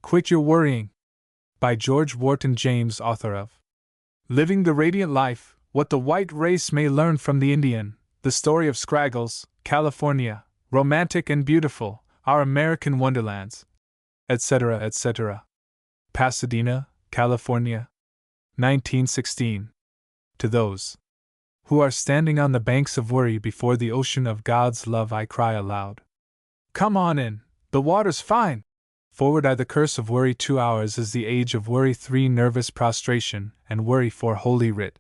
Quit Your Worrying, by George Wharton James, author of Living the Radiant Life, What the White Race May Learn from the Indian, The Story of Scraggles, California, Romantic and Beautiful, Our American Wonderlands, etc., etc. Pasadena, California, 1916. To those who are standing on the banks of worry before the ocean of God's love, I cry aloud, come on in, the water's fine! Forward I, the curse of worry. 2 hours is the age of worry. 3 nervous prostration, and worry. 4 holy writ.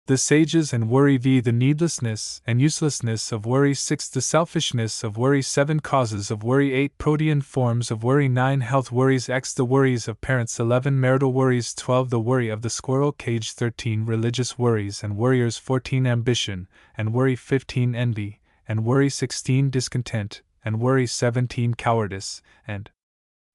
The sages and worry. V the needlessness and uselessness of worry. 6 the selfishness of worry. 7 causes of worry. 8 protean forms of worry. 9 health worries. X the worries of parents. 11 marital worries. 12 the worry of the squirrel cage. 13 religious worries and warriors. 14 ambition and worry. 15 envy and worry. 16 discontent and worry. 17 cowardice and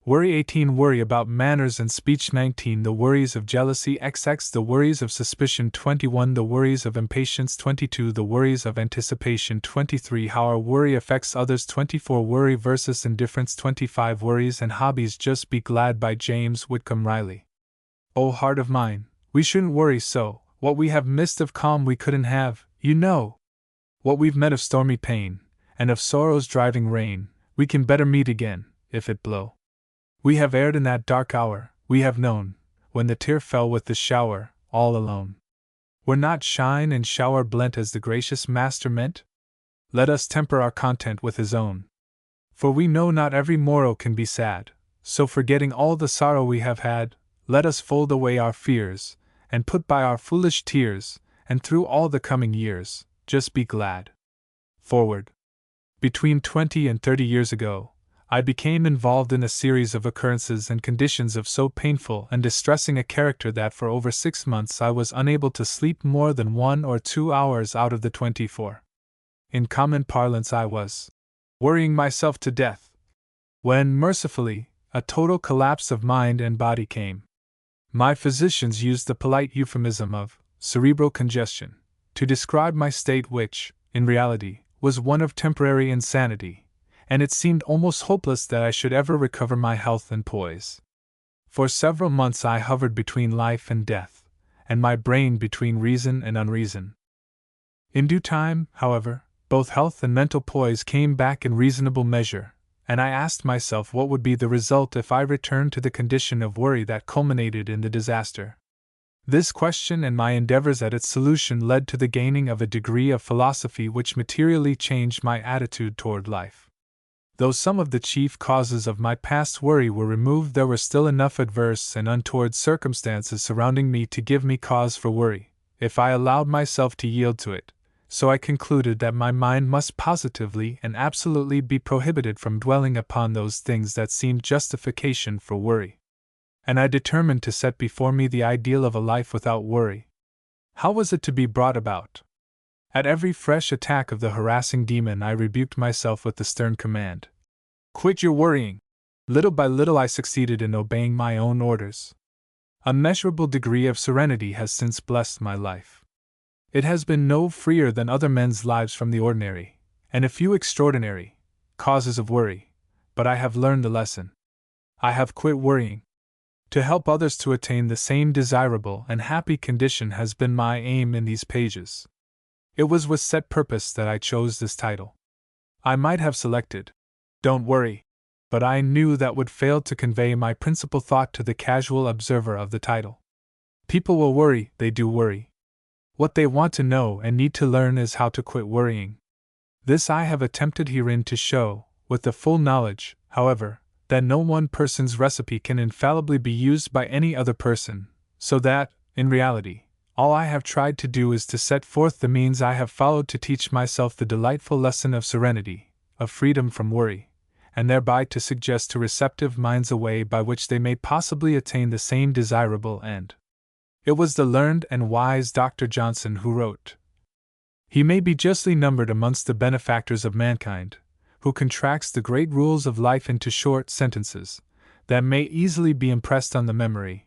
worry. 18 worry about manners and speech. 19 the worries of jealousy. XX the worries of suspicion. 21 the worries of impatience. 22 the worries of anticipation. 23 how our worry affects others. 24 worry versus indifference. 25 worries and hobbies. Just Be Glad, by James Whitcomb Riley. Oh heart of mine, we shouldn't worry so. What we have missed of calm we couldn't have, you know. What we've met of stormy pain, and of sorrow's driving rain, we can better meet again, if it blow. We have erred in that dark hour, we have known, when the tear fell with the shower, all alone. Were not shine and shower blent as the gracious Master meant? Let us temper our content with his own. For we know not every morrow can be sad, so forgetting all the sorrow we have had, let us fold away our fears, and put by our foolish tears, and through all the coming years, just be glad. Forward. Between 20 and 30 years ago, I became involved in a series of occurrences and conditions of so painful and distressing a character that for over 6 months I was unable to sleep more than 1 or 2 hours out of the 24. In common parlance, I was worrying myself to death, when, mercifully, a total collapse of mind and body came. My physicians used the polite euphemism of cerebral congestion to describe my state, which, in reality, was one of temporary insanity, and it seemed almost hopeless that I should ever recover my health and poise. For several months I hovered between life and death, and my brain between reason and unreason. In due time, however, both health and mental poise came back in reasonable measure, and I asked myself what would be the result if I returned to the condition of worry that culminated in the disaster. This question and my endeavors at its solution led to the gaining of a degree of philosophy which materially changed my attitude toward life. Though some of the chief causes of my past worry were removed, there were still enough adverse and untoward circumstances surrounding me to give me cause for worry, if I allowed myself to yield to it. So I concluded that my mind must positively and absolutely be prohibited from dwelling upon those things that seemed justification for worry. And I determined to set before me the ideal of a life without worry. How was it to be brought about? At every fresh attack of the harassing demon, I rebuked myself with the stern command, quit your worrying. Little by little I succeeded in obeying my own orders. A measurable degree of serenity has since blessed my life. It has been no freer than other men's lives from the ordinary, and a few extraordinary, causes of worry, but I have learned the lesson. I have quit worrying. To help others to attain the same desirable and happy condition has been my aim in these pages. It was with set purpose that I chose this title. I might have selected, Don't Worry, but I knew that would fail to convey my principal thought to the casual observer of the title. People will worry, they do worry. What they want to know and need to learn is how to quit worrying. This I have attempted herein to show, with the full knowledge, however, that no one person's recipe can infallibly be used by any other person, so that, in reality, all I have tried to do is to set forth the means I have followed to teach myself the delightful lesson of serenity, of freedom from worry, and thereby to suggest to receptive minds a way by which they may possibly attain the same desirable end. It was the learned and wise Dr. Johnson who wrote, He may be justly numbered amongst the benefactors of mankind, who contracts the great rules of life into short sentences, that may easily be impressed on the memory,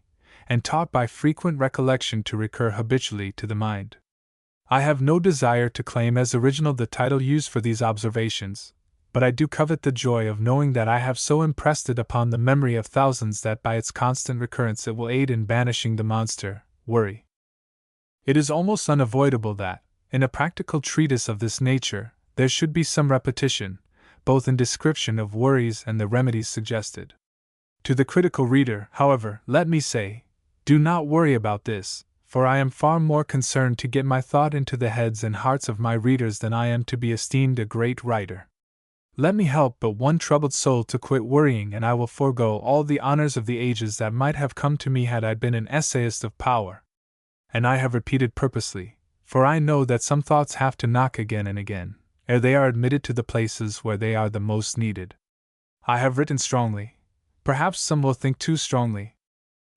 and taught by frequent recollection to recur habitually to the mind. I have no desire to claim as original the title used for these observations, but I do covet the joy of knowing that I have so impressed it upon the memory of thousands that by its constant recurrence it will aid in banishing the monster, worry. It is almost unavoidable that, in a practical treatise of this nature, there should be some repetition, both in description of worries and the remedies suggested. To the critical reader, however, let me say, do not worry about this, for I am far more concerned to get my thought into the heads and hearts of my readers than I am to be esteemed a great writer. Let me help but one troubled soul to quit worrying, and I will forego all the honors of the ages that might have come to me had I been an essayist of power. And I have repeated purposely, for I know that some thoughts have to knock again and again, ere they are admitted to the places where they are the most needed. I have written strongly. Perhaps some will think too strongly.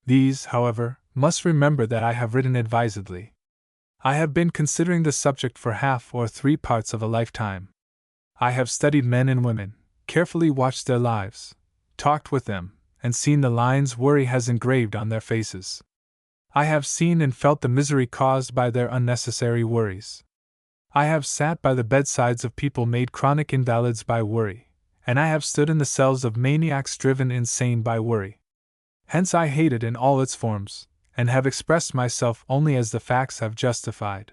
These, however, must remember that I have written advisedly. I have been considering the subject for half or 3 parts of a lifetime. I have studied men and women, carefully watched their lives, talked with them, and seen the lines worry has engraved on their faces. I have seen and felt the misery caused by their unnecessary worries. I have sat by the bedsides of people made chronic invalids by worry, and I have stood in the cells of maniacs driven insane by worry. Hence I hate it in all its forms, and have expressed myself only as the facts have justified.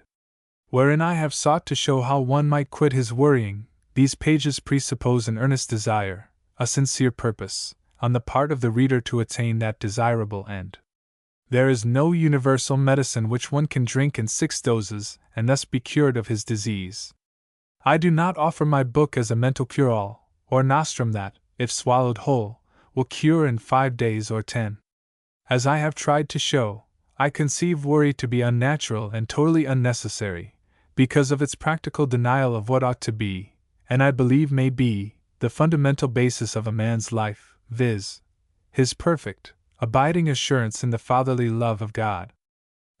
Wherein I have sought to show how one might quit his worrying, these pages presuppose an earnest desire, a sincere purpose, on the part of the reader to attain that desirable end. There is no universal medicine which one can drink in 6 doses and thus be cured of his disease. I do not offer my book as a mental cure-all, or nostrum that, if swallowed whole, will cure in 5 days or 10. As I have tried to show, I conceive worry to be unnatural and totally unnecessary, because of its practical denial of what ought to be, and I believe may be, the fundamental basis of a man's life, viz., his perfect, abiding assurance in the fatherly love of God.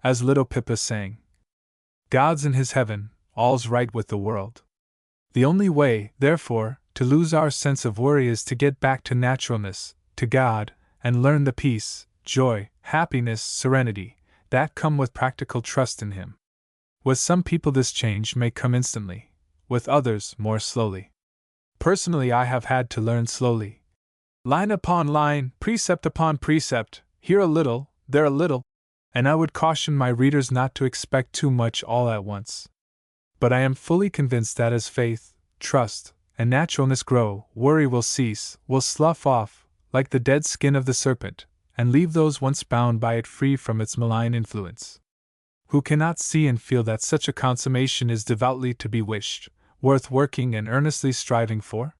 As little Pippa sang, God's in his heaven, all's right with the world. The only way, therefore, to lose our sense of worry is to get back to naturalness, to God, and learn the peace, joy, happiness, serenity, that come with practical trust in Him. With some people this change may come instantly, with others more slowly. Personally, I have had to learn slowly. Line upon line, precept upon precept, here a little, there a little, and I would caution my readers not to expect too much all at once. But I am fully convinced that as faith, trust, and naturalness grow, worry will cease, will slough off, like the dead skin of the serpent, and leave those once bound by it free from its malign influence. Who cannot see and feel that such a consummation is devoutly to be wished, worth working and earnestly striving for?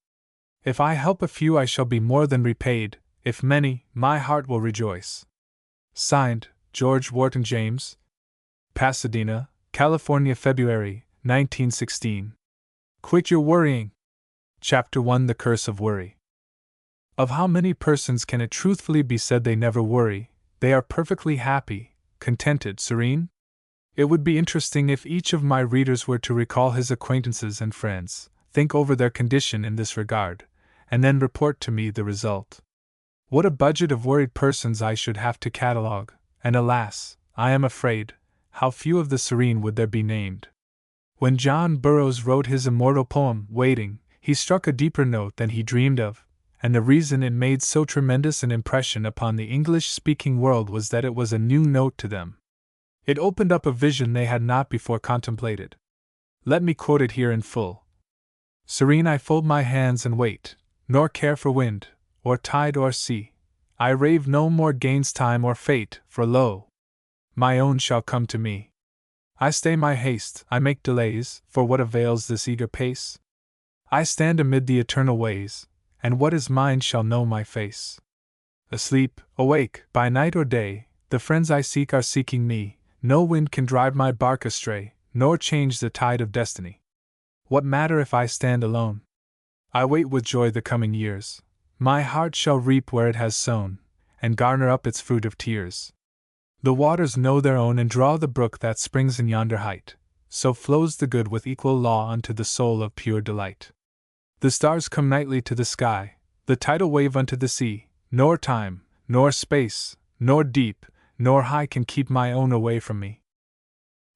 If I help a few, I shall be more than repaid; if many, my heart will rejoice. Signed, George Wharton James, Pasadena, California, February, 1916. Quit your worrying. Chapter 1: The Curse of Worry. Of how many persons can it truthfully be said they never worry, they are perfectly happy, contented, serene? It would be interesting if each of my readers were to recall his acquaintances and friends, think over their condition in this regard, and then report to me the result. What a budget of worried persons I should have to catalogue, and alas, I am afraid, how few of the serene would there be named. When John Burroughs wrote his immortal poem, Waiting, he struck a deeper note than he dreamed of, and the reason it made so tremendous an impression upon the English-speaking world was that it was a new note to them. It opened up a vision they had not before contemplated. Let me quote it here in full. Serene I fold my hands and wait, nor care for wind, or tide or sea. I rave no more gainst time or fate, for lo, my own shall come to me. I stay my haste, I make delays, for what avails this eager pace? I stand amid the eternal ways, and what is mine shall know my face. Asleep, awake, by night or day, the friends I seek are seeking me. No wind can drive my bark astray, nor change the tide of destiny. What matter if I stand alone? I wait with joy the coming years. My heart shall reap where it has sown, and garner up its fruit of tears. The waters know their own and draw the brook that springs in yonder height, so flows the good with equal law unto the soul of pure delight. The stars come nightly to the sky, the tidal wave unto the sea, nor time, nor space, nor deep, nor high can keep my own away from me.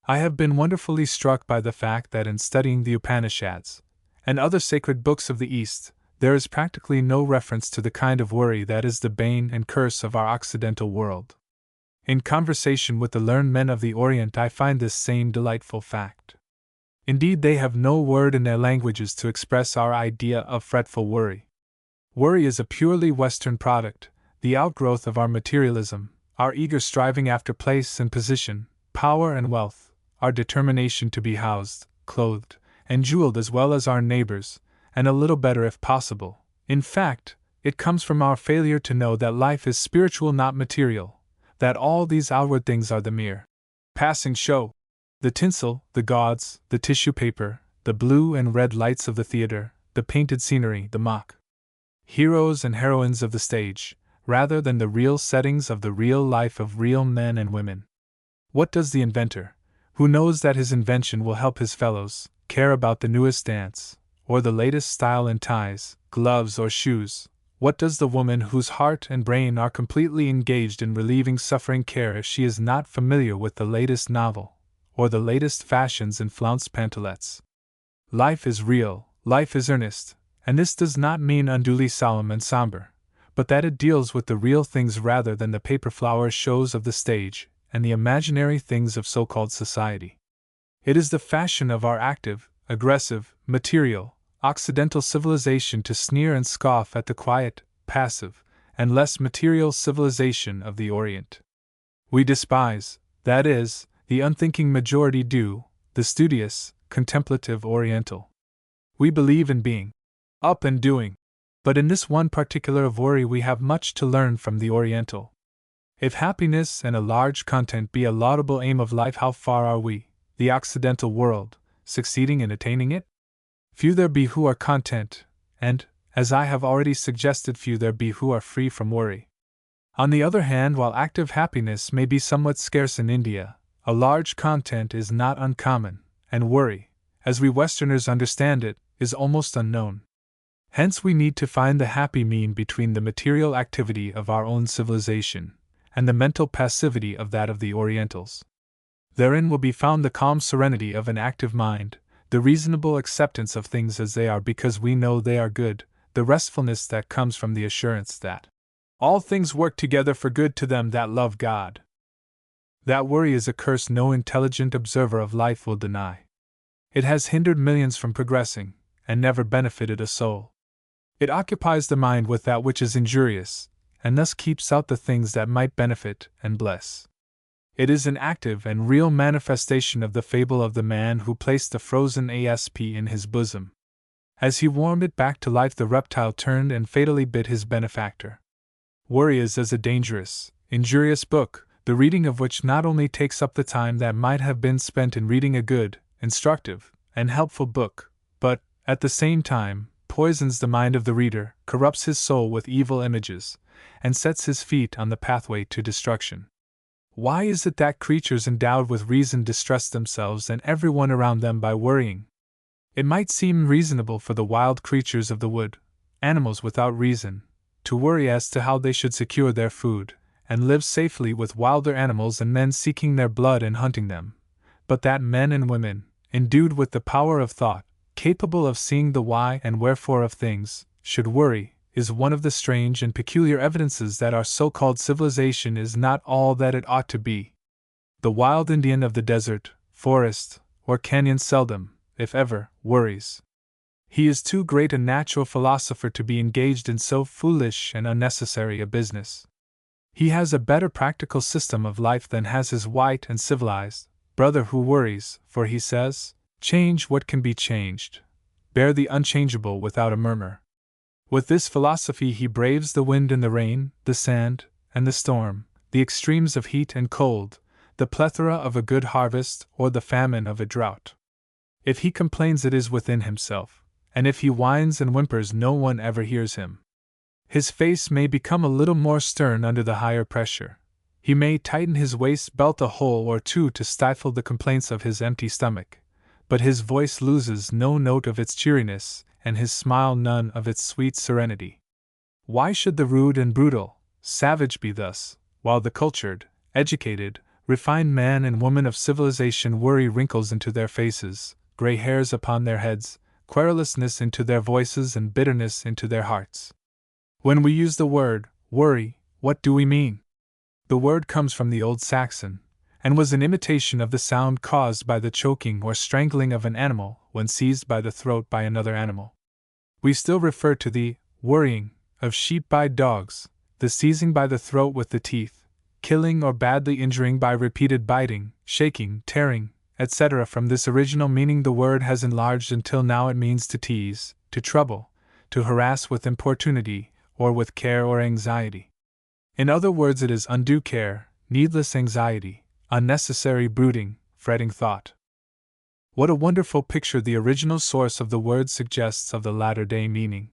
I have been wonderfully struck by the fact that in studying the Upanishads, and other sacred books of the East, there is practically no reference to the kind of worry that is the bane and curse of our Occidental world. In conversation with the learned men of the Orient, I find this same delightful fact. Indeed, they have no word in their languages to express our idea of fretful worry. Worry is a purely Western product, the outgrowth of our materialism, our eager striving after place and position, power and wealth, our determination to be housed, clothed, and jeweled as well as our neighbors, and a little better if possible. In fact, it comes from our failure to know that life is spiritual, not material, that all these outward things are the mere passing show. The tinsel, the gauds, the tissue paper, the blue and red lights of the theater, the painted scenery, the mock heroes and heroines of the stage, rather than the real settings of the real life of real men and women. What does the inventor, who knows that his invention will help his fellows, care about the newest dance, or the latest style in ties, gloves, or shoes? What does the woman whose heart and brain are completely engaged in relieving suffering care if she is not familiar with the latest novel, or the latest fashions in flounced pantalettes? Life is real, life is earnest, and this does not mean unduly solemn and somber, but that it deals with the real things rather than the paper flower shows of the stage and the imaginary things of so-called society. It is the fashion of our active, aggressive, material, Occidental civilization to sneer and scoff at the quiet, passive, and less material civilization of the Orient. We despise, that is, the unthinking majority do, the studious, contemplative Oriental. We believe in being up and doing, but in this one particular of worry we have much to learn from the Oriental. If happiness and a large content be a laudable aim of life, how far are we, the Occidental world, succeeding in attaining it? Few there be who are content, and, as I have already suggested, few there be who are free from worry. On the other hand, while active happiness may be somewhat scarce in India, a large content is not uncommon, and worry, as we Westerners understand it, is almost unknown. Hence we need to find the happy mean between the material activity of our own civilization and the mental passivity of that of the Orientals. Therein will be found the calm serenity of an active mind, the reasonable acceptance of things as they are because we know they are good, the restfulness that comes from the assurance that all things work together for good to them that love God. That worry is a curse no intelligent observer of life will deny. It has hindered millions from progressing, and never benefited a soul. It occupies the mind with that which is injurious, and thus keeps out the things that might benefit and bless. It is an active and real manifestation of the fable of the man who placed the frozen asp in his bosom. As he warmed it back to life, the reptile turned and fatally bit his benefactor. Worry is as a dangerous, injurious book, the reading of which not only takes up the time that might have been spent in reading a good, instructive, and helpful book, but, at the same time, poisons the mind of the reader, corrupts his soul with evil images, and sets his feet on the pathway to destruction. Why is it that creatures endowed with reason distress themselves and everyone around them by worrying? It might seem reasonable for the wild creatures of the wood, animals without reason, to worry as to how they should secure their food, and live safely with wilder animals and men seeking their blood and hunting them. But that men and women, endued with the power of thought, capable of seeing the why and wherefore of things, should worry, is one of the strange and peculiar evidences that our so-called civilization is not all that it ought to be. The wild Indian of the desert, forest, or canyon seldom, if ever, worries. He is too great a natural philosopher to be engaged in so foolish and unnecessary a business. He has a better practical system of life than has his white and civilized brother who worries, for he says, "Change what can be changed. Bear the unchangeable without a murmur." With this philosophy he braves the wind and the rain, the sand, and the storm, the extremes of heat and cold, the plethora of a good harvest or the famine of a drought. If he complains, it is within himself, and if he whines and whimpers, no one ever hears him. His face may become a little more stern under the higher pressure. He may tighten his waist belt a hole or two to stifle the complaints of his empty stomach, but his voice loses no note of its cheeriness, and his smile none of its sweet serenity. Why should the rude and brutal, savage be thus, while the cultured, educated, refined man and woman of civilization worry wrinkles into their faces, gray hairs upon their heads, querulousness into their voices and bitterness into their hearts. When we use the word worry, what do we mean? The word comes from the Old Saxon, and was an imitation of the sound caused by the choking or strangling of an animal when seized by the throat by another animal. We still refer to the worrying of sheep by dogs, the seizing by the throat with the teeth, killing or badly injuring by repeated biting, shaking, tearing, etc. From this original meaning the word has enlarged until now it means to tease, to trouble, to harass with importunity, or with care or anxiety. In other words, it is undue care, needless anxiety, unnecessary brooding, fretting thought. What a wonderful picture the original source of the word suggests of the latter-day meaning.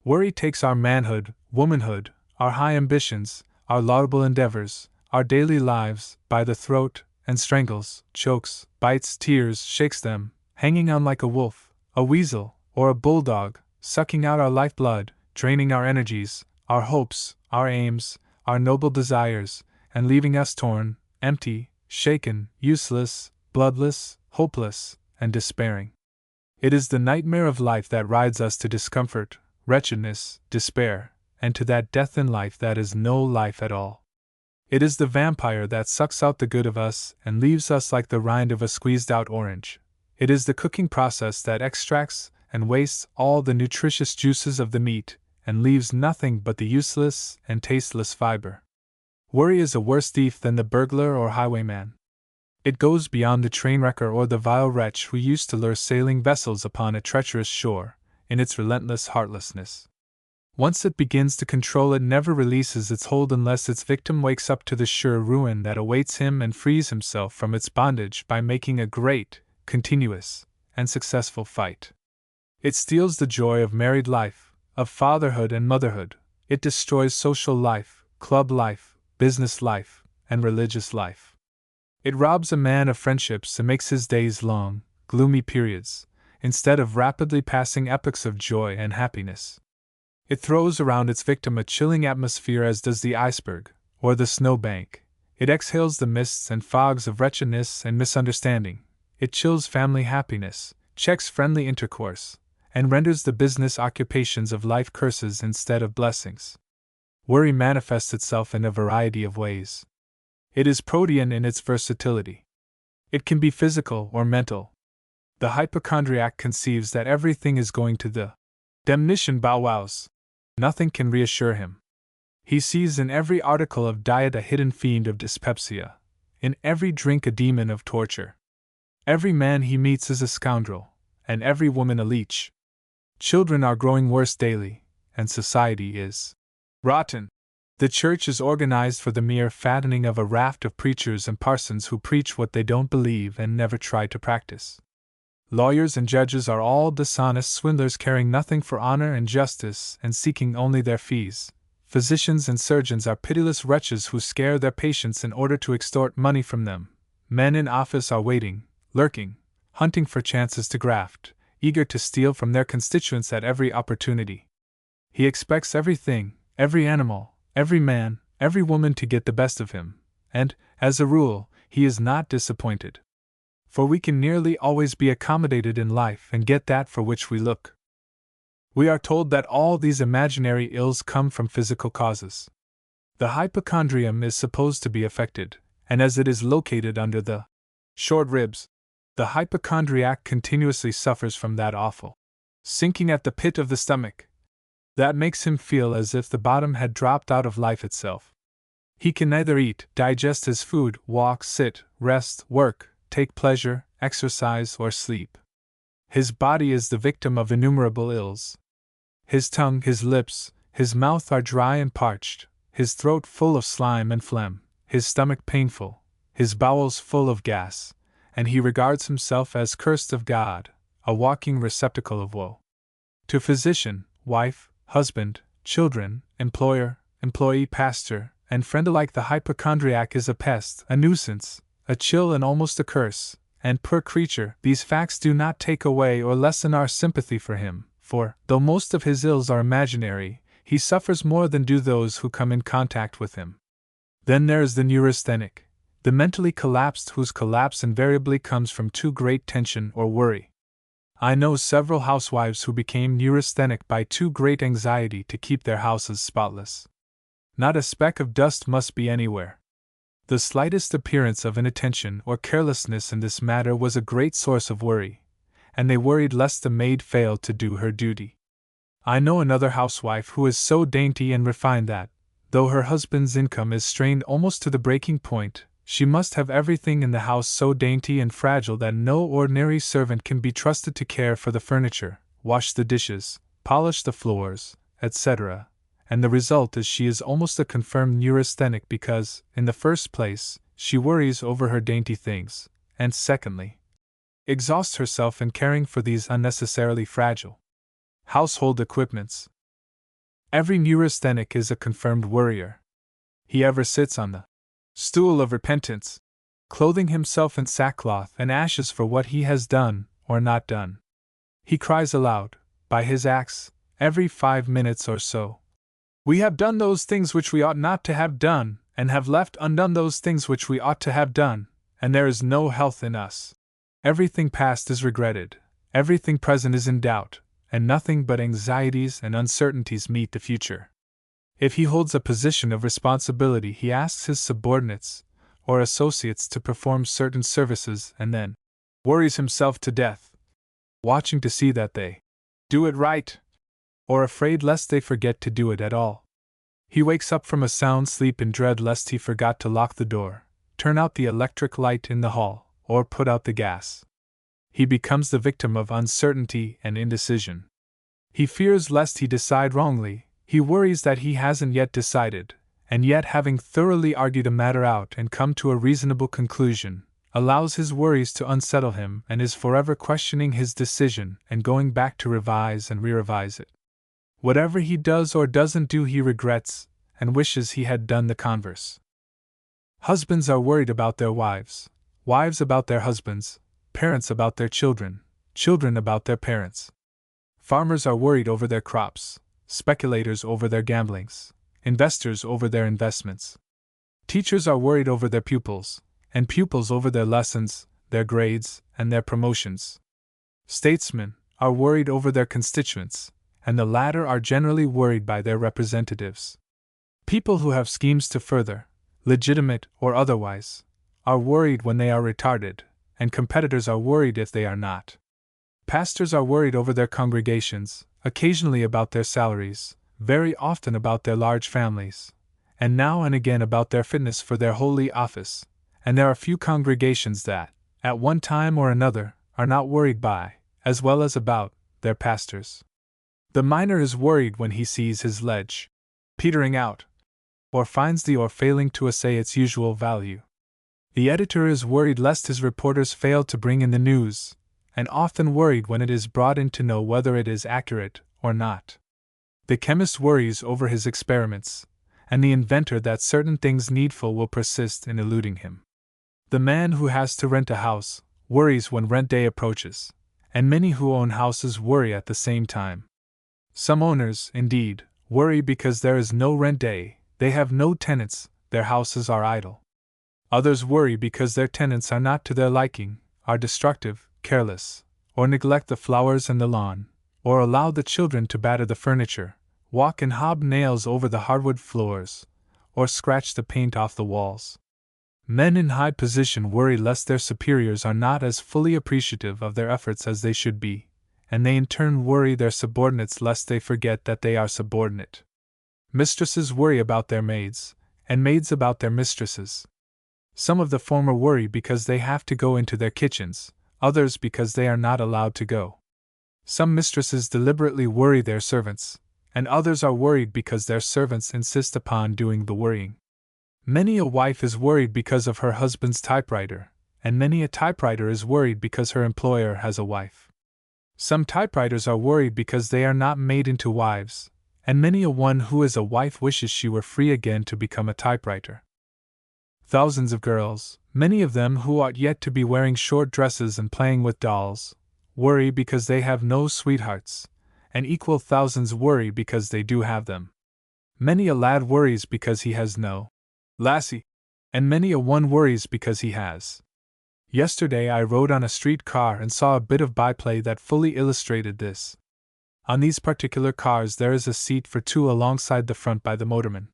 Worry takes our manhood, womanhood, our high ambitions, our laudable endeavors, our daily lives, by the throat, and strangles, chokes, bites, tears, shakes them, hanging on like a wolf, a weasel, or a bulldog, sucking out our lifeblood, draining our energies, our hopes, our aims, our noble desires, and leaving us torn, empty, shaken, useless, bloodless, hopeless, and despairing. It is the nightmare of life that rides us to discomfort, wretchedness, despair, and to that death in life that is no life at all. It is the vampire that sucks out the good of us and leaves us like the rind of a squeezed-out orange. It is the cooking process that extracts and wastes all the nutritious juices of the meat and leaves nothing but the useless and tasteless fiber. Worry is a worse thief than the burglar or highwayman. It goes beyond the train-wrecker or the vile wretch who used to lure sailing vessels upon a treacherous shore, in its relentless heartlessness. Once it begins to control, it never releases its hold unless its victim wakes up to the sure ruin that awaits him and frees himself from its bondage by making a great, continuous, and successful fight. It steals the joy of married life, of fatherhood and motherhood. It destroys social life, club life, business life, and religious life. It robs a man of friendships and makes his days long, gloomy periods, instead of rapidly passing epochs of joy and happiness. It throws around its victim a chilling atmosphere as does the iceberg, or the snowbank. It exhales the mists and fogs of wretchedness and misunderstanding. It chills family happiness, checks friendly intercourse, and renders the business occupations of life curses instead of blessings. Worry manifests itself in a variety of ways. It is protean in its versatility. It can be physical or mental. The hypochondriac conceives that everything is going to the damnation bow-wows. Nothing can reassure him. He sees in every article of diet a hidden fiend of dyspepsia, in every drink a demon of torture. Every man he meets is a scoundrel, and every woman a leech. Children are growing worse daily, and society is rotten. The church is organized for the mere fattening of a raft of preachers and parsons who preach what they don't believe and never try to practice. Lawyers and judges are all dishonest swindlers caring nothing for honor and justice and seeking only their fees. Physicians and surgeons are pitiless wretches who scare their patients in order to extort money from them. Men in office are waiting, lurking, hunting for chances to graft, eager to steal from their constituents at every opportunity. He expects everything, every animal, every man, every woman to get the best of him, and, as a rule, he is not disappointed. For we can nearly always be accommodated in life and get that for which we look. We are told that all these imaginary ills come from physical causes. The hypochondrium is supposed to be affected, and as it is located under the short ribs, the hypochondriac continuously suffers from that awful sinking at the pit of the stomach. That makes him feel as if the bottom had dropped out of life itself. He can neither eat, digest his food, walk, sit, rest, work, take pleasure, exercise, or sleep. His body is the victim of innumerable ills. His tongue, his lips, his mouth are dry and parched, his throat full of slime and phlegm, his stomach painful, his bowels full of gas, and he regards himself as cursed of God, a walking receptacle of woe. To physician, wife, husband, children, employer, employee, pastor, and friend alike, the hypochondriac is a pest, a nuisance, a chill, and almost a curse. And poor creature, these facts do not take away or lessen our sympathy for him, for, though most of his ills are imaginary, he suffers more than do those who come in contact with him. Then there is the neurasthenic, the mentally collapsed, whose collapse invariably comes from too great tension or worry. I know several housewives who became neurasthenic by too great anxiety to keep their houses spotless. Not a speck of dust must be anywhere. The slightest appearance of inattention or carelessness in this matter was a great source of worry, and they worried lest the maid failed to do her duty. I know another housewife who is so dainty and refined that, though her husband's income is strained almost to the breaking point, she must have everything in the house so dainty and fragile that no ordinary servant can be trusted to care for the furniture, wash the dishes, polish the floors, etc., and the result is she is almost a confirmed neurasthenic because, in the first place, she worries over her dainty things, and secondly, exhausts herself in caring for these unnecessarily fragile household equipments. Every neurasthenic is a confirmed worrier. He ever sits on the stool of repentance, clothing himself in sackcloth and ashes for what he has done or not done. He cries aloud, by his acts, every 5 minutes or so, "We have done those things which we ought not to have done, and have left undone those things which we ought to have done, and there is no health in us. Everything past is regretted, everything present is in doubt, and nothing but anxieties and uncertainties meet the future." If he holds a position of responsibility, he asks his subordinates or associates to perform certain services and then worries himself to death, watching to see that they do it right, or afraid lest they forget to do it at all. He wakes up from a sound sleep in dread lest he forgot to lock the door, turn out the electric light in the hall, or put out the gas. He becomes the victim of uncertainty and indecision. He fears lest he decide wrongly. He worries that he hasn't yet decided, and yet, having thoroughly argued a matter out and come to a reasonable conclusion, allows his worries to unsettle him and is forever questioning his decision and going back to revise and re-revise it. Whatever he does or doesn't do, he regrets and wishes he had done the converse. Husbands are worried about their wives, wives about their husbands, parents about their children, children about their parents. Farmers are worried over their crops, speculators over their gamblings, investors over their investments. Teachers are worried over their pupils, and pupils over their lessons, their grades, and their promotions. Statesmen are worried over their constituents, and the latter are generally worried by their representatives. People who have schemes to further, legitimate or otherwise, are worried when they are retarded, and competitors are worried if they are not. Pastors are worried over their congregations, occasionally about their salaries, very often about their large families, and now and again about their fitness for their holy office, and there are few congregations that, at one time or another, are not worried by, as well as about, their pastors. The miner is worried when he sees his ledge petering out, or finds the ore failing to assay its usual value. The editor is worried lest his reporters fail to bring in the news, and often worried when it is brought in to know whether it is accurate or not. The chemist worries over his experiments, and the inventor that certain things needful will persist in eluding him. The man who has to rent a house worries when rent day approaches, and many who own houses worry at the same time. Some owners, indeed, worry because there is no rent day, they have no tenants, their houses are idle. Others worry because their tenants are not to their liking, are destructive, careless, or neglect the flowers and the lawn, or allow the children to batter the furniture, walk in hobnails over the hardwood floors, or scratch the paint off the walls. Men in high position worry lest their superiors are not as fully appreciative of their efforts as they should be, and they in turn worry their subordinates lest they forget that they are subordinate. Mistresses worry about their maids, and maids about their mistresses. Some of the former worry because they have to go into their kitchens, others because they are not allowed to go. Some mistresses deliberately worry their servants, and others are worried because their servants insist upon doing the worrying. Many a wife is worried because of her husband's typewriter, and many a typewriter is worried because her employer has a wife. Some typewriters are worried because they are not made into wives, and many a one who is a wife wishes she were free again to become a typewriter. Thousands of girls, many of them who ought yet to be wearing short dresses and playing with dolls, worry because they have no sweethearts, and equal thousands worry because they do have them. Many a lad worries because he has no lassie, and many a one worries because he has. Yesterday I rode on a street car and saw a bit of byplay that fully illustrated this. On these particular cars there is a seat for two alongside the front by the motorman.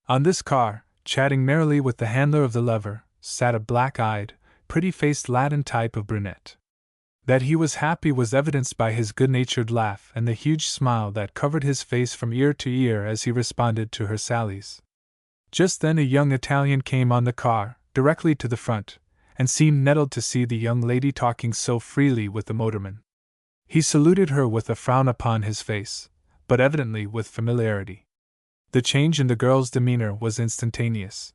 On this car, chatting merrily with the handler of the lever, sat a black-eyed, pretty-faced Latin type of brunette. That he was happy was evidenced by his good-natured laugh and the huge smile that covered his face from ear to ear as he responded to her sallies. Just then a young Italian came on the car, directly to the front, and seemed nettled to see the young lady talking so freely with the motorman. He saluted her with a frown upon his face, but evidently with familiarity. The change in the girl's demeanor was instantaneous.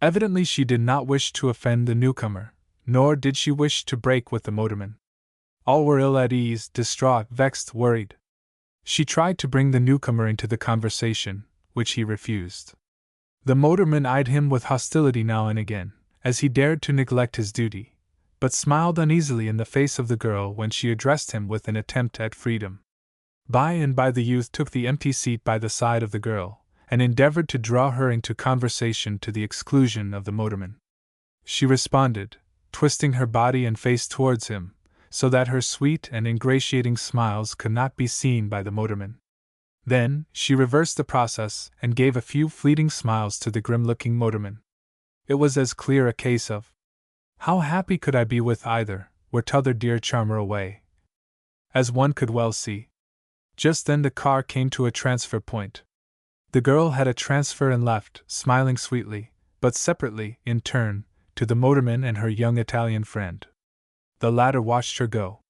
Evidently she did not wish to offend the newcomer, nor did she wish to break with the motorman. All were ill at ease, distraught, vexed, worried. She tried to bring the newcomer into the conversation, which he refused. The motorman eyed him with hostility now and again, as he dared to neglect his duty, but smiled uneasily in the face of the girl when she addressed him with an attempt at freedom. By and by the youth took the empty seat by the side of the girl, and endeavored to draw her into conversation to the exclusion of the motorman. She responded, twisting her body and face towards him, so that her sweet and ingratiating smiles could not be seen by the motorman. Then, she reversed the process and gave a few fleeting smiles to the grim-looking motorman. It was as clear a case of, "How happy could I be with either, were t'other dear charmer away?" as one could well see. Just then the car came to a transfer point. The girl had a transfer and left, smiling sweetly, but separately, in turn, to the motorman and her young Italian friend. The latter watched her go.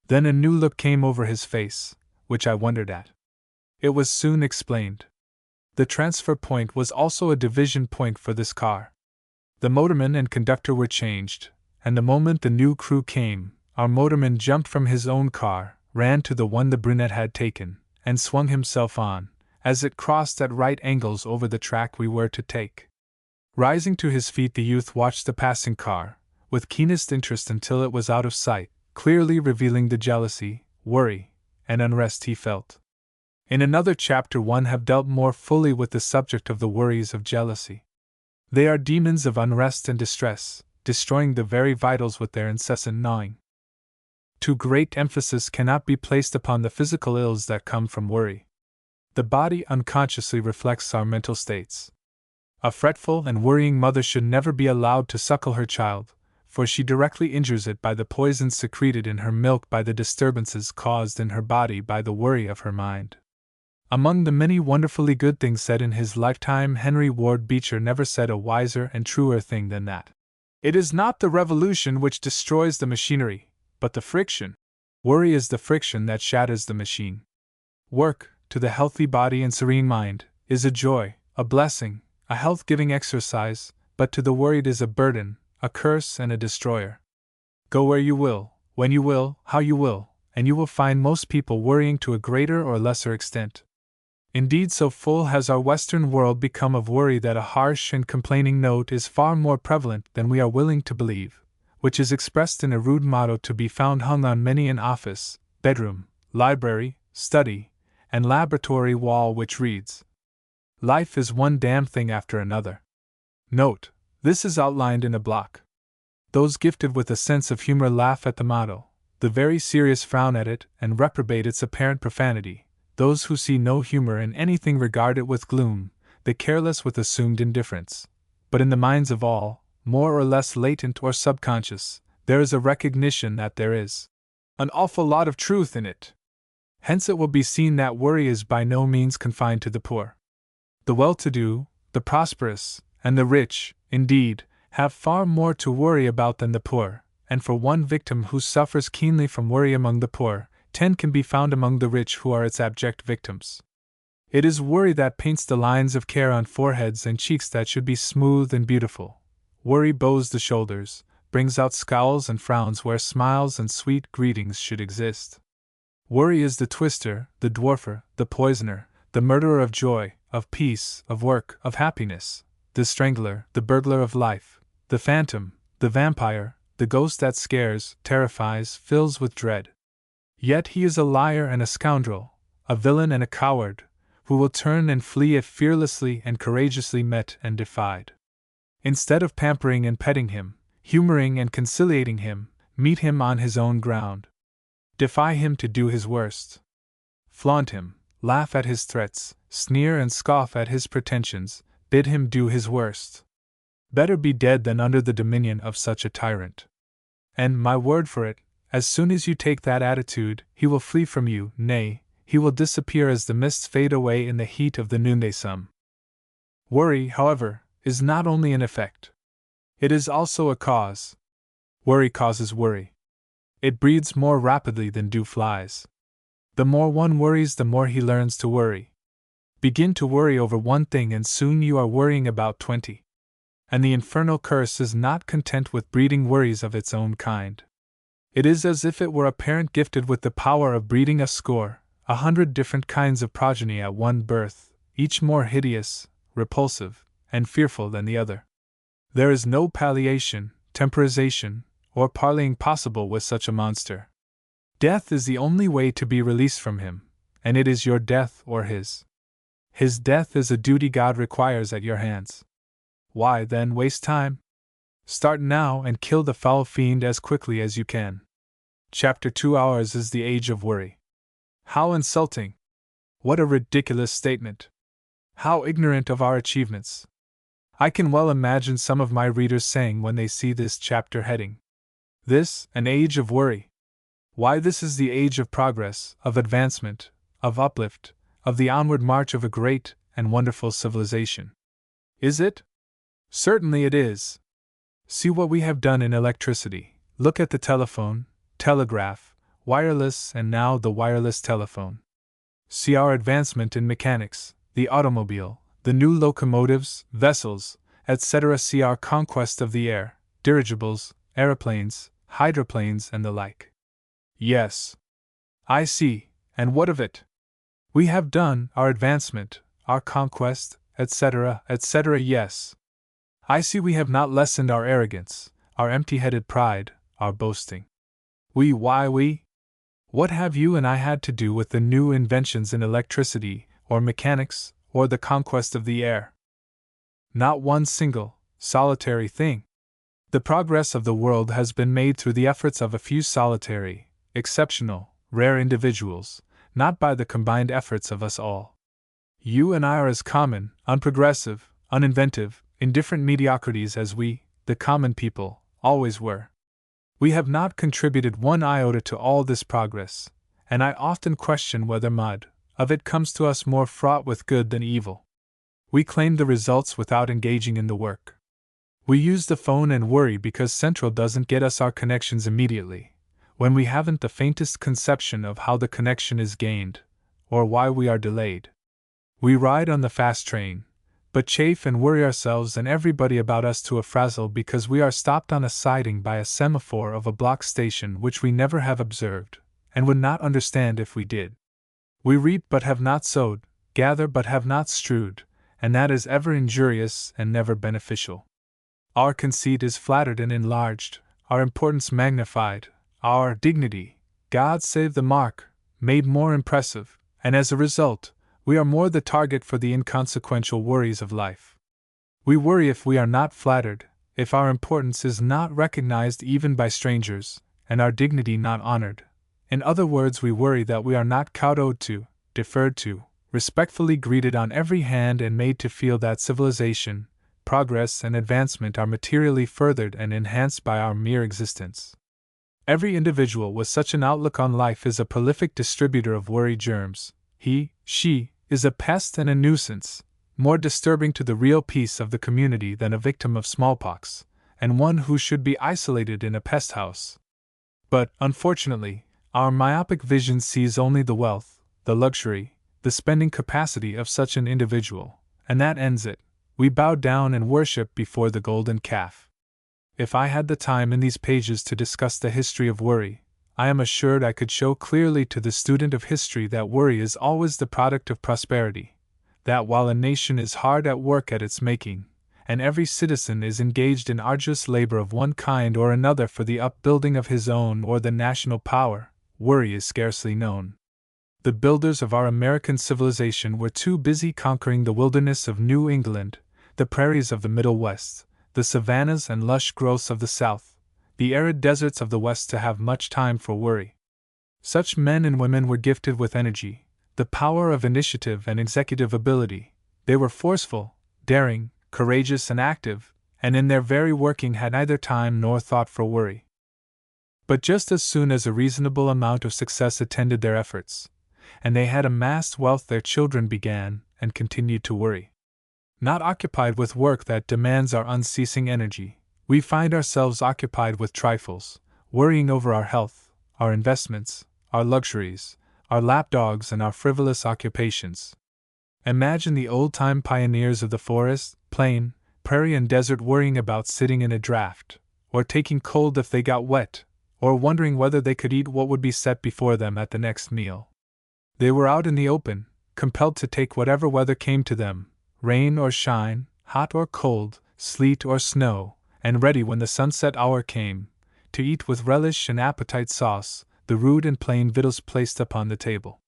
Then a new look came over his face, which I wondered at. It was soon explained. The transfer point was also a division point for this car. The motorman and conductor were changed, and the moment the new crew came, our motorman jumped from his own car, ran to the one the brunette had taken, and swung himself on, as it crossed at right angles over the track we were to take. Rising to his feet, the youth watched the passing car, with keenest interest until it was out of sight, clearly revealing the jealousy, worry, and unrest he felt. In another chapter one have dealt more fully with the subject of the worries of jealousy. They are demons of unrest and distress, destroying the very vitals with their incessant gnawing. Too great emphasis cannot be placed upon the physical ills that come from worry. The body unconsciously reflects our mental states. A fretful and worrying mother should never be allowed to suckle her child, for she directly injures it by the poisons secreted in her milk, by the disturbances caused in her body by the worry of her mind. Among the many wonderfully good things said in his lifetime, Henry Ward Beecher never said a wiser and truer thing than that. It is not the revolution which destroys the machinery, but the friction. Worry is the friction that shatters the machine. Work, to the healthy body and serene mind, is a joy, a blessing, a health-giving exercise, but to the worried is a burden, a curse, and a destroyer. Go where you will, when you will, how you will, and you will find most people worrying to a greater or lesser extent. Indeed, so full has our Western world become of worry that a harsh and complaining note is far more prevalent than we are willing to believe, which is expressed in a rude motto to be found hung on many an office, bedroom, library, study, and laboratory wall, which reads, "Life is one damn thing after another." Note: this is outlined in a block. Those gifted with a sense of humor laugh at the motto, the very serious frown at it and reprobate its apparent profanity. Those who see no humor in anything regard it with gloom, the careless with assumed indifference. But in the minds of all, more or less latent or subconscious, there is a recognition that there is an awful lot of truth in it. Hence it will be seen that worry is by no means confined to the poor. The well-to-do, the prosperous, and the rich, indeed, have far more to worry about than the poor, and for one victim who suffers keenly from worry among the poor, 10 can be found among the rich who are its abject victims. It is worry that paints the lines of care on foreheads and cheeks that should be smooth and beautiful. Worry bows the shoulders, brings out scowls and frowns where smiles and sweet greetings should exist. Worry is the twister, the dwarfer, the poisoner, the murderer of joy, of peace, of work, of happiness, the strangler, the burglar of life, the phantom, the vampire, the ghost that scares, terrifies, fills with dread. Yet he is a liar and a scoundrel, a villain and a coward, who will turn and flee if fearlessly and courageously met and defied. Instead of pampering and petting him, humoring and conciliating him, meet him on his own ground. Defy him to do his worst. Flaunt him, laugh at his threats, sneer and scoff at his pretensions, bid him do his worst. Better be dead than under the dominion of such a tyrant. And, my word for it, as soon as you take that attitude, he will flee from you, nay, he will disappear as the mists fade away in the heat of the noonday sun. Worry, however, is not only an effect. It is also a cause. Worry causes worry. It breeds more rapidly than do flies. The more one worries, the more he learns to worry. Begin to worry over one thing and soon you are worrying about 20. And the infernal curse is not content with breeding worries of its own kind. It is as if it were a parent gifted with the power of breeding a score, 100 different kinds of progeny at one birth, each more hideous, repulsive, and fearful than the other. There is no palliation, temporization, or parleying possible with such a monster. Death is the only way to be released from him, and it is your death or his. His death is a duty God requires at your hands. Why, then, waste time? Start now and kill the foul fiend as quickly as you can. Chapter 2 Ours is the age of worry. How insulting! What a ridiculous statement! How ignorant of our achievements! I can well imagine some of my readers saying when they see this chapter heading, "This, an age of worry." Why, this is the age of progress, of advancement, of uplift, of the onward march of a great and wonderful civilization. Is it? Certainly it is. See what we have done in electricity. Look at the telephone, telegraph, wireless, and now the wireless telephone. See our advancement in mechanics, the automobile, the new locomotives, vessels, etc. See our conquest of the air, dirigibles, aeroplanes, hydroplanes, and the like. Yes. I see, and what of it? We have done our advancement, our conquest, etc., etc. Yes. I see we have not lessened our arrogance, our empty-headed pride, our boasting. Why we? What have you and I had to do with the new inventions in electricity, or mechanics, or the conquest of the air? Not one single, solitary thing. The progress of the world has been made through the efforts of a few solitary, exceptional, rare individuals, not by the combined efforts of us all. You and I are as common, unprogressive, uninventive, indifferent mediocrities as we, the common people, always were. We have not contributed one iota to all this progress, and I often question whether much of it comes to us more fraught with good than evil. We claim the results without engaging in the work. We use the phone and worry because Central doesn't get us our connections immediately, when we haven't the faintest conception of how the connection is gained, or why we are delayed. We ride on the fast train, but chafe and worry ourselves and everybody about us to a frazzle because we are stopped on a siding by a semaphore of a block station which we never have observed, and would not understand if we did. We reap but have not sowed, gather but have not strewed, and that is ever injurious and never beneficial. Our conceit is flattered and enlarged, our importance magnified, our dignity, God save the mark, made more impressive, and as a result, we are more the target for the inconsequential worries of life. We worry if we are not flattered, if our importance is not recognized even by strangers, and our dignity not honored. In other words, we worry that we are not kowtowed to, deferred to, respectfully greeted on every hand and made to feel that civilization, progress, and advancement are materially furthered and enhanced by our mere existence. Every individual with such an outlook on life is a prolific distributor of worry germs. He, she, is a pest and a nuisance, more disturbing to the real peace of the community than a victim of smallpox, and one who should be isolated in a pest house. But, unfortunately, our myopic vision sees only the wealth, the luxury, the spending capacity of such an individual, and that ends it. We bow down and worship before the golden calf. If I had the time in these pages to discuss the history of worry, I am assured I could show clearly to the student of history that worry is always the product of prosperity, that while a nation is hard at work at its making, and every citizen is engaged in arduous labor of one kind or another for the upbuilding of his own or the national power, worry is scarcely known. The builders of our American civilization were too busy conquering the wilderness of New England, the prairies of the Middle West, the savannas and lush growths of the south, the arid deserts of the west to have much time for worry. Such men and women were gifted with energy, the power of initiative and executive ability. They were forceful, daring, courageous, and active, and in their very working had neither time nor thought for worry. But just as soon as a reasonable amount of success attended their efforts, and they had amassed wealth, their children began and continued to worry. Not occupied with work that demands our unceasing energy, we find ourselves occupied with trifles, worrying over our health, our investments, our luxuries, our lapdogs, and our frivolous occupations. Imagine the old-time pioneers of the forest, plain, prairie, and desert worrying about sitting in a draft, or taking cold if they got wet, or wondering whether they could eat what would be set before them at the next meal. They were out in the open, compelled to take whatever weather came to them, rain or shine, hot or cold, sleet or snow, and ready when the sunset hour came, to eat with relish and appetite sauce the rude and plain victuals placed upon the table.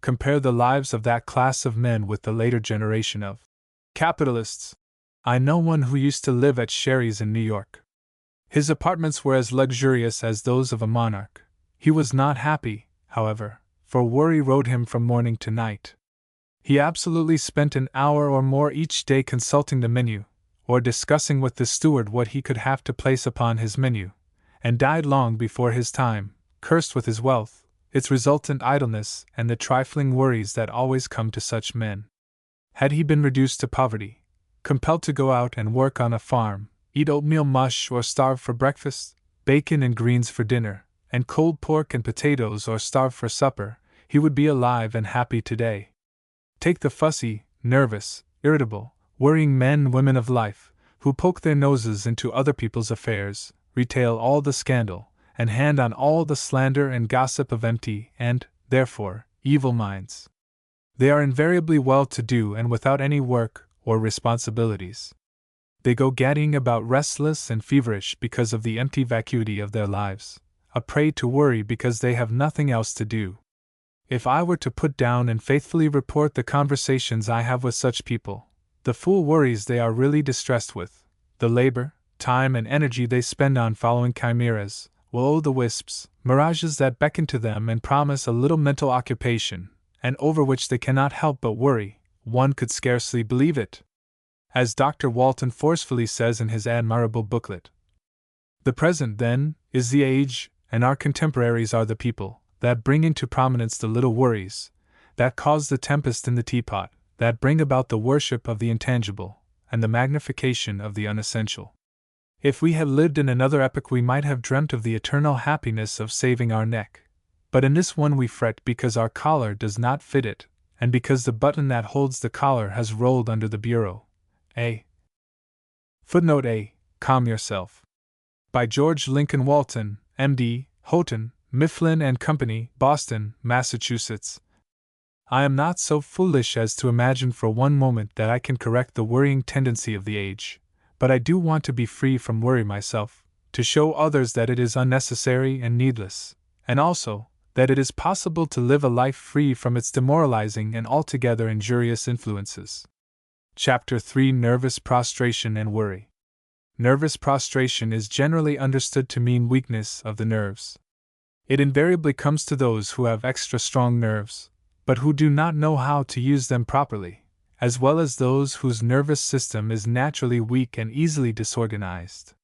Compare the lives of that class of men with the later generation of capitalists. I know one who used to live at Sherry's in New York. His apartments were as luxurious as those of a monarch. He was not happy, however, for worry rode him from morning to night. He absolutely spent an hour or more each day consulting the menu, or discussing with the steward what he could have to place upon his menu, and died long before his time, cursed with his wealth, its resultant idleness, and the trifling worries that always come to such men. Had he been reduced to poverty, compelled to go out and work on a farm, eat oatmeal mush or starve for breakfast, bacon and greens for dinner, and cold pork and potatoes or starve for supper, he would be alive and happy today. Take the fussy, nervous, irritable, worrying men and women of life, who poke their noses into other people's affairs, retail all the scandal, and hand on all the slander and gossip of empty and, therefore, evil minds. They are invariably well-to-do and without any work or responsibilities. They go gadding about restless and feverish because of the empty vacuity of their lives, a prey to worry because they have nothing else to do. If I were to put down and faithfully report the conversations I have with such people, the fool worries they are really distressed with, the labor, time, and energy they spend on following chimeras, will-o'-the-wisps, mirages that beckon to them and promise a little mental occupation, and over which they cannot help but worry, one could scarcely believe it. As Dr. Walton forcefully says in his admirable booklet, "The present, then, is the age, and our contemporaries are the people, that bring into prominence the little worries, that cause the tempest in the teapot, that bring about the worship of the intangible, and the magnification of the unessential. If we had lived in another epoch we might have dreamt of the eternal happiness of saving our neck. But in this one we fret because our collar does not fit it, and because the button that holds the collar has rolled under the bureau. A. Footnote A. Calm Yourself. By George Lincoln Walton, M.D., Houghton, Mifflin and Company, Boston, Massachusetts. I am not so foolish as to imagine for one moment that I can correct the worrying tendency of the age, but I do want to be free from worry myself, to show others that it is unnecessary and needless, and also that it is possible to live a life free from its demoralizing and altogether injurious influences. Chapter 3: Nervous Prostration and Worry. Nervous prostration is generally understood to mean weakness of the nerves. It invariably comes to those who have extra strong nerves, but who do not know how to use them properly, as well as those whose nervous system is naturally weak and easily disorganized.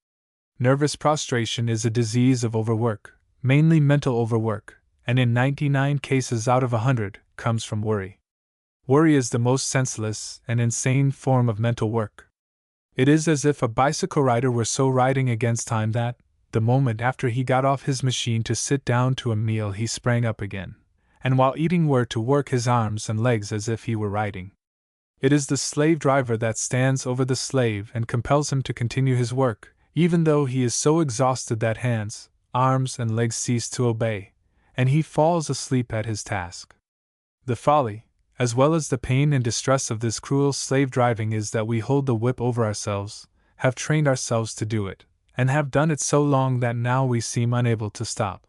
Nervous prostration is a disease of overwork, mainly mental overwork, and in 99 cases out of 100 comes from worry. Worry is the most senseless and insane form of mental work. It is as if a bicycle rider were so riding against time that, the moment after he got off his machine to sit down to a meal, he sprang up again, and while eating were to work his arms and legs as if he were riding. It is the slave driver that stands over the slave and compels him to continue his work, even though he is so exhausted that hands, arms, and legs cease to obey, and he falls asleep at his task. The folly, as well as the pain and distress of this cruel slave driving is that we hold the whip over ourselves, have trained ourselves to do it, and have done it so long that now we seem unable to stop.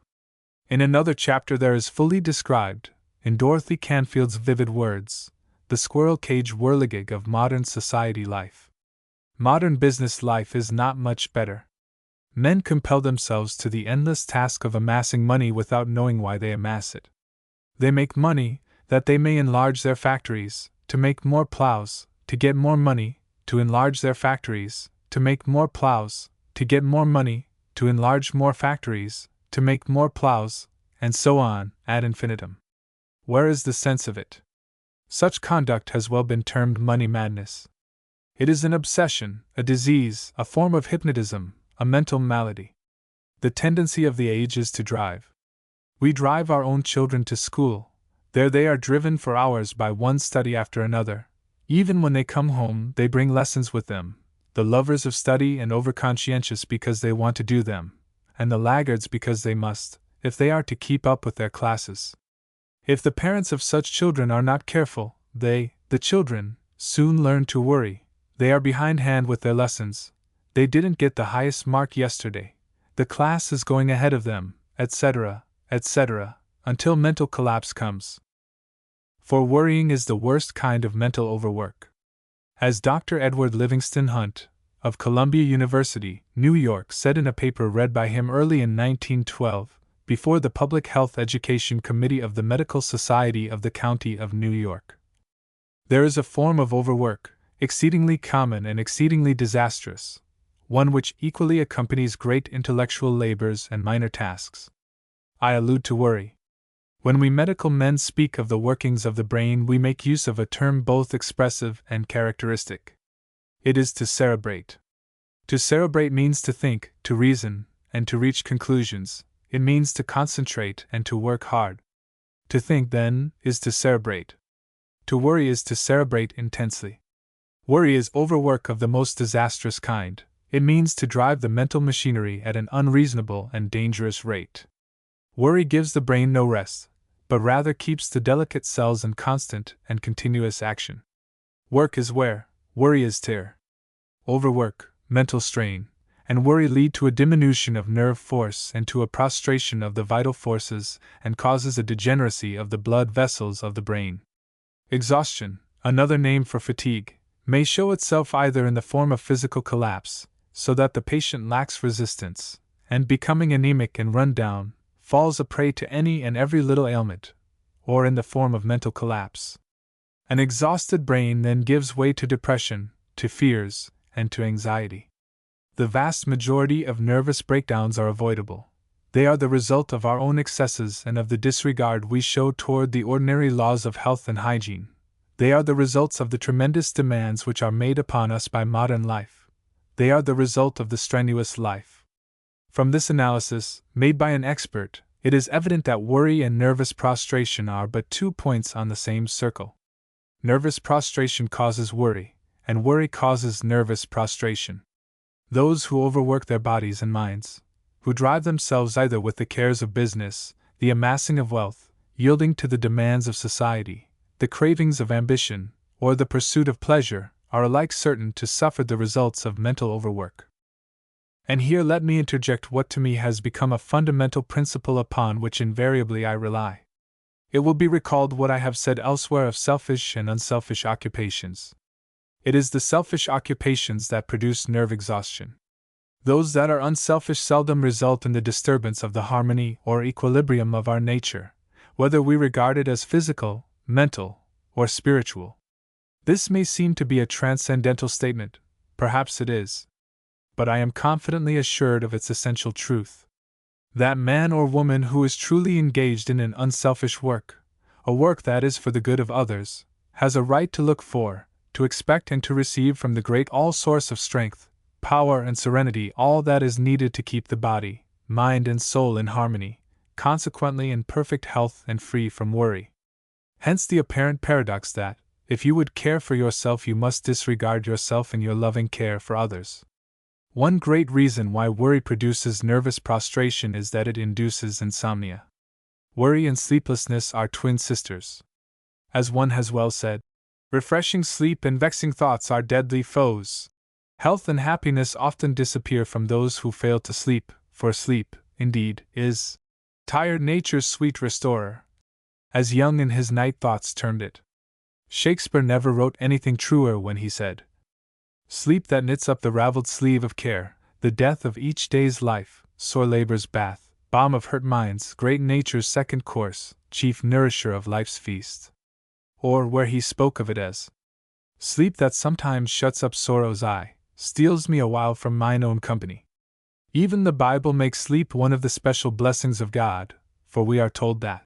In another chapter there is fully described, in Dorothy Canfield's vivid words, the squirrel cage whirligig of modern society life. Modern business life is not much better. Men compel themselves to the endless task of amassing money without knowing why they amass it. They make money, that they may enlarge their factories, to make more plows, to get more money, to enlarge their factories, to make more plows, to get more money, to enlarge more factories, to make more plows, and so on, ad infinitum. Where is the sense of it? Such conduct has well been termed money madness. It is an obsession, a disease, a form of hypnotism, a mental malady. The tendency of the age is to drive. We drive our own children to school. There they are driven for hours by one study after another. Even when they come home, they bring lessons with them, the lovers of study and over-conscientious because they want to do them, and the laggards because they must, if they are to keep up with their classes. If the parents of such children are not careful, they, the children, soon learn to worry. They are behindhand with their lessons. They didn't get the highest mark yesterday. The class is going ahead of them, etc., etc., until mental collapse comes. For worrying is the worst kind of mental overwork. As Dr. Edward Livingston Hunt, of Columbia University, New York, said in a paper read by him early in 1912, before the Public Health Education Committee of the Medical Society of the County of New York. There is a form of overwork, exceedingly common and exceedingly disastrous, one which equally accompanies great intellectual labors and minor tasks. I allude to worry. When we medical men speak of the workings of the brain, we make use of a term both expressive and characteristic. It is to cerebrate. To cerebrate means to think, to reason, and to reach conclusions. It means to concentrate and to work hard. To think, then, is to cerebrate. To worry is to cerebrate intensely. Worry is overwork of the most disastrous kind. It means to drive the mental machinery at an unreasonable and dangerous rate. Worry gives the brain no rest, but rather keeps the delicate cells in constant and continuous action. Work is wear, worry is tear. Overwork, mental strain, and worry lead to a diminution of nerve force and to a prostration of the vital forces and causes a degeneracy of the blood vessels of the brain. Exhaustion, another name for fatigue, may show itself either in the form of physical collapse, so that the patient lacks resistance, and becoming anemic and run down, falls a prey to any and every little ailment, or in the form of mental collapse. An exhausted brain then gives way to depression, to fears, and to anxiety. The vast majority of nervous breakdowns are avoidable. They are the result of our own excesses and of the disregard we show toward the ordinary laws of health and hygiene. They are the results of the tremendous demands which are made upon us by modern life. They are the result of the strenuous life. From this analysis, made by an expert, it is evident that worry and nervous prostration are but 2 points on the same circle. Nervous prostration causes worry, and worry causes nervous prostration. Those who overwork their bodies and minds, who drive themselves either with the cares of business, the amassing of wealth, yielding to the demands of society, the cravings of ambition, or the pursuit of pleasure, are alike certain to suffer the results of mental overwork. And here let me interject what to me has become a fundamental principle upon which invariably I rely. It will be recalled what I have said elsewhere of selfish and unselfish occupations. It is the selfish occupations that produce nerve exhaustion. Those that are unselfish seldom result in the disturbance of the harmony or equilibrium of our nature, whether we regard it as physical, mental, or spiritual. This may seem to be a transcendental statement, perhaps it is, but I am confidently assured of its essential truth. That man or woman who is truly engaged in an unselfish work, a work that is for the good of others, has a right to look for, to expect and to receive from the great all-source of strength, power and serenity all that is needed to keep the body, mind and soul in harmony, consequently in perfect health and free from worry. Hence the apparent paradox that, if you would care for yourself, you must disregard yourself in your loving care for others. One great reason why worry produces nervous prostration is that it induces insomnia. Worry and sleeplessness are twin sisters. As one has well said, refreshing sleep and vexing thoughts are deadly foes. Health and happiness often disappear from those who fail to sleep, for sleep, indeed, is tired nature's sweet restorer, as Young in his Night Thoughts termed it. Shakespeare never wrote anything truer when he said, Sleep that knits up the raveled sleeve of care, the death of each day's life, sore labor's bath, balm of hurt minds, great nature's second course, chief nourisher of life's feast. Or where he spoke of it as sleep that sometimes shuts up sorrow's eye, steals me a while from mine own company. Even the Bible makes sleep one of the special blessings of God, for we are told that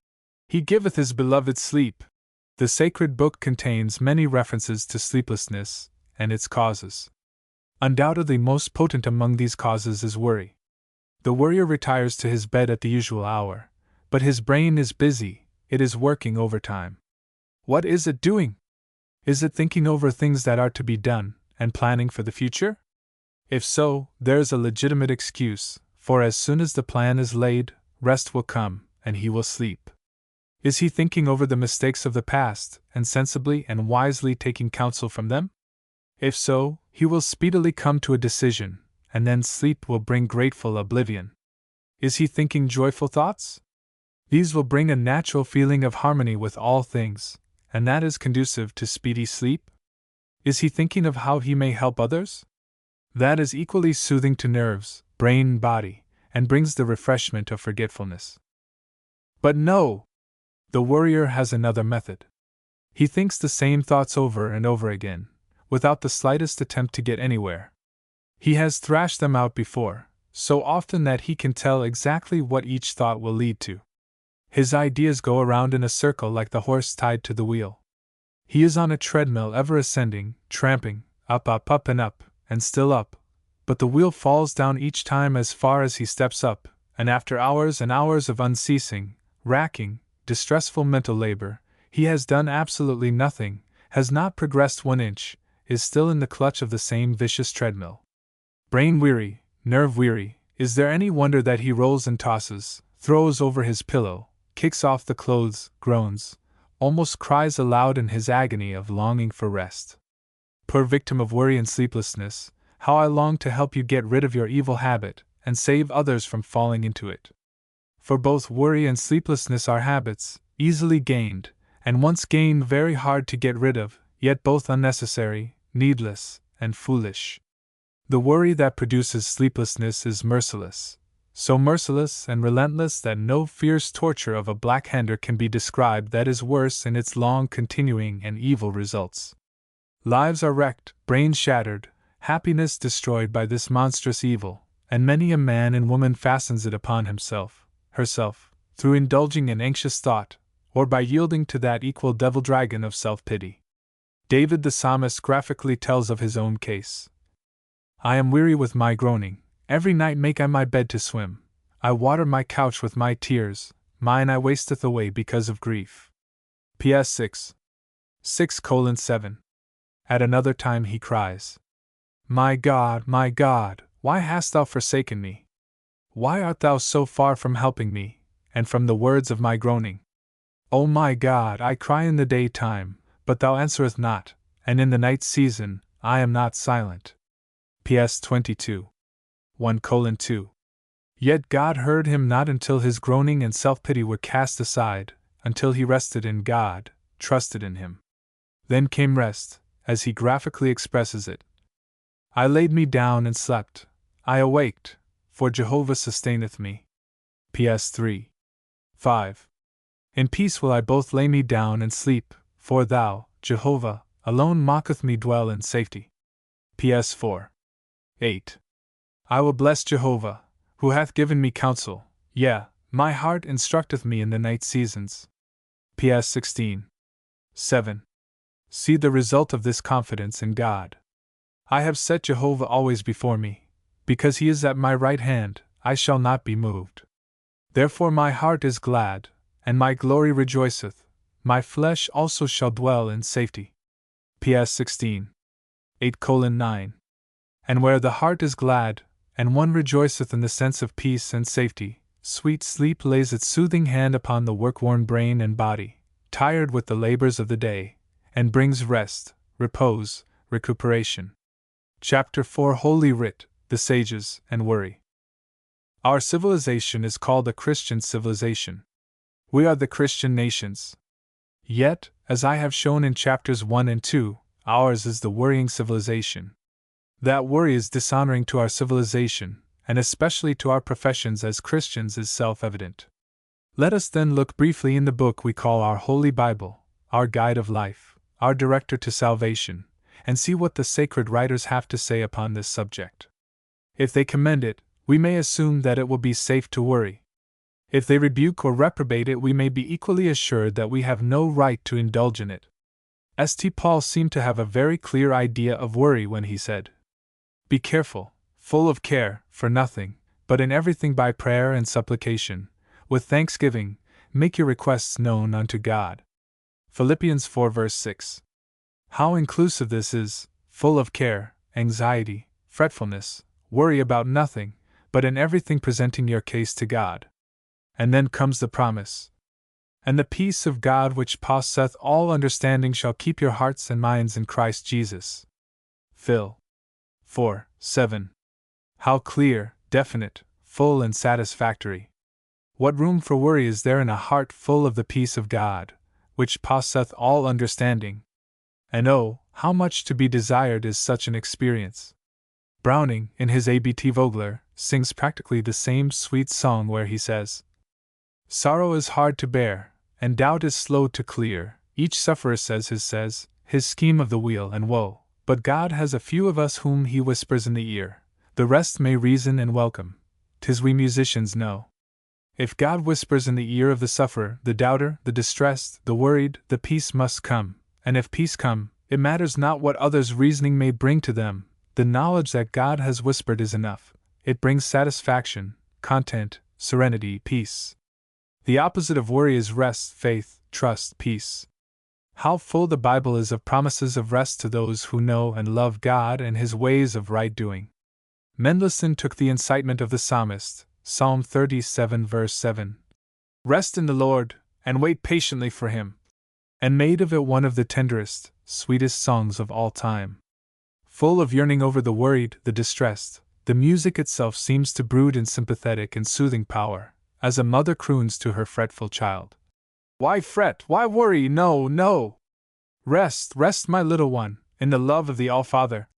He giveth His beloved sleep. The sacred book contains many references to sleeplessness and its causes. Undoubtedly most potent among these causes is worry. The worrier retires to his bed at the usual hour, but his brain is busy, it is working overtime. What is it doing? Is it thinking over things that are to be done, and planning for the future? If so, there is a legitimate excuse, for as soon as the plan is laid, rest will come, and he will sleep. Is he thinking over the mistakes of the past, and sensibly and wisely taking counsel from them? If so, he will speedily come to a decision, and then sleep will bring grateful oblivion. Is he thinking joyful thoughts? These will bring a natural feeling of harmony with all things, and that is conducive to speedy sleep. Is he thinking of how he may help others? That is equally soothing to nerves, brain and body, and brings the refreshment of forgetfulness. But no! The worrier has another method. He thinks the same thoughts over and over again, without the slightest attempt to get anywhere. He has thrashed them out before, so often that he can tell exactly what each thought will lead to. His ideas go around in a circle like the horse tied to the wheel. He is on a treadmill ever ascending, tramping, up, and still up, but the wheel falls down each time as far as he steps up, and after hours and hours of unceasing, racking, distressful mental labor, he has done absolutely nothing, has not progressed 1 inch, is still in the clutch of the same vicious treadmill. Brain weary, nerve weary, is there any wonder that he rolls and tosses, throws over his pillow, kicks off the clothes, groans, almost cries aloud in his agony of longing for rest? Poor victim of worry and sleeplessness, how I long to help you get rid of your evil habit, and save others from falling into it. For both worry and sleeplessness are habits, easily gained, and once gained very hard to get rid of, yet both unnecessary, needless, and foolish. The worry that produces sleeplessness is merciless, so merciless and relentless that no fierce torture of a black-hander can be described that is worse in its long continuing and evil results. Lives are wrecked, brains shattered, happiness destroyed by this monstrous evil, and many a man and woman fastens it upon himself, herself, through indulging in anxious thought, or by yielding to that equal devil-dragon of self-pity. David the psalmist graphically tells of his own case. I am weary with my groaning, every night make I my bed to swim, I water my couch with my tears, mine eye wasteth away because of grief. PS 6:7. At another time he cries, my God, why hast thou forsaken me? Why art thou so far from helping me, and from the words of my groaning? O my God, I cry in the daytime, but thou answerest not, and in the night season, I am not silent. PS 22:1:2. Yet God heard him not until his groaning and self-pity were cast aside, until he rested in God, trusted in Him. Then came rest, as he graphically expresses it. I laid me down and slept, I awaked, for Jehovah sustaineth me. PS 3:5. In peace will I both lay me down and sleep, for thou, Jehovah, alone maketh me dwell in safety. PS 4:8. I will bless Jehovah, who hath given me counsel, yea, my heart instructeth me in the night seasons. PS 16:7. See the result of this confidence in God. I have set Jehovah always before me, because he is at my right hand, I shall not be moved. Therefore my heart is glad, and my glory rejoiceth, my flesh also shall dwell in safety. PS 16:8:9. And where the heart is glad, and one rejoiceth in the sense of peace and safety, sweet sleep lays its soothing hand upon the work-worn brain and body, tired with the labors of the day, and brings rest, repose, recuperation. Chapter 4 Holy Writ, the Sages, and Worry. Our civilization is called a Christian civilization. We are the Christian nations. Yet, as I have shown in chapters 1 and 2, ours is the worrying civilization. That worry is dishonoring to our civilization, and especially to our professions as Christians, is self-evident. Let us then look briefly in the book we call our Holy Bible, our guide of life, our director to salvation, and see what the sacred writers have to say upon this subject. If they commend it, we may assume that it will be safe to worry. If they rebuke or reprobate it, we may be equally assured that we have no right to indulge in it. St. Paul seemed to have a very clear idea of worry when he said, "Be careful, full of care, for nothing, but in everything by prayer and supplication, with thanksgiving, make your requests known unto God." Philippians 4 verse 6. How inclusive this is: full of care, anxiety, fretfulness, worry about nothing, but in everything presenting your case to God. And then comes the promise. "And the peace of God which passeth all understanding shall keep your hearts and minds in Christ Jesus." Phil. 4:7. How clear, definite, full and satisfactory. What room for worry is there in a heart full of the peace of God, which passeth all understanding? And oh, how much to be desired is such an experience! Browning, in his A.B.T. Vogler, sings practically the same sweet song where he says, "Sorrow is hard to bear, and doubt is slow to clear. Each sufferer says his scheme of the wheel and woe. But God has a few of us whom He whispers in the ear. The rest may reason and welcome. 'Tis we musicians know. If God whispers in the ear of the sufferer, the doubter, the distressed, the worried, the peace must come. And if peace come, it matters not what others' reasoning may bring to them. The knowledge that God has whispered is enough. It brings satisfaction, content, serenity, peace." The opposite of worry is rest, faith, trust, peace. How full the Bible is of promises of rest to those who know and love God and His ways of right doing. Mendelssohn took the incitement of the psalmist, Psalm 37 verse 7. "Rest in the Lord, and wait patiently for Him," and made of it one of the tenderest, sweetest songs of all time. Full of yearning over the worried, the distressed, the music itself seems to brood in sympathetic and soothing power, as a mother croons to her fretful child. "Why fret, why worry? No, no! Rest, rest, my little one, in the love of the All-Father."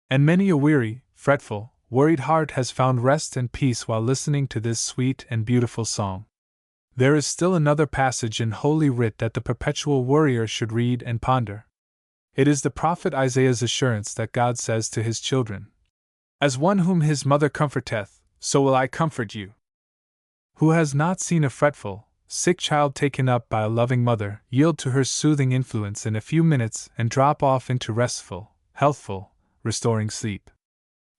And many a weary, fretful, worried heart has found rest and peace while listening to this sweet and beautiful song. There is still another passage in Holy Writ that the perpetual worrier should read and ponder. It is the prophet Isaiah's assurance that God says to His children, "As one whom his mother comforteth, so will I comfort you." Who has not seen a fretful, sick child taken up by a loving mother yield to her soothing influence in a few minutes and drop off into restful, healthful, restoring sleep?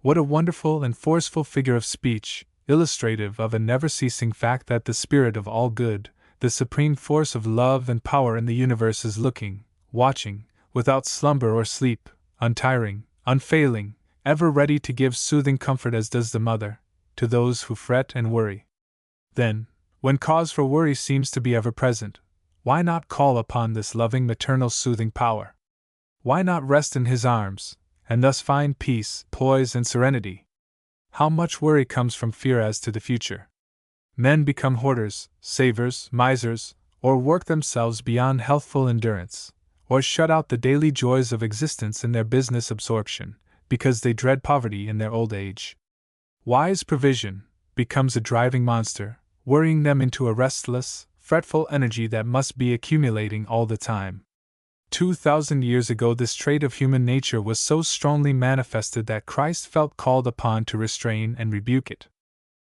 What a wonderful and forceful figure of speech, illustrative of a never-ceasing fact that the Spirit of all good, the supreme force of love and power in the universe, is looking, watching, without slumber or sleep, untiring, unfailing, ever ready to give soothing comfort as does the mother, to those who fret and worry. Then, when cause for worry seems to be ever present, why not call upon this loving maternal soothing power? Why not rest in His arms, and thus find peace, poise, and serenity? How much worry comes from fear as to the future. Men become hoarders, savers, misers, or work themselves beyond healthful endurance, or shut out the daily joys of existence in their business absorption, because they dread poverty in their old age. Wise provision becomes a driving monster, worrying them into a restless, fretful energy that must be accumulating all the time. 2,000 years ago, this trait of human nature was so strongly manifested that Christ felt called upon to restrain and rebuke it.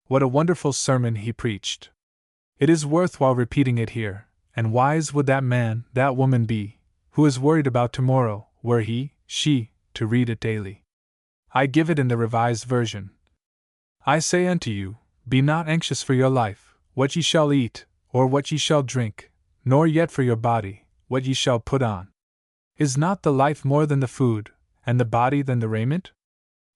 What a wonderful sermon He preached! It is worthwhile repeating it here, and wise would that man, that woman be, who is worried about tomorrow, were he, she, to read it daily. I give it in the Revised Version. "I say unto you, be not anxious for your life, what ye shall eat, or what ye shall drink, nor yet for your body, what ye shall put on. Is not the life more than the food, and the body than the raiment?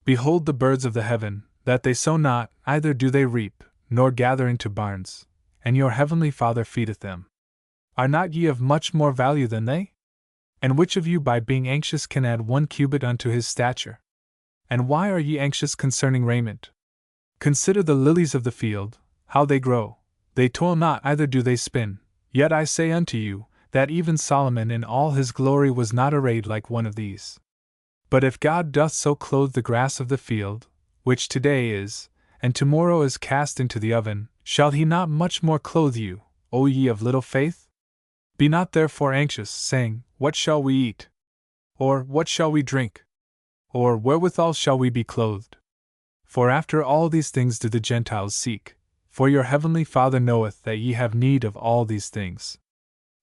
Behold the birds of the heaven, that they sow not, neither do they reap, nor gather into barns, and your heavenly Father feedeth them. Are not ye of much more value than they? And which of you by being anxious can add 1 cubit unto his stature? And why are ye anxious concerning raiment? Consider the lilies of the field, how they grow. They toil not, neither do they spin. Yet I say unto you, that even Solomon in all his glory was not arrayed like one of these. But if God doth so clothe the grass of the field, which today is, and tomorrow is cast into the oven, shall he not much more clothe you, O ye of little faith? Be not therefore anxious, saying, What shall we eat? Or, what shall we drink? Or, wherewithal shall we be clothed? For after all these things do the Gentiles seek, for your heavenly Father knoweth that ye have need of all these things.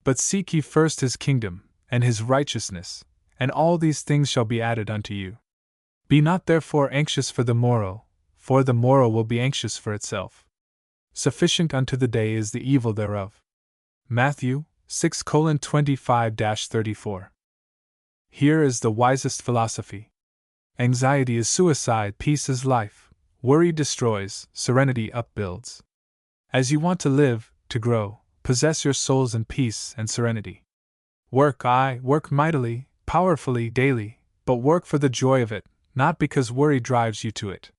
But seek ye first his kingdom, and his righteousness, and all these things shall be added unto you. Be not therefore anxious for the morrow, for the morrow will be anxious for itself. Sufficient unto the day is the evil thereof. Matthew 6:25-34. Here is the wisest philosophy. Anxiety is suicide, peace is life, worry destroys, serenity upbuilds. As you want to live, to grow, possess your souls in peace and serenity. Work mightily, powerfully, daily, but work for the joy of it, not because worry drives you to it.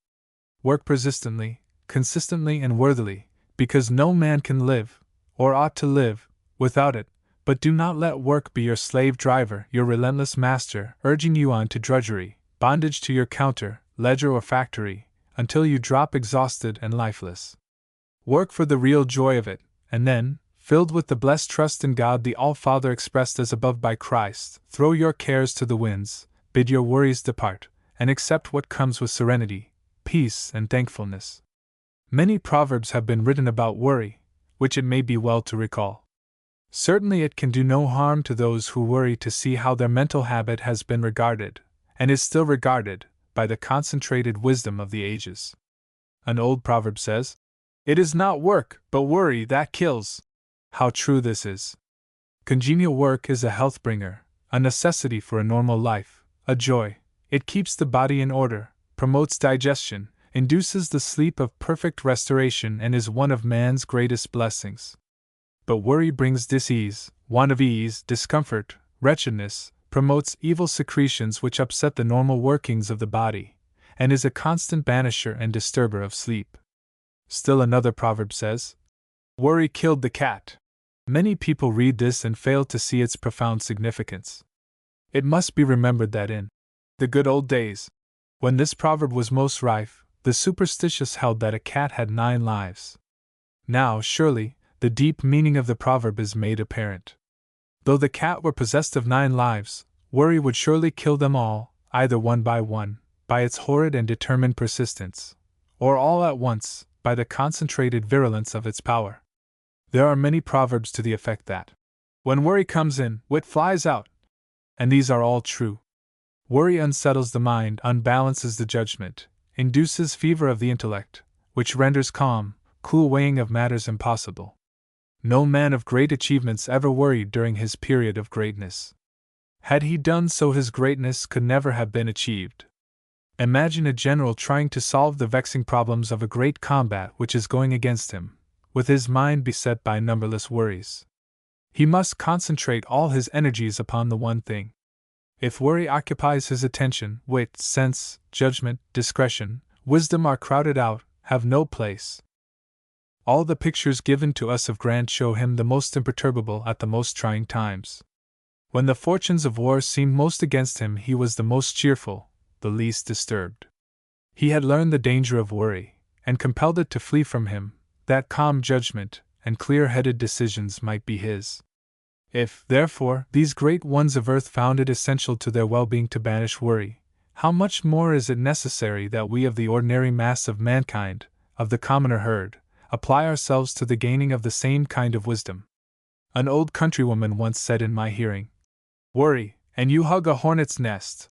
Work persistently, consistently, and worthily, because no man can live, or ought to live, without it, but do not let work be your slave driver, your relentless master, urging you on to drudgery, bondage to your counter, ledger, or factory, until you drop exhausted and lifeless. Work for the real joy of it, and then, filled with the blessed trust in God the All-Father expressed as above by Christ, throw your cares to the winds, bid your worries depart, and accept what comes with serenity, peace, and thankfulness. Many proverbs have been written about worry, which it may be well to recall. Certainly it can do no harm to those who worry to see how their mental habit has been regarded, and is still regarded, by the concentrated wisdom of the ages. An old proverb says, "It is not work, but worry that kills." How true this is! Congenial work is a health bringer, a necessity for a normal life, a joy. It keeps the body in order, promotes digestion, induces the sleep of perfect restoration, and is one of man's greatest blessings. But worry brings dis-ease, want of ease, discomfort, wretchedness, promotes evil secretions which upset the normal workings of the body, and is a constant banisher and disturber of sleep. Still another proverb says, "Worry killed the cat." Many people read this and fail to see its profound significance. It must be remembered that in the good old days, when this proverb was most rife, the superstitious held that a cat had 9 lives. Now, surely, the deep meaning of the proverb is made apparent. Though the cat were possessed of 9 lives, worry would surely kill them all, either one, by its horrid and determined persistence, or all at once, by the concentrated virulence of its power. There are many proverbs to the effect that, when worry comes in, wit flies out. And these are all true. Worry unsettles the mind, unbalances the judgment, induces fever of the intellect, which renders calm, cool weighing of matters impossible. No man of great achievements ever worried during his period of greatness. Had he done so, his greatness could never have been achieved. Imagine a general trying to solve the vexing problems of a great combat which is going against him, with his mind beset by numberless worries. He must concentrate all his energies upon the one thing. If worry occupies his attention, wit, sense, judgment, discretion, wisdom are crowded out, have no place. All the pictures given to us of Grant show him the most imperturbable at the most trying times. When the fortunes of war seemed most against him, he was the most cheerful, the least disturbed. He had learned the danger of worry, and compelled it to flee from him, that calm judgment and clear-headed decisions might be his. If, therefore, these great ones of earth found it essential to their well-being to banish worry, how much more is it necessary that we of the ordinary mass of mankind, of the commoner herd, apply ourselves to the gaining of the same kind of wisdom. An old countrywoman once said in my hearing, "Worry, and you hug a hornet's nest."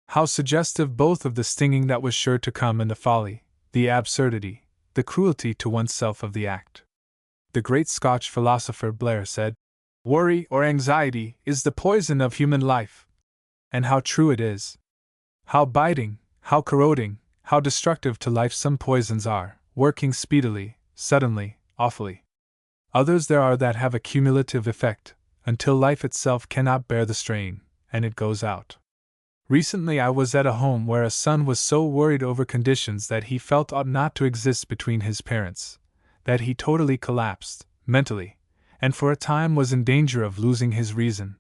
How suggestive both of the stinging that was sure to come and the folly, the absurdity, the cruelty to oneself of the act. The great Scotch philosopher Blair said, "Worry or anxiety is the poison of human life." And how true it is. How biting, how corroding, how destructive to life some poisons are, working speedily, suddenly, awfully. Others there are that have a cumulative effect, until life itself cannot bear the strain, and it goes out. Recently I was at a home where a son was so worried over conditions that he felt ought not to exist between his parents, that he totally collapsed, mentally, and for a time was in danger of losing his reason.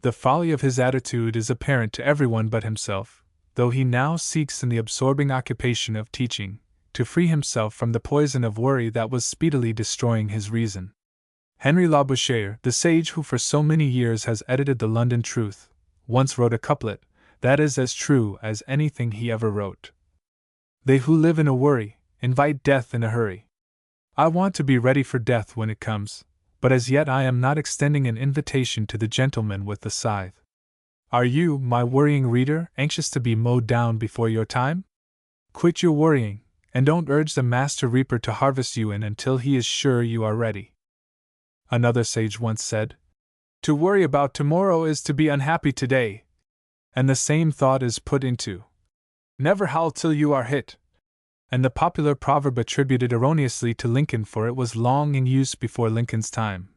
The folly of his attitude is apparent to everyone but himself, though he now seeks in the absorbing occupation of teaching to free himself from the poison of worry that was speedily destroying his reason. Henry Labouchere, the sage who for so many years has edited the London Truth, once wrote a couplet that is as true as anything he ever wrote. They who live in a worry invite death in a hurry. I want to be ready for death when it comes, but as yet I am not extending an invitation to the gentleman with the scythe. Are you, my worrying reader, anxious to be mowed down before your time? Quit your worrying, and don't urge the master reaper to harvest you in until he is sure you are ready. Another sage once said, "To worry about tomorrow is to be unhappy today," and the same thought is put into "Never howl till you are hit," and the popular proverb attributed erroneously to Lincoln, for it was long in use before Lincoln's time.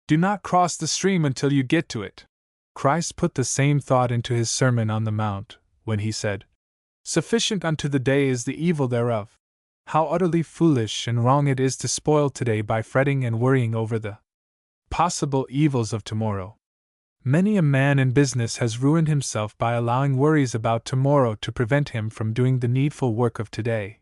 "Do not cross the stream until you get to it." Christ put the same thought into his Sermon on the Mount, when he said, "Sufficient unto the day is the evil thereof." How utterly foolish and wrong it is to spoil today by fretting and worrying over the possible evils of tomorrow. Many a man in business has ruined himself by allowing worries about tomorrow to prevent him from doing the needful work of today.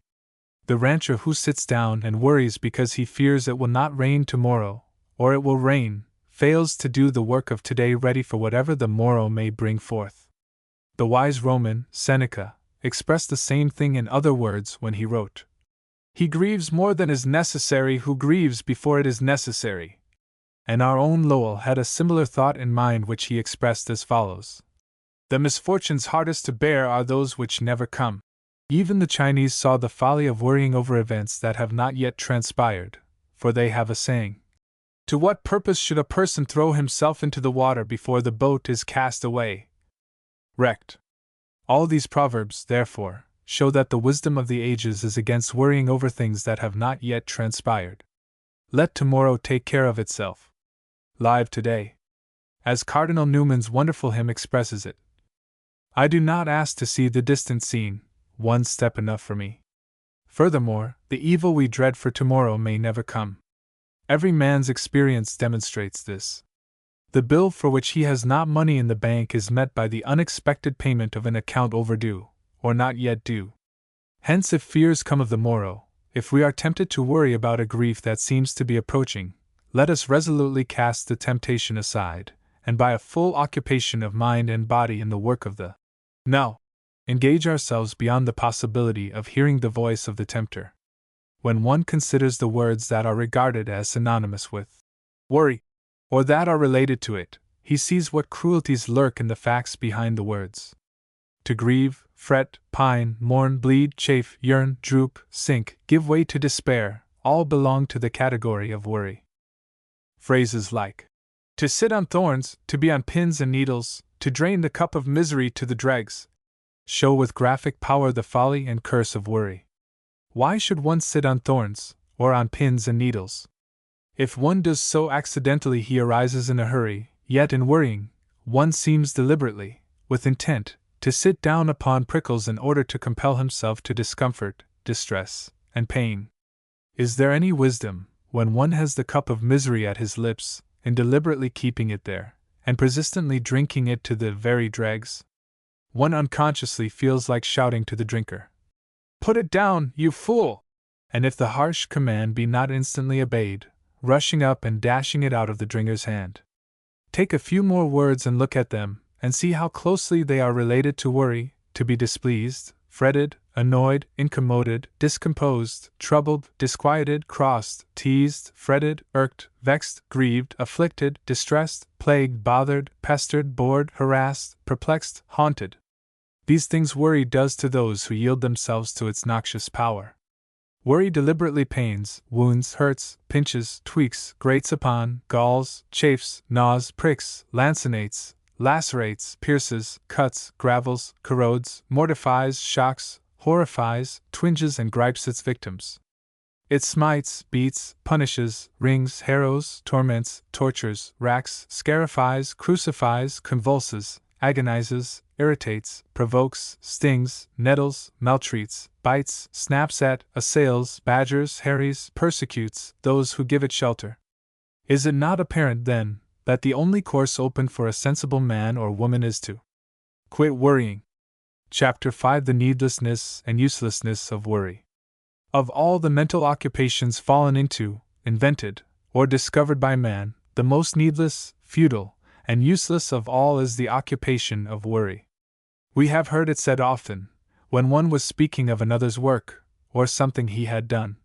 The rancher who sits down and worries because he fears it will not rain tomorrow, or it will rain, fails to do the work of today ready for whatever the morrow may bring forth. The wise Roman, Seneca, expressed the same thing in other words when he wrote, "He grieves more than is necessary who grieves before it is necessary." And our own Lowell had a similar thought in mind, which he expressed as follows: "The misfortunes hardest to bear are those which never come." Even the Chinese saw the folly of worrying over events that have not yet transpired, for they have a saying, "To what purpose should a person throw himself into the water before the boat is cast away?" Wrecked. All these proverbs, therefore, show that the wisdom of the ages is against worrying over things that have not yet transpired. Let tomorrow take care of itself. Live today. As Cardinal Newman's wonderful hymn expresses it, "I do not ask to see the distant scene, one step enough for me." Furthermore, the evil we dread for tomorrow may never come. Every man's experience demonstrates this. The bill for which he has not money in the bank is met by the unexpected payment of an account overdue, or not yet due. Hence, if fears come of the morrow, if we are tempted to worry about a grief that seems to be approaching, let us resolutely cast the temptation aside, and by a full occupation of mind and body in the work of the now, engage ourselves beyond the possibility of hearing the voice of the tempter. When one considers the words that are regarded as synonymous with worry, or that are related to it, he sees what cruelties lurk in the facts behind the words. To grieve, fret, pine, mourn, bleed, chafe, yearn, droop, sink, give way to despair, all belong to the category of worry. Phrases like "to sit on thorns," "to be on pins and needles," "to drain the cup of misery to the dregs," show with graphic power the folly and curse of worry. Why should one sit on thorns, or on pins and needles? If one does so accidentally, he arises in a hurry, yet in worrying, one seems deliberately, with intent, to sit down upon prickles in order to compel himself to discomfort, distress, and pain. Is there any wisdom, when one has the cup of misery at his lips, in deliberately keeping it there, and persistently drinking it to the very dregs? One unconsciously feels like shouting to the drinker, "Put it down, you fool!" And if the harsh command be not instantly obeyed, rushing up and dashing it out of the drinker's hand. Take a few more words and look at them, and see how closely they are related to worry: to be displeased, fretted, annoyed, incommoded, discomposed, troubled, disquieted, crossed, teased, fretted, irked, vexed, grieved, afflicted, distressed, plagued, bothered, pestered, bored, harassed, perplexed, haunted. These things worry does to those who yield themselves to its noxious power. Worry deliberately pains, wounds, hurts, pinches, tweaks, grates upon, galls, chafes, gnaws, pricks, lancinates, lacerates, pierces, cuts, gravels, corrodes, mortifies, shocks, horrifies, twinges, and gripes its victims. It smites, beats, punishes, wrings, harrows, torments, tortures, racks, scarifies, crucifies, convulses, agonizes, irritates, provokes, stings, nettles, maltreats, bites, snaps at, assails, badgers, harries, persecutes those who give it shelter. Is it not apparent, then, that the only course open for a sensible man or woman is to quit worrying. Chapter 5: The Needlessness and Uselessness of Worry. Of all the mental occupations fallen into, invented, or discovered by man, the most needless, futile, and useless of all is the occupation of worry. We have heard it said often, when one was speaking of another's work, or something he had done,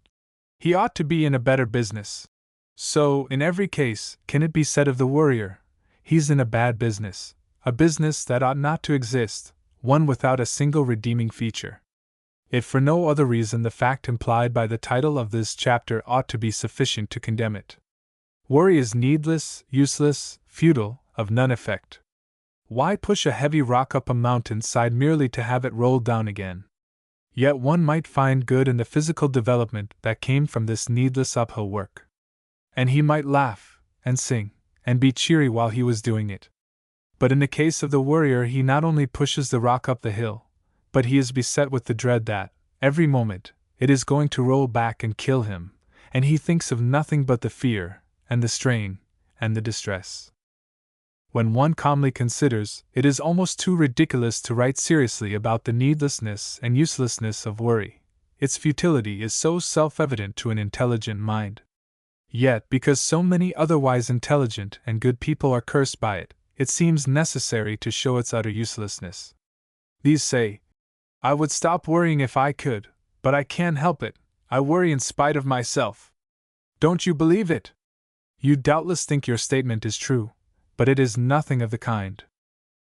"He ought to be in a better business." So, in every case, can it be said of the worrier, "He's in a bad business, a business that ought not to exist, one without a single redeeming feature." If for no other reason, the fact implied by the title of this chapter ought to be sufficient to condemn it. Worry is needless, useless, futile, of none effect. Why push a heavy rock up a mountain side merely to have it rolled down again? Yet one might find good in the physical development that came from this needless uphill work. And he might laugh, and sing, and be cheery while he was doing it. But in the case of the worrier, he not only pushes the rock up the hill, but he is beset with the dread that, every moment, it is going to roll back and kill him, and he thinks of nothing but the fear, and the strain, and the distress. When one calmly considers, it is almost too ridiculous to write seriously about the needlessness and uselessness of worry. Its futility is so self-evident to an intelligent mind. Yet, because so many otherwise intelligent and good people are cursed by it, it seems necessary to show its utter uselessness. These say, "I would stop worrying if I could, but I can't help it. I worry in spite of myself." Don't you believe it? You doubtless think your statement is true, but it is nothing of the kind.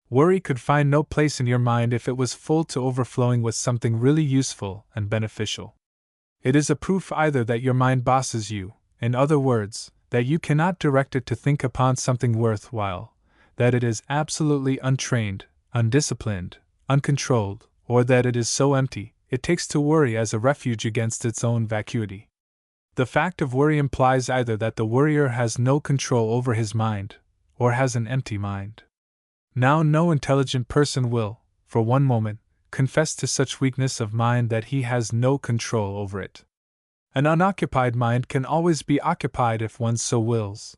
Worry could find no place in your mind if it was full to overflowing with something really useful and beneficial. It is a proof either that your mind bosses you, in other words, that you cannot direct it to think upon something worthwhile, that it is absolutely untrained, undisciplined, uncontrolled, or that it is so empty, it takes to worry as a refuge against its own vacuity. The fact of worry implies either that the worrier has no control over his mind, or has an empty mind. Now, no intelligent person will, for one moment, confess to such weakness of mind that he has no control over it. An unoccupied mind can always be occupied if one so wills.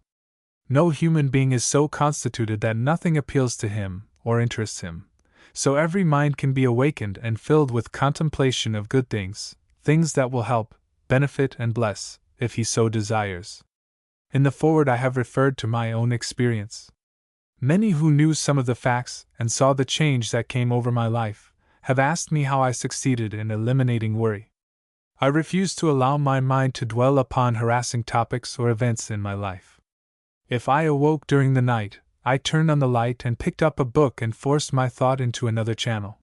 No human being is so constituted that nothing appeals to him or interests him, so every mind can be awakened and filled with contemplation of good things, things that will help, benefit, and bless, if he so desires. In the foreword I have referred to my own experience. Many who knew some of the facts and saw the change that came over my life have asked me how I succeeded in eliminating worry. I refused to allow my mind to dwell upon harassing topics or events in my life. If I awoke during the night, I turned on the light and picked up a book and forced my thought into another channel.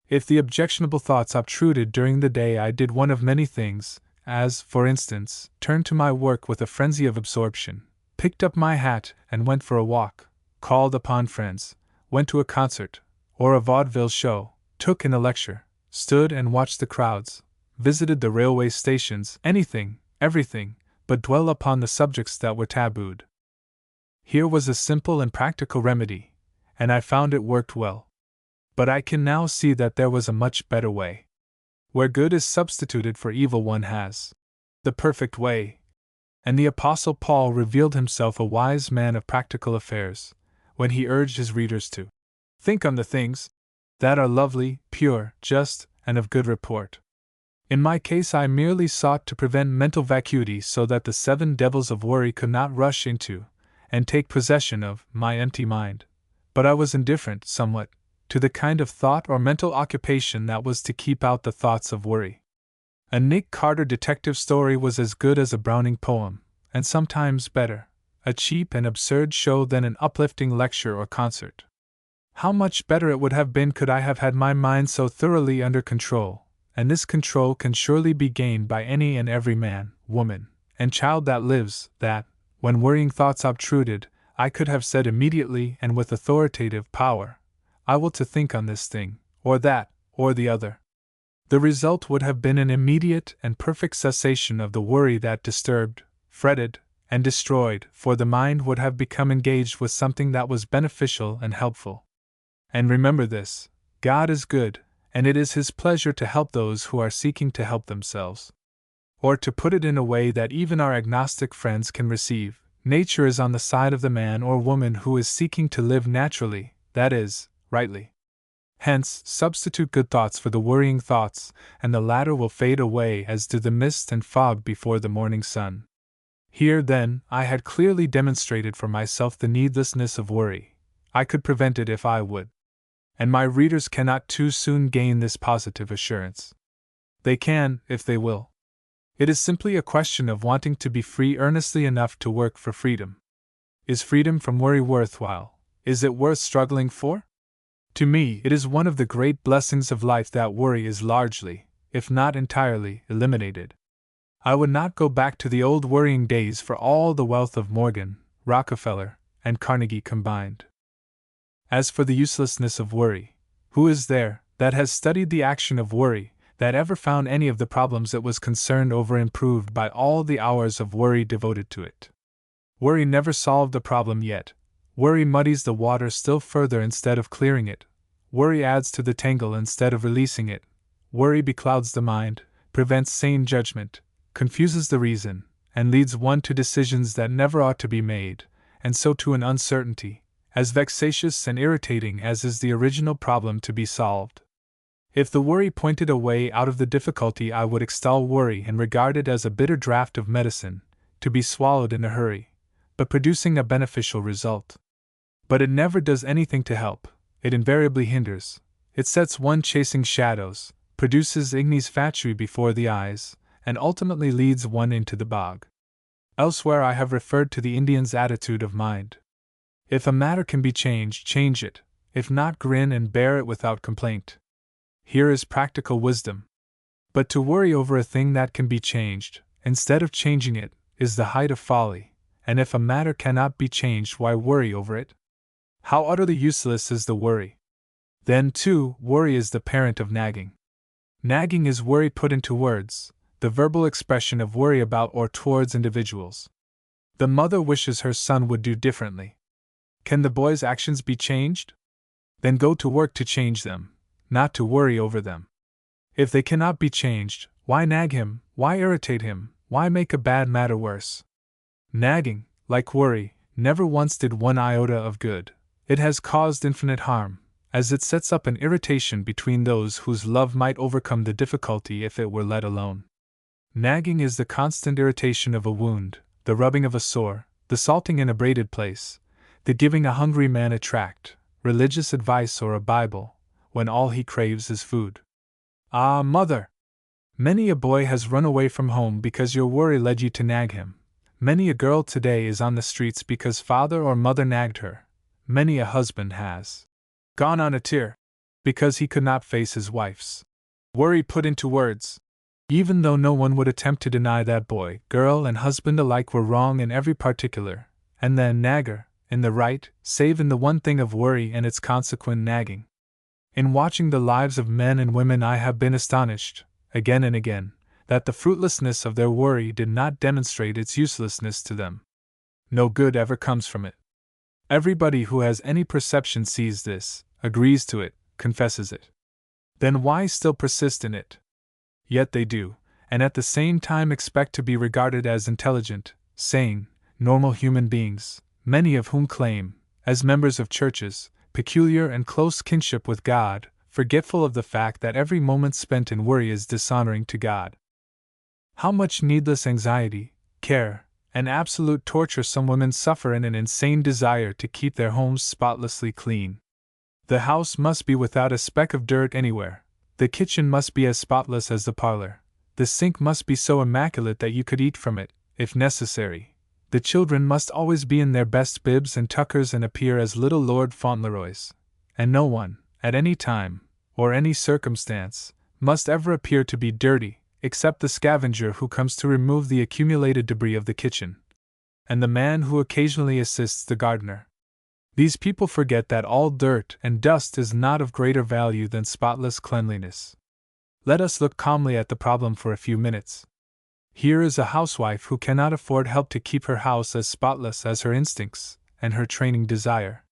If the objectionable thoughts obtruded during the day, I did one of many things, as, for instance, turned to my work with a frenzy of absorption, picked up my hat and went for a walk, called upon friends, went to a concert, or a vaudeville show, took in a lecture, stood and watched the crowds, visited the railway stations, anything, everything, but dwell upon the subjects that were tabooed. Here was a simple and practical remedy, and I found it worked well. But I can now see that there was a much better way. Where good is substituted for evil, one has the perfect way. And the Apostle Paul revealed himself a wise man of practical affairs, when he urged his readers to think on the things that are lovely, pure, just, and of good report. In my case, I merely sought to prevent mental vacuity so that the 7 devils of worry could not rush into and take possession of my empty mind, but I was indifferent, somewhat, to the kind of thought or mental occupation that was to keep out the thoughts of worry. A Nick Carter detective story was as good as a Browning poem, and sometimes better, a cheap and absurd show than an uplifting lecture or concert. How much better it would have been could I have had my mind so thoroughly under control, and this control can surely be gained by any and every man, woman, and child that lives, that, when worrying thoughts obtruded, I could have said immediately and with authoritative power, "I will to think on this thing, or that, or the other." The result would have been an immediate and perfect cessation of the worry that disturbed, fretted, and destroyed, for the mind would have become engaged with something that was beneficial and helpful. And remember this: God is good, and it is His pleasure to help those who are seeking to help themselves. Or to put it in a way that even our agnostic friends can receive, Nature is on the side of the man or woman who is seeking to live naturally, that is, rightly. Hence, substitute good thoughts for the worrying thoughts, and the latter will fade away as do the mist and fog before the morning sun. Here, then, I had clearly demonstrated for myself the needlessness of worry. I could prevent it if I would. And my readers cannot too soon gain this positive assurance. They can, if they will. It is simply a question of wanting to be free earnestly enough to work for freedom. Is freedom from worry worthwhile? Is it worth struggling for? To me, it is one of the great blessings of life that worry is largely, if not entirely, eliminated. I would not go back to the old worrying days for all the wealth of Morgan, Rockefeller, and Carnegie combined. As for the uselessness of worry, who is there, that has studied the action of worry, that ever found any of the problems it was concerned over improved by all the hours of worry devoted to it? Worry never solved the problem yet. Worry muddies the water still further instead of clearing it. Worry adds to the tangle instead of releasing it. Worry beclouds the mind, prevents sane judgment, confuses the reason, and leads one to decisions that never ought to be made, and so to an uncertainty, as vexatious and irritating as is the original problem to be solved. If the worry pointed a way out of the difficulty, I would extol worry and regard it as a bitter draught of medicine, to be swallowed in a hurry, but producing a beneficial result. But it never does anything to help, it invariably hinders. It sets one chasing shadows, produces ignes fatui before the eyes, and ultimately leads one into the bog. Elsewhere I have referred to the Indian's attitude of mind. If a matter can be changed, change it; if not, grin and bear it without complaint. Here is practical wisdom. But to worry over a thing that can be changed, instead of changing it, is the height of folly, and if a matter cannot be changed, why worry over it? How utterly useless is the worry! Then, too, worry is the parent of nagging. Nagging is worry put into words, the verbal expression of worry about or towards individuals. The mother wishes her son would do differently. Can the boy's actions be changed? Then go to work to change them, not to worry over them. If they cannot be changed, why nag him, why irritate him, why make a bad matter worse? Nagging, like worry, never once did one iota of good. It has caused infinite harm, as it sets up an irritation between those whose love might overcome the difficulty if it were let alone. Nagging is the constant irritation of a wound, the rubbing of a sore, the salting in a braided place, the giving a hungry man a tract, religious advice, or a Bible, when all he craves is food. Ah, mother! Many a boy has run away from home because your worry led you to nag him. Many a girl today is on the streets because father or mother nagged her. Many a husband has gone on a tear because he could not face his wife's worry put into words. Even though no one would attempt to deny that boy, girl, and husband alike were wrong in every particular, and the nagger in the right, save in the one thing of worry and its consequent nagging. In watching the lives of men and women, I have been astonished, again and again, that the fruitlessness of their worry did not demonstrate its uselessness to them. No good ever comes from it. Everybody who has any perception sees this, agrees to it, confesses it. Then why still persist in it? Yet they do, and at the same time expect to be regarded as intelligent, sane, normal human beings, many of whom claim, as members of churches, peculiar and close kinship with God, forgetful of the fact that every moment spent in worry is dishonoring to God. How much needless anxiety, care, and absolute torture some women suffer in an insane desire to keep their homes spotlessly clean. The house must be without a speck of dirt anywhere. The kitchen must be as spotless as the parlor. The sink must be so immaculate that you could eat from it, if necessary. The children must always be in their best bibs and tuckers and appear as little Lord Fauntleroys. And no one, at any time, or any circumstance, must ever appear to be dirty, except the scavenger who comes to remove the accumulated debris of the kitchen, and the man who occasionally assists the gardener. These people forget that all dirt and dust is not of greater value than spotless cleanliness. Let us look calmly at the problem for a few minutes. Here is a housewife who cannot afford help to keep her house as spotless as her instincts and her training desire.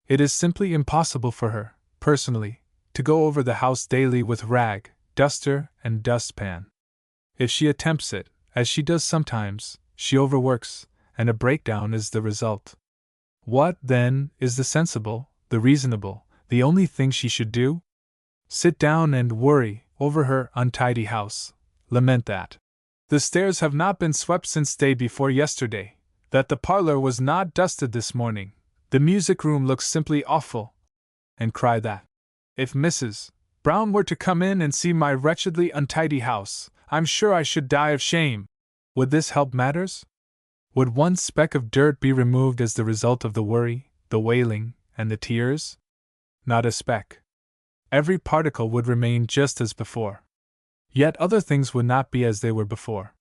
It is simply impossible for her, personally, to go over the house daily with rag, duster, and dustpan. If she attempts it, as she does sometimes, she overworks, and a breakdown is the result. What, then, is the sensible, the reasonable, the only thing she should do? Sit down and worry over her untidy house. Lament that the stairs have not been swept since day before yesterday, that the parlor was not dusted this morning, the music room looks simply awful, and cry that if Mrs. Brown were to come in and see my wretchedly untidy house, I'm sure I should die of shame. Would this help matters? Would one speck of dirt be removed as the result of the worry, the wailing, and the tears? Not a speck. Every particle would remain just as before. Yet other things would not be as they were before.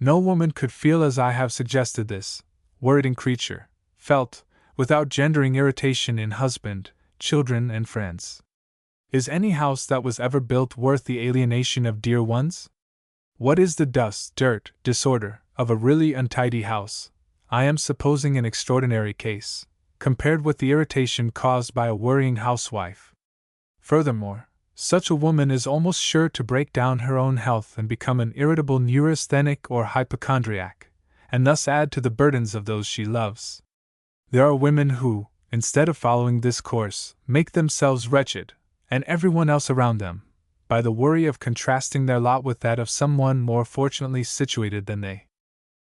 No woman could feel as I have suggested this worried creature felt, without gendering irritation in husband, children, and friends. Is any house that was ever built worth the alienation of dear ones? What is the dust, dirt, disorder of a really untidy house? I am supposing an extraordinary case, compared with the irritation caused by a worrying housewife. Furthermore, such a woman is almost sure to break down her own health and become an irritable neurasthenic or hypochondriac, and thus add to the burdens of those she loves. There are women who, instead of following this course, make themselves wretched, and everyone else around them, by the worry of contrasting their lot with that of someone more fortunately situated than they.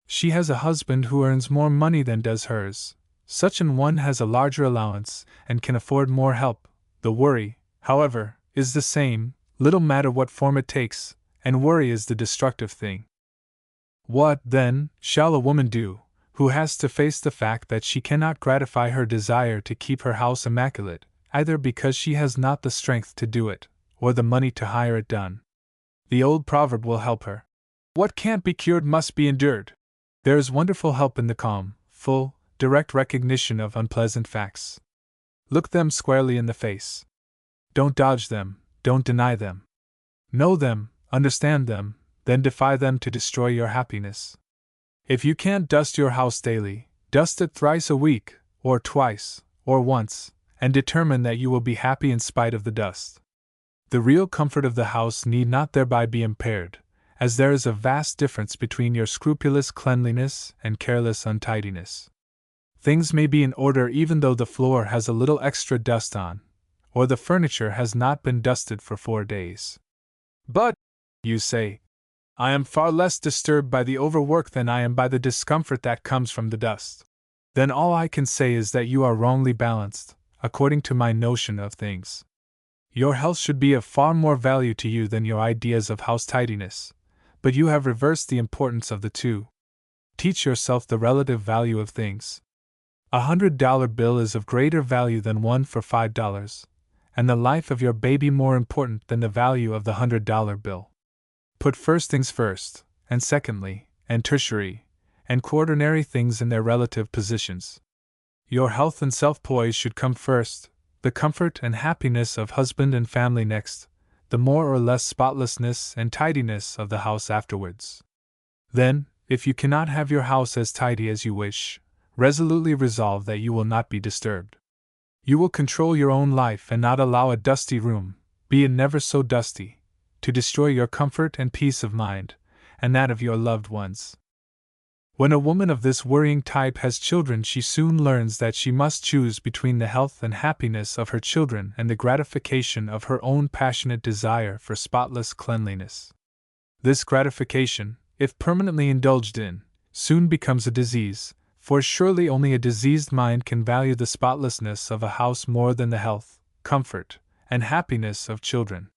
She has a husband who earns more money than does hers. Such an one has a larger allowance and can afford more help. The worry, however, is the same, little matter what form it takes, and worry is the destructive thing. What, then, shall a woman do, who has to face the fact that she cannot gratify her desire to keep her house immaculate, either because she has not the strength to do it, or the money to hire it done? The old proverb will help her. What can't be cured must be endured. There is wonderful help in the calm, full, direct recognition of unpleasant facts. Look them squarely in the face. Don't dodge them, don't deny them. Know them, understand them, then defy them to destroy your happiness. If you can't dust your house daily, dust it thrice a week, or twice, or once, and determine that you will be happy in spite of the dust. The real comfort of the house need not thereby be impaired, as there is a vast difference between your scrupulous cleanliness and careless untidiness. Things may be in order even though the floor has a little extra dust on, or the furniture has not been dusted for 4 days. But, you say, I am far less disturbed by the overwork than I am by the discomfort that comes from the dust. Then all I can say is that you are wrongly balanced, according to my notion of things. Your health should be of far more value to you than your ideas of house tidiness, but you have reversed the importance of the two. Teach yourself the relative value of things. $100 bill is of greater value than one for $5, and the life of your baby more important than the value of the $100 bill. Put first things first, and secondly, and tertiary, and quaternary things in their relative positions. Your health and self-poise should come first, the comfort and happiness of husband and family next, the more or less spotlessness and tidiness of the house afterwards. Then, if you cannot have your house as tidy as you wish, resolutely resolve that you will not be disturbed. You will control your own life and not allow a dusty room, be it never so dusty, to destroy your comfort and peace of mind, and that of your loved ones. When a woman of this worrying type has children, she soon learns that she must choose between the health and happiness of her children and the gratification of her own passionate desire for spotless cleanliness. This gratification, if permanently indulged in, soon becomes a disease, for surely only a diseased mind can value the spotlessness of a house more than the health, comfort, and happiness of children.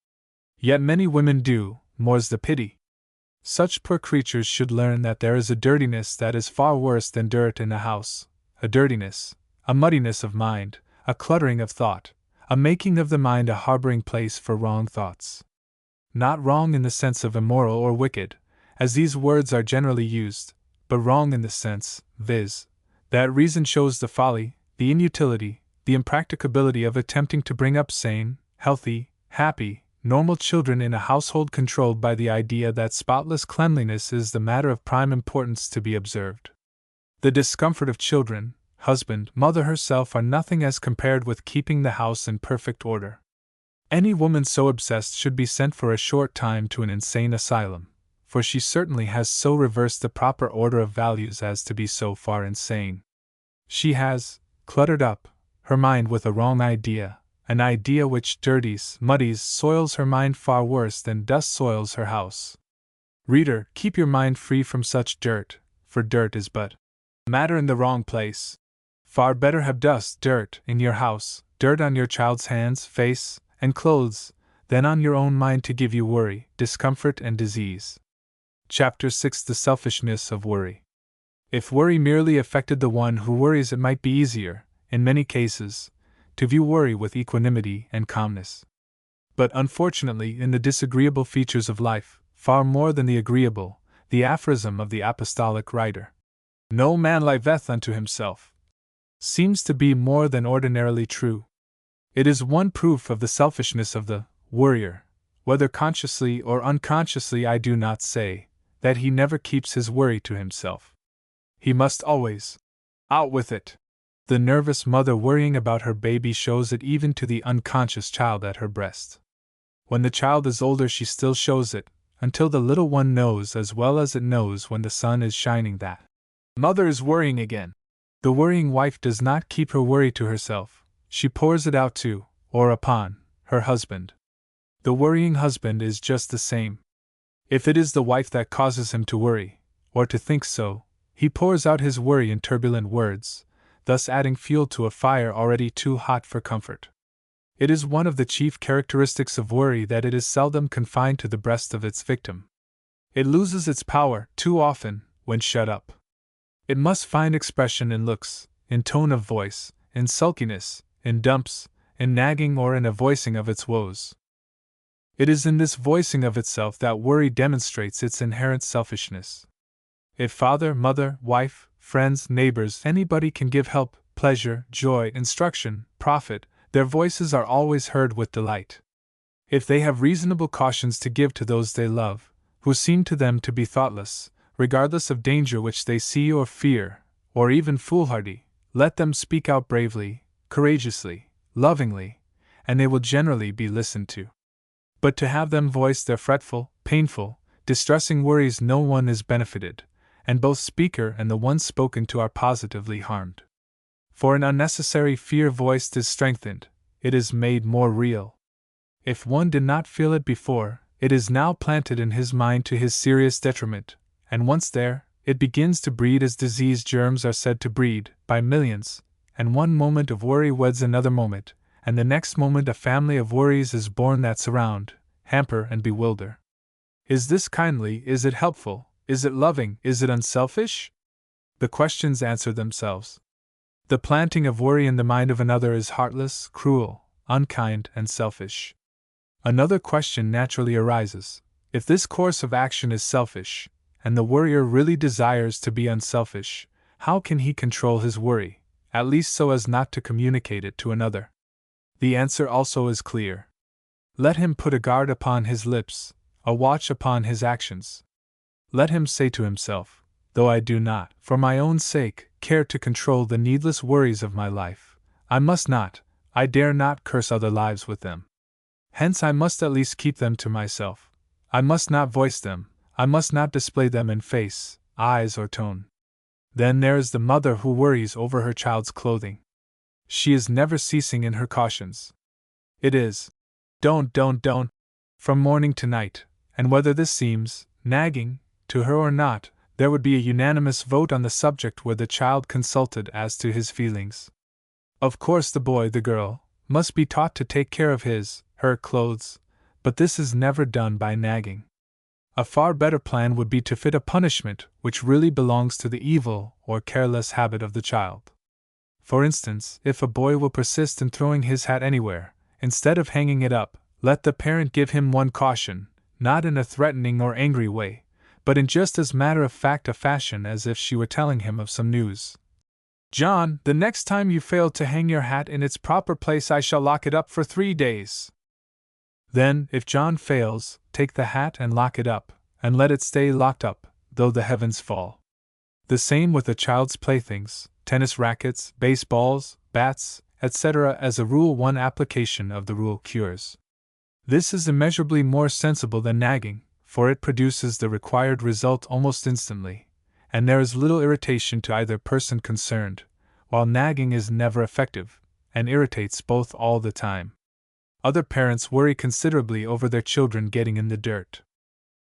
Yet many women do, more's the pity. Such poor creatures should learn that there is a dirtiness that is far worse than dirt in a house, a dirtiness, a muddiness of mind, a cluttering of thought, a making of the mind a harboring place for wrong thoughts. Not wrong in the sense of immoral or wicked, as these words are generally used, but wrong in the sense, viz., that reason shows the folly, the inutility, the impracticability of attempting to bring up sane, healthy, happy, normal children in a household controlled by the idea that spotless cleanliness is the matter of prime importance to be observed. The discomfort of children, husband, mother herself are nothing as compared with keeping the house in perfect order. Any woman so obsessed should be sent for a short time to an insane asylum, for she certainly has so reversed the proper order of values as to be so far insane. She has cluttered up her mind with a wrong idea, an idea which dirties, muddies, soils her mind far worse than dust soils her house. Reader, keep your mind free from such dirt, for dirt is but matter in the wrong place. Far better have dust, dirt, in your house, dirt on your child's hands, face, and clothes, than on your own mind to give you worry, discomfort, and disease. Chapter 6: The Selfishness of Worry. If worry merely affected the one who worries, it might be easier, in many cases, to view worry with equanimity and calmness. But unfortunately, in the disagreeable features of life, far more than the agreeable, the aphorism of the apostolic writer, "No man liveth unto himself," seems to be more than ordinarily true. It is one proof of the selfishness of the worrier, whether consciously or unconsciously I do not say, that he never keeps his worry to himself. He must always out with it. The nervous mother worrying about her baby shows it even to the unconscious child at her breast. When the child is older, she still shows it, until the little one knows as well as it knows when the sun is shining that mother is worrying again. The worrying wife does not keep her worry to herself, she pours it out to, or upon, her husband. The worrying husband is just the same. If it is the wife that causes him to worry, or to think so, he pours out his worry in turbulent words, thus adding fuel to a fire already too hot for comfort. It is one of the chief characteristics of worry that it is seldom confined to the breast of its victim. It loses its power, too often, when shut up. It must find expression in looks, in tone of voice, in sulkiness, in dumps, in nagging, or in a voicing of its woes. It is in this voicing of itself that worry demonstrates its inherent selfishness. If father, mother, wife, friends, neighbors, anybody can give help, pleasure, joy, instruction, profit, their voices are always heard with delight. If they have reasonable cautions to give to those they love, who seem to them to be thoughtless, regardless of danger which they see or fear, or even foolhardy, let them speak out bravely, courageously, lovingly, and they will generally be listened to. But to have them voice their fretful, painful, distressing worries, no one is benefited, and both speaker and the one spoken to are positively harmed. For an unnecessary fear voiced is strengthened, it is made more real. If one did not feel it before, it is now planted in his mind to his serious detriment, and once there, it begins to breed as disease germs are said to breed, by millions, and one moment of worry weds another moment, and the next moment a family of worries is born that surround, hamper, and bewilder. Is this kindly? Is it helpful? Is it loving? Is it unselfish? The questions answer themselves. The planting of worry in the mind of another is heartless, cruel, unkind, and selfish. Another question naturally arises: if this course of action is selfish, and the worrier really desires to be unselfish, how can he control his worry, at least so as not to communicate it to another? The answer also is clear. Let him put a guard upon his lips, a watch upon his actions. Let him say to himself, though I do not, for my own sake, care to control the needless worries of my life, I must not, I dare not curse other lives with them. Hence I must at least keep them to myself. I must not voice them, I must not display them in face, eyes, or tone. Then there is the mother who worries over her child's clothing. She is never ceasing in her cautions. It is, don't, from morning to night, and whether this seems nagging to her or not, there would be a unanimous vote on the subject were the child consulted as to his feelings. Of course the boy, the girl, must be taught to take care of her clothes, but this is never done by nagging. A far better plan would be to fit a punishment which really belongs to the evil or careless habit of the child. For instance, if a boy will persist in throwing his hat anywhere, instead of hanging it up, let the parent give him one caution, not in a threatening or angry way, but in just as matter-of-fact a fashion as if she were telling him of some news. John, the next time you fail to hang your hat in its proper place, I shall lock it up for 3 days. Then, if John fails, take the hat and lock it up, and let it stay locked up, though the heavens fall. The same with a child's playthings, tennis rackets, baseballs, bats, etc. As a rule, one application of the rule cures. This is immeasurably more sensible than nagging, for it produces the required result almost instantly, and there is little irritation to either person concerned, while nagging is never effective, and irritates both all the time. Other parents worry considerably over their children getting in the dirt.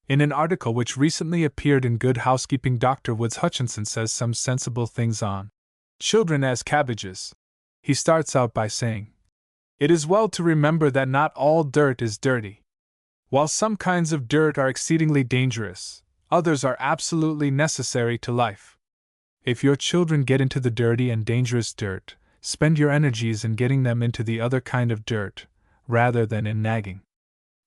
In an article which recently appeared in Good Housekeeping, Dr. Woods Hutchinson says some sensible things on children as cabbages. He starts out by saying, "It is well to remember that not all dirt is dirty. While some kinds of dirt are exceedingly dangerous, others are absolutely necessary to life. If your children get into the dirty and dangerous dirt, spend your energies in getting them into the other kind of dirt, rather than in nagging.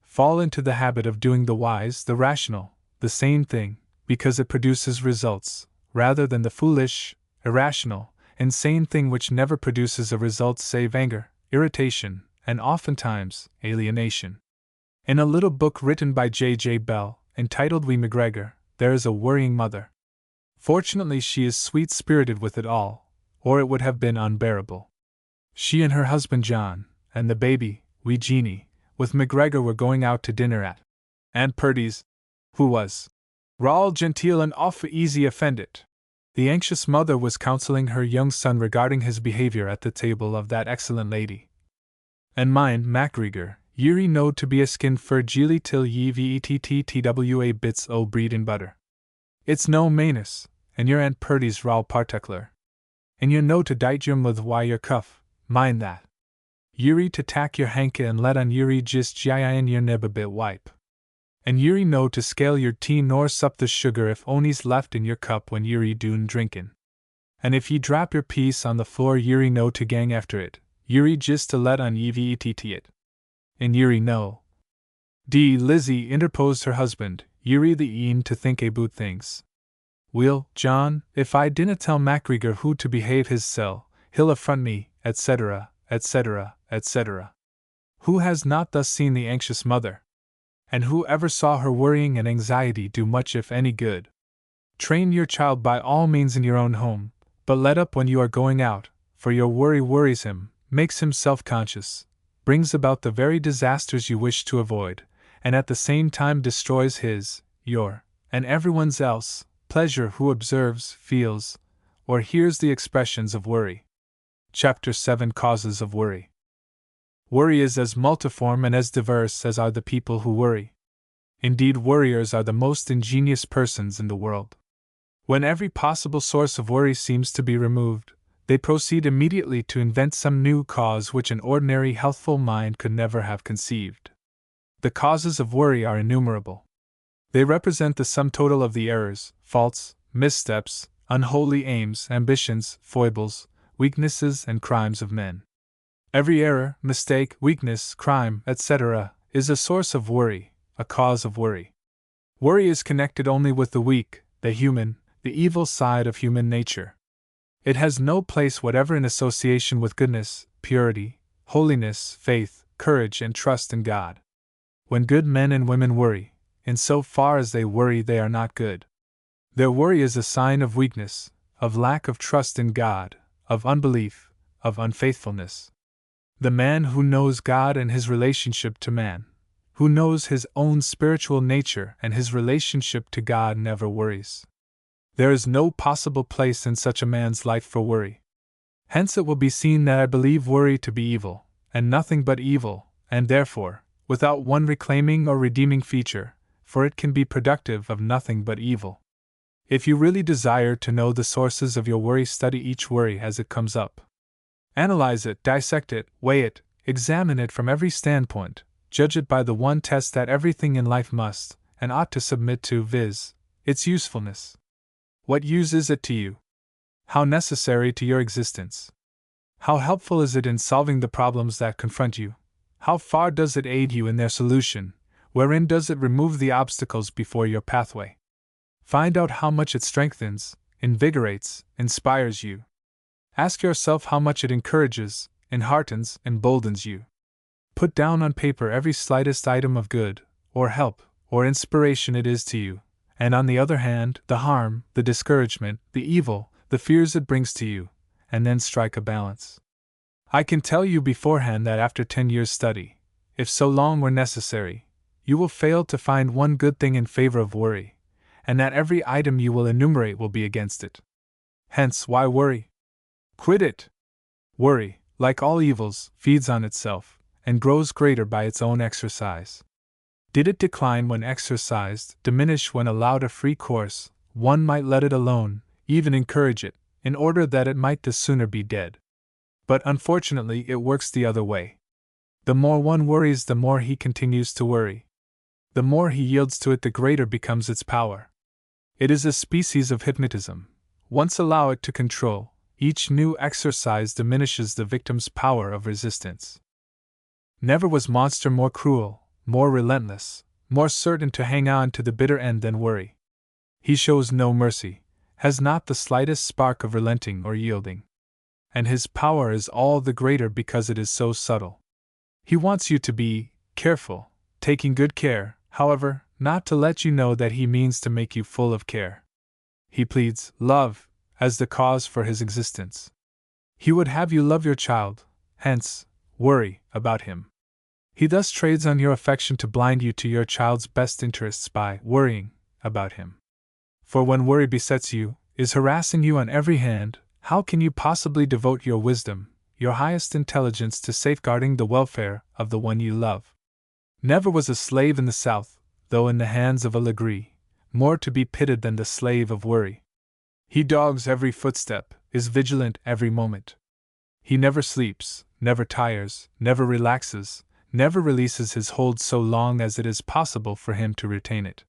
Fall into the habit of doing the wise, the rational, the sane thing, because it produces results, rather than the foolish, irrational, insane thing which never produces a result save anger, irritation, and oftentimes alienation." In a little book written by J. Bell, entitled We McGregor, there is a worrying mother. Fortunately, she is sweet-spirited with it all, or it would have been unbearable. She and her husband John, and the baby, wee Jeanie, with McGregor were going out to dinner at Aunt Purdy's, who was raw, genteel, and oft easy offended. The anxious mother was counseling her young son regarding his behavior at the table of that excellent lady. "And mind, MacGregor, ye're no to be a skin for geely till ye vettwa bits o' bread and butter. It's no manus, and your Aunt Purdy's raw partickler. And you're no to dite your mouth why your cuff, mind that. Ye're to tack your hanka and let on ye're just giant your nib a bit wipe. And ye're no to scale your tea nor sup the sugar if ony's left in your cup when ye're doon drinkin'. And if ye drap your piece on the floor ye're no to gang after it, ye're just to let on ye vett it. And ye're no." Lizzie," interposed her husband, "ye're the een to think aboot things. Weel, John, if I dinna tell MacGregor who to behave hissel, he'll affront me, etc., etc., etc." Who has not thus seen the anxious mother? And who ever saw her worrying and anxiety do much if any good? Train your child by all means in your own home, but let up when you are going out, for your worry worries him, makes him self-conscious, brings about the very disasters you wish to avoid, and at the same time destroys his, your, and everyone's else pleasure who observes, feels, or hears the expressions of worry. Chapter 7: Causes of Worry. Worry is as multiform and as diverse as are the people who worry. Indeed, worriers are the most ingenious persons in the world. When every possible source of worry seems to be removed, they proceed immediately to invent some new cause which an ordinary healthful mind could never have conceived. The causes of worry are innumerable. They represent the sum total of the errors, faults, missteps, unholy aims, ambitions, foibles, weaknesses, and crimes of men. Every error, mistake, weakness, crime, etc., is a source of worry, a cause of worry. Worry is connected only with the weak, the human, the evil side of human nature. It has no place whatever in association with goodness, purity, holiness, faith, courage, and trust in God. When good men and women worry, in so far as they worry, they are not good. Their worry is a sign of weakness, of lack of trust in God, of unbelief, of unfaithfulness. The man who knows God and his relationship to man, who knows his own spiritual nature and his relationship to God, never worries. There is no possible place in such a man's life for worry. Hence it will be seen that I believe worry to be evil, and nothing but evil, and therefore, without one reclaiming or redeeming feature, for it can be productive of nothing but evil. If you really desire to know the sources of your worry, study each worry as it comes up. Analyze it, dissect it, weigh it, examine it from every standpoint, judge it by the one test that everything in life must, and ought to submit to, viz., its usefulness. What use is it to you? How necessary to your existence? How helpful is it in solving the problems that confront you? How far does it aid you in their solution? Wherein does it remove the obstacles before your pathway? Find out how much it strengthens, invigorates, inspires you. Ask yourself how much it encourages, enheartens, emboldens you. Put down on paper every slightest item of good, or help, or inspiration it is to you, and on the other hand, the harm, the discouragement, the evil, the fears it brings to you, and then strike a balance. I can tell you beforehand that after 10 years' study, if so long were necessary, you will fail to find one good thing in favor of worry, and that every item you will enumerate will be against it. Hence, why worry? Quit it! Worry, like all evils, feeds on itself, and grows greater by its own exercise. Did it decline when exercised, diminish when allowed a free course, one might let it alone, even encourage it, in order that it might the sooner be dead. But unfortunately it works the other way. The more one worries, the more he continues to worry. The more he yields to it, the greater becomes its power. It is a species of hypnotism. Once allow it to control, each new exercise diminishes the victim's power of resistance. Never was monster more cruel, more relentless, more certain to hang on to the bitter end than worry. He shows no mercy, has not the slightest spark of relenting or yielding. And his power is all the greater because it is so subtle. He wants you to be careful, taking good care, however, not to let you know that he means to make you full of care. He pleads love as the cause for his existence. He would have you love your child, hence, worry about him. He thus trades on your affection to blind you to your child's best interests by worrying about him. For when worry besets you, is harassing you on every hand, how can you possibly devote your wisdom, your highest intelligence to safeguarding the welfare of the one you love? Never was a slave in the South, though in the hands of a Legree, more to be pitied than the slave of worry. He dogs every footstep, is vigilant every moment. He never sleeps, never tires, never relaxes, never releases his hold so long as it is possible for him to retain it.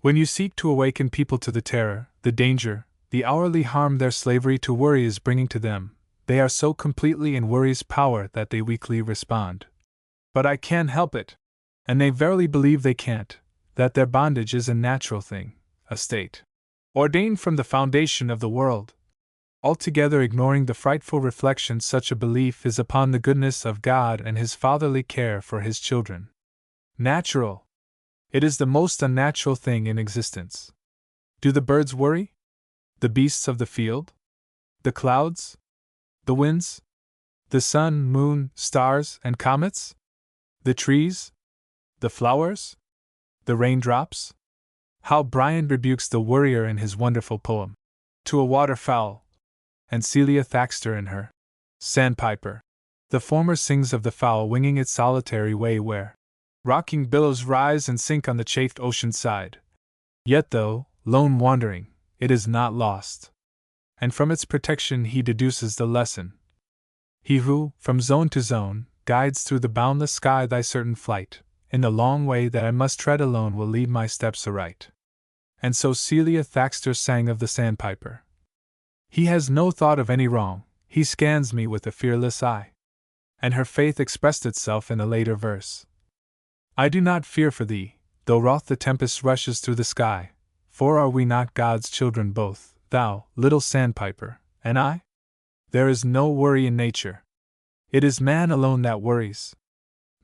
When you seek to awaken people to the terror, the danger, the hourly harm their slavery to worry is bringing to them, they are so completely in worry's power that they weakly respond. But I can't help it. And they verily believe they can't, that their bondage is a natural thing, a state ordained from the foundation of the world. Altogether ignoring the frightful reflection such a belief is upon the goodness of God and his fatherly care for his children. Natural! It is the most unnatural thing in existence. Do the birds worry? The beasts of the field? The clouds? The winds? The sun, moon, stars, and comets? The trees? The flowers? The raindrops? How Bryant rebukes the worrier in his wonderful poem, To a Waterfowl, and Celia Thaxter in her Sandpiper. The former sings of the fowl winging its solitary way where rocking billows rise and sink on the chafed ocean side. Yet though, lone wandering, it is not lost. And from its protection he deduces the lesson. He who, from zone to zone, guides through the boundless sky thy certain flight, in the long way that I must tread alone will lead my steps aright. And so Celia Thaxter sang of the sandpiper. He has no thought of any wrong, he scans me with a fearless eye. And her faith expressed itself in a later verse. I do not fear for thee, though wroth the tempest rushes through the sky, for are we not God's children both, thou, little sandpiper, and I? There is no worry in nature. It is man alone that worries.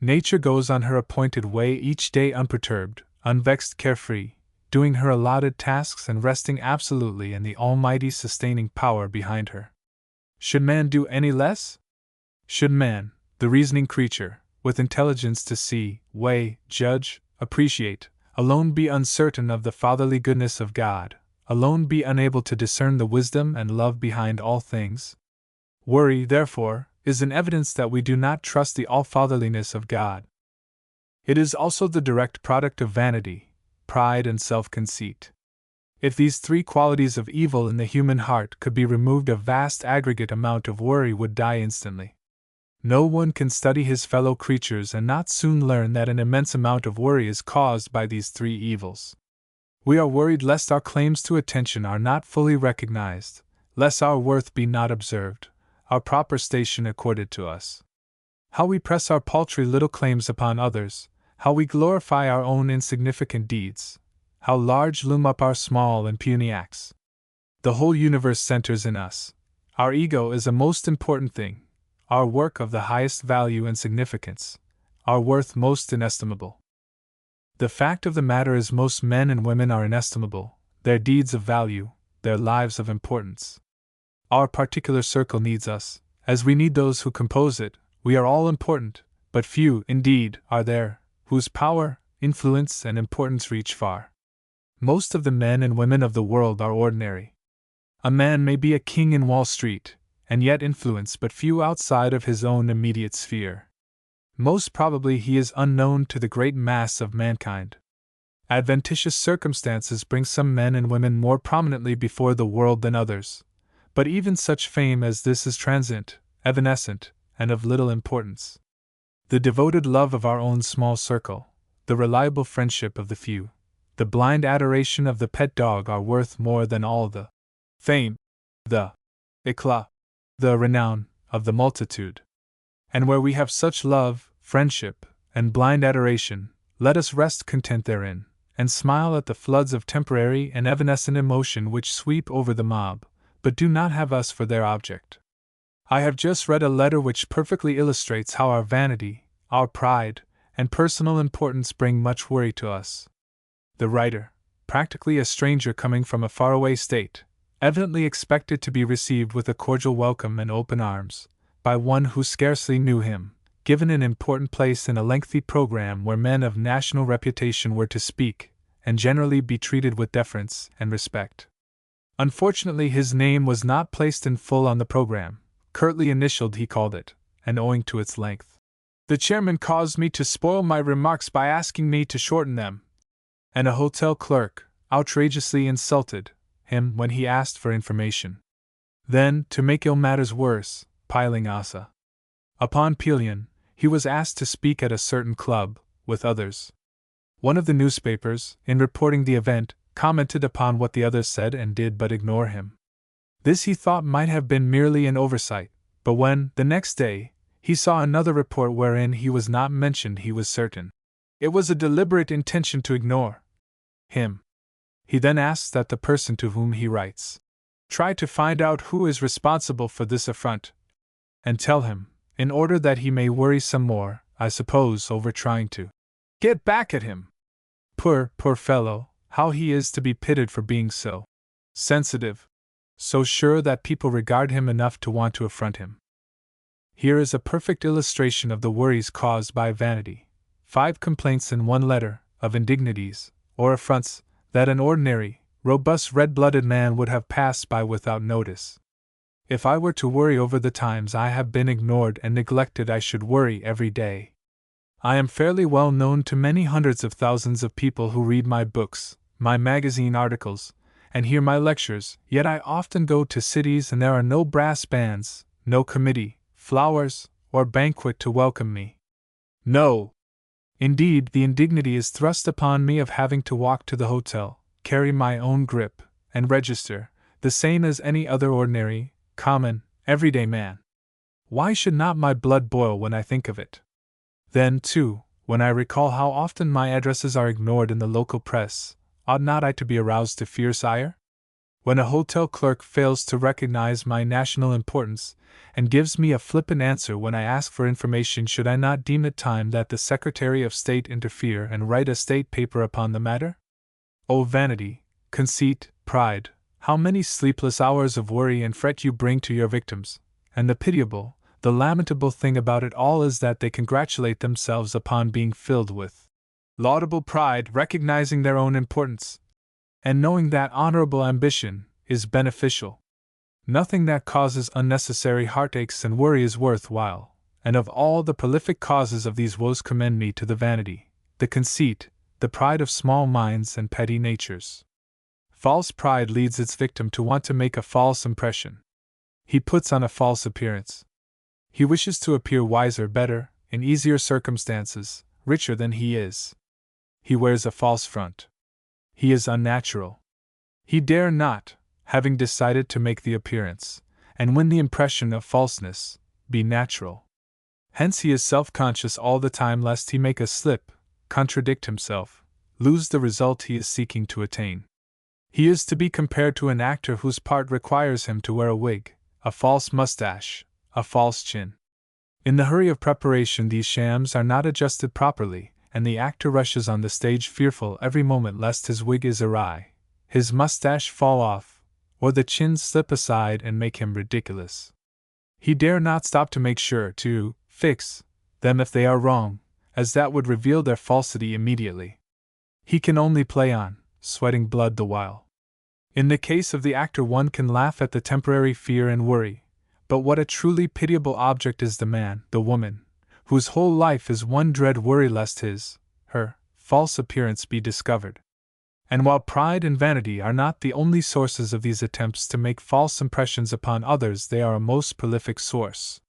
Nature goes on her appointed way each day unperturbed, unvexed, carefree, doing her allotted tasks and resting absolutely in the almighty sustaining power behind her. Should man do any less? Should man, the reasoning creature, with intelligence to see, weigh, judge, appreciate, alone be uncertain of the fatherly goodness of God, alone be unable to discern the wisdom and love behind all things? Worry, therefore, is an evidence that we do not trust the all-fatherliness of God. It is also the direct product of vanity, pride, and self-conceit. If these three qualities of evil in the human heart could be removed, a vast aggregate amount of worry would die instantly. No one can study his fellow creatures and not soon learn that an immense amount of worry is caused by these three evils. We are worried lest our claims to attention are not fully recognized, lest our worth be not observed, our proper station accorded to us. How we press our paltry little claims upon others, how we glorify our own insignificant deeds, how large loom up our small and puny acts. The whole universe centers in us. Our ego is a most important thing, our work of the highest value and significance, our worth most inestimable. The fact of the matter is most men and women are inestimable, their deeds of value, their lives of importance. Our particular circle needs us, as we need those who compose it. We are all important, but few, indeed, are there, whose power, influence, and importance reach far. Most of the men and women of the world are ordinary. A man may be a king in Wall Street, and yet influence but few outside of his own immediate sphere. Most probably he is unknown to the great mass of mankind. Adventitious circumstances bring some men and women more prominently before the world than others, but even such fame as this is transient, evanescent, and of little importance. The devoted love of our own small circle, the reliable friendship of the few, the blind adoration of the pet dog are worth more than all the fame, the éclat, the renown of the multitude. And where we have such love, friendship, and blind adoration, let us rest content therein, and smile at the floods of temporary and evanescent emotion which sweep over the mob, but do not have us for their object. I have just read a letter which perfectly illustrates how our vanity, our pride, and personal importance bring much worry to us. The writer, practically a stranger coming from a faraway state, evidently expected to be received with a cordial welcome and open arms, by one who scarcely knew him, given an important place in a lengthy program where men of national reputation were to speak, and generally be treated with deference and respect. Unfortunately, his name was not placed in full on the program, curtly initialed he called it, and owing to its length, the chairman caused me to spoil my remarks by asking me to shorten them, and a hotel clerk outrageously insulted him when he asked for information. Then, to make ill matters worse, piling asa upon pillion, he was asked to speak at a certain club, with others. One of the newspapers, in reporting the event, commented upon what the others said and did but ignore him. This he thought might have been merely an oversight, but when, the next day, he saw another report wherein he was not mentioned, he was certain it was a deliberate intention to ignore him. He then asks that the person to whom he writes try to find out who is responsible for this affront, and tell him, in order that he may worry some more, I suppose over trying to get back at him. Poor fellow, how he is to be pitied for being so sensitive, so sure that people regard him enough to want to affront him. Here is a perfect illustration of the worries caused by vanity. 5 complaints in one letter, of indignities, or affronts, that an ordinary, robust red-blooded man would have passed by without notice. If I were to worry over the times I have been ignored and neglected, I should worry every day. I am fairly well known to many hundreds of thousands of people who read my books, my magazine articles, and hear my lectures, yet I often go to cities and there are no brass bands, no committee, flowers, or banquet to welcome me. No! Indeed, the indignity is thrust upon me of having to walk to the hotel, carry my own grip, and register, the same as any other ordinary, common, everyday man. Why should not my blood boil when I think of it? Then, too, when I recall how often my addresses are ignored in the local press, ought not I to be aroused to fierce ire? When a hotel clerk fails to recognize my national importance, and gives me a flippant answer when I ask for information, should I not deem it time that the Secretary of State interfere and write a state paper upon the matter? O vanity, conceit, pride, how many sleepless hours of worry and fret you bring to your victims, and the pitiable, the lamentable thing about it all is that they congratulate themselves upon being filled with laudable pride, recognizing their own importance, and knowing that honorable ambition is beneficial. Nothing that causes unnecessary heartaches and worry is worth while, and of all the prolific causes of these woes commend me to the vanity, the conceit, the pride of small minds and petty natures. False pride leads its victim to want to make a false impression. He puts on a false appearance. He wishes to appear wiser, better, in easier circumstances, richer than he is. He wears a false front. He is unnatural. He dare not, having decided to make the appearance, and win the impression of falseness, be natural. Hence he is self-conscious all the time lest he make a slip, contradict himself, lose the result he is seeking to attain. He is to be compared to an actor whose part requires him to wear a wig, a false mustache, a false chin. In the hurry of preparation these shams are not adjusted properly, and the actor rushes on the stage fearful every moment lest his wig is awry, his mustache fall off, or the chin slip aside and make him ridiculous. He dare not stop to make sure, to fix them if they are wrong, as that would reveal their falsity immediately. He can only play on, sweating blood the while. In the case of the actor, one can laugh at the temporary fear and worry, but what a truly pitiable object is the man, the woman, whose whole life is one dread worry lest her false appearance be discovered. And while pride and vanity are not the only sources of these attempts to make false impressions upon others, they are a most prolific source.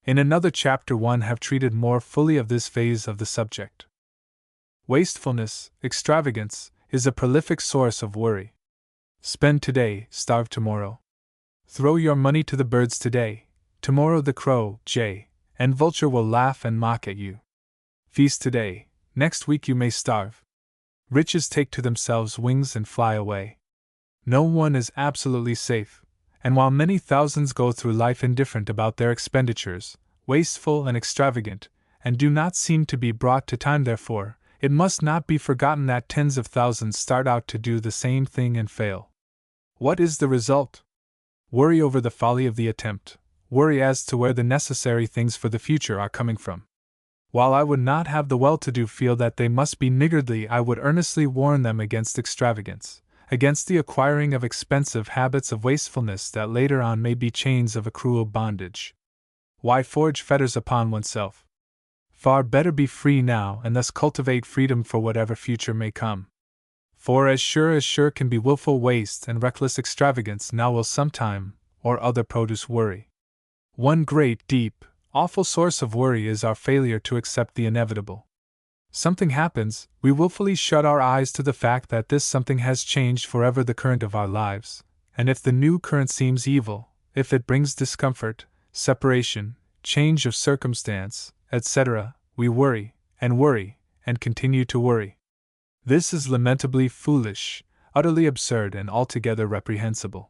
In another chapter one have treated more fully of this phase of the subject. Wastefulness, extravagance, is a prolific source of worry. Spend today, starve tomorrow. Throw your money to the birds today, tomorrow the crow, jay, and vulture will laugh and mock at you. Feast today, next week you may starve. Riches take to themselves wings and fly away. No one is absolutely safe, and while many thousands go through life indifferent about their expenditures, wasteful and extravagant, and do not seem to be brought to time therefore, it must not be forgotten that tens of thousands start out to do the same thing and fail. What is the result? Worry over the folly of the attempt, worry as to where the necessary things for the future are coming from. While I would not have the well-to-do feel that they must be niggardly, I would earnestly warn them against extravagance, against the acquiring of expensive habits of wastefulness that later on may be chains of a cruel bondage. Why forge fetters upon oneself? Far better be free now and thus cultivate freedom for whatever future may come. For as sure can be willful waste and reckless extravagance, now will sometime or other produce worry. One great, deep, awful source of worry is our failure to accept the inevitable. Something happens, we willfully shut our eyes to the fact that this something has changed forever the current of our lives, and if the new current seems evil, if it brings discomfort, separation, change of circumstance, etc., we worry, and continue to worry. This is lamentably foolish, utterly absurd, and altogether reprehensible.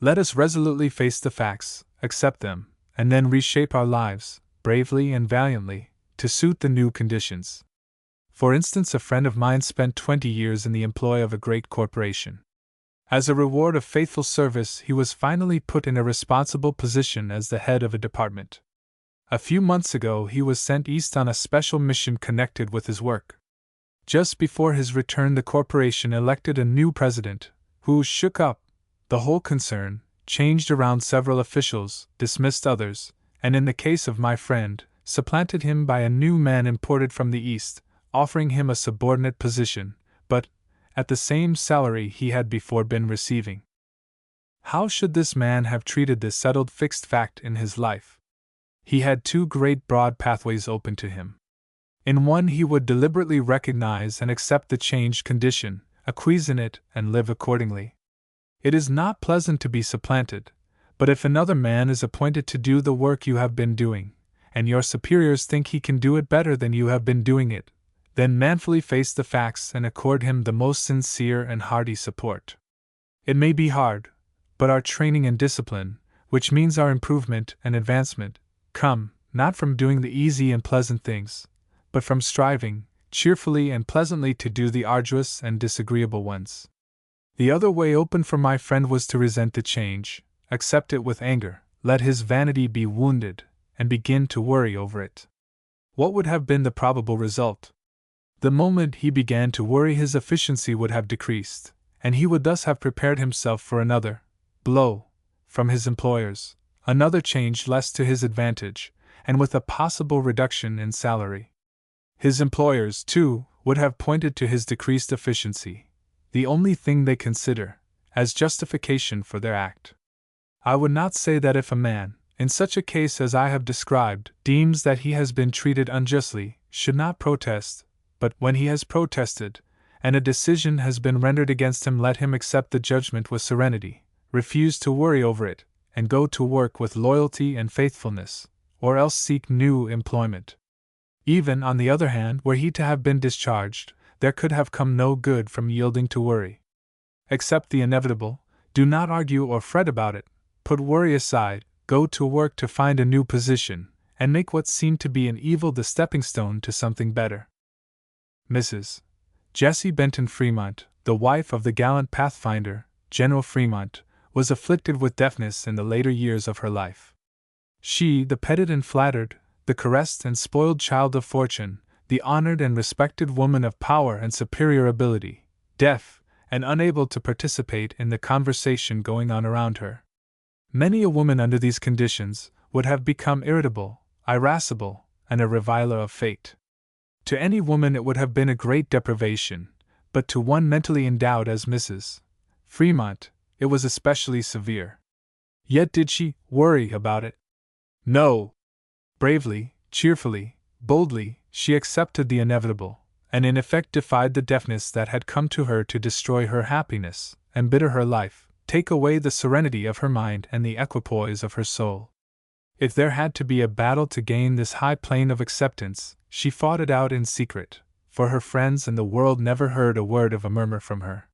Let us resolutely face the facts, accept them, and then reshape our lives, bravely and valiantly, to suit the new conditions. For instance, a friend of mine spent 20 years in the employ of a great corporation. As a reward of faithful service, he was finally put in a responsible position as the head of a department. A few months ago, he was sent east on a special mission connected with his work. Just before his return, the corporation elected a new president, who shook up the whole concern, changed around several officials, dismissed others, and in the case of my friend, supplanted him by a new man imported from the East, offering him a subordinate position, but at the same salary he had before been receiving. How should this man have treated this settled fixed fact in his life? He had two great broad pathways open to him. In one he would deliberately recognize and accept the changed condition, acquiesce in it, and live accordingly. It is not pleasant to be supplanted, but if another man is appointed to do the work you have been doing, and your superiors think he can do it better than you have been doing it, then manfully face the facts and accord him the most sincere and hearty support. It may be hard, but our training and discipline, which means our improvement and advancement, come, not from doing the easy and pleasant things, but from striving, cheerfully and pleasantly, to do the arduous and disagreeable ones. The other way open for my friend was to resent the change, accept it with anger, let his vanity be wounded, and begin to worry over it. What would have been the probable result? The moment he began to worry, his efficiency would have decreased, and he would thus have prepared himself for another blow from his employers, another change less to his advantage, and with a possible reduction in salary. His employers, too, would have pointed to his decreased efficiency, the only thing they consider, as justification for their act. I would not say that if a man, in such a case as I have described, deems that he has been treated unjustly, should not protest, but when he has protested, and a decision has been rendered against him, let him accept the judgment with serenity, refuse to worry over it, and go to work with loyalty and faithfulness, or else seek new employment. Even, on the other hand, were he to have been discharged, there could have come no good from yielding to worry. Accept the inevitable, do not argue or fret about it, put worry aside, go to work to find a new position, and make what seemed to be an evil the stepping stone to something better. Mrs. Jessie Benton Fremont, the wife of the gallant Pathfinder, General Fremont, was afflicted with deafness in the later years of her life. She, the petted and flattered, the caressed and spoiled child of fortune, the honored and respected woman of power and superior ability, deaf and unable to participate in the conversation going on around her. Many a woman under these conditions would have become irritable, irascible, and a reviler of fate. To any woman it would have been a great deprivation, but to one mentally endowed as Mrs. Fremont, it was especially severe. Yet did she worry about it? No. Bravely, cheerfully, boldly, she accepted the inevitable, and in effect defied the deafness that had come to her to destroy her happiness, embitter her life, take away the serenity of her mind and the equipoise of her soul. If there had to be a battle to gain this high plane of acceptance, she fought it out in secret, for her friends and the world never heard a word of a murmur from her.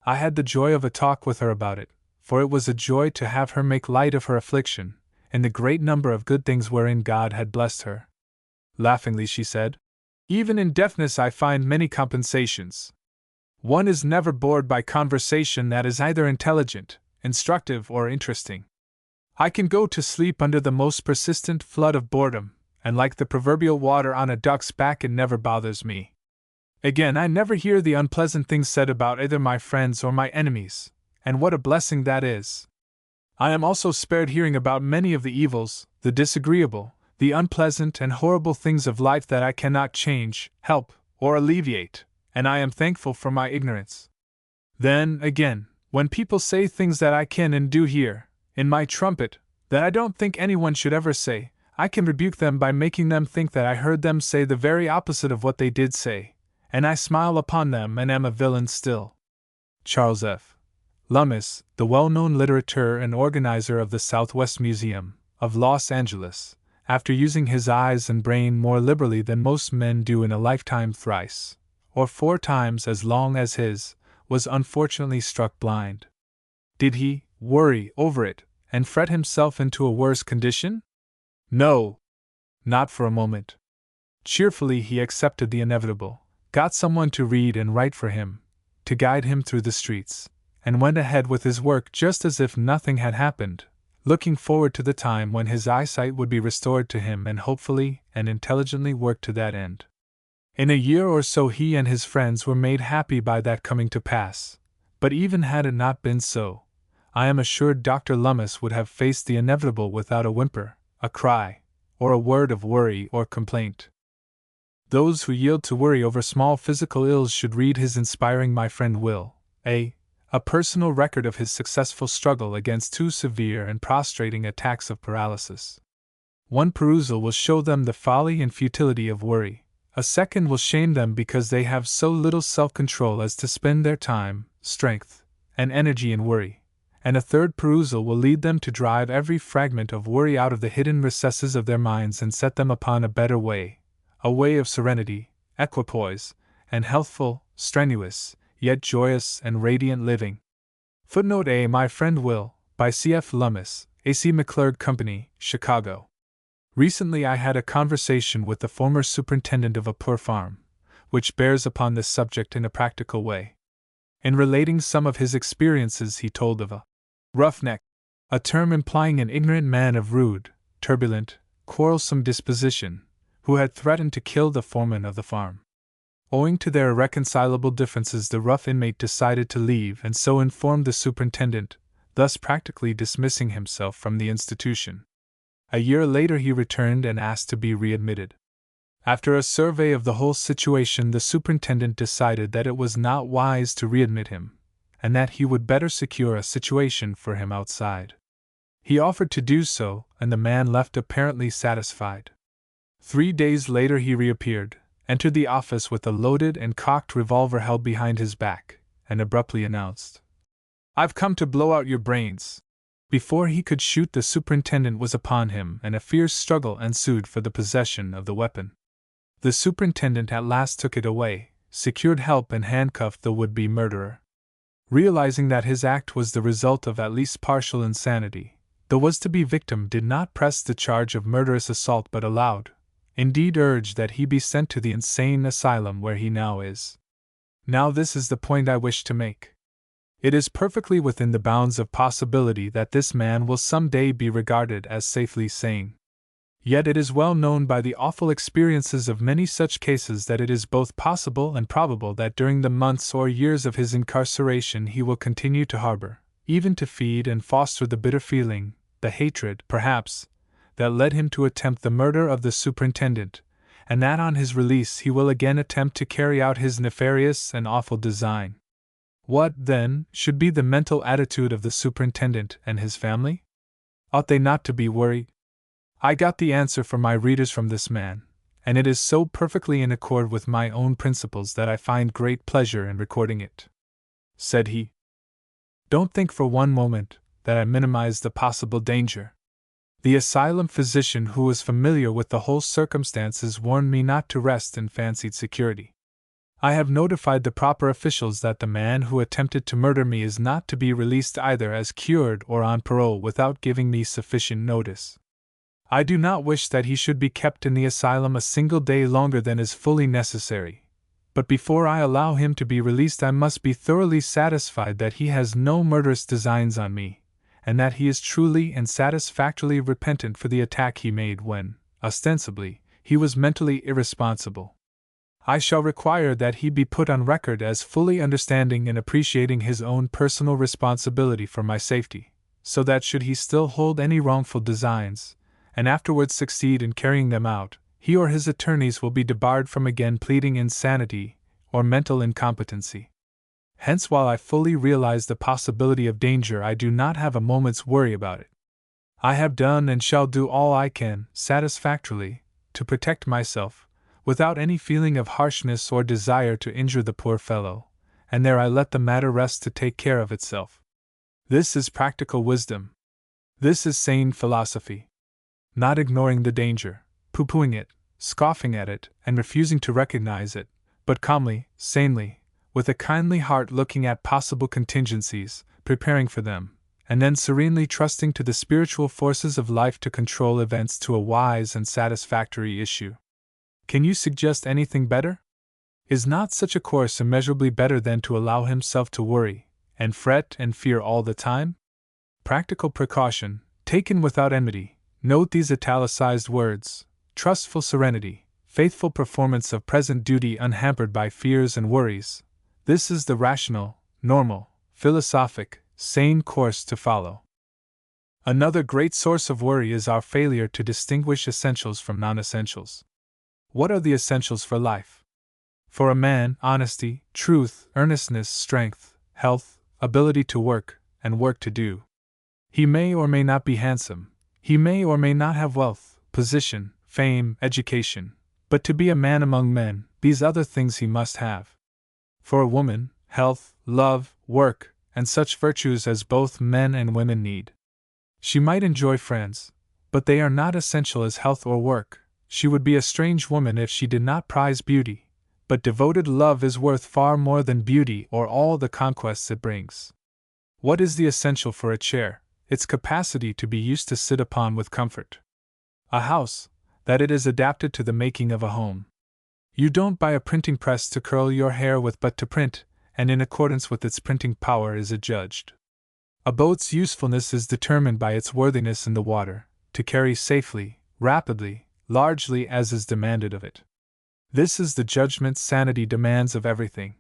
I had the joy of a talk with her about it, for it was a joy to have her make light of her affliction, and the great number of good things wherein God had blessed her. Laughingly she said, "Even in deafness I find many compensations. One is never bored by conversation that is either intelligent, instructive, or interesting. I can go to sleep under the most persistent flood of boredom, and like the proverbial water on a duck's back it never bothers me. Again, I never hear the unpleasant things said about either my friends or my enemies, and what a blessing that is. I am also spared hearing about many of the evils, the disagreeable, the unpleasant and horrible things of life that I cannot change, help, or alleviate, and I am thankful for my ignorance. Then, again, when people say things that I can and do hear, in my trumpet, that I don't think anyone should ever say, I can rebuke them by making them think that I heard them say the very opposite of what they did say, and I smile upon them and am a villain still." Charles F. Lummis, the well-known literateur and organizer of the Southwest Museum of Los Angeles, after using his eyes and brain more liberally than most men do in a lifetime thrice, or 4 times as long as his, was unfortunately struck blind. Did he worry over it and fret himself into a worse condition? No, not for a moment. Cheerfully he accepted the inevitable, got someone to read and write for him, to guide him through the streets, and went ahead with his work just as if nothing had happened, looking forward to the time when his eyesight would be restored to him and hopefully and intelligently worked to that end. In a year or so he and his friends were made happy by that coming to pass, but even had it not been so, I am assured Dr. Lummis would have faced the inevitable without a whimper, a cry, or a word of worry or complaint. Those who yield to worry over small physical ills should read his inspiring My Friend Will, a personal record of his successful struggle against 2 severe and prostrating attacks of paralysis. One perusal will show them the folly and futility of worry, a second will shame them because they have so little self-control as to spend their time, strength, and energy in worry, and a third perusal will lead them to drive every fragment of worry out of the hidden recesses of their minds and set them upon a better way, a way of serenity, equipoise, and healthful, strenuous, yet joyous and radiant living. Footnote A. My Friend Will, by C.F. Lummis, A.C. McClurg Company, Chicago. Recently I had a conversation with the former superintendent of a poor farm, which bears upon this subject in a practical way. In relating some of his experiences he told of a roughneck, a term implying an ignorant man of rude, turbulent, quarrelsome disposition, who had threatened to kill the foreman of the farm. Owing to their irreconcilable differences the rough inmate decided to leave and so informed the superintendent, thus practically dismissing himself from the institution. A year later he returned and asked to be readmitted. After a survey of the whole situation the superintendent decided that it was not wise to readmit him, and that he would better secure a situation for him outside. He offered to do so, and the man left apparently satisfied. 3 days later he reappeared, entered the office with a loaded and cocked revolver held behind his back, and abruptly announced, "I've come to blow out your brains." Before he could shoot the superintendent was upon him and a fierce struggle ensued for the possession of the weapon. The superintendent at last took it away, secured help and handcuffed the would-be murderer. Realizing that his act was the result of at least partial insanity, the was-to-be victim did not press the charge of murderous assault but allowed, indeed urged that he be sent to the insane asylum where he now is. Now this is the point I wish to make. It is perfectly within the bounds of possibility that this man will some day be regarded as safely sane. Yet it is well known by the awful experiences of many such cases that it is both possible and probable that during the months or years of his incarceration he will continue to harbor, even to feed and foster the bitter feeling, the hatred, perhaps, that led him to attempt the murder of the superintendent, and that on his release he will again attempt to carry out his nefarious and awful design. What, then, should be the mental attitude of the superintendent and his family? Ought they not to be worried? I got the answer for my readers from this man, and it is so perfectly in accord with my own principles that I find great pleasure in recording it. Said he, "Don't think for one moment that I minimize the possible danger. The asylum physician who was familiar with the whole circumstances warned me not to rest in fancied security. I have notified the proper officials that the man who attempted to murder me is not to be released either as cured or on parole without giving me sufficient notice. I do not wish that he should be kept in the asylum a single day longer than is fully necessary, but before I allow him to be released I must be thoroughly satisfied that he has no murderous designs on me, and that he is truly and satisfactorily repentant for the attack he made when, ostensibly, he was mentally irresponsible. I shall require that he be put on record as fully understanding and appreciating his own personal responsibility for my safety, so that should he still hold any wrongful designs, and afterwards succeed in carrying them out, he or his attorneys will be debarred from again pleading insanity or mental incompetency. Hence, while I fully realize the possibility of danger, I do not have a moment's worry about it. I have done and shall do all I can, satisfactorily, to protect myself, without any feeling of harshness or desire to injure the poor fellow, and there I let the matter rest to take care of itself. This is practical wisdom. This is sane philosophy. Not ignoring the danger, pooh-poohing it, scoffing at it, and refusing to recognize it, but calmly, sanely, with a kindly heart looking at possible contingencies, preparing for them, and then serenely trusting to the spiritual forces of life to control events to a wise and satisfactory issue. Can you suggest anything better? Is not such a course immeasurably better than to allow himself to worry, and fret and fear all the time? Practical precaution, taken without enmity. Note these italicized words: trustful serenity, faithful performance of present duty unhampered by fears and worries. This is the rational, normal, philosophic, sane course to follow. Another great source of worry is our failure to distinguish essentials from non-essentials. What are the essentials for life? For a man, honesty, truth, earnestness, strength, health, ability to work, and work to do. He may or may not be handsome. He may or may not have wealth, position, fame, education, but to be a man among men, these other things he must have. For a woman, health, love, work, and such virtues as both men and women need. She might enjoy friends, but they are not essential as health or work. She would be a strange woman if she did not prize beauty, but devoted love is worth far more than beauty or all the conquests it brings. What is the essential for a chair? Its capacity to be used to sit upon with comfort. A house, that it is adapted to the making of a home. You don't buy a printing press to curl your hair with but to print, and in accordance with its printing power is adjudged. A boat's usefulness is determined by its worthiness in the water, to carry safely, rapidly, largely as is demanded of it. This is the judgment sanity demands of everything.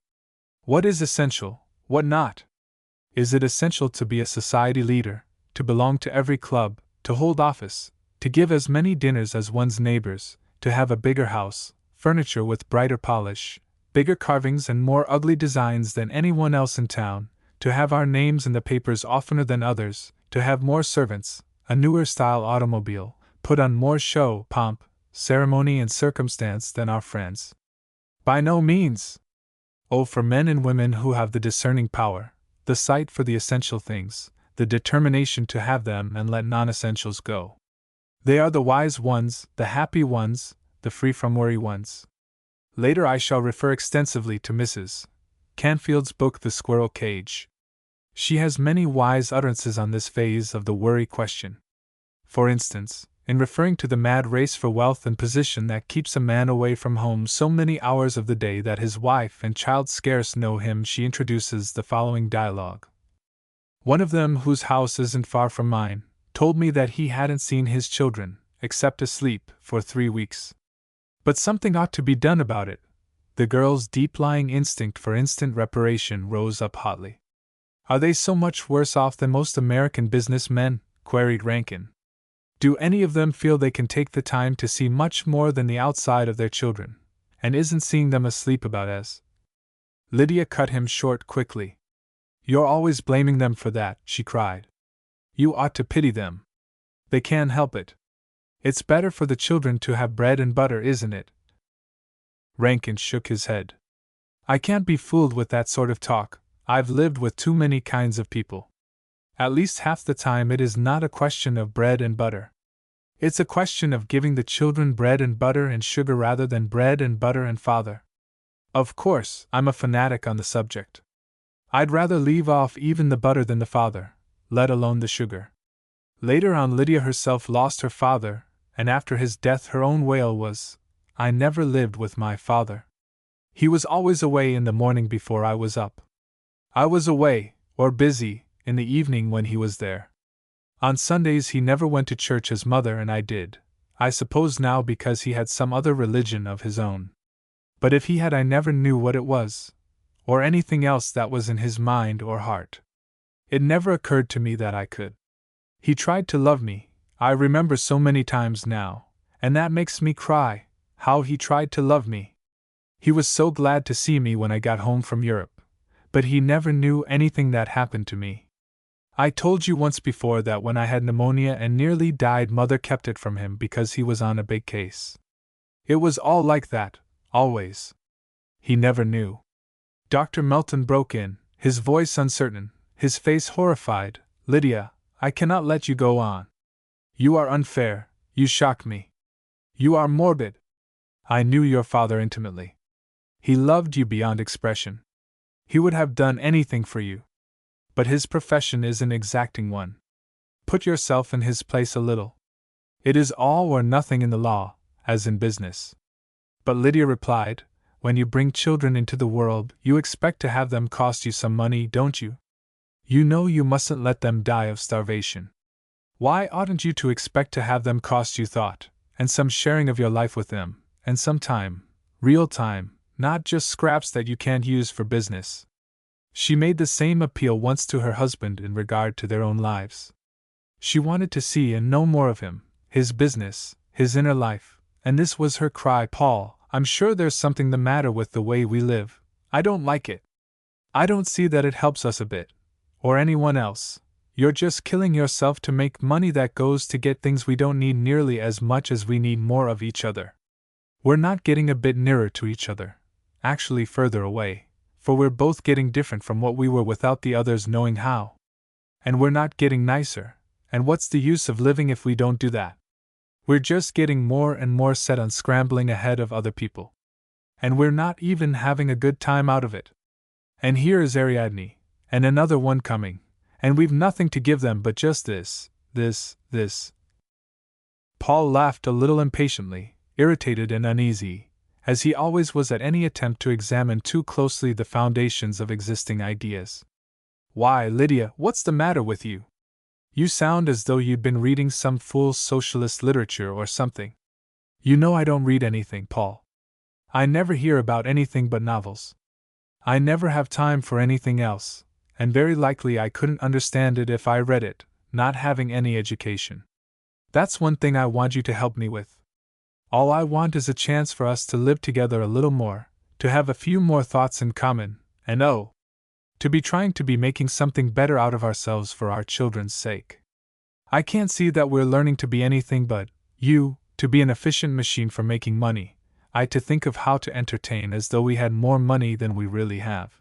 What is essential, what not? Is it essential to be a society leader, to belong to every club, to hold office, to give as many dinners as one's neighbors, to have a bigger house, furniture with brighter polish, bigger carvings and more ugly designs than anyone else in town, to have our names in the papers oftener than others, to have more servants, a newer style automobile, put on more show, pomp, ceremony and circumstance than our friends? By no means! Oh, for men and women who have the discerning power, the sight for the essential things, the determination to have them and let non-essentials go. They are the wise ones, the happy ones, the free from worry ones. Later I shall refer extensively to Mrs. Canfield's book The Squirrel Cage. She has many wise utterances on this phase of the worry question. For instance, in referring to the mad race for wealth and position that keeps a man away from home so many hours of the day that his wife and child scarce know him, she introduces the following dialogue. One of them, whose house isn't far from mine, told me that he hadn't seen his children, except asleep, for 3 weeks. But something ought to be done about it. The girl's deep-lying instinct for instant reparation rose up hotly. Are they so much worse off than most American businessmen? Queried Rankin. Do any of them feel they can take the time to see much more than the outside of their children, and isn't seeing them asleep about as? Lydia cut him short quickly. You're always blaming them for that, she cried. You ought to pity them. They can't help it. It's better for the children to have bread and butter, isn't it? Rankin shook his head. I can't be fooled with that sort of talk. I've lived with too many kinds of people. At least half the time it is not a question of bread and butter. It's a question of giving the children bread and butter and sugar rather than bread and butter and father. Of course, I'm a fanatic on the subject. I'd rather leave off even the butter than the father, let alone the sugar. Later on, Lydia herself lost her father, and after his death her own wail was, I never lived with my father. He was always away in the morning before I was up. I was away, or busy, in the evening when he was there. On Sundays he never went to church as mother and I did, I suppose now because he had some other religion of his own. But if he had, I never knew what it was, or anything else that was in his mind or heart. It never occurred to me that I could. He tried to love me, I remember so many times now, and that makes me cry, how he tried to love me. He was so glad to see me when I got home from Europe, but he never knew anything that happened to me. I told you once before that when I had pneumonia and nearly died, Mother kept it from him because he was on a big case. It was all like that, always. He never knew. Dr. Melton broke in, his voice uncertain, his face horrified. Lydia, I cannot let you go on. You are unfair, you shock me. You are morbid. I knew your father intimately. He loved you beyond expression. He would have done anything for you. But his profession is an exacting one. Put yourself in his place a little. It is all or nothing in the law, as in business. But Lydia replied, when you bring children into the world, you expect to have them cost you some money, don't you? You know you mustn't let them die of starvation. Why oughtn't you to expect to have them cost you thought, and some sharing of your life with them, and some time, real time, not just scraps that you can't use for business? She made the same appeal once to her husband in regard to their own lives. She wanted to see and know more of him, his business, his inner life, and this was her cry. Paul, I'm sure there's something the matter with the way we live. I don't like it. I don't see that it helps us a bit, or anyone else. You're just killing yourself to make money that goes to get things we don't need nearly as much as we need more of each other. We're not getting a bit nearer to each other, actually further away, for we're both getting different from what we were without the others knowing how. And we're not getting nicer, and what's the use of living if we don't do that? We're just getting more and more set on scrambling ahead of other people. And we're not even having a good time out of it. And here is Ariadne, and another one coming, and we've nothing to give them but just this. Paul laughed a little impatiently, irritated and uneasy, as he always was at any attempt to examine too closely the foundations of existing ideas. Why, Lydia, what's the matter with you? You sound as though you'd been reading some fool's socialist literature or something. You know I don't read anything, Paul. I never hear about anything but novels. I never have time for anything else, and very likely I couldn't understand it if I read it, not having any education. That's one thing I want you to help me with. All I want is a chance for us to live together a little more, to have a few more thoughts in common, and to be trying to be making something better out of ourselves for our children's sake. I can't see that we're learning to be anything but, you, to be an efficient machine for making money, I to think of how to entertain as though we had more money than we really have.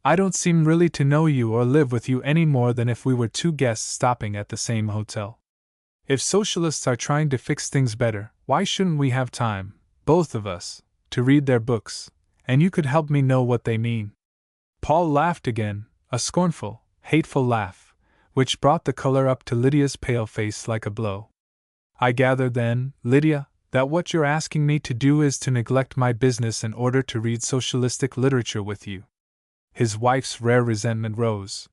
I don't seem really to know you or live with you any more than if we were two guests stopping at the same hotel. If socialists are trying to fix things better, why shouldn't we have time, both of us, to read their books, and you could help me know what they mean? Paul laughed again, a scornful, hateful laugh, which brought the color up to Lydia's pale face like a blow. I gather then, Lydia, that what you're asking me to do is to neglect my business in order to read socialistic literature with you. His wife's rare resentment rose.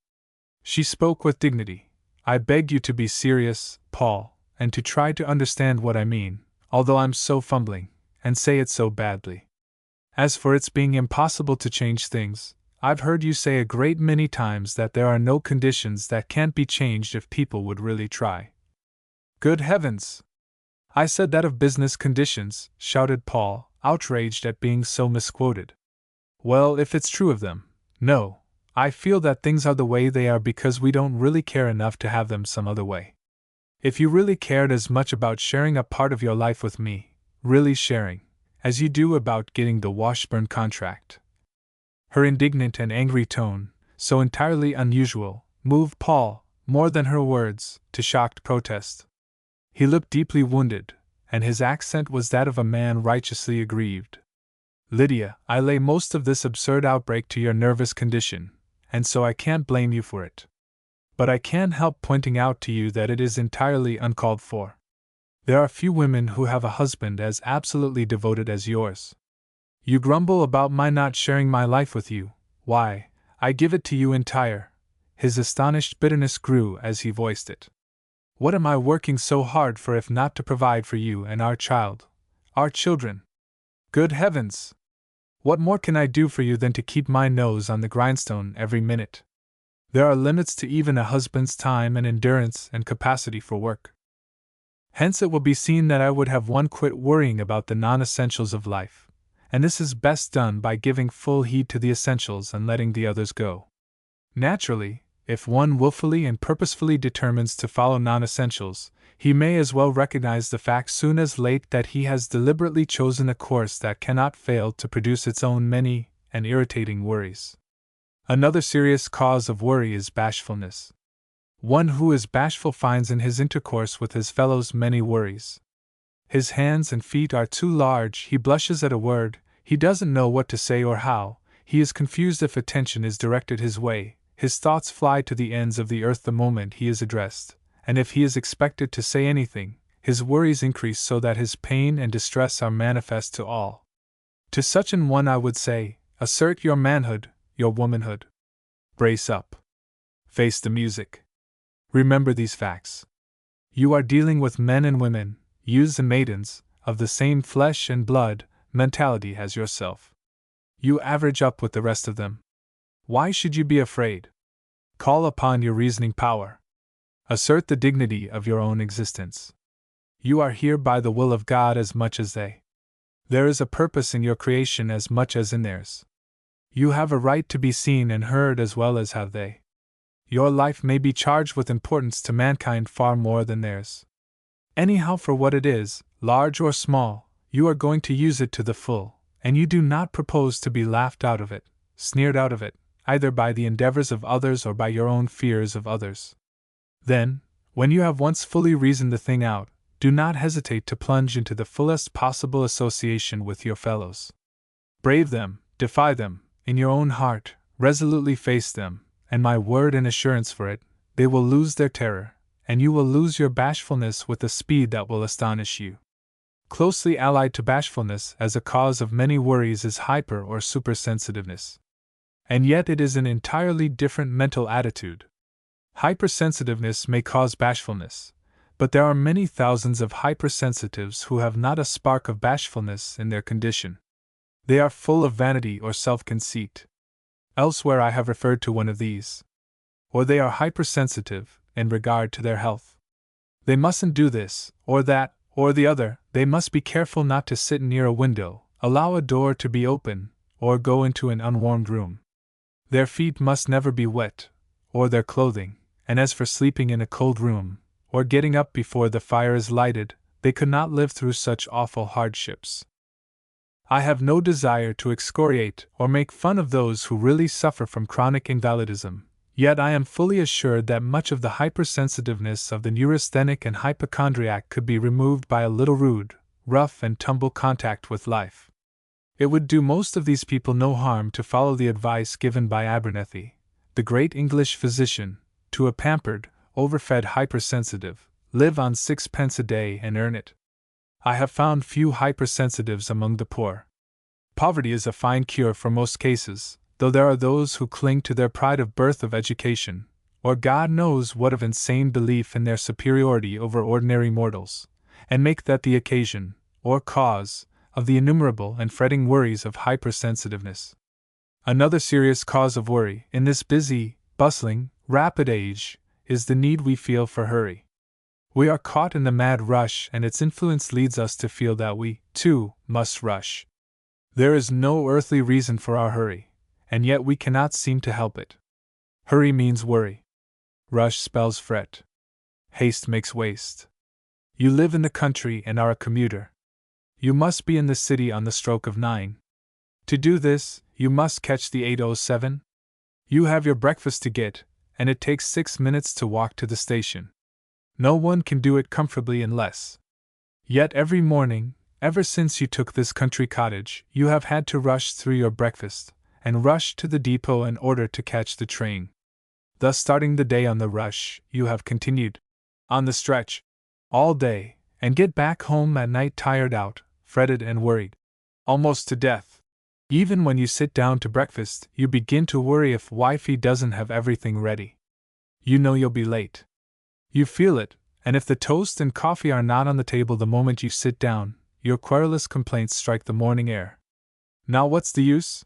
She spoke with dignity. I beg you to be serious, Paul, and to try to understand what I mean, although I'm so fumbling, and say it so badly. As for its being impossible to change things, I've heard you say a great many times that there are no conditions that can't be changed if people would really try. Good heavens! I said that of business conditions, shouted Paul, outraged at being so misquoted. Well, if it's true of them, no, I feel that things are the way they are because we don't really care enough to have them some other way. If you really cared as much about sharing a part of your life with me, really sharing, as you do about getting the Washburn contract. Her indignant and angry tone, so entirely unusual, moved Paul, more than her words, to shocked protest. He looked deeply wounded, and his accent was that of a man righteously aggrieved. Lydia, I lay most of this absurd outbreak to your nervous condition, and so I can't blame you for it. But I can't help pointing out to you that it is entirely uncalled for. There are few women who have a husband as absolutely devoted as yours. You grumble about my not sharing my life with you. Why, I give it to you entire. His astonished bitterness grew as he voiced it. What am I working so hard for if not to provide for you and our child, our children? Good heavens! What more can I do for you than to keep my nose on the grindstone every minute? There are limits to even a husband's time and endurance and capacity for work. Hence it will be seen that I would have one quit worrying about the non-essentials of life, and this is best done by giving full heed to the essentials and letting the others go. Naturally, if one willfully and purposefully determines to follow non-essentials, he may as well recognize the fact soon as late that he has deliberately chosen a course that cannot fail to produce its own many and irritating worries. Another serious cause of worry is bashfulness. One who is bashful finds in his intercourse with his fellows many worries. His hands and feet are too large, he blushes at a word, he doesn't know what to say or how, he is confused if attention is directed his way, his thoughts fly to the ends of the earth the moment he is addressed, and if he is expected to say anything, his worries increase so that his pain and distress are manifest to all. To such an one I would say, assert your manhood, your womanhood. Brace up. Face the music. Remember these facts. You are dealing with men and women, youths and maidens, of the same flesh and blood mentality as yourself. You average up with the rest of them. Why should you be afraid? Call upon your reasoning power. Assert the dignity of your own existence. You are here by the will of God as much as they. There is a purpose in your creation as much as in theirs. You have a right to be seen and heard as well as have they. Your life may be charged with importance to mankind far more than theirs. Anyhow, for what it is, large or small, you are going to use it to the full, and you do not propose to be laughed out of it, sneered out of it, either by the endeavors of others or by your own fears of others. Then, when you have once fully reasoned the thing out, do not hesitate to plunge into the fullest possible association with your fellows. Brave them, defy them, in your own heart, resolutely face them, and my word and assurance for it, they will lose their terror, and you will lose your bashfulness with a speed that will astonish you. Closely allied to bashfulness as a cause of many worries is hyper or supersensitiveness. And yet it is an entirely different mental attitude. Hypersensitiveness may cause bashfulness, but there are many thousands of hypersensitives who have not a spark of bashfulness in their condition. They are full of vanity or self-conceit. Elsewhere I have referred to one of these. Or they are hypersensitive in regard to their health. They mustn't do this, or that, or the other, they must be careful not to sit near a window, allow a door to be open, or go into an unwarmed room. Their feet must never be wet, or their clothing, and as for sleeping in a cold room, or getting up before the fire is lighted, they could not live through such awful hardships. I have no desire to excoriate or make fun of those who really suffer from chronic invalidism, yet I am fully assured that much of the hypersensitiveness of the neurasthenic and hypochondriac could be removed by a little rude, rough and tumble contact with life. It would do most of these people no harm to follow the advice given by Abernethy, the great English physician, to a pampered, overfed hypersensitive: live on 6 pence a day and earn it. I have found few hypersensitives among the poor. Poverty is a fine cure for most cases, though there are those who cling to their pride of birth of education, or God knows what of insane belief in their superiority over ordinary mortals, and make that the occasion, or cause, of the innumerable and fretting worries of hypersensitiveness. Another serious cause of worry, in this busy, bustling, rapid age, is the need we feel for hurry. We are caught in the mad rush, and its influence leads us to feel that we, too, must rush. There is no earthly reason for our hurry, and yet we cannot seem to help it. Hurry means worry. Rush spells fret. Haste makes waste. You live in the country and are a commuter. You must be in the city on the stroke of 9. To do this, you must catch the 8:07. You have your breakfast to get, and it takes 6 minutes to walk to the station. No one can do it comfortably in less. Yet every morning, ever since you took this country cottage, you have had to rush through your breakfast, and rush to the depot in order to catch the train. Thus starting the day on the rush, you have continued on the stretch all day, and get back home at night tired out, fretted and worried, almost to death. Even when you sit down to breakfast, you begin to worry if wifey doesn't have everything ready. You know you'll be late. You feel it, and if the toast and coffee are not on the table the moment you sit down, your querulous complaints strike the morning air. Now what's the use?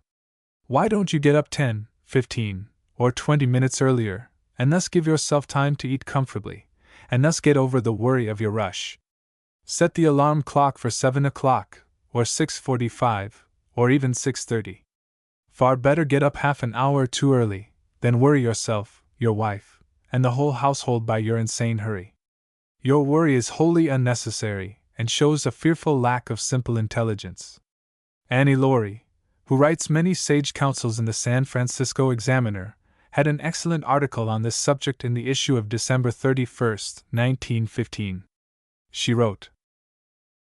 Why don't you get up 10, 15, or 20 minutes earlier, and thus give yourself time to eat comfortably, and thus get over the worry of your rush? Set the alarm clock for 7 o'clock, or 6:45, or even 6:30. Far better get up half an hour too early, than worry yourself, your wife, and the whole household by your insane hurry. Your worry is wholly unnecessary, and shows a fearful lack of simple intelligence. Annie Laurie, who writes many sage counsels in the San Francisco Examiner, had an excellent article on this subject in the issue of December 31, 1915. She wrote,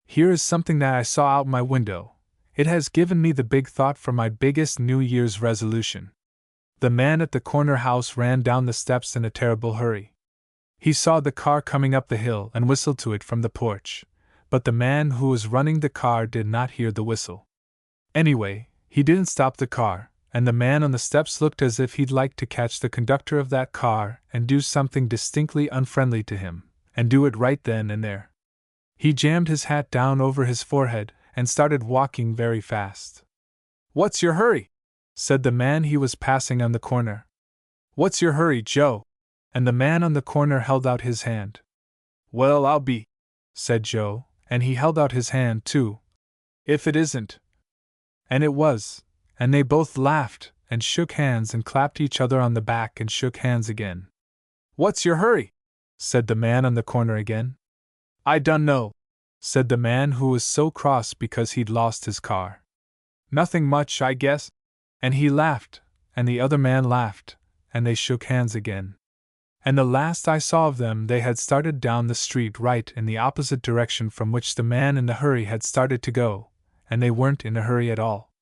"Here is something that I saw out my window. It has given me the big thought for my biggest New Year's resolution." The man at the corner house ran down the steps in a terrible hurry. He saw the car coming up the hill and whistled to it from the porch, but the man who was running the car did not hear the whistle. Anyway, he didn't stop the car, and the man on the steps looked as if he'd like to catch the conductor of that car and do something distinctly unfriendly to him, and do it right then and there. He jammed his hat down over his forehead and started walking very fast. "What's your hurry?" said the man he was passing on the corner. "What's your hurry, Joe?" And the man on the corner held out his hand. "Well, I'll be," said Joe, and he held out his hand too. "If it isn't." And it was, and they both laughed, and shook hands and clapped each other on the back and shook hands again. "What's your hurry?" said the man on the corner again. "I dun know," said the man who was so cross because he'd lost his car. "Nothing much, I guess." And he laughed, and the other man laughed, and they shook hands again. And the last I saw of them, they had started down the street right in the opposite direction from which the man in the hurry had started to go, and they weren't in a hurry at all.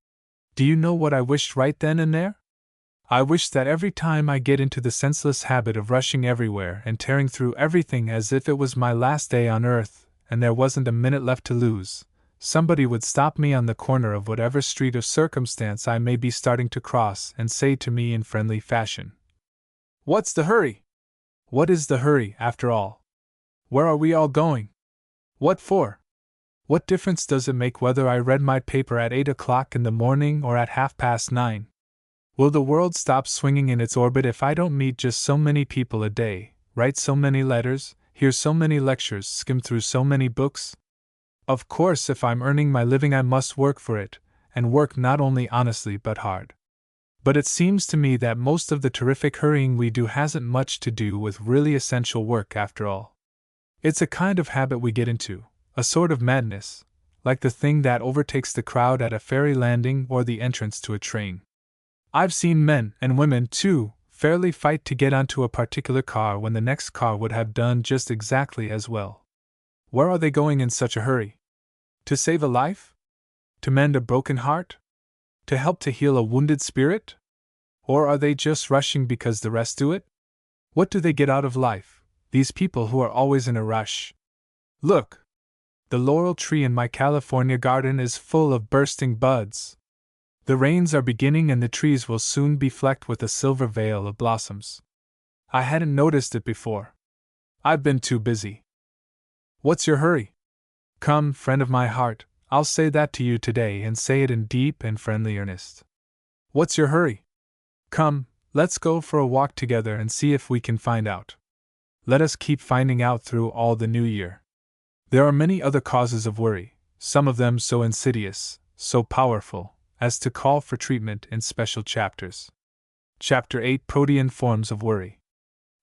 Do you know what I wished right then and there? I wished that every time I get into the senseless habit of rushing everywhere and tearing through everything as if it was my last day on earth, and there wasn't a minute left to lose, somebody would stop me on the corner of whatever street or circumstance I may be starting to cross and say to me in friendly fashion, "What's the hurry? What is the hurry, after all? Where are we all going? What for? What difference does it make whether I read my paper at 8 o'clock in the morning or at 9:30? Will the world stop swinging in its orbit if I don't meet just so many people a day, write so many letters, hear so many lectures, skim through so many books? Of course, if I'm earning my living, I must work for it, and work not only honestly but hard. But it seems to me that most of the terrific hurrying we do hasn't much to do with really essential work after all. It's a kind of habit we get into, a sort of madness, like the thing that overtakes the crowd at a ferry landing or the entrance to a train. I've seen men, and women too, fairly fight to get onto a particular car when the next car would have done just exactly as well. Where are they going in such a hurry? To save a life? To mend a broken heart? To help to heal a wounded spirit? Or are they just rushing because the rest do it? What do they get out of life, these people who are always in a rush? Look! The laurel tree in my California garden is full of bursting buds. The rains are beginning and the trees will soon be flecked with a silver veil of blossoms. I hadn't noticed it before. I've been too busy. What's your hurry? Come, friend of my heart, I'll say that to you today and say it in deep and friendly earnest. What's your hurry? Come, let's go for a walk together and see if we can find out. Let us keep finding out through all the new year. There are many other causes of worry, some of them so insidious, so powerful, as to call for treatment in special chapters. Chapter 8: Protean Forms of Worry.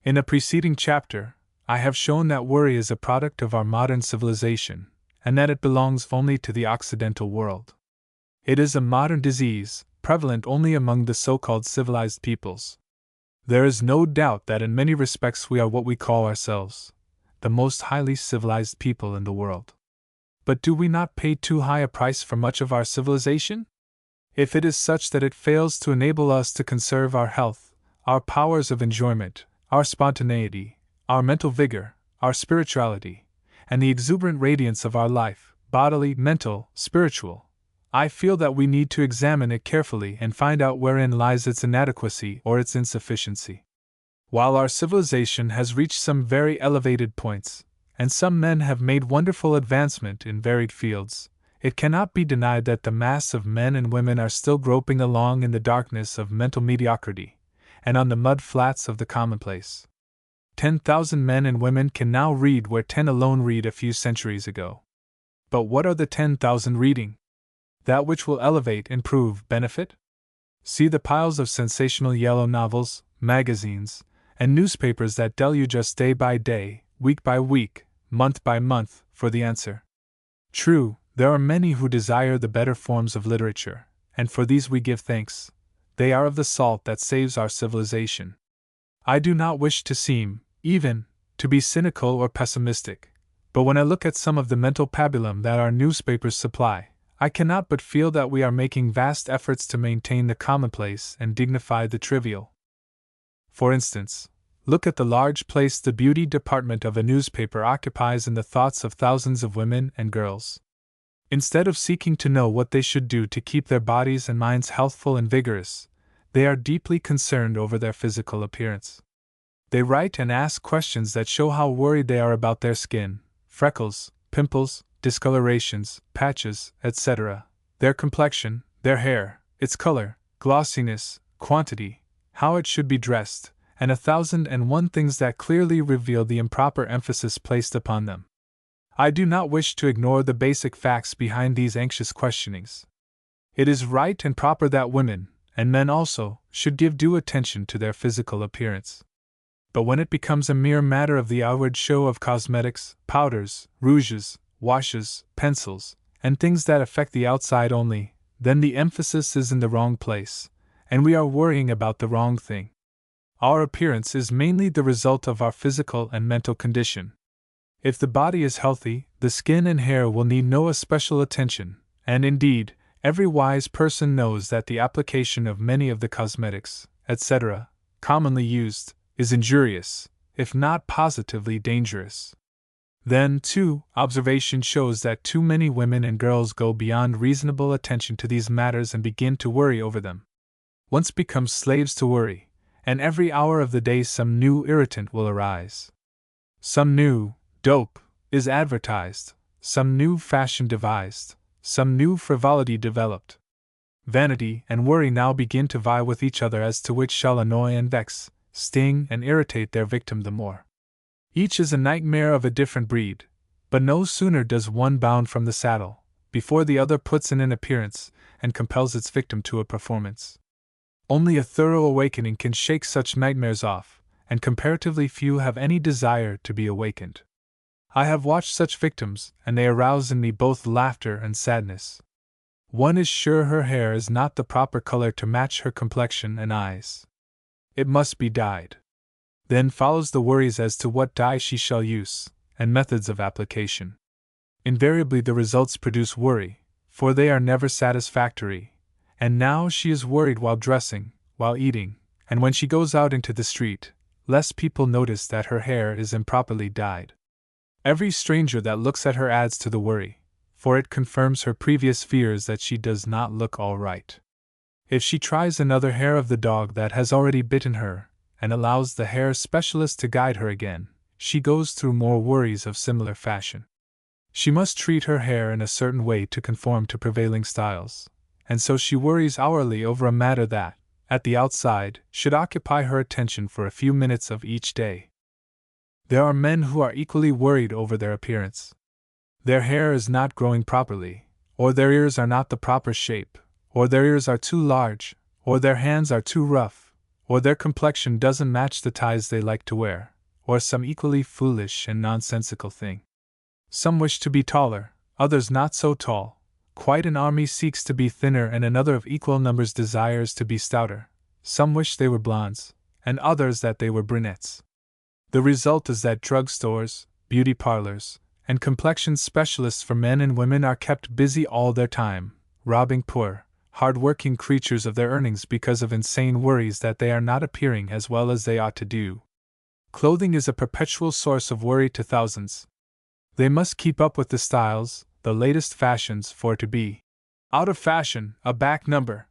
In a preceding chapter, I have shown that worry is a product of our modern civilization, and that it belongs only to the Occidental world. It is a modern disease, prevalent only among the so-called civilized peoples. There is no doubt that in many respects we are what we call ourselves, the most highly civilized people in the world. But do we not pay too high a price for much of our civilization? If it is such that it fails to enable us to conserve our health, our powers of enjoyment, our spontaneity, our mental vigor, our spirituality, and the exuberant radiance of our life, bodily, mental, spiritual, I feel that we need to examine it carefully and find out wherein lies its inadequacy or its insufficiency. While our civilization has reached some very elevated points, and some men have made wonderful advancement in varied fields, it cannot be denied that the mass of men and women are still groping along in the darkness of mental mediocrity, and on the mud flats of the commonplace. 10,000 men and women can now read where 10 alone read a few centuries ago. But what are the 10,000 reading? That which will elevate, improve, benefit? See the piles of sensational yellow novels, magazines, and newspapers that deluge us day by day, week by week, month by month, for the answer. True, there are many who desire the better forms of literature, and for these we give thanks. They are of the salt that saves our civilization. I do not wish to seem, even, to be cynical or pessimistic, but when I look at some of the mental pabulum that our newspapers supply, I cannot but feel that we are making vast efforts to maintain the commonplace and dignify the trivial. For instance, look at the large place the beauty department of a newspaper occupies in the thoughts of thousands of women and girls. Instead of seeking to know what they should do to keep their bodies and minds healthful and vigorous, they are deeply concerned over their physical appearance. They write and ask questions that show how worried they are about their skin, freckles, pimples, discolorations, patches, etc., their complexion, their hair, its color, glossiness, quantity, how it should be dressed, and 1,001 things that clearly reveal the improper emphasis placed upon them. I do not wish to ignore the basic facts behind these anxious questionings. It is right and proper that women, and men also, should give due attention to their physical appearance. But when it becomes a mere matter of the outward show of cosmetics, powders, rouges, washes, pencils, and things that affect the outside only, then the emphasis is in the wrong place, and we are worrying about the wrong thing. Our appearance is mainly the result of our physical and mental condition. If the body is healthy, the skin and hair will need no especial attention, and indeed, every wise person knows that the application of many of the cosmetics, etc., commonly used, is injurious, if not positively dangerous. Then, too, observation shows that too many women and girls go beyond reasonable attention to these matters and begin to worry over them. Once become slaves to worry, and every hour of the day some new irritant will arise. Some new dope is advertised, some new fashion devised, some new frivolity developed. Vanity and worry now begin to vie with each other as to which shall annoy and vex, sting and irritate their victim the more. Each is a nightmare of a different breed, but no sooner does one bound from the saddle, before the other puts in an appearance and compels its victim to a performance. Only a thorough awakening can shake such nightmares off, and comparatively few have any desire to be awakened. I have watched such victims, and they arouse in me both laughter and sadness. One is sure her hair is not the proper color to match her complexion and eyes. It must be dyed. Then follows the worries as to what dye she shall use, and methods of application. Invariably the results produce worry, for they are never satisfactory, and now she is worried while dressing, while eating, and when she goes out into the street, lest people notice that her hair is improperly dyed. Every stranger that looks at her adds to the worry, for it confirms her previous fears that she does not look all right. If she tries another hair of the dog that has already bitten her, and allows the hair specialist to guide her again, she goes through more worries of similar fashion. She must treat her hair in a certain way to conform to prevailing styles, and so she worries hourly over a matter that, at the outside, should occupy her attention for a few minutes of each day. There are men who are equally worried over their appearance. Their hair is not growing properly, or their ears are not the proper shape, or their ears are too large, or their hands are too rough, or their complexion doesn't match the ties they like to wear, or some equally foolish and nonsensical thing. Some wish to be taller, others not so tall. Quite an army seeks to be thinner, and another of equal numbers desires to be stouter. Some wish they were blondes, and others that they were brunettes. The result is that drug stores, beauty parlors, and complexion specialists for men and women are kept busy all their time, robbing poor, hard-working creatures of their earnings because of insane worries that they are not appearing as well as they ought to do. Clothing is a perpetual source of worry to thousands. They must keep up with the styles, the latest fashions, for to be out of fashion, a back number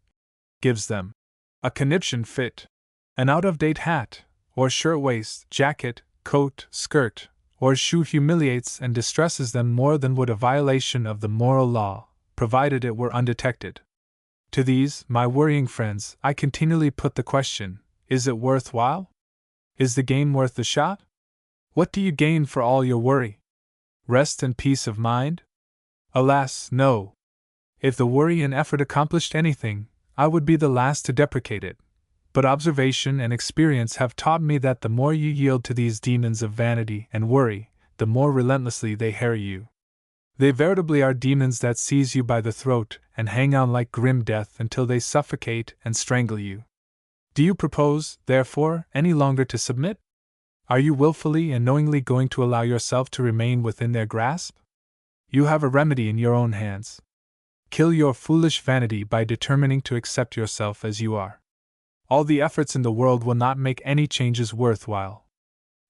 gives them a conniption fit. An out-of-date hat, or shirt-waist, jacket, coat, skirt, or shoe humiliates and distresses them more than would a violation of the moral law, provided it were undetected. To these, my worrying friends, I continually put the question, is it worth while? Is the game worth the shot? What do you gain for all your worry? Rest and peace of mind? Alas, no. If the worry and effort accomplished anything, I would be the last to deprecate it. But observation and experience have taught me that the more you yield to these demons of vanity and worry, the more relentlessly they harry you. They veritably are demons that seize you by the throat and hang on like grim death until they suffocate and strangle you. Do you propose, therefore, any longer to submit? Are you willfully and knowingly going to allow yourself to remain within their grasp? You have a remedy in your own hands. Kill your foolish vanity by determining to accept yourself as you are. All the efforts in the world will not make any changes worthwhile.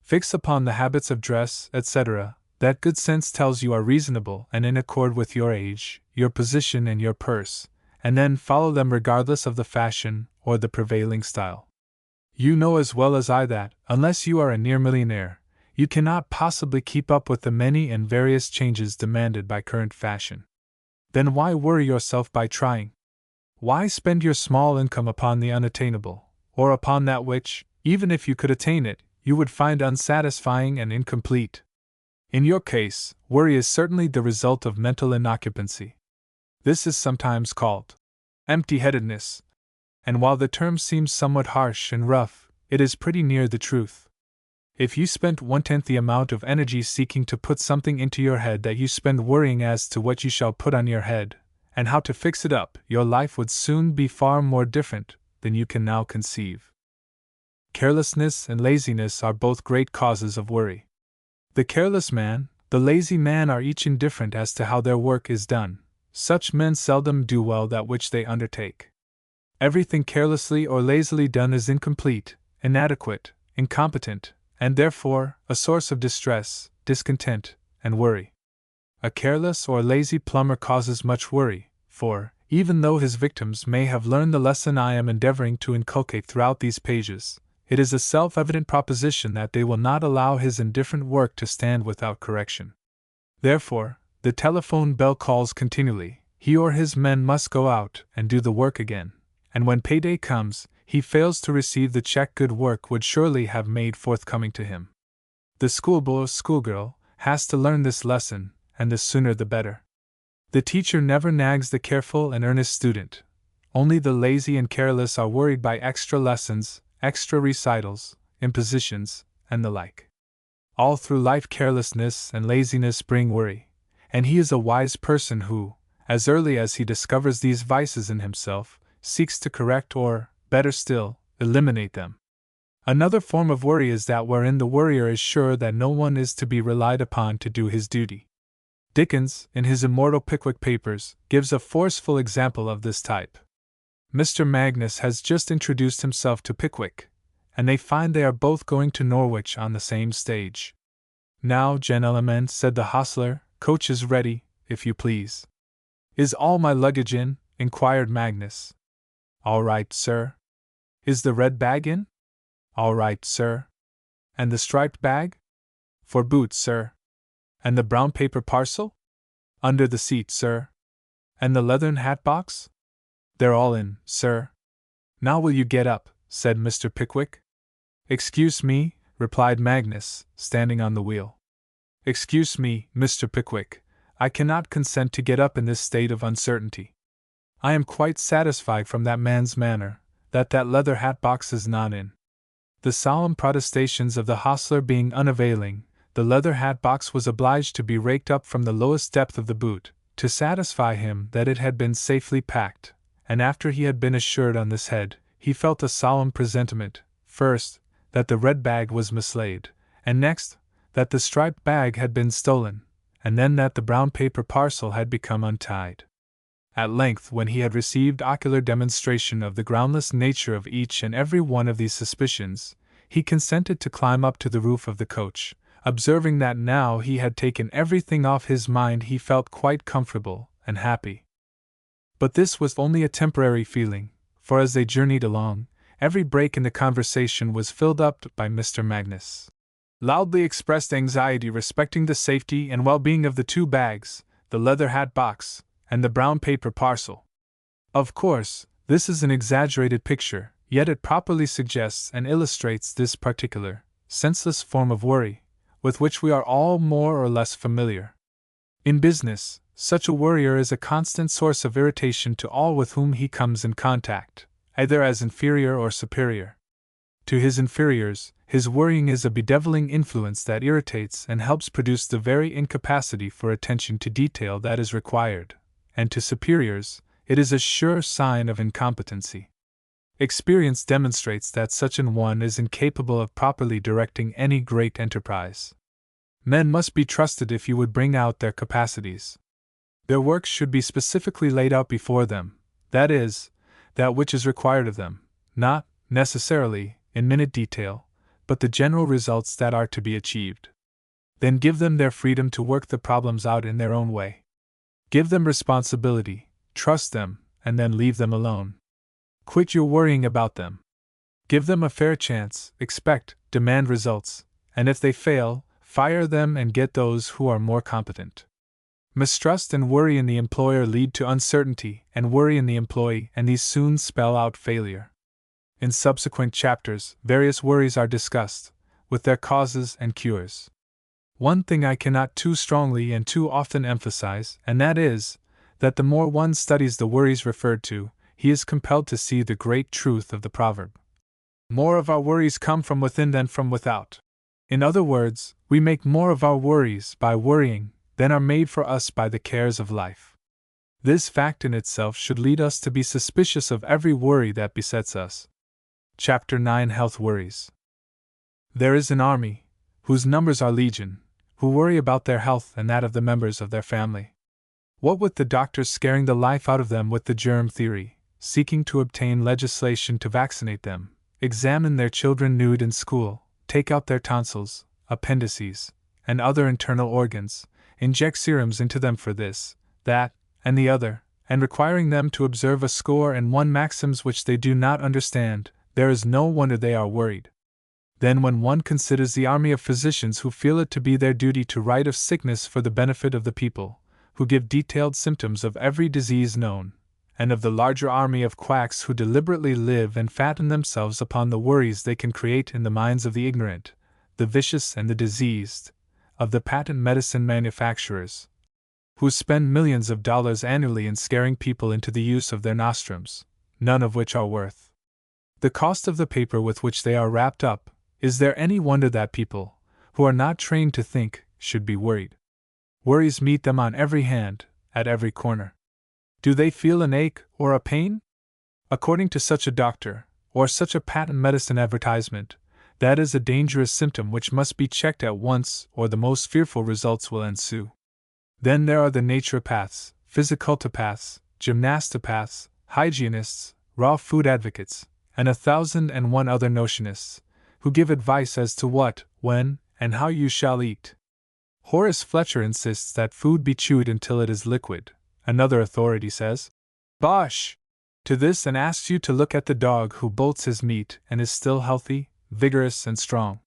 Fix upon the habits of dress, etc., that good sense tells you are reasonable and in accord with your age, your position, and your purse, and then follow them regardless of the fashion or the prevailing style. You know as well as I that, unless you are a near millionaire, you cannot possibly keep up with the many and various changes demanded by current fashion. Then why worry yourself by trying? Why spend your small income upon the unattainable, or upon that which, even if you could attain it, you would find unsatisfying and incomplete? In your case, worry is certainly the result of mental inoccupancy. This is sometimes called empty-headedness, and while the term seems somewhat harsh and rough, it is pretty near the truth. If you spent 1/10 the amount of energy seeking to put something into your head that you spend worrying as to what you shall put on your head, and how to fix it up, your life would soon be far more different than you can now conceive. Carelessness and laziness are both great causes of worry. The careless man, the lazy man are each indifferent as to how their work is done. Such men seldom do well that which they undertake. Everything carelessly or lazily done is incomplete, inadequate, incompetent, and therefore a source of distress, discontent, and worry. A careless or lazy plumber causes much worry, for, even though his victims may have learned the lesson I am endeavoring to inculcate throughout these pages, it is a self-evident proposition that they will not allow his indifferent work to stand without correction. Therefore, the telephone bell calls continually, he or his men must go out and do the work again, and when payday comes, he fails to receive the check good work would surely have made forthcoming to him. The schoolboy or schoolgirl has to learn this lesson, and the sooner the better. The teacher never nags the careful and earnest student. Only the lazy and careless are worried by extra lessons, extra recitals, impositions, and the like. All through life carelessness and laziness bring worry, and he is a wise person who, as early as he discovers these vices in himself, seeks to correct or, better still, eliminate them. Another form of worry is that wherein the worrier is sure that no one is to be relied upon to do his duty. Dickens, in his immortal Pickwick Papers, gives a forceful example of this type. Mr. Magnus has just introduced himself to Pickwick, and they find they are both going to Norwich on the same stage. "Now, gentlemen," said the hostler, "coach is ready, if you please." "Is all my luggage in?" inquired Magnus. "All right, sir." "Is the red bag in?" All right, sir. And the striped bag? For boots, sir. And the brown paper parcel? Under the seat, sir. And the leathern hat box? They're all in, sir. Now will you get up? Said Mr. Pickwick. Excuse me, replied Magnus, standing on the wheel. Excuse me, Mr. Pickwick, I cannot consent to get up in this state of uncertainty. I am quite satisfied from that man's manner that leather hat box is not in. The solemn protestations of the hostler being unavailing, the leather hat box was obliged to be raked up from the lowest depth of the boot, to satisfy him that it had been safely packed, and after he had been assured on this head, he felt a solemn presentiment, first, that the red bag was mislaid, and next, that the striped bag had been stolen, and then that the brown paper parcel had become untied. At length, when he had received ocular demonstration of the groundless nature of each and every one of these suspicions, he consented to climb up to the roof of the coach, observing that now he had taken everything off his mind he felt quite comfortable and happy. But this was only a temporary feeling, for as they journeyed along, every break in the conversation was filled up by Mr. Magnus. Loudly expressed anxiety respecting the safety and well-being of the two bags, the leather hat box, and the brown paper parcel. Of course, this is an exaggerated picture, yet it properly suggests and illustrates this particular, senseless form of worry, with which we are all more or less familiar. In business, such a worrier is a constant source of irritation to all with whom he comes in contact, either as inferior or superior. To his inferiors, his worrying is a bedeviling influence that irritates and helps produce the very incapacity for attention to detail that is required, and to superiors, it is a sure sign of incompetency. Experience demonstrates that such an one is incapable of properly directing any great enterprise. Men must be trusted if you would bring out their capacities. Their works should be specifically laid out before them, that is, that which is required of them, not, necessarily, in minute detail, but the general results that are to be achieved. Then give them their freedom to work the problems out in their own way. Give them responsibility, trust them, and then leave them alone. Quit your worrying about them. Give them a fair chance, expect, demand results, and if they fail, fire them and get those who are more competent. Mistrust and worry in the employer lead to uncertainty, and worry in the employee, and these soon spell out failure. In subsequent chapters, various worries are discussed, with their causes and cures. One thing I cannot too strongly and too often emphasize, and that is, that the more one studies the worries referred to, he is compelled to see the great truth of the proverb. More of our worries come from within than from without. In other words, we make more of our worries by worrying than are made for us by the cares of life. This fact in itself should lead us to be suspicious of every worry that besets us. Chapter 9 Health Worries. There is an army, whose numbers are legion, who worry about their health and that of the members of their family. What with the doctors scaring the life out of them with the germ theory, seeking to obtain legislation to vaccinate them, examine their children nude in school, take out their tonsils, appendices, and other internal organs, inject serums into them for this, that, and the other, and requiring them to observe a score and one maxims which they do not understand, there is no wonder they are worried. Then when one considers the army of physicians who feel it to be their duty to write of sickness for the benefit of the people, who give detailed symptoms of every disease known, and of the larger army of quacks who deliberately live and fatten themselves upon the worries they can create in the minds of the ignorant, the vicious and the diseased, of the patent medicine manufacturers, who spend millions of dollars annually in scaring people into the use of their nostrums, none of which are worth the cost of the paper with which they are wrapped up, is there any wonder that people, who are not trained to think, should be worried? Worries meet them on every hand, at every corner. Do they feel an ache or a pain? According to such a doctor, or such a patent medicine advertisement, that is a dangerous symptom which must be checked at once or the most fearful results will ensue. Then there are the naturopaths, physicultopaths, gymnastopaths, hygienists, raw food advocates, and 1,001 other notionists, who give advice as to what, when, and how you shall eat. Horace Fletcher insists that food be chewed until it is liquid. Another authority says, "Bosh!" to this and asks you to look at the dog who bolts his meat and is still healthy, vigorous, and strong.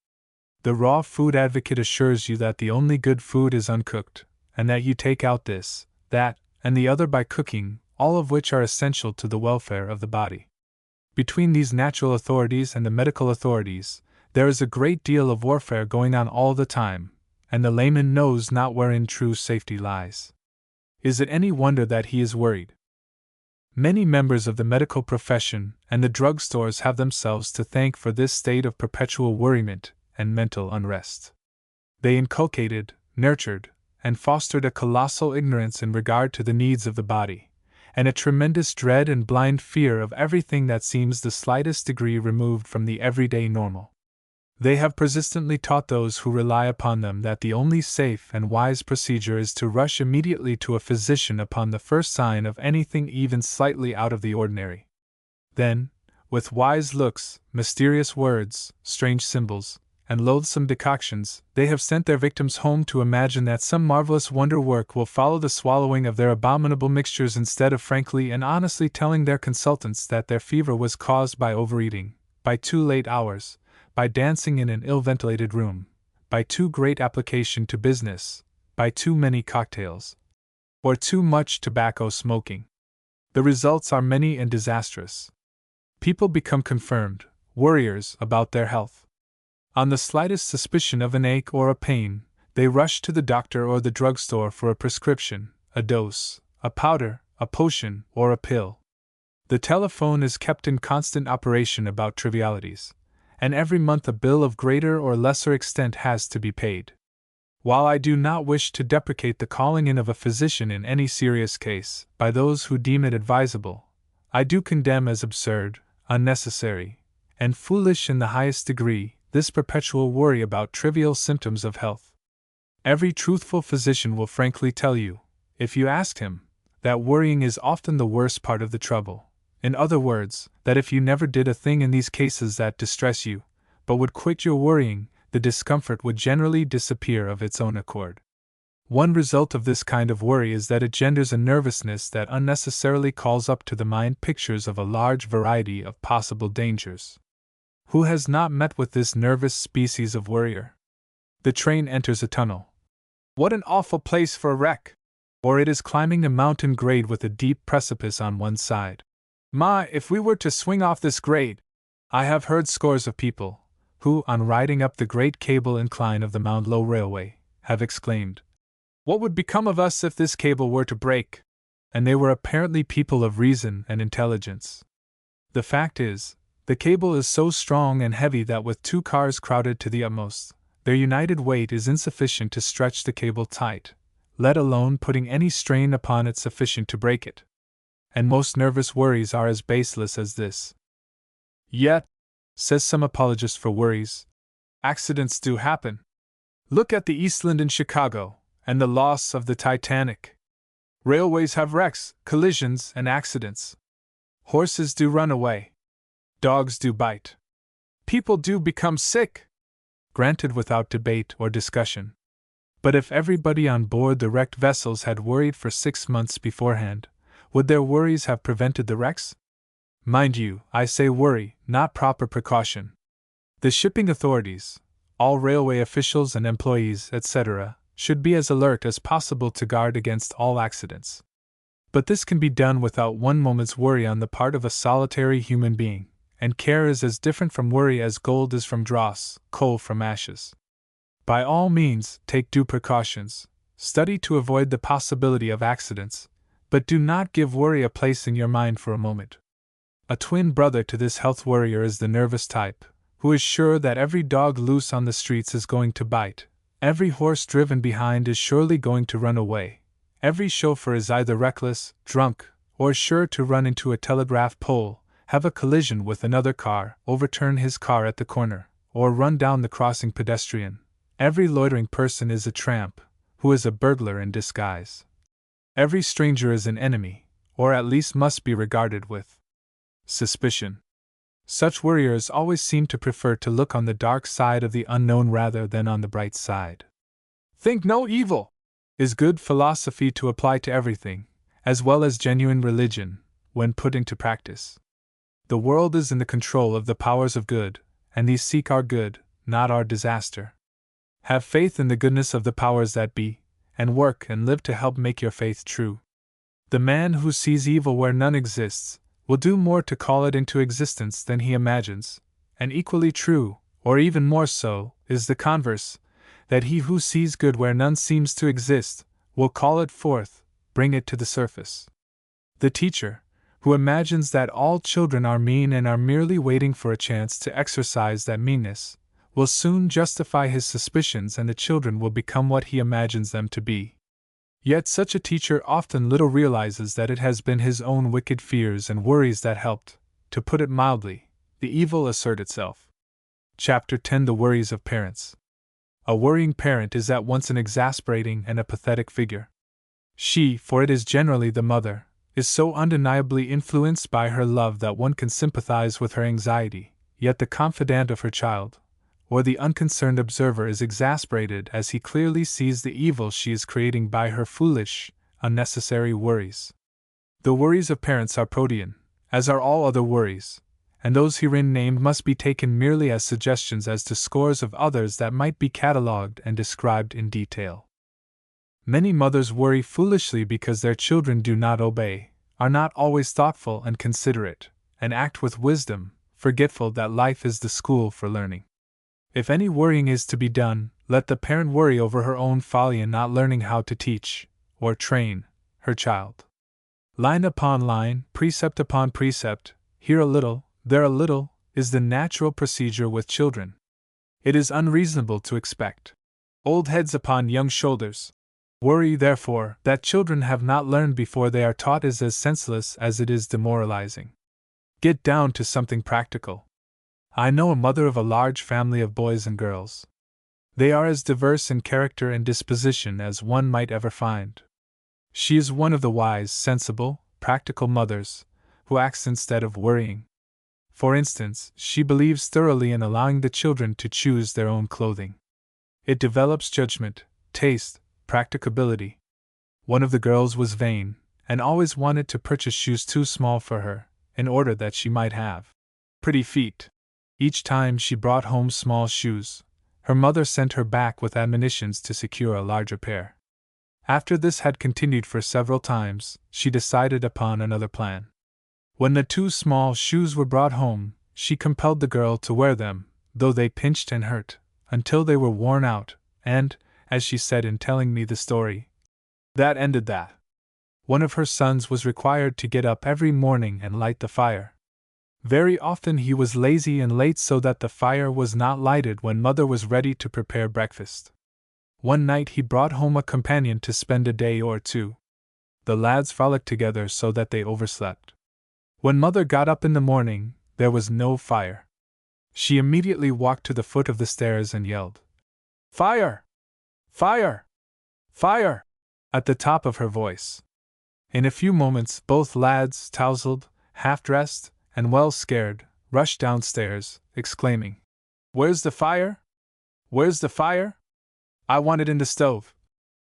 The raw food advocate assures you that the only good food is uncooked, and that you take out this, that, and the other by cooking, all of which are essential to the welfare of the body. Between these natural authorities and the medical authorities, there is a great deal of warfare going on all the time, and the layman knows not wherein true safety lies. Is it any wonder that he is worried? Many members of the medical profession and the drug stores have themselves to thank for this state of perpetual worriment and mental unrest. They inculcated, nurtured, and fostered a colossal ignorance in regard to the needs of the body, and a tremendous dread and blind fear of everything that seems the slightest degree removed from the everyday normal. They have persistently taught those who rely upon them that the only safe and wise procedure is to rush immediately to a physician upon the first sign of anything even slightly out of the ordinary. Then, with wise looks, mysterious words, strange symbols, and loathsome decoctions, they have sent their victims home to imagine that some marvelous wonder work will follow the swallowing of their abominable mixtures, instead of frankly and honestly telling their consultants that their fever was caused by overeating, by too late hours, by dancing in an ill-ventilated room, by too great application to business, by too many cocktails, or too much tobacco smoking. The results are many and disastrous. People become confirmed worriers about their health. On the slightest suspicion of an ache or a pain, they rush to the doctor or the drugstore for a prescription, a dose, a powder, a potion, or a pill. The telephone is kept in constant operation about trivialities, and every month a bill of greater or lesser extent has to be paid. While I do not wish to deprecate the calling in of a physician in any serious case, by those who deem it advisable, I do condemn as absurd, unnecessary, and foolish in the highest degree, this perpetual worry about trivial symptoms of health. Every truthful physician will frankly tell you, if you ask him, that worrying is often the worst part of the trouble. In other words, that if you never did a thing in these cases that distress you, but would quit your worrying, the discomfort would generally disappear of its own accord. One result of this kind of worry is that it genders a nervousness that unnecessarily calls up to the mind pictures of a large variety of possible dangers. Who has not met with this nervous species of worrier? The train enters a tunnel. What an awful place for a wreck! Or it is climbing a mountain grade with a deep precipice on one side. My, if we were to swing off this grade! I have heard scores of people, who, on riding up the great cable incline of the Mount Low Railway, have exclaimed, "What would become of us if this cable were to break?" And they were apparently people of reason and intelligence. The fact is, the cable is so strong and heavy that with two cars crowded to the utmost, their united weight is insufficient to stretch the cable tight, let alone putting any strain upon it sufficient to break it. And most nervous worries are as baseless as this. Yet, says some apologist for worries, accidents do happen. Look at the Eastland in Chicago, and the loss of the Titanic. Railways have wrecks, collisions, and accidents. Horses do run away. Dogs do bite. People do become sick. Granted, without debate or discussion. But if everybody on board the wrecked vessels had worried for 6 months beforehand, would their worries have prevented the wrecks? Mind you, I say worry, not proper precaution. The shipping authorities, all railway officials and employees, etc., should be as alert as possible to guard against all accidents. But this can be done without one moment's worry on the part of a solitary human being, and care is as different from worry as gold is from dross, coal from ashes. By all means, take due precautions, study to avoid the possibility of accidents, but do not give worry a place in your mind for a moment. A twin brother to this health worrier is the nervous type, who is sure that every dog loose on the streets is going to bite, every horse driven behind is surely going to run away, every chauffeur is either reckless, drunk, or sure to run into a telegraph pole, have a collision with another car, overturn his car at the corner, or run down the crossing pedestrian. Every loitering person is a tramp, who is a burglar in disguise. Every stranger is an enemy, or at least must be regarded with suspicion. Such worriers always seem to prefer to look on the dark side of the unknown rather than on the bright side. Think no evil is good philosophy to apply to everything, as well as genuine religion, when put into practice. The world is in the control of the powers of good, and these seek our good, not our disaster. Have faith in the goodness of the powers that be, and work and live to help make your faith true. The man who sees evil where none exists will do more to call it into existence than he imagines, and equally true, or even more so, is the converse, that he who sees good where none seems to exist will call it forth, bring it to the surface. The teacher, who imagines that all children are mean and are merely waiting for a chance to exercise that meanness, will soon justify his suspicions and the children will become what he imagines them to be. Yet such a teacher often little realizes that it has been his own wicked fears and worries that helped, to put it mildly, the evil assert itself. Chapter 10: The Worries of Parents. A worrying parent is at once an exasperating and a pathetic figure. She, for it is generally the mother, is so undeniably influenced by her love that one can sympathize with her anxiety, yet the confidant of her child, or the unconcerned observer, is exasperated as he clearly sees the evil she is creating by her foolish, unnecessary worries. The worries of parents are protean, as are all other worries, and those herein named must be taken merely as suggestions as to scores of others that might be catalogued and described in detail. Many mothers worry foolishly because their children do not obey, are not always thoughtful and considerate, and act with wisdom, forgetful that life is the school for learning. If any worrying is to be done, let the parent worry over her own folly in not learning how to teach, or train, her child. Line upon line, precept upon precept, here a little, there a little, is the natural procedure with children. It is unreasonable to expect old heads upon young shoulders. Worry, therefore, that children have not learned before they are taught is as senseless as it is demoralizing. Get down to something practical. I know a mother of a large family of boys and girls. They are as diverse in character and disposition as one might ever find. She is one of the wise, sensible, practical mothers, who acts instead of worrying. For instance, she believes thoroughly in allowing the children to choose their own clothing. It develops judgment, taste, practicability. One of the girls was vain, and always wanted to purchase shoes too small for her, in order that she might have pretty feet. Each time she brought home small shoes, her mother sent her back with admonitions to secure a larger pair. After this had continued for several times, she decided upon another plan. When the 2 small shoes were brought home, she compelled the girl to wear them, though they pinched and hurt, until they were worn out, and, as she said in telling me the story, that ended that. One of her sons was required to get up every morning and light the fire. Very often he was lazy and late, so that the fire was not lighted when mother was ready to prepare breakfast. One night he brought home a companion to spend a day or two. The lads frolicked together so that they overslept. When mother got up in the morning, there was no fire. She immediately walked to the foot of the stairs and yelled, "Fire! Fire! Fire!" at the top of her voice. In a few moments both lads, tousled, half-dressed, and well scared, rushed downstairs, exclaiming, "Where's the fire? Where's the fire? I want it in the stove,"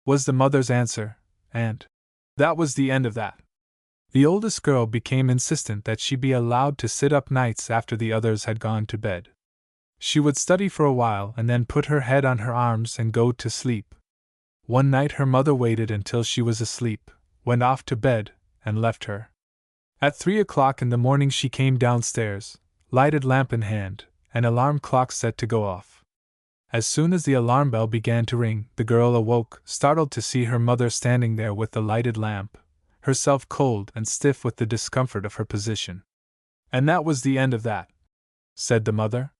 was the mother's answer, and that was the end of that. The oldest girl became insistent that she be allowed to sit up nights after the others had gone to bed. She would study for a while and then put her head on her arms and go to sleep. One night her mother waited until she was asleep, went off to bed, and left her. At 3 o'clock in the morning she came downstairs, lighted lamp in hand, and alarm clock set to go off. As soon as the alarm bell began to ring, the girl awoke, startled to see her mother standing there with the lighted lamp, herself cold and stiff with the discomfort of her position. "And that was the end of that," said the mother.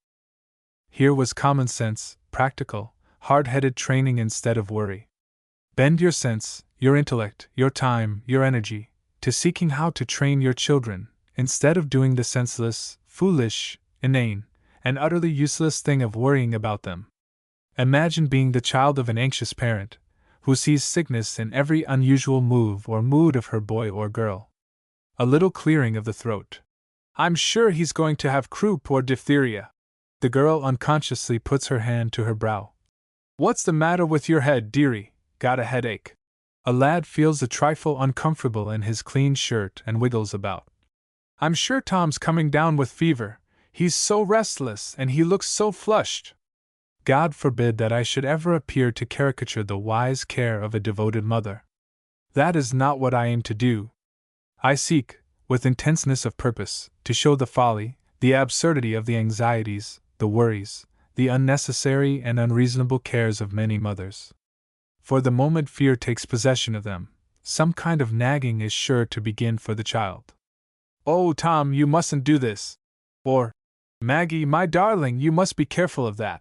Here was common sense, practical, hard-headed training instead of worry. Bend your sense, your intellect, your time, your energy, to seeking how to train your children, instead of doing the senseless, foolish, inane, and utterly useless thing of worrying about them. Imagine being the child of an anxious parent, who sees sickness in every unusual move or mood of her boy or girl. A little clearing of the throat. "I'm sure he's going to have croup or diphtheria." The girl unconsciously puts her hand to her brow. "What's the matter with your head, dearie? Got a headache?" A lad feels a trifle uncomfortable in his clean shirt and wiggles about. "I'm sure Tom's coming down with fever. He's so restless, and he looks so flushed. God forbid that I should ever appear to caricature the wise care of a devoted mother. That is not what I aim to do. I seek, with intenseness of purpose, to show the folly, the absurdity of the anxieties, the worries, the unnecessary and unreasonable cares of many mothers. For the moment fear takes possession of them, some kind of nagging is sure to begin for the child. "Oh, Tom, you mustn't do this." Or, "Maggie, my darling, you must be careful of that."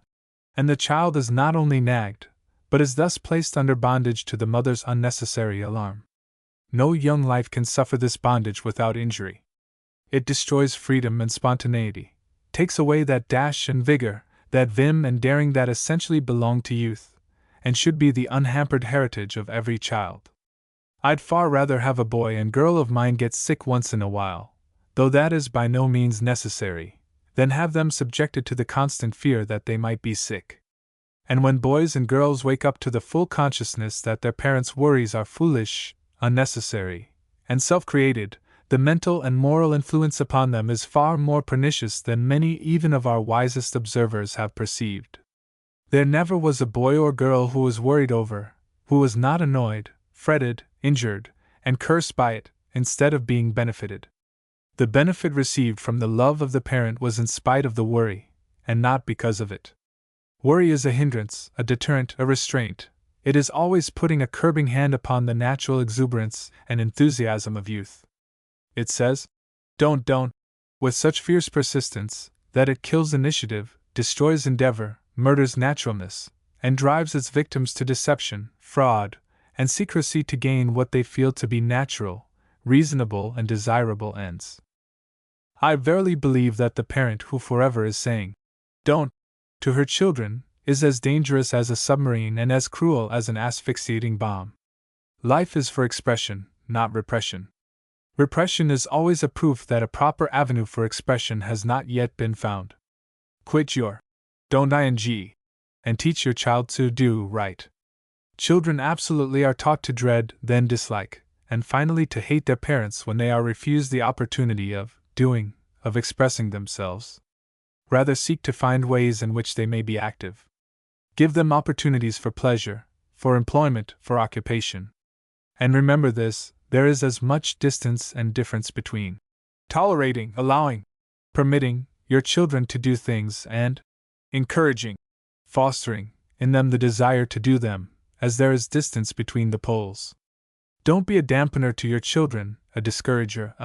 And the child is not only nagged, but is thus placed under bondage to the mother's unnecessary alarm. No young life can suffer this bondage without injury. It destroys freedom and spontaneity, takes away that dash and vigor, that vim and daring that essentially belong to youth, and should be the unhampered heritage of every child. I'd far rather have a boy and girl of mine get sick once in a while, though that is by no means necessary, than have them subjected to the constant fear that they might be sick. And when boys and girls wake up to the full consciousness that their parents' worries are foolish, unnecessary, and self-created, the mental and moral influence upon them is far more pernicious than many even of our wisest observers have perceived. There never was a boy or girl who was worried over, who was not annoyed, fretted, injured, and cursed by it, instead of being benefited. The benefit received from the love of the parent was in spite of the worry, and not because of it. Worry is a hindrance, a deterrent, a restraint. It is always putting a curbing hand upon the natural exuberance and enthusiasm of youth. It says, don't, with such fierce persistence, that it kills initiative, destroys endeavor, murders naturalness, and drives its victims to deception, fraud, and secrecy to gain what they feel to be natural, reasonable, and desirable ends. I verily believe that the parent who forever is saying, "Don't," to her children, is as dangerous as a submarine and as cruel as an asphyxiating bomb. Life is for expression, not repression. Repression is always a proof that a proper avenue for expression has not yet been found. Quit your don't ing, and teach your child to do right. Children absolutely are taught to dread, then dislike, and finally to hate their parents when they are refused the opportunity of doing, of expressing themselves. Rather seek to find ways in which they may be active. Give them opportunities for pleasure, for employment, for occupation. And remember this, there is as much distance and difference between tolerating, allowing, permitting your children to do things and encouraging, fostering, in them the desire to do them, as there is distance between the poles. Don't be a dampener to your children, a discourager,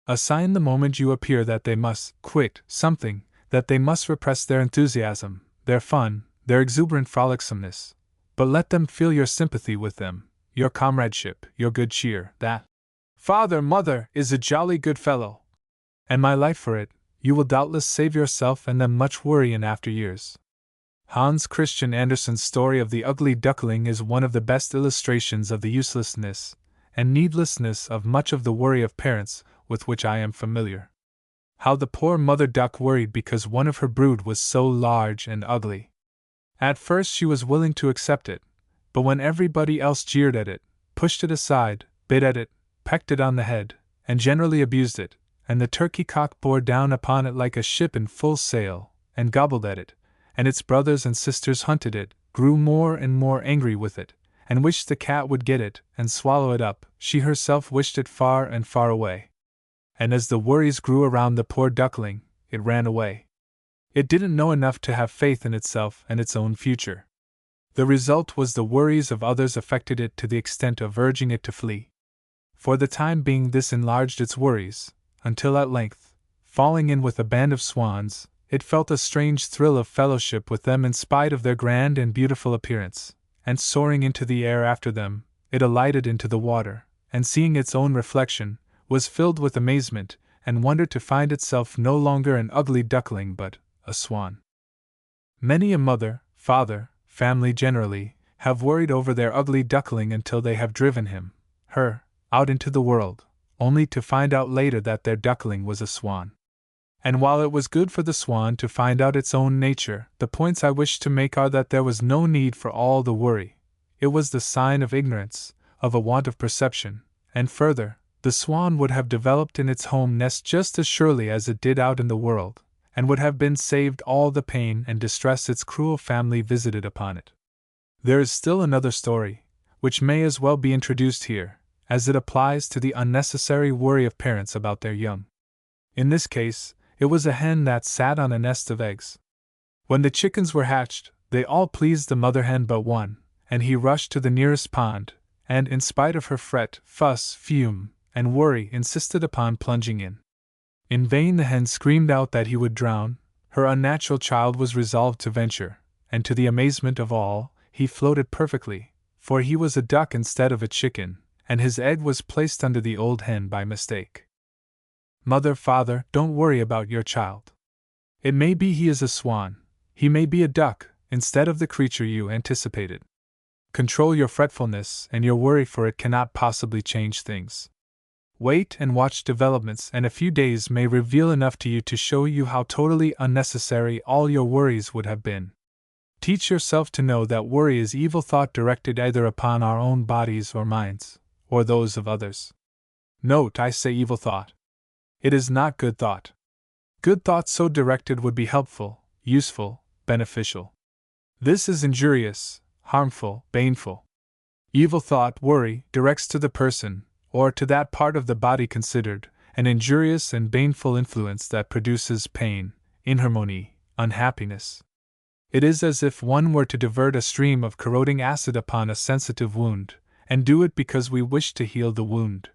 a sign the moment you appear that they must quit something, that they must repress their enthusiasm, their fun, their exuberant frolicsomeness, but let them feel your sympathy with them, your comradeship, your good cheer, that "Father, Mother is a jolly good fellow, and my life for it," you will doubtless save yourself and them much worry in after years. Hans Christian Andersen's story of the ugly duckling is one of the best illustrations of the uselessness and needlessness of much of the worry of parents with which I am familiar. How the poor mother duck worried because one of her brood was so large and ugly. At first she was willing to accept it, but when everybody else jeered at it, pushed it aside, bit at it, pecked it on the head, and generally abused it, and the turkey cock bore down upon it like a ship in full sail, and gobbled at it, and its brothers and sisters hunted it, grew more and more angry with it, and wished the cat would get it and swallow it up, she herself wished it far and far away. And as the worries grew around the poor duckling, it ran away. It didn't know enough to have faith in itself and its own future. The result was the worries of others affected it to the extent of urging it to flee. For the time being this enlarged its worries, until at length, falling in with a band of swans, it felt a strange thrill of fellowship with them in spite of their grand and beautiful appearance, and soaring into the air after them, it alighted into the water, and seeing its own reflection, was filled with amazement and wonder to find itself no longer an ugly duckling but a swan. Many a mother, father, family generally, have worried over their ugly duckling until they have driven him, her, out into the world, only to find out later that their duckling was a swan. And while it was good for the swan to find out its own nature, the points I wish to make are that there was no need for all the worry. It was the sign of ignorance, of a want of perception, and further, The swan would have developed in its home nest just as surely as it did out in the world, and would have been saved all the pain and distress its cruel family visited upon it. There is still another story, which may as well be introduced here, as it applies to the unnecessary worry of parents about their young. In this case, it was a hen that sat on a nest of eggs. When the chickens were hatched, they all pleased the mother hen but one, and he rushed to the nearest pond, and in spite of her fret, fuss, fume, and worry, insisted upon plunging in. In vain the hen screamed out that he would drown. Her unnatural child was resolved to venture, and to the amazement of all, he floated perfectly, for he was a duck instead of a chicken, and his egg was placed under the old hen by mistake. Mother, father, don't worry about your child. It may be he is a swan, he may be a duck, instead of the creature you anticipated. Control your fretfulness and your worry, for it cannot possibly change things. Wait and watch developments, and a few days may reveal enough to you to show you how totally unnecessary all your worries would have been. Teach yourself to know that worry is evil thought directed either upon our own bodies or minds, or those of others. Note, I say evil thought. It is not good thought. Good thought so directed would be helpful, useful, beneficial. This is injurious, harmful, baneful. Evil thought, worry, directs to the person, or to that part of the body considered, an injurious and baneful influence that produces pain, inharmony, unhappiness. It is as if one were to divert a stream of corroding acid upon a sensitive wound, and do it because we wish to heal the wound.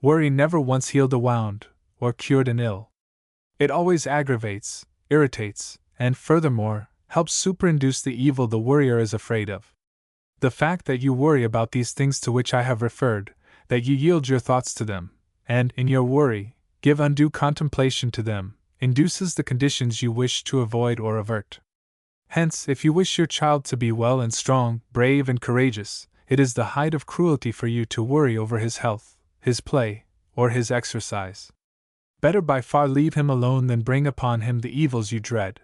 Worry never once healed a wound, or cured an ill. It always aggravates, irritates, and furthermore, helps superinduce the evil the worrier is afraid of. The fact that you worry about these things to which I have referred, that you yield your thoughts to them, and, in your worry, give undue contemplation to them, induces the conditions you wish to avoid or avert. Hence, if you wish your child to be well and strong, brave and courageous, it is the height of cruelty for you to worry over his health, his play, or his exercise. Better by far leave him alone than bring upon him the evils you dread.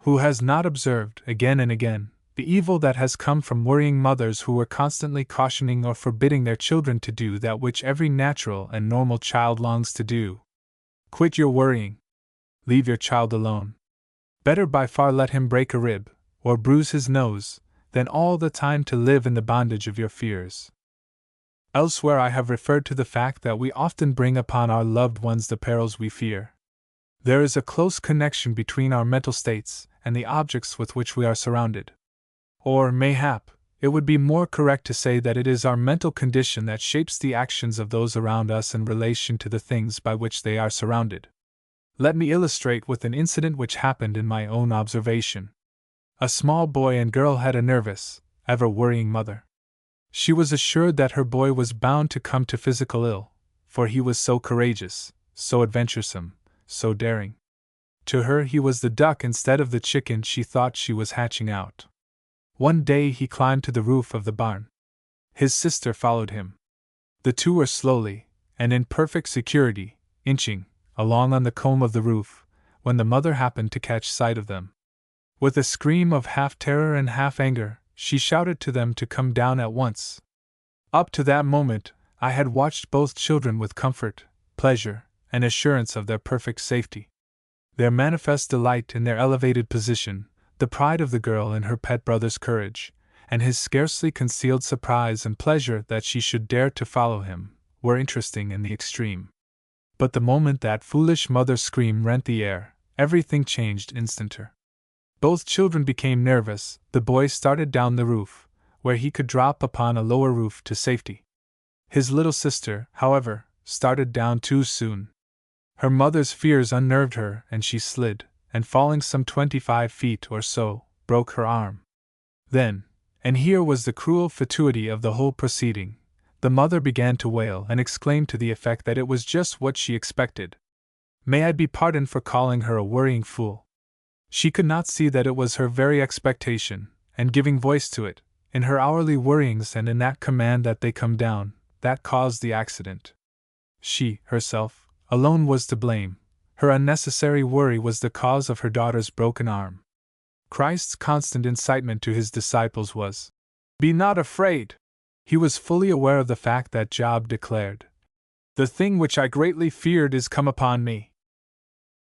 Who has not observed, again and again, the evil that has come from worrying mothers who were constantly cautioning or forbidding their children to do that which every natural and normal child longs to do? Quit your worrying. Leave your child alone. Better by far let him break a rib, or bruise his nose, than all the time to live in the bondage of your fears. Elsewhere I have referred to the fact that we often bring upon our loved ones the perils we fear. There is a close connection between our mental states and the objects with which we are surrounded. Or, mayhap, it would be more correct to say that it is our mental condition that shapes the actions of those around us in relation to the things by which they are surrounded. Let me illustrate with an incident which happened in my own observation. A small boy and girl had a nervous, ever-worrying mother. She was assured that her boy was bound to come to physical ill, for he was so courageous, so adventuresome, so daring. To her he was the duck instead of the chicken she thought she was hatching out. One day he climbed to the roof of the barn. His sister followed him. The two were slowly, and in perfect security, inching along on the comb of the roof, when the mother happened to catch sight of them. With a scream of half terror and half anger, she shouted to them to come down at once. Up to that moment, I had watched both children with comfort, pleasure, and assurance of their perfect safety. Their manifest delight in their elevated position, the pride of the girl in her pet brother's courage, and his scarcely concealed surprise and pleasure that she should dare to follow him, were interesting in the extreme. But the moment that foolish mother's scream rent the air, everything changed instanter. Both children became nervous. The boy started down the roof, where he could drop upon a lower roof to safety. His little sister, however, started down too soon. Her mother's fears unnerved her, and she slid, and falling some 25 feet or so, broke her arm. Then, and here was the cruel fatuity of the whole proceeding, the mother began to wail and exclaim to the effect that it was just what she expected. May I be pardoned for calling her a worrying fool. She could not see that it was her very expectation, and giving voice to it, in her hourly worryings and in that command that they come down, that caused the accident. She, herself, alone was to blame. Her unnecessary worry was the cause of her daughter's broken arm. Christ's constant incitement to his disciples was, "Be not afraid." He was fully aware of the fact that Job declared, The thing which I greatly feared is come upon me.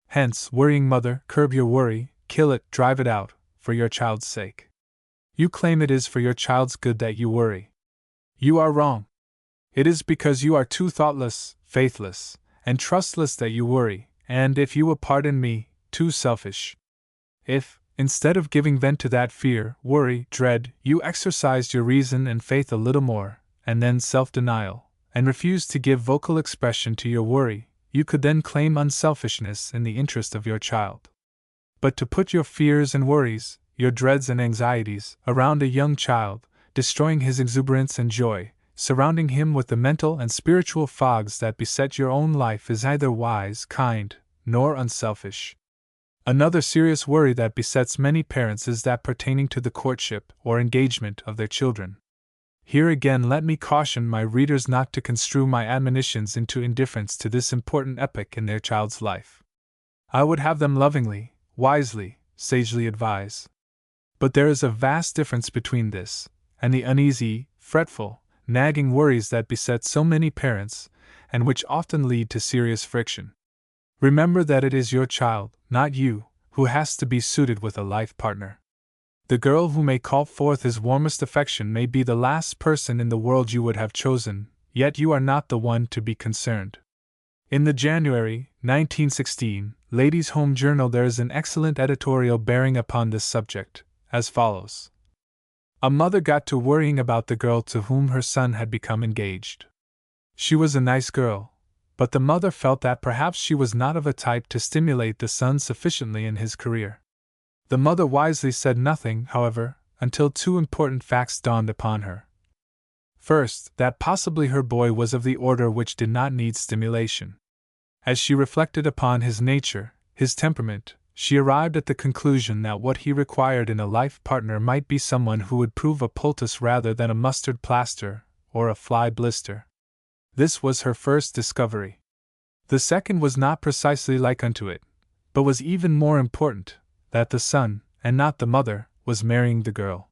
Hence, worrying mother, curb your worry, kill it, drive it out, for your child's sake. You claim it is for your child's good that you worry. You are wrong. It is because you are too thoughtless, faithless, and trustless that you worry, and, if you will pardon me, too selfish. If, instead of giving vent to that fear, worry, dread, you exercised your reason and faith a little more, and then self-denial, and refused to give vocal expression to your worry, you could then claim unselfishness in the interest of your child. But to put your fears and worries, your dreads and anxieties, around a young child, destroying his exuberance and joy, surrounding him with the mental and spiritual fogs that beset your own life, is neither wise, kind, nor unselfish. Another serious worry that besets many parents is that pertaining to the courtship or engagement of their children. Here again let me caution my readers not to construe my admonitions into indifference to this important epoch in their child's life. I would have them lovingly, wisely, sagely advise. But there is a vast difference between this and the uneasy, fretful, nagging worries that beset so many parents, and which often lead to serious friction. Remember that it is your child, not you, who has to be suited with a life partner. The girl who may call forth his warmest affection may be the last person in the world you would have chosen, yet you are not the one to be concerned. In the January 1916 Ladies' Home Journal there is an excellent editorial bearing upon this subject, as follows. A mother got to worrying about the girl to whom her son had become engaged. She was a nice girl, but the mother felt that perhaps she was not of a type to stimulate the son sufficiently in his career. The mother wisely said nothing, however, until two important facts dawned upon her. First, that possibly her boy was of the order which did not need stimulation. As she reflected upon his nature, his temperament, she arrived at the conclusion that what he required in a life partner might be someone who would prove a poultice rather than a mustard plaster or a fly blister. This was her first discovery. The second was not precisely like unto it, but was even more important, that the son, and not the mother, was marrying the girl.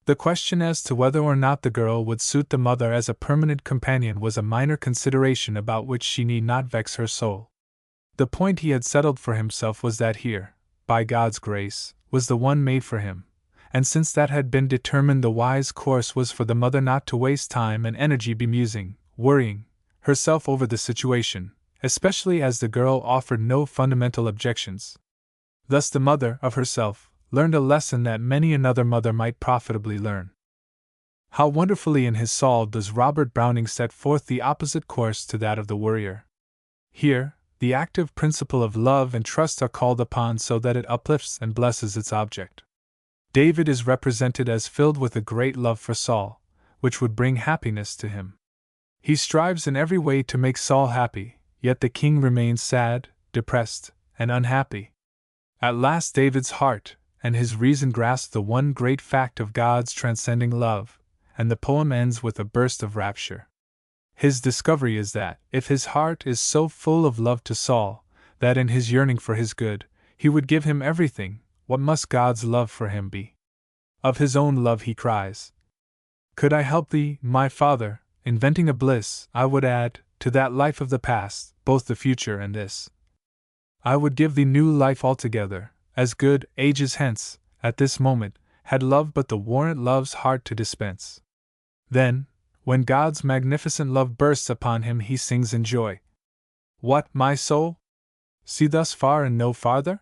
The question as to whether or not the girl would suit the mother as a permanent companion was a minor consideration about which she need not vex her soul. The point he had settled for himself was that here, by God's grace, was the one made for him, and since that had been determined, the wise course was for the mother not to waste time and energy bemusing, worrying herself over the situation, especially as the girl offered no fundamental objections. Thus the mother, of herself, learned a lesson that many another mother might profitably learn. How wonderfully in his Saul does Robert Browning set forth the opposite course to that of the worrier. Here, the active principle of love and trust are called upon so that it uplifts and blesses its object. David is represented as filled with a great love for Saul, which would bring happiness to him. He strives in every way to make Saul happy, yet the king remains sad, depressed, and unhappy. At last David's heart and his reason grasp the one great fact of God's transcending love, and the poem ends with a burst of rapture. His discovery is that, if his heart is so full of love to Saul, that in his yearning for his good, he would give him everything, what must God's love for him be? Of his own love he cries, "Could I help thee, my Father, inventing a bliss, I would add, to that life of the past, both the future and this. I would give thee new life altogether, as good, ages hence, at this moment, had love but the warrant love's heart to dispense." Then, when God's magnificent love bursts upon him, he sings in joy. "What, my soul? See thus far and no farther?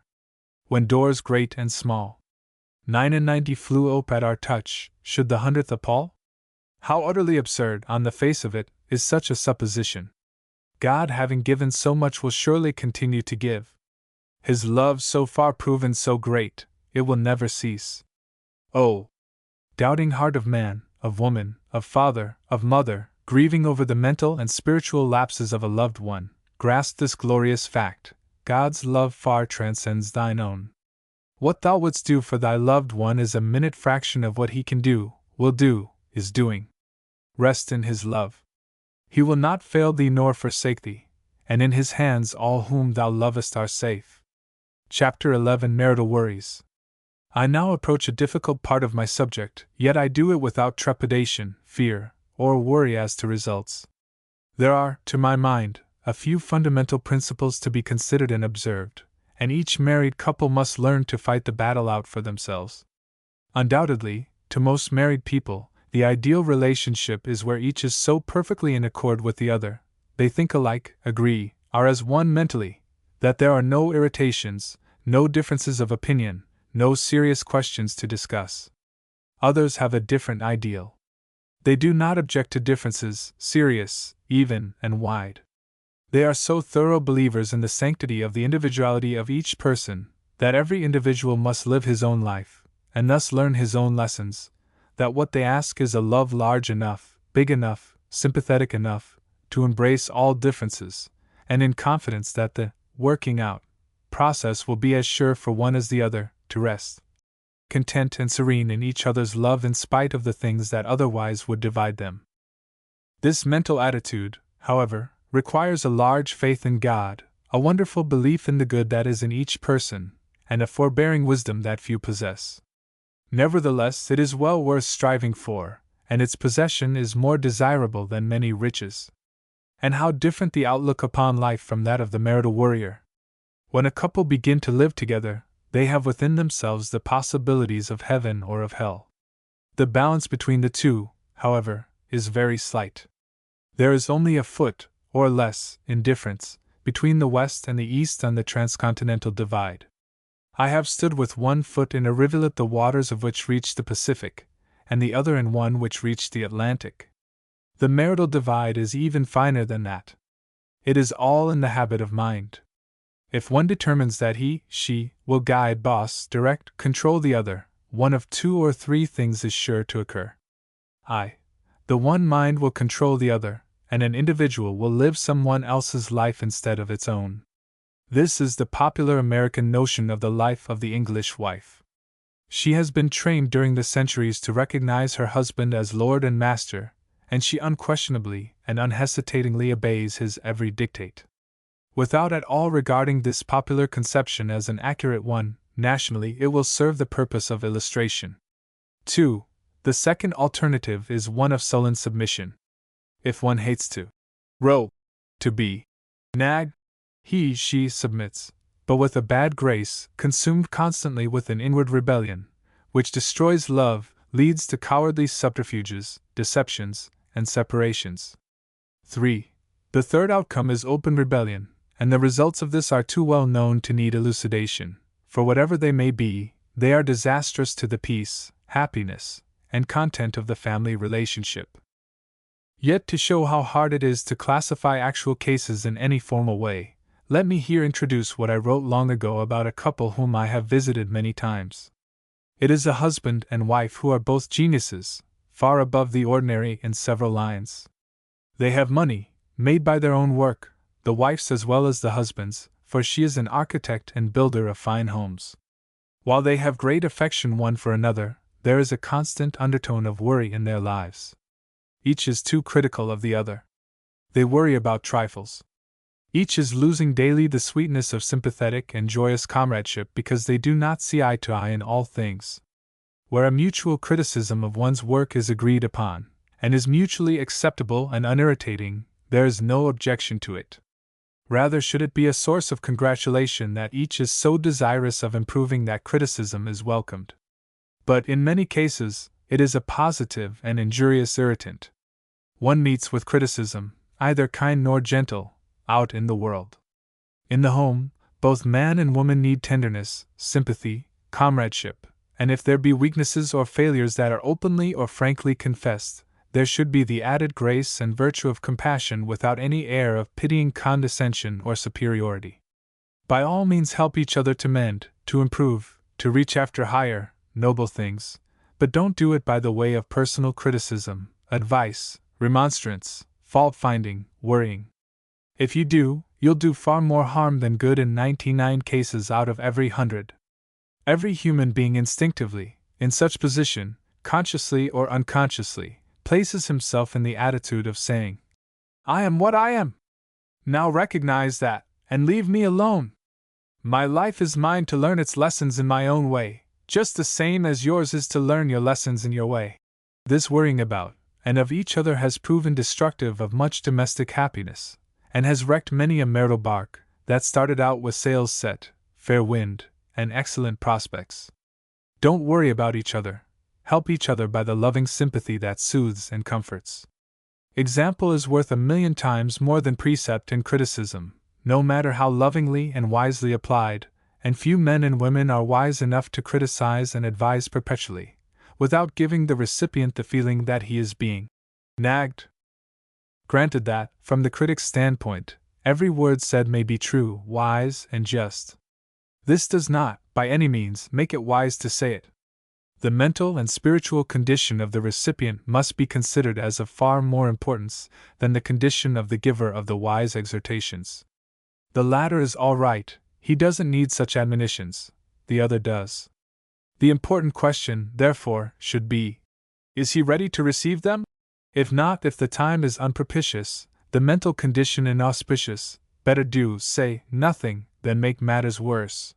When doors great and small, 99 flew ope at our touch, should the 100th appall? How utterly absurd, on the face of it, is such a supposition! God, having given so much, will surely continue to give. His love so far proven so great, it will never cease. Oh, doubting heart of man, of woman, of father, of mother, grieving over the mental and spiritual lapses of a loved one, grasp this glorious fact: God's love far transcends thine own. What thou wouldst do for thy loved one is a minute fraction of what he can do, will do, is doing. Rest in his love. He will not fail thee nor forsake thee, and in his hands all whom thou lovest are safe. Chapter 11 Marital Worries. I now approach a difficult part of my subject, yet I do it without trepidation, fear, or worry as to results. There are, to my mind, a few fundamental principles to be considered and observed, and each married couple must learn to fight the battle out for themselves. Undoubtedly, to most married people, the ideal relationship is where each is so perfectly in accord with the other, they think alike, agree, are as one mentally, that there are no irritations, no differences of opinion, no serious questions to discuss. Others have a different ideal. They do not object to differences, serious, even, and wide. They are so thorough believers in the sanctity of the individuality of each person, that every individual must live his own life, and thus learn his own lessons, that what they ask is a love large enough, big enough, sympathetic enough, to embrace all differences, and in confidence that the working out process will be as sure for one as the other, to rest content and serene in each other's love in spite of the things that otherwise would divide them. This mental attitude, however, requires a large faith in God, a wonderful belief in the good that is in each person, and a forbearing wisdom that few possess. Nevertheless, it is well worth striving for, and its possession is more desirable than many riches. And how different the outlook upon life from that of the marital warrior! When a couple begin to live together, they have within themselves the possibilities of heaven or of hell. The balance between the two, however, is very slight. There is only a foot, or less, in difference, between the west and the east on the transcontinental divide. I have stood with one foot in a rivulet the waters of which reach the Pacific, and the other in one which reached the Atlantic. The marital divide is even finer than that. It is all in the habit of mind. If one determines that he, she, will guide, boss, direct, control the other, one of two or three things is sure to occur. The one mind will control the other, and an individual will live someone else's life instead of its own. This is the popular American notion of the life of the English wife. She has been trained during the centuries to recognize her husband as lord and master, and she unquestionably and unhesitatingly obeys his every dictate. Without at all regarding this popular conception as an accurate one, nationally it will serve the purpose of illustration. 2. The second alternative is one of sullen submission. If one hates to row, to be nag, she submits, but with a bad grace, consumed constantly with an inward rebellion, which destroys love, leads to cowardly subterfuges, deceptions, and separations. 3. The third outcome is open rebellion, and the results of this are too well known to need elucidation, for whatever they may be, they are disastrous to the peace, happiness, and content of the family relationship. Yet to show how hard it is to classify actual cases in any formal way, let me here introduce what I wrote long ago about a couple whom I have visited many times. It is a husband and wife who are both geniuses, far above the ordinary in several lines. They have money, made by their own work, the wife's as well as the husband's, for she is an architect and builder of fine homes. While they have great affection one for another, there is a constant undertone of worry in their lives. Each is too critical of the other. They worry about trifles. Each is losing daily the sweetness of sympathetic and joyous comradeship because they do not see eye to eye in all things. Where a mutual criticism of one's work is agreed upon, and is mutually acceptable and unirritating, there is no objection to it. Rather should it be a source of congratulation that each is so desirous of improving that criticism is welcomed. But in many cases, it is a positive and injurious irritant. One meets with criticism, either kind nor gentle, out in the world. In the home, both man and woman need tenderness, sympathy, comradeship, and if there be weaknesses or failures that are openly or frankly confessed, there should be the added grace and virtue of compassion without any air of pitying condescension or superiority. By all means help each other to mend, to improve, to reach after higher, noble things, but don't do it by the way of personal criticism, advice, remonstrance, fault-finding, worrying. If you do, you'll do far more harm than good in 99 cases out of every 100. Every human being instinctively, in such position, consciously or unconsciously, places himself in the attitude of saying, "I am what I am. Now recognize that, and leave me alone. My life is mine to learn its lessons in my own way, just the same as yours is to learn your lessons in your way." This worrying about, and of each other has proven destructive of much domestic happiness, and has wrecked many a marital bark that started out with sails set, fair wind, and excellent prospects. Don't worry about each other. Help each other by the loving sympathy that soothes and comforts. Example is worth 1,000,000 times more than precept and criticism, no matter how lovingly and wisely applied, and few men and women are wise enough to criticize and advise perpetually, without giving the recipient the feeling that he is being nagged. Granted that, from the critic's standpoint, every word said may be true, wise, and just. This does not, by any means, make it wise to say it. The mental and spiritual condition of the recipient must be considered as of far more importance than the condition of the giver of the wise exhortations. The latter is all right, he doesn't need such admonitions, the other does. The important question, therefore, should be, is he ready to receive them? If not, if the time is unpropitious, the mental condition inauspicious, better do say nothing than make matters worse.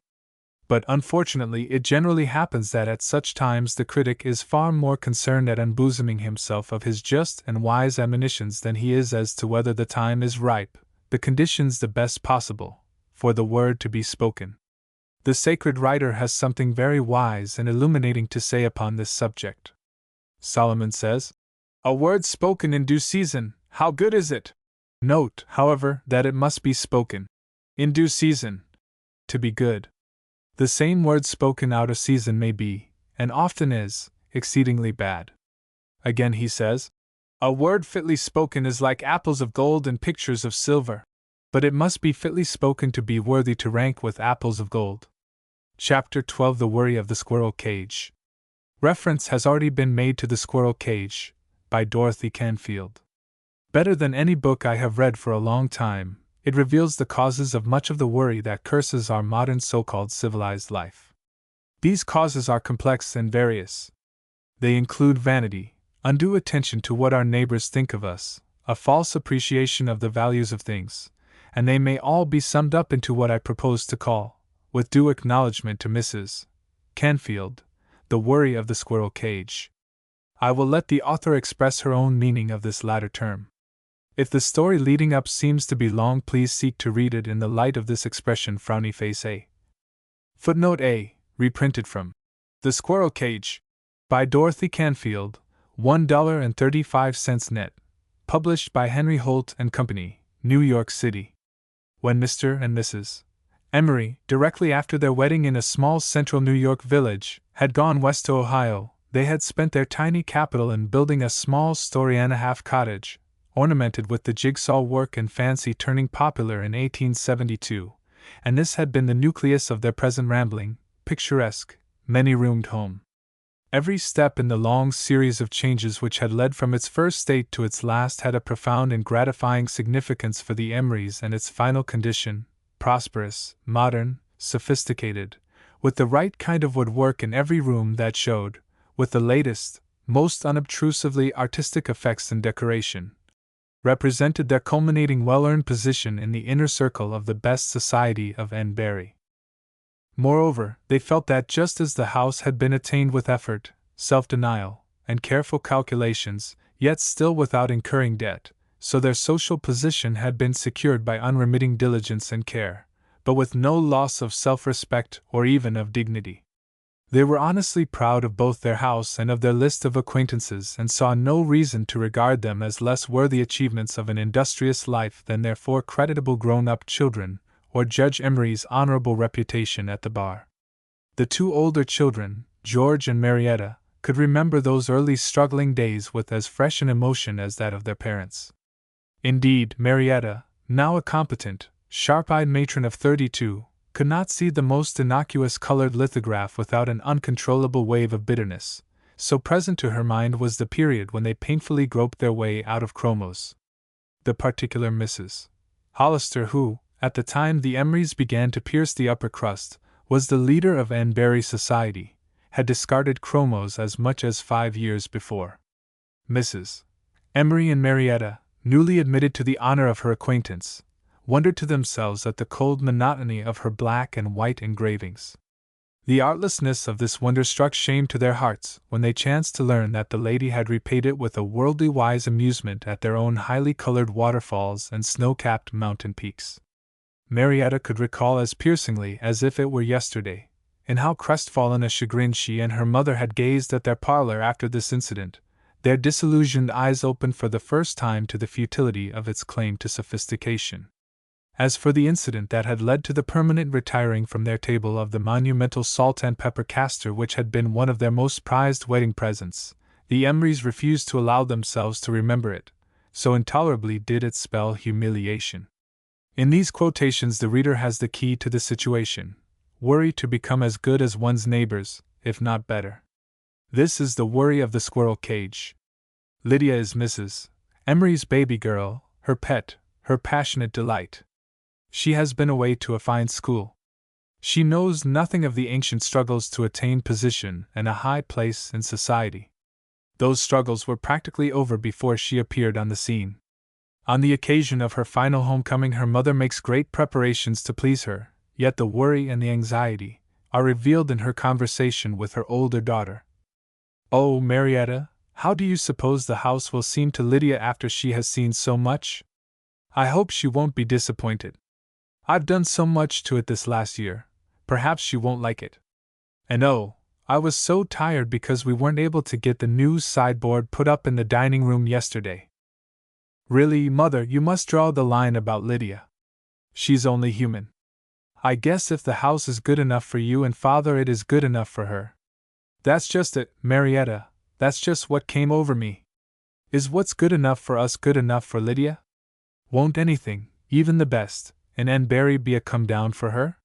But unfortunately it generally happens that at such times the critic is far more concerned at unbosoming himself of his just and wise admonitions than he is as to whether the time is ripe, the conditions the best possible, for the word to be spoken. The sacred writer has something very wise and illuminating to say upon this subject. Solomon says, "A word spoken in due season, how good is it?" Note, however, that it must be spoken in due season to be good. The same word spoken out of season may be, and often is, exceedingly bad. Again he says, "A word fitly spoken is like apples of gold and pictures of silver." But it must be fitly spoken to be worthy to rank with apples of gold. Chapter 12: The Worry of the Squirrel Cage. Reference has already been made to The Squirrel Cage, by Dorothy Canfield. Better than any book I have read for a long time, it reveals the causes of much of the worry that curses our modern so-called civilized life. These causes are complex and various. They include vanity, undue attention to what our neighbors think of us, a false appreciation of the values of things, and they may all be summed up into what I propose to call, with due acknowledgement to Mrs. Canfield, the worry of the squirrel cage. I will let the author express her own meaning of this latter term. If the story leading up seems to be long, please seek to read it in the light of this expression. Frowny face A. Footnote A. Reprinted from The Squirrel Cage, by Dorothy Canfield, $1.35 net. Published by Henry Holt and Company, New York City. When Mr. and Mrs. Emery, directly after their wedding in a small central New York village, had gone west to Ohio, they had spent their tiny capital in building a small story-and-a-half cottage, ornamented with the jigsaw work and fancy turning popular in 1872, and this had been the nucleus of their present rambling, picturesque, many-roomed home. Every step in the long series of changes which had led from its first state to its last had a profound and gratifying significance for the Emerys and its final condition, prosperous, modern, sophisticated, with the right kind of woodwork in every room that showed, with the latest, most unobtrusively artistic effects and decoration, represented their culminating well-earned position in the inner circle of the best society of N-Berry. Moreover, they felt that just as the house had been attained with effort, self-denial, and careful calculations, yet still without incurring debt, so their social position had been secured by unremitting diligence and care, but with no loss of self-respect or even of dignity. They were honestly proud of both their house and of their list of acquaintances, and saw no reason to regard them as less worthy achievements of an industrious life than their 4 creditable grown-up children, or Judge Emery's honorable reputation at the bar. The 2 older children, George and Marietta, could remember those early struggling days with as fresh an emotion as that of their parents. Indeed, Marietta, now a competent, sharp-eyed matron of 32, could not see the most innocuous colored lithograph without an uncontrollable wave of bitterness, so present to her mind was the period when they painfully groped their way out of chromos. The particular Mrs. Hollister, who, at the time the Emerys began to pierce the upper crust, was the leader of N-Berry society, had discarded chromos as much as 5 years before. Mrs. Emery and Marietta, newly admitted to the honor of her acquaintance, wondered to themselves at the cold monotony of her black and white engravings. The artlessness of this wonder struck shame to their hearts when they chanced to learn that the lady had repaid it with a worldly-wise amusement at their own highly colored waterfalls and snow-capped mountain peaks. Marietta could recall as piercingly as if it were yesterday, in how crestfallen a chagrin she and her mother had gazed at their parlor after this incident, their disillusioned eyes opened for the first time to the futility of its claim to sophistication. As for the incident that had led to the permanent retiring from their table of the monumental salt and pepper castor which had been one of their most prized wedding presents, the Emrys refused to allow themselves to remember it, so intolerably did it spell humiliation. In these quotations the reader has the key to the situation: worry to become as good as one's neighbors, if not better. This is the worry of the squirrel cage. Lydia is Mrs. Emery's baby girl, her pet, her passionate delight. She has been away to a fine school. She knows nothing of the ancient struggles to attain position and a high place in society. Those struggles were practically over before she appeared on the scene. On the occasion of her final homecoming, her mother makes great preparations to please her, yet the worry and the anxiety are revealed in her conversation with her older daughter. "Oh, Marietta, how do you suppose the house will seem to Lydia after she has seen so much? I hope she won't be disappointed. I've done so much to it this last year, perhaps she won't like it. And oh, I was so tired because we weren't able to get the new sideboard put up in the dining room yesterday." "Really, Mother, you must draw the line about Lydia. She's only human. I guess if the house is good enough for you and Father, it is good enough for her." "That's just it, Marietta, that's just what came over me. Is what's good enough for us good enough for Lydia? Won't anything, even the best, in Enbury be a come down for her?"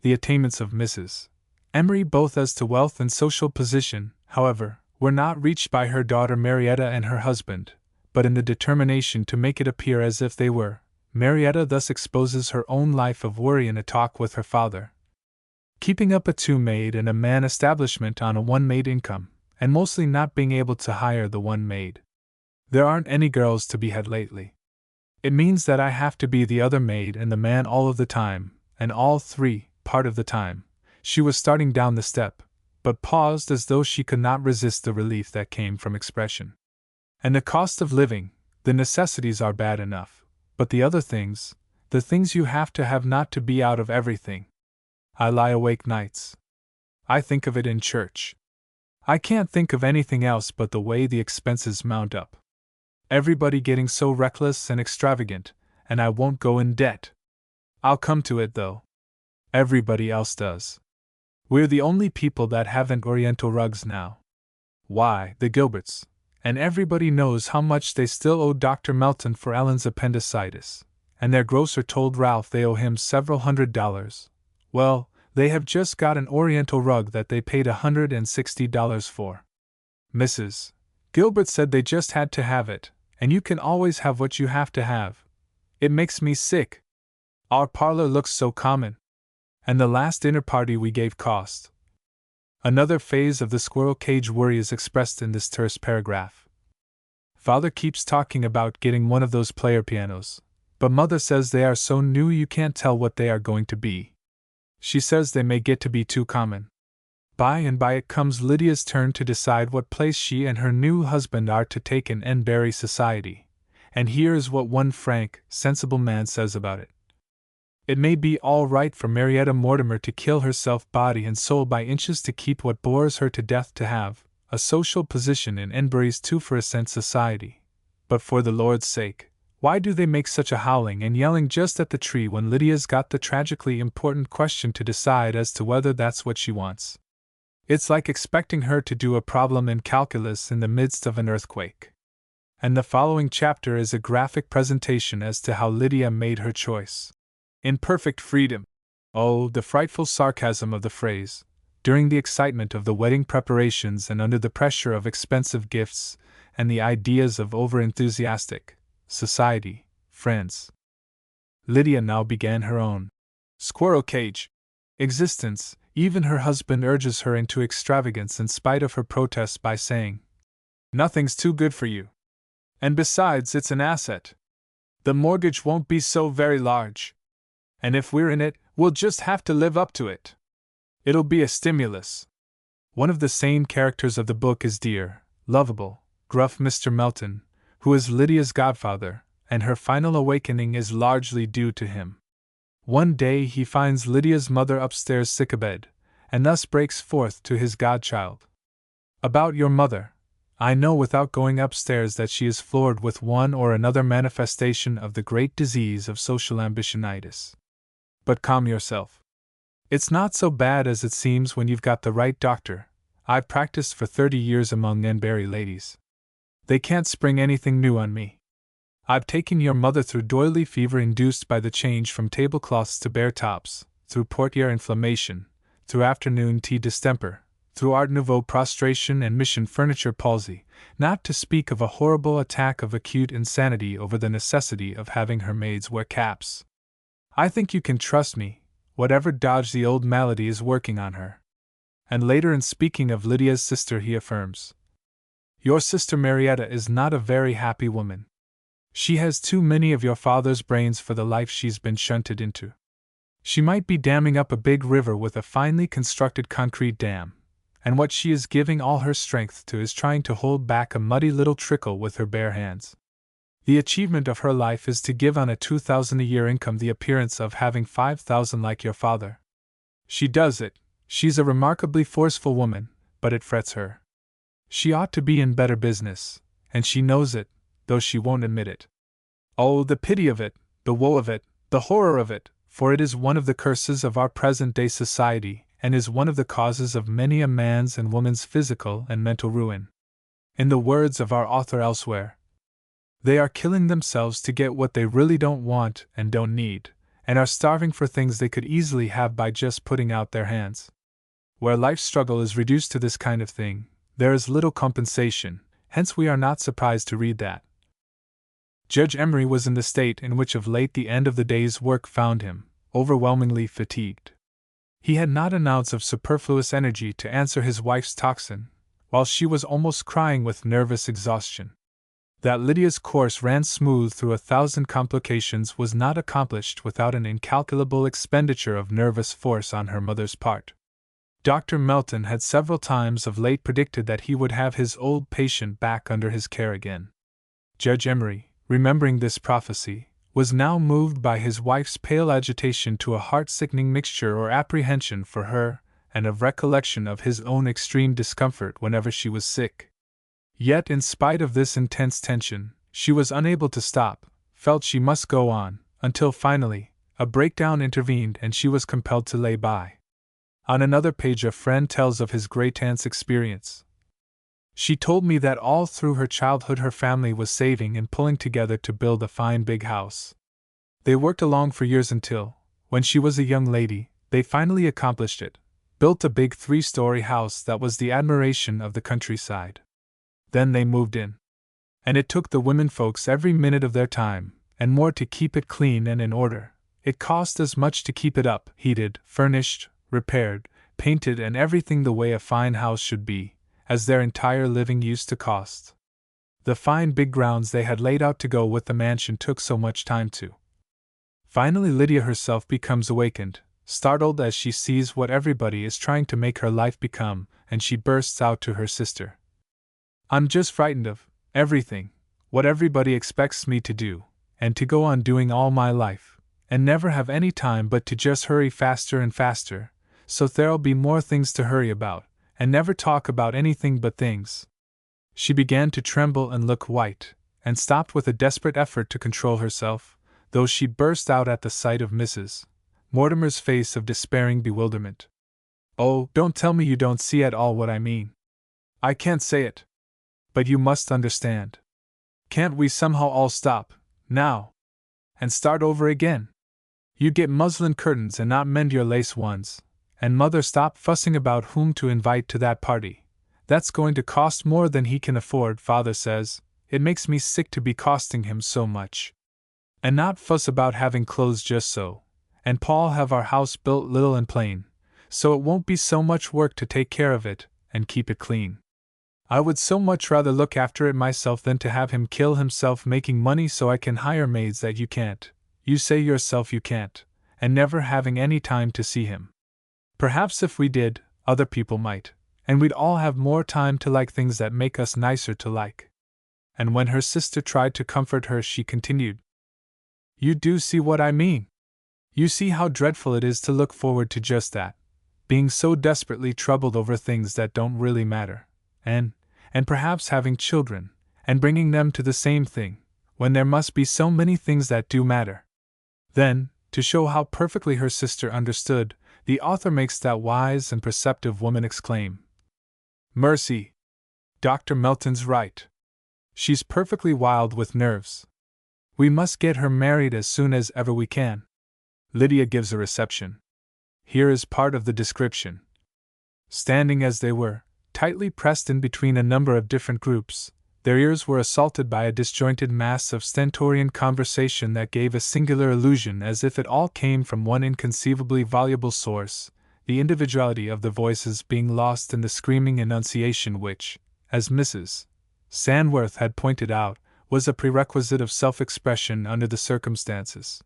The attainments of Mrs. Emery, both as to wealth and social position, however, were not reached by her daughter Marietta and her husband, but in the determination to make it appear as if they were, Marietta thus exposes her own life of worry in a talk with her father. Keeping up a two-maid and a man establishment on a one-maid income, and mostly not being able to hire the one maid. There aren't any girls to be had lately. It means that I have to be the other maid and the man all of the time, and all three, part of the time. She was starting down the step, but paused as though she could not resist the relief that came from expression. "And the cost of living, the necessities are bad enough, but the other things, the things you have to have not to be out of everything. I lie awake nights. I think of it in church. I can't think of anything else but the way the expenses mount up. Everybody getting so reckless and extravagant, and I won't go in debt. I'll come to it though. Everybody else does. We're the only people that haven't Oriental rugs now. Why, the Gilberts, and everybody knows how much they still owe Dr. Melton for Ellen's appendicitis, and their grocer told Ralph they owe him several $100s. Well, they have just got an Oriental rug that they paid $160 for. Mrs. Gilbert said they just had to have it, and you can always have what you have to have. It makes me sick. Our parlor looks so common. And the last dinner party we gave cost." Another phase of the squirrel cage worry is expressed in this terse paragraph. "Father keeps talking about getting one of those player pianos, but Mother says they are so new you can't tell what they are going to be. She says they may get to be too common. By and by it comes Lydia's turn to decide what place she and her new husband are to take in Enbury society, and here is what one frank, sensible man says about it. It may be all right for Marietta Mortimer to kill herself body and soul by inches to keep what bores her to death to have a social position in Enbury's 2% society, but for the Lord's sake, why do they make such a howling and yelling just at the tree when Lydia's got the tragically important question to decide as to whether that's what she wants? It's like expecting her to do a problem in calculus in the midst of an earthquake." And the following chapter is a graphic presentation as to how Lydia made her choice. In perfect freedom. Oh, the frightful sarcasm of the phrase, during the excitement of the wedding preparations and under the pressure of expensive gifts and the ideas of over-enthusiastic society friends. Lydia now began her own squirrel cage existence. Even her husband urges her into extravagance in spite of her protests by saying, "Nothing's too good for you. And besides, it's an asset. The mortgage won't be so very large. And if we're in it, we'll just have to live up to it. It'll be a stimulus. One of the sane characters of the book is dear, lovable, gruff Mr. Melton, who is Lydia's godfather, and her final awakening is largely due to him. One day he finds Lydia's mother upstairs sick abed, and thus breaks forth to his godchild. About your mother, I know without going upstairs that she is floored with one or another manifestation of the great disease of social ambitionitis. But calm yourself. It's not so bad as it seems when you've got the right doctor. I've practiced for 30 years among Enbury ladies. They can't spring anything new on me. I've taken your mother through doily fever induced by the change from tablecloths to bare tops, through portiere inflammation, through afternoon tea distemper, through Art Nouveau prostration and mission furniture palsy, not to speak of a horrible attack of acute insanity over the necessity of having her maids wear caps. I think you can trust me, whatever dodge the old malady is working on her. And later, in speaking of Lydia's sister, he affirms, your sister Marietta is not a very happy woman. She has too many of your father's brains for the life she's been shunted into. She might be damming up a big river with a finely constructed concrete dam, and what she is giving all her strength to is trying to hold back a muddy little trickle with her bare hands. The achievement of her life is to give on a $2,000 a year income the appearance of having $5,000 like your father. She does it. She's a remarkably forceful woman, but it frets her. She ought to be in better business, and she knows it, though she won't admit it. Oh, the pity of it, the woe of it, the horror of it, for it is one of the curses of our present-day society, and is one of the causes of many a man's and woman's physical and mental ruin. In the words of our author elsewhere, they are killing themselves to get what they really don't want and don't need, and are starving for things they could easily have by just putting out their hands. Where life's struggle is reduced to this kind of thing, there is little compensation, hence we are not surprised to read that Judge Emery was in the state in which of late the end of the day's work found him, overwhelmingly fatigued. He had not an ounce of superfluous energy to answer his wife's tocsin, while she was almost crying with nervous exhaustion. That Lydia's course ran smooth through 1,000 complications was not accomplished without an incalculable expenditure of nervous force on her mother's part. Dr. Melton had several times of late predicted that he would have his old patient back under his care again. Judge Emery, remembering this prophecy, was now moved by his wife's pale agitation to a heart-sickening mixture or apprehension for her, and of recollection of his own extreme discomfort whenever she was sick. Yet, in spite of this intense tension, she was unable to stop, felt she must go on, until finally, a breakdown intervened and she was compelled to lay by. On another page, a friend tells of his great-aunt's experience. She told me that all through her childhood her family was saving and pulling together to build a fine big house. They worked along for years until, when she was a young lady, they finally accomplished it, built a big 3-story house that was the admiration of the countryside. Then they moved in. And it took the women folks every minute of their time, and more, to keep it clean and in order. It cost as much to keep it up, heated, furnished, repaired, painted, and everything the way a fine house should be, as their entire living used to cost. The fine big grounds they had laid out to go with the mansion took so much time to. Finally Lydia herself becomes awakened, startled as she sees what everybody is trying to make her life become, and she bursts out to her sister. I'm just frightened of everything, what everybody expects me to do, and to go on doing all my life, and never have any time but to just hurry faster and faster, so there'll be more things to hurry about, and never talk about anything but things. She began to tremble and look white, and stopped with a desperate effort to control herself, though she burst out at the sight of Mrs. Mortimer's face of despairing bewilderment. Oh, don't tell me you don't see at all what I mean. I can't say it. But you must understand. Can't we somehow all stop, now, and start over again? You get muslin curtains and not mend your lace ones, and Mother stop fussing about whom to invite to that party. That's going to cost more than he can afford, Father says. It makes me sick to be costing him so much. And not fuss about having clothes just so. And Paul have our house built little and plain, so it won't be so much work to take care of it and keep it clean. I would so much rather look after it myself than to have him kill himself making money so I can hire maids that you can't, you say yourself you can't, and never having any time to see him. Perhaps if we did, other people might, and we'd all have more time to like things that make us nicer to like. And when her sister tried to comfort her, she continued, "You do see what I mean. You see how dreadful it is to look forward to just that, being so desperately troubled over things that don't really matter, and perhaps having children, and bringing them to the same thing, when there must be so many things that do matter." Then, to show how perfectly her sister understood, the author makes that wise and perceptive woman exclaim, "Mercy! Dr. Melton's right. She's perfectly wild with nerves. We must get her married as soon as ever we can." Lydia gives a reception. Here is part of the description. Standing as they were, tightly pressed in between a number of different groups, their ears were assaulted by a disjointed mass of stentorian conversation that gave a singular illusion as if it all came from one inconceivably voluble source, the individuality of the voices being lost in the screaming enunciation which, as Mrs. Sandworth had pointed out, was a prerequisite of self-expression under the circumstances.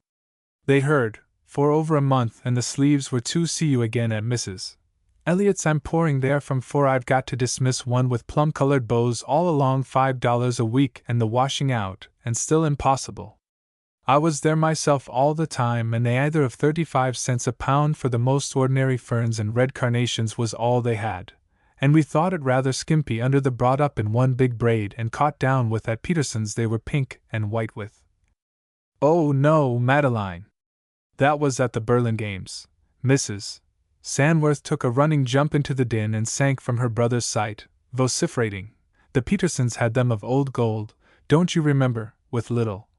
They heard, for over a month, and the sleeves were to see you again at Mrs. Elliot's. I'm pouring there from 4. I've got to dismiss one with plum-colored bows all along, $5 a week, and the washing out, and still impossible. I was there myself all the time, and they either of 35 cents a pound for the most ordinary ferns, and red carnations was all they had, and we thought it rather skimpy under the brought up in one big braid and caught down with at Peterson's. They were pink and white with. Oh no, Madeline! That was at the Berlin Games. Mrs. Sandworth took a running jump into the din and sank from her brother's sight, vociferating, "The Petersons had them of old gold, don't you remember, with little."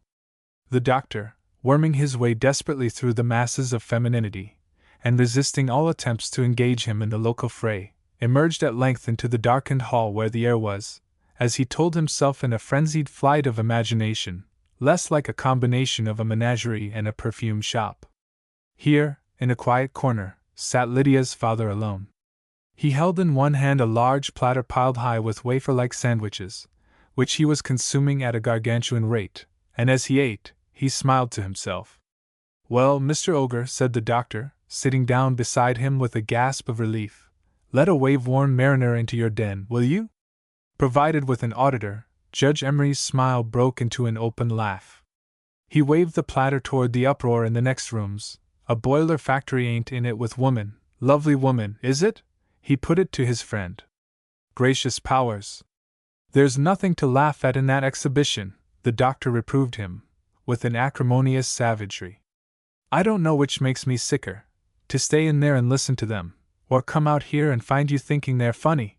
The doctor, worming his way desperately through the masses of femininity, and resisting all attempts to engage him in the local fray, emerged at length into the darkened hall where the air was, as he told himself in a frenzied flight of imagination, less like a combination of a menagerie and a perfume shop. Here, in a quiet corner, sat Lydia's father alone. He held in one hand a large platter piled high with wafer-like sandwiches, which he was consuming at a gargantuan rate, and as he ate, he smiled to himself. "Well, Mr. Ogre," said the doctor, sitting down beside him with a gasp of relief, "let a wave-worn mariner into your den, will you?" Provided with an auditor, Judge Emery's smile broke into an open laugh. He waved the platter toward the uproar in the next rooms. "A boiler factory ain't in it with woman, lovely woman, is it?" he put it to his friend. "Gracious powers! There's nothing to laugh at in that exhibition," the doctor reproved him, with an acrimonious savagery. "I don't know which makes me sicker, to stay in there and listen to them, or come out here and find you thinking they're funny."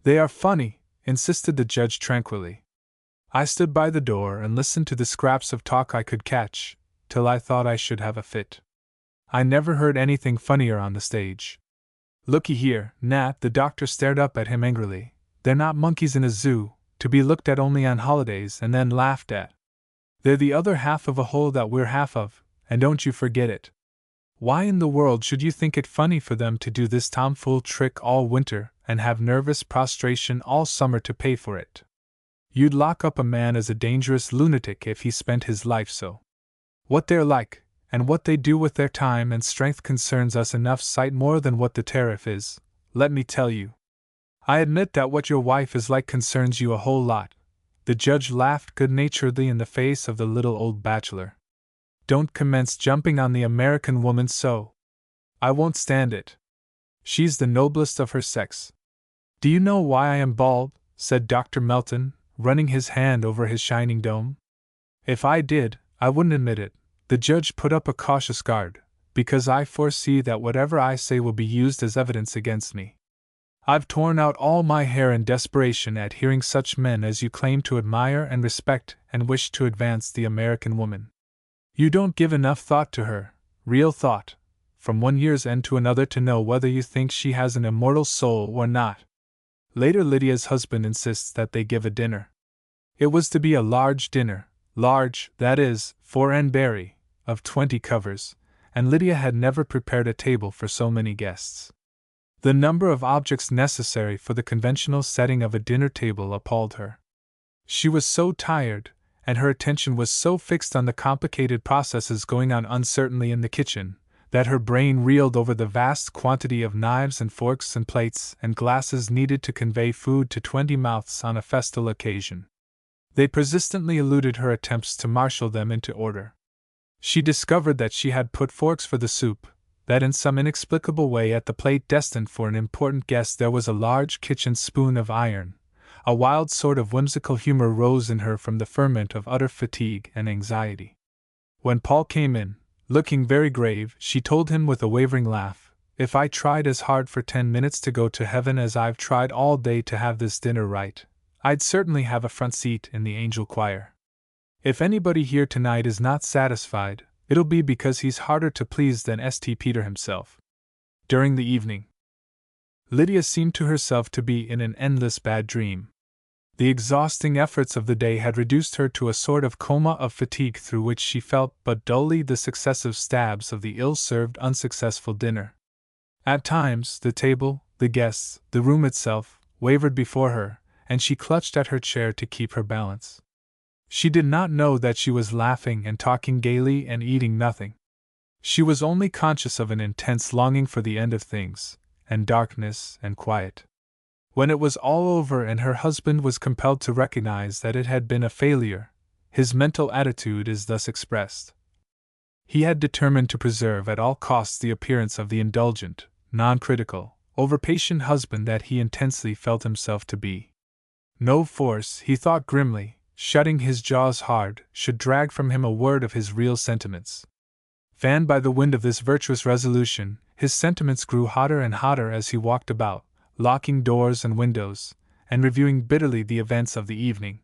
"They are funny," insisted the judge tranquilly. "I stood by the door and listened to the scraps of talk I could catch, till I thought I should have a fit. I never heard anything funnier on the stage. Looky here, Nat," the doctor stared up at him angrily, "they're not monkeys in a zoo, to be looked at only on holidays and then laughed at. They're the other half of a whole that we're half of, and don't you forget it. Why in the world should you think it funny for them to do this tomfool trick all winter and have nervous prostration all summer to pay for it? You'd lock up a man as a dangerous lunatic if he spent his life so. What they're like, and what they do with their time and strength concerns us enough sight more than what the tariff is, let me tell you. I admit that what your wife is like concerns you a whole lot." The judge laughed good-naturedly in the face of the little old bachelor. "Don't commence jumping on the American woman so. I won't stand it. She's the noblest of her sex." "Do you know why I am bald?" said Dr. Melton, running his hand over his shining dome. "If I did, I wouldn't admit it," the judge put up a cautious guard, "because I foresee that whatever I say will be used as evidence against me. I've torn out all my hair in desperation at hearing such men as you claim to admire and respect and wish to advance the American woman. You don't give enough thought to her, real thought, from one year's end to another to know whether you think she has an immortal soul or not." Later, Lydia's husband insists that they give a dinner. It was to be a large dinner, large, that is, for Anne Barry, of 20 covers, and Lydia had never prepared a table for so many guests. The number of objects necessary for the conventional setting of a dinner table appalled her. She was so tired, and her attention was so fixed on the complicated processes going on uncertainly in the kitchen, that her brain reeled over the vast quantity of knives and forks and plates and glasses needed to convey food to 20 mouths on a festal occasion. They persistently eluded her attempts to marshal them into order. She discovered that she had put forks for the soup, that in some inexplicable way at the plate destined for an important guest there was a large kitchen spoon of iron. A wild sort of whimsical humor rose in her from the ferment of utter fatigue and anxiety. When Paul came in, looking very grave, she told him with a wavering laugh, "If I tried as hard for 10 minutes to go to heaven as I've tried all day to have this dinner right, I'd certainly have a front seat in the angel choir. If anybody here tonight is not satisfied, it'll be because he's harder to please than St. Peter himself." During the evening, Lydia seemed to herself to be in an endless bad dream. The exhausting efforts of the day had reduced her to a sort of coma of fatigue through which she felt but dully the successive stabs of the ill-served, unsuccessful dinner. At times, the table, the guests, the room itself, wavered before her, and she clutched at her chair to keep her balance. She did not know that she was laughing and talking gaily and eating nothing. She was only conscious of an intense longing for the end of things, and darkness and quiet. When it was all over and her husband was compelled to recognize that it had been a failure, his mental attitude is thus expressed. He had determined to preserve at all costs the appearance of the indulgent, non-critical, over-patient husband that he intensely felt himself to be. No force, he thought grimly, shutting his jaws hard, should drag from him a word of his real sentiments. Fanned by the wind of this virtuous resolution, his sentiments grew hotter and hotter as he walked about, locking doors and windows, and reviewing bitterly the events of the evening.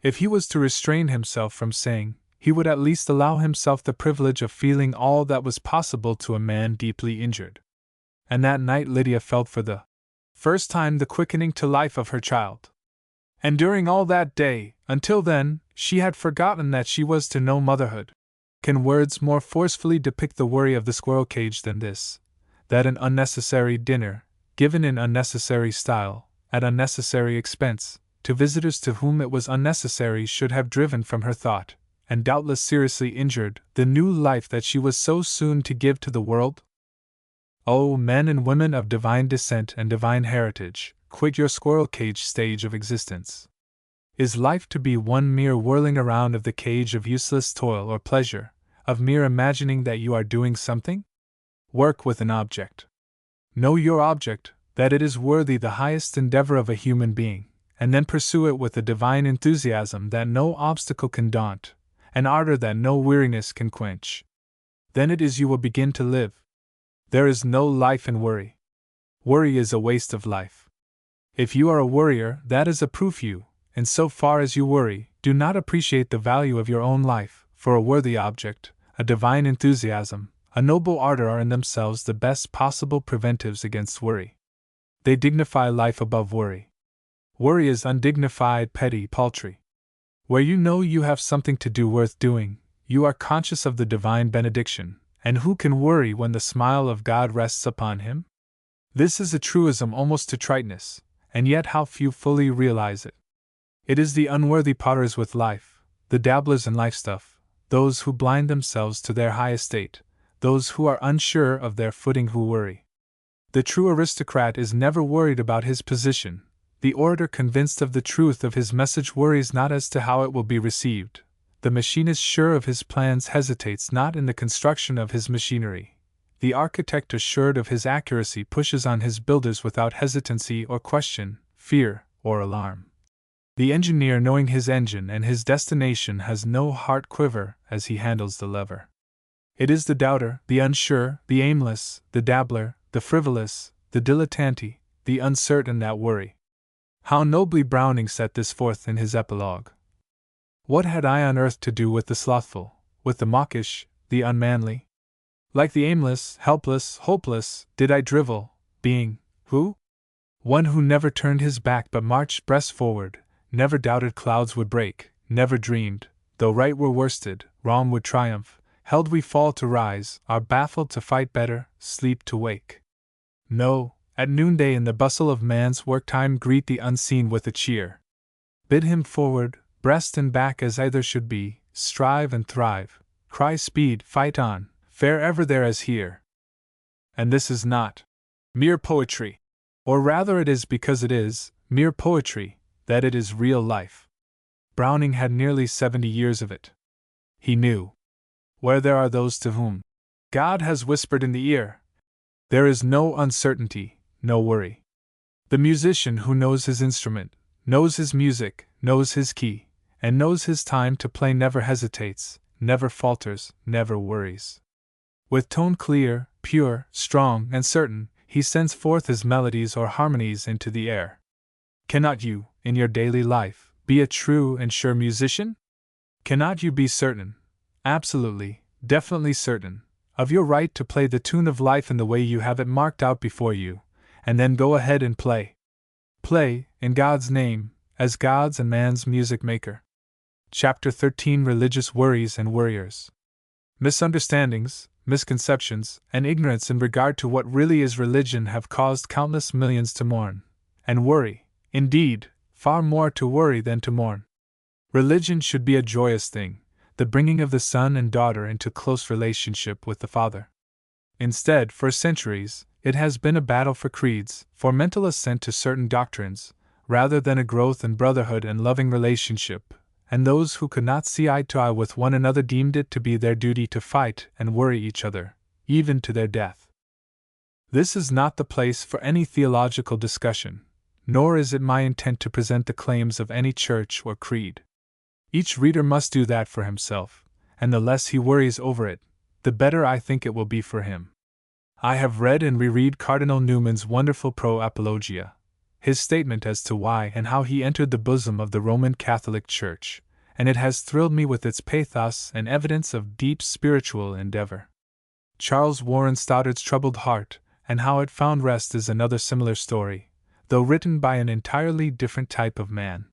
If he was to restrain himself from saying, he would at least allow himself the privilege of feeling all that was possible to a man deeply injured. And that night Lydia felt for the first time the quickening to life of her child. And during all that day, until then, she had forgotten that she was to know motherhood. Can words more forcefully depict the worry of the squirrel cage than this? That an unnecessary dinner, given in unnecessary style, at unnecessary expense, to visitors to whom it was unnecessary should have driven from her thought, and doubtless seriously injured, the new life that she was so soon to give to the world? O men and women of divine descent and divine heritage, quit your squirrel cage stage of existence. Is life to be one mere whirling around of the cage of useless toil or pleasure, of mere imagining that you are doing something? Work with an object. Know your object, that it is worthy the highest endeavor of a human being, and then pursue it with a divine enthusiasm that no obstacle can daunt, an ardor that no weariness can quench. Then it is you will begin to live. There is no life in worry. Worry is a waste of life. If you are a worrier, that is a proof you, in so far as you worry, do not appreciate the value of your own life, for a worthy object, a divine enthusiasm, a noble ardor are in themselves the best possible preventives against worry. They dignify life above worry. Worry is undignified, petty, paltry. Where you know you have something to do worth doing, you are conscious of the divine benediction, and who can worry when the smile of God rests upon him? This is a truism almost to triteness, and yet how few fully realize it. It is the unworthy potters with life, the dabblers in life stuff, those who blind themselves to their high estate, those who are unsure of their footing who worry. The true aristocrat is never worried about his position. The orator convinced of the truth of his message worries not as to how it will be received. The machinist sure of his plans hesitates not in the construction of his machinery. The architect assured of his accuracy pushes on his builders without hesitancy or question, fear or alarm. The engineer, knowing his engine and his destination, has no heart quiver as he handles the lever. It is the doubter, the unsure, the aimless, the dabbler, the frivolous, the dilettante, the uncertain that worry. How nobly Browning set this forth in his epilogue. What had I on earth to do with the slothful, with the mawkish, the unmanly? Like the aimless, helpless, hopeless, did I drivel, being, who? One who never turned his back but marched breast forward, never doubted clouds would break, never dreamed, though right were worsted, wrong would triumph, held we fall to rise, are baffled to fight better, sleep to wake. No, at noonday in the bustle of man's work time greet the unseen with a cheer. Bid him forward, breast and back as either should be, strive and thrive, cry speed, fight on, fair ever there as here. And this is not mere poetry, or rather it is because it is mere poetry that it is real life. Browning had nearly 70 years of it. He knew. Where there are those to whom God has whispered in the ear, there is no uncertainty, no worry. The musician who knows his instrument, knows his music, knows his key, and knows his time to play never hesitates, never falters, never worries. With tone clear, pure, strong, and certain, he sends forth his melodies or harmonies into the air. Cannot you, in your daily life, be a true and sure musician? Cannot you be certain, absolutely, definitely certain, of your right to play the tune of life in the way you have it marked out before you, and then go ahead and play? Play, in God's name, as God's and man's music maker. Chapter 13 Religious Worries and Worriers. Misunderstandings, misconceptions, and ignorance in regard to what really is religion have caused countless millions to mourn, and worry, indeed, far more to worry than to mourn. Religion should be a joyous thing, the bringing of the son and daughter into close relationship with the Father. Instead, for centuries, it has been a battle for creeds, for mental assent to certain doctrines, rather than a growth in brotherhood and loving relationship, and those who could not see eye to eye with one another deemed it to be their duty to fight and worry each other, even to their death. This is not the place for any theological discussion, nor is it my intent to present the claims of any church or creed. Each reader must do that for himself, and the less he worries over it, the better I think it will be for him. I have read and reread Cardinal Newman's wonderful Pro-Apologia, his statement as to why and how he entered the bosom of the Roman Catholic Church, and it has thrilled me with its pathos and evidence of deep spiritual endeavor. Charles Warren Stoddard's Troubled Heart, and how it found rest is another similar story, though written by an entirely different type of man.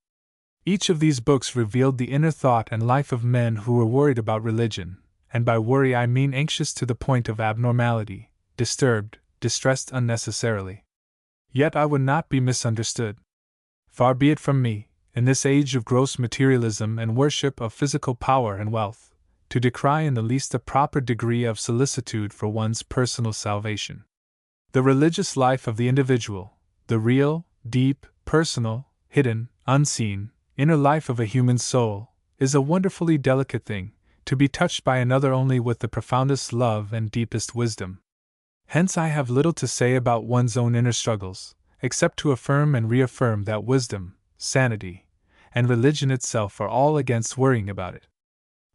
Each of these books revealed the inner thought and life of men who were worried about religion, and by worry I mean anxious to the point of abnormality, disturbed, distressed unnecessarily. Yet I would not be misunderstood. Far be it from me, in this age of gross materialism and worship of physical power and wealth, to decry in the least a proper degree of solicitude for one's personal salvation. The religious life of the individual, the real, deep, personal, hidden, unseen, inner life of a human soul, is a wonderfully delicate thing, to be touched by another only with the profoundest love and deepest wisdom. Hence I have little to say about one's own inner struggles, except to affirm and reaffirm that wisdom, sanity, and religion itself are all against worrying about it.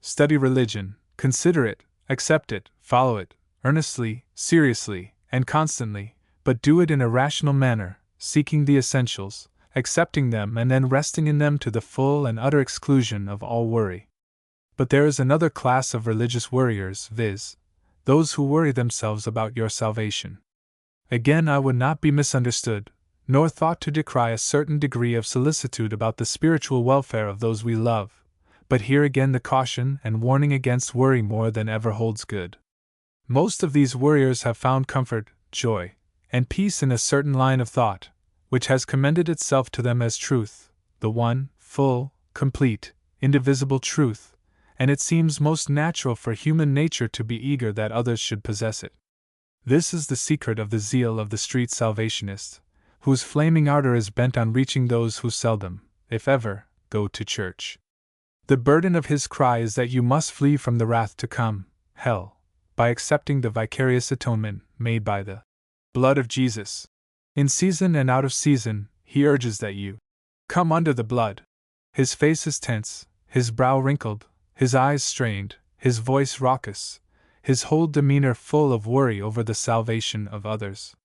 Study religion, consider it, accept it, follow it, earnestly, seriously, and constantly, but do it in a rational manner, seeking the essentials, accepting them and then resting in them to the full and utter exclusion of all worry. But there is another class of religious worriers, viz., those who worry themselves about your salvation. Again, I would not be misunderstood, nor thought to decry a certain degree of solicitude about the spiritual welfare of those we love, but here again the caution and warning against worry more than ever holds good. Most of these worriers have found comfort, joy, and peace in a certain line of thought, which has commended itself to them as truth, the one, full, complete, indivisible truth, and it seems most natural for human nature to be eager that others should possess it. This is the secret of the zeal of the street salvationist, whose flaming ardor is bent on reaching those who seldom, if ever, go to church. The burden of his cry is that you must flee from the wrath to come, hell, by accepting the vicarious atonement made by the blood of Jesus. In season and out of season, he urges that you come under the blood. His face is tense, his brow wrinkled, his eyes strained, his voice raucous, his whole demeanor full of worry over the salvation of others.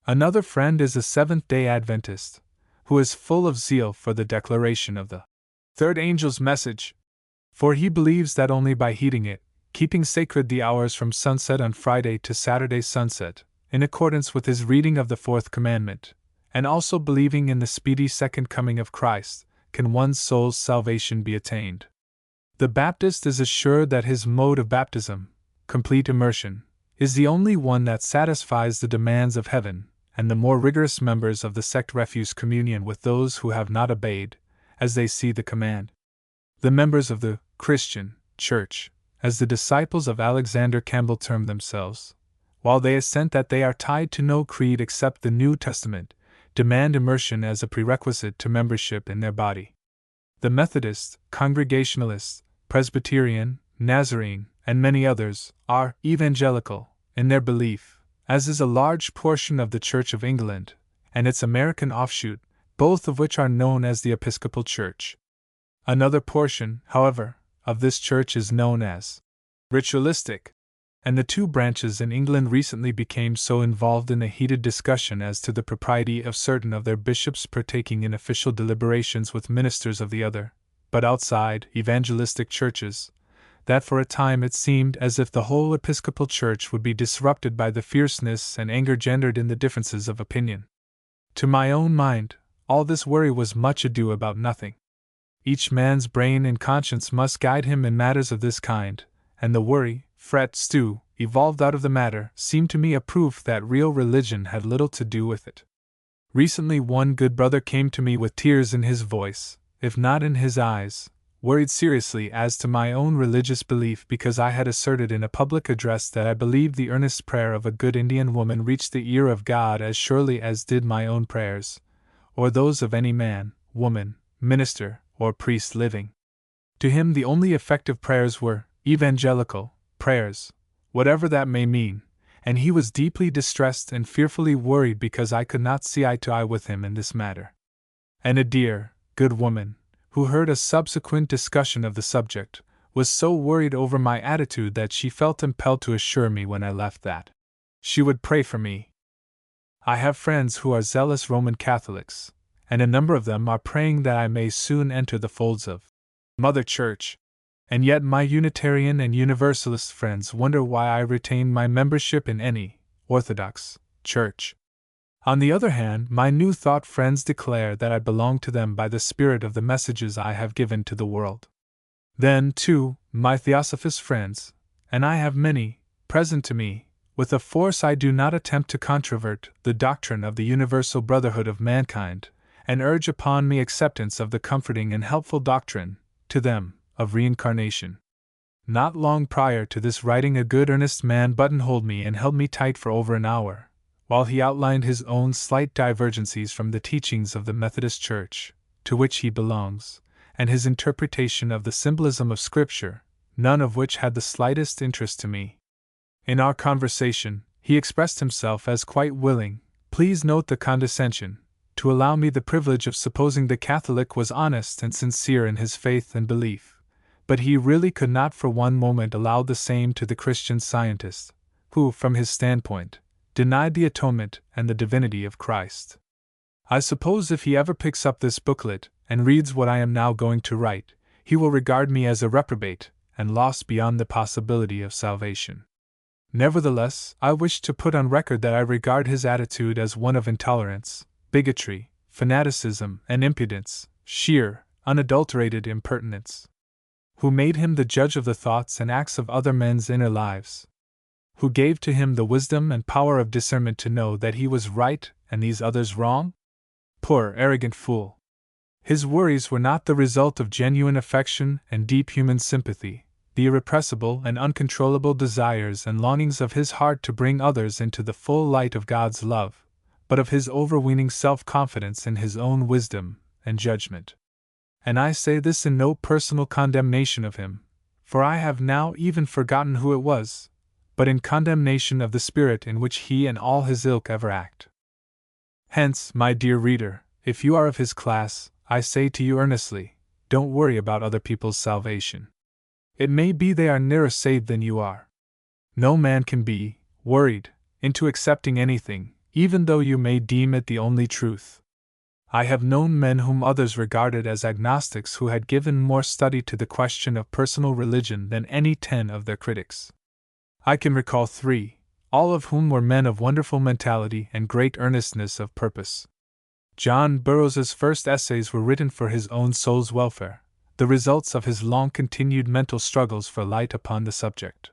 Another friend is a Seventh-day Adventist, who is full of zeal for the declaration of the third angel's message, for he believes that only by heeding it, keeping sacred the hours from sunset on Friday to Saturday sunset, in accordance with his reading of the fourth commandment, and also believing in the speedy second coming of Christ, can one's soul's salvation be attained. The Baptist is assured that his mode of baptism, complete immersion, is the only one that satisfies the demands of heaven, and the more rigorous members of the sect refuse communion with those who have not obeyed, as they see the command. The members of the Christian Church as the disciples of Alexander Campbell term themselves, while they assent that they are tied to no creed except the New Testament, demand immersion as a prerequisite to membership in their body. The Methodist, Congregationalist, Presbyterian, Nazarene, and many others, are evangelical in their belief, as is a large portion of the Church of England, and its American offshoot, both of which are known as the Episcopal Church. Another portion, however, of this church is known as ritualistic, and the two branches in England recently became so involved in a heated discussion as to the propriety of certain of their bishops partaking in official deliberations with ministers of the other, but outside, evangelistic churches, that for a time it seemed as if the whole Episcopal Church would be disrupted by the fierceness and anger gendered in the differences of opinion. To my own mind, all this worry was much ado about nothing. Each man's brain and conscience must guide him in matters of this kind, and the worry, fret, stew, evolved out of the matter seemed to me a proof that real religion had little to do with it. Recently one good brother came to me with tears in his voice, if not in his eyes, worried seriously as to my own religious belief because I had asserted in a public address that I believed the earnest prayer of a good Indian woman reached the ear of God as surely as did my own prayers, or those of any man, woman, minister, or priest living. To him the only effective prayers were evangelical prayers, whatever that may mean, and he was deeply distressed and fearfully worried because I could not see eye to eye with him in this matter. And a dear, good woman, who heard a subsequent discussion of the subject, was so worried over my attitude that she felt impelled to assure me when I left that she would pray for me. I have friends who are zealous Roman Catholics, and a number of them are praying that I may soon enter the folds of Mother Church, and yet my Unitarian and Universalist friends wonder why I retain my membership in any Orthodox church. On the other hand, my New Thought friends declare that I belong to them by the spirit of the messages I have given to the world. Then, too, my Theosophist friends, and I have many, present to me, with a force I do not attempt to controvert the doctrine of the universal brotherhood of mankind, and urge upon me acceptance of the comforting and helpful doctrine, to them, of reincarnation. Not long prior to this writing a good earnest man buttonholed me and held me tight for over an hour, while he outlined his own slight divergencies from the teachings of the Methodist Church, to which he belongs, and his interpretation of the symbolism of Scripture, none of which had the slightest interest to me. In our conversation, he expressed himself as quite willing, please note the condescension, to allow me the privilege of supposing the Catholic was honest and sincere in his faith and belief, but he really could not for one moment allow the same to the Christian Scientist, who, from his standpoint, denied the atonement and the divinity of Christ. I suppose if he ever picks up this booklet and reads what I am now going to write, he will regard me as a reprobate and lost beyond the possibility of salvation. Nevertheless, I wish to put on record that I regard his attitude as one of intolerance, bigotry, fanaticism, and impudence, sheer, unadulterated impertinence. Who made him the judge of the thoughts and acts of other men's inner lives? Who gave to him the wisdom and power of discernment to know that he was right and these others wrong? Poor, arrogant fool! His worries were not the result of genuine affection and deep human sympathy, the irrepressible and uncontrollable desires and longings of his heart to bring others into the full light of God's love, but of his overweening self-confidence in his own wisdom and judgment. And I say this in no personal condemnation of him, for I have now even forgotten who it was, but in condemnation of the spirit in which he and all his ilk ever act. Hence, my dear reader, if you are of his class, I say to you earnestly, don't worry about other people's salvation. It may be they are nearer saved than you are. No man can be worried into accepting anything, even though you may deem it the only truth. I have known men whom others regarded as agnostics who had given more study to the question of personal religion than any 10 of their critics. I can recall 3, all of whom were men of wonderful mentality and great earnestness of purpose. John Burroughs's first essays were written for his own soul's welfare, the results of his long-continued mental struggles for light upon the subject.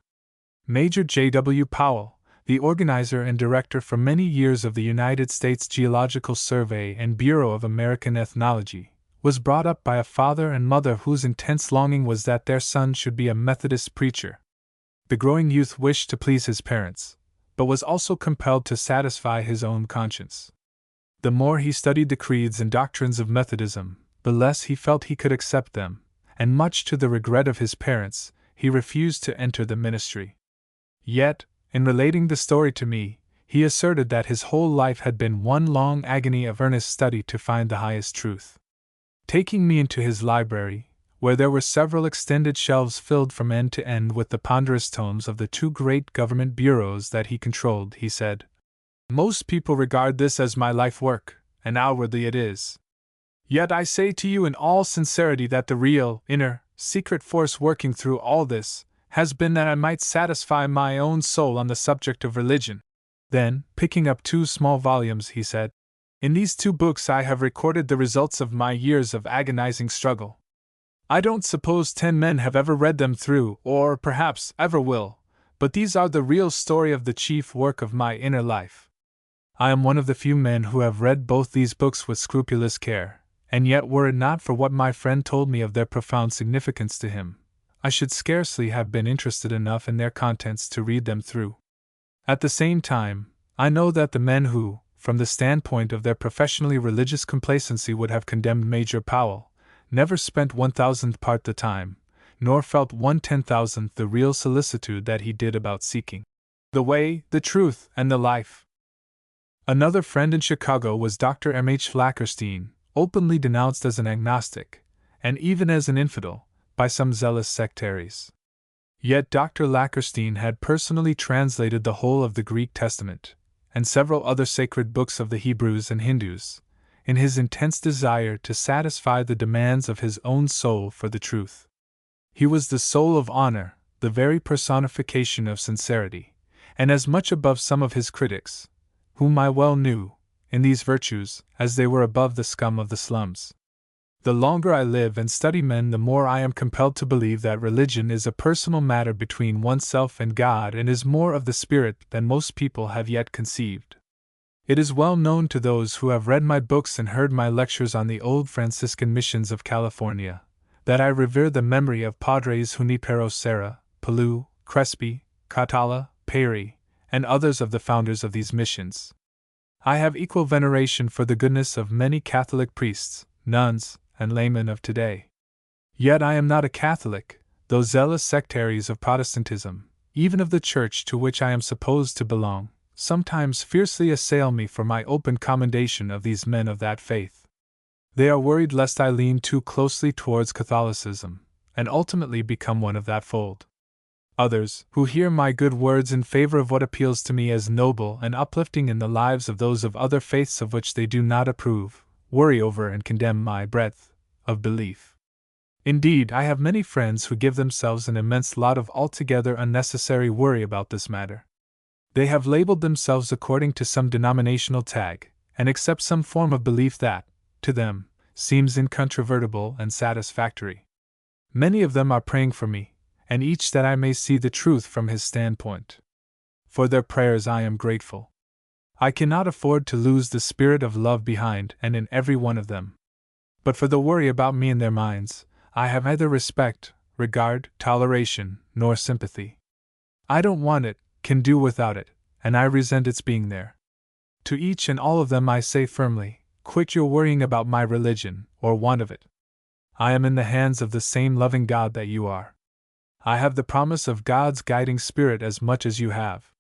Major J.W. Powell, the organizer and director for many years of the United States Geological Survey and Bureau of American Ethnology, was brought up by a father and mother whose intense longing was that their son should be a Methodist preacher. The growing youth wished to please his parents, but was also compelled to satisfy his own conscience. The more he studied the creeds and doctrines of Methodism, the less he felt he could accept them, and much to the regret of his parents, he refused to enter the ministry. Yet, in relating the story to me, he asserted that his whole life had been one long agony of earnest study to find the highest truth. Taking me into his library, where there were several extended shelves filled from end to end with the ponderous tomes of the two great government bureaus that he controlled, he said, "Most people regard this as my life work, and outwardly it is. Yet I say to you in all sincerity that the real, inner, secret force working through all this has been that I might satisfy my own soul on the subject of religion." Then, picking up two small volumes, he said, "In these two books I have recorded the results of my years of agonizing struggle. I don't suppose 10 men have ever read them through, or perhaps ever will, but these are the real story of the chief work of my inner life. I am one of the few men who have read both these books with scrupulous care, and yet were it not for what my friend told me of their profound significance to him, I should scarcely have been interested enough in their contents to read them through. At the same time, I know that the men who, from the standpoint of their professionally religious complacency would have condemned Major Powell, never spent 1,000th part the time, nor felt 1/10,000th the real solicitude that he did about seeking the way, the truth, and the life." Another friend in Chicago was Dr. M.H. Lackerstein, openly denounced as an agnostic, and even as an infidel, by some zealous sectaries. Yet Dr. Lackerstein had personally translated the whole of the Greek Testament, and several other sacred books of the Hebrews and Hindus, in his intense desire to satisfy the demands of his own soul for the truth. He was the soul of honor, the very personification of sincerity, and as much above some of his critics, whom I well knew, in these virtues, as they were above the scum of the slums. The longer I live and study men, the more I am compelled to believe that religion is a personal matter between oneself and God and is more of the spirit than most people have yet conceived. It is well known to those who have read my books and heard my lectures on the old Franciscan missions of California, that I revere the memory of Padres Junipero Serra, Palou, Crespi, Catala, Perry, and others of the founders of these missions. I have equal veneration for the goodness of many Catholic priests, nuns, and laymen of today. Yet I am not a Catholic, though zealous sectaries of Protestantism, even of the Church to which I am supposed to belong, sometimes fiercely assail me for my open commendation of these men of that faith. They are worried lest I lean too closely towards Catholicism, and ultimately become one of that fold. Others, who hear my good words in favor of what appeals to me as noble and uplifting in the lives of those of other faiths of which they do not approve, worry over and condemn my breadth of belief. Indeed, I have many friends who give themselves an immense lot of altogether unnecessary worry about this matter. They have labeled themselves according to some denominational tag, and accept some form of belief that, to them, seems incontrovertible and satisfactory. Many of them are praying for me, and each that I may see the truth from his standpoint. For their prayers I am grateful. I cannot afford to lose the spirit of love behind and in every one of them. But for the worry about me in their minds, I have neither respect, regard, toleration, nor sympathy. I don't want it, can do without it, and I resent its being there. To each and all of them I say firmly, quit your worrying about my religion, or want of it. I am in the hands of the same loving God that you are. I have the promise of God's guiding spirit as much as you have.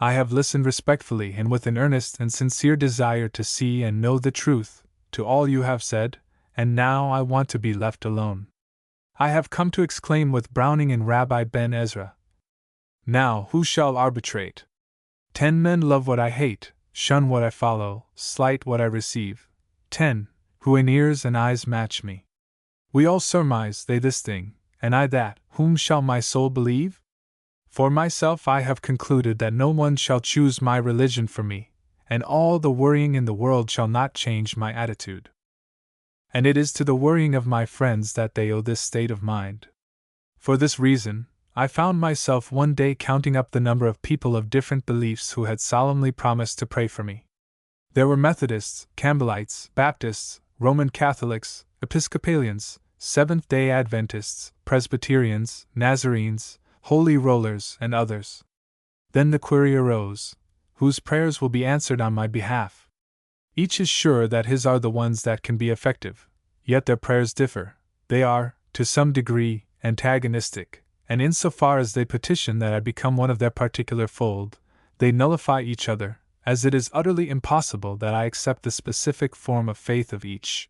I have listened respectfully and with an earnest and sincere desire to see and know the truth, to all you have said, and now I want to be left alone. I have come to exclaim with Browning and Rabbi Ben Ezra, "Now who shall arbitrate? 10 men love what I hate, shun what I follow, slight what I receive. 10, who in ears and eyes match me. We all surmise they this thing, and I that, whom shall my soul believe? For myself I have concluded that no one shall choose my religion for me, and all the worrying in the world shall not change my attitude. And it is to the worrying of my friends that they owe this state of mind. For this reason, I found myself one day counting up the number of people of different beliefs who had solemnly promised to pray for me. There were Methodists, Campbellites, Baptists, Roman Catholics, Episcopalians, Seventh-day Adventists, Presbyterians, Nazarenes, Holy Rollers, and others. Then the query arose, whose prayers will be answered on my behalf? Each is sure that his are the ones that can be effective, yet their prayers differ. They are, to some degree, antagonistic, and insofar as they petition that I become one of their particular fold, they nullify each other, as it is utterly impossible that I accept the specific form of faith of each.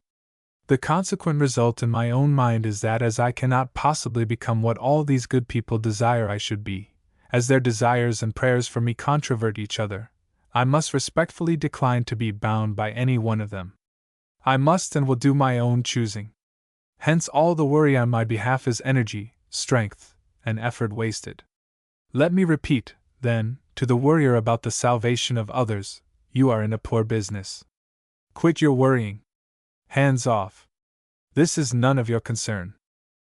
The consequent result in my own mind is that as I cannot possibly become what all these good people desire I should be, as their desires and prayers for me controvert each other, I must respectfully decline to be bound by any one of them. I must and will do my own choosing. Hence all the worry on my behalf is energy, strength, and effort wasted. Let me repeat, then, to the worrier about the salvation of others, you are in a poor business. Quit your worrying. Hands off. This is none of your concern.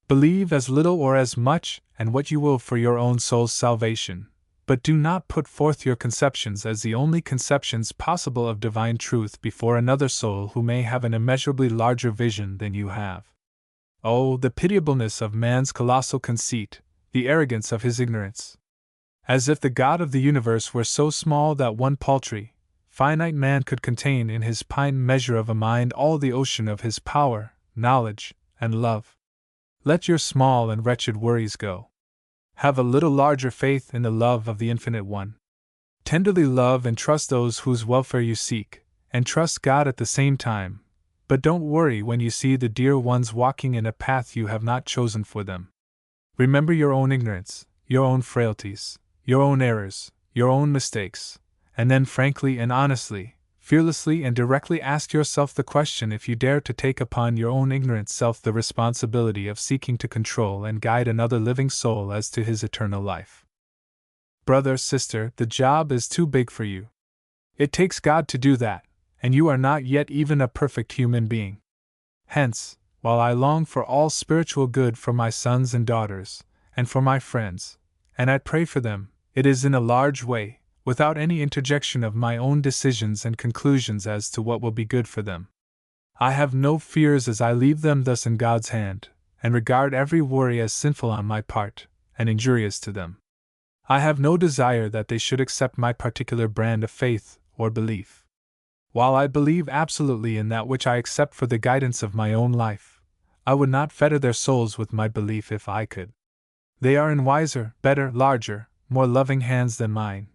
Believe as little or as much, and what you will for your own soul's salvation, but do not put forth your conceptions as the only conceptions possible of divine truth before another soul who may have an immeasurably larger vision than you have. Oh, the pitiableness of man's colossal conceit, the arrogance of his ignorance! As if the God of the universe were so small that one paltry, finite man could contain in his pint measure of a mind all the ocean of his power, knowledge, and love. Let your small and wretched worries go. Have a little larger faith in the love of the Infinite One. Tenderly love and trust those whose welfare you seek, and trust God at the same time, but don't worry when you see the dear ones walking in a path you have not chosen for them. Remember your own ignorance, your own frailties, your own errors, your own mistakes, and then frankly and honestly, fearlessly and directly ask yourself the question if you dare to take upon your own ignorant self the responsibility of seeking to control and guide another living soul as to his eternal life. Brother, sister, the job is too big for you. It takes God to do that, and you are not yet even a perfect human being. Hence, while I long for all spiritual good for my sons and daughters, and for my friends, and I pray for them, it is in a large way, without any interjection of my own decisions and conclusions as to what will be good for them. I have no fears as I leave them thus in God's hand, and regard every worry as sinful on my part, and injurious to them. I have no desire that they should accept my particular brand of faith or belief. While I believe absolutely in that which I accept for the guidance of my own life, I would not fetter their souls with my belief if I could. They are in wiser, better, larger, more loving hands than mine.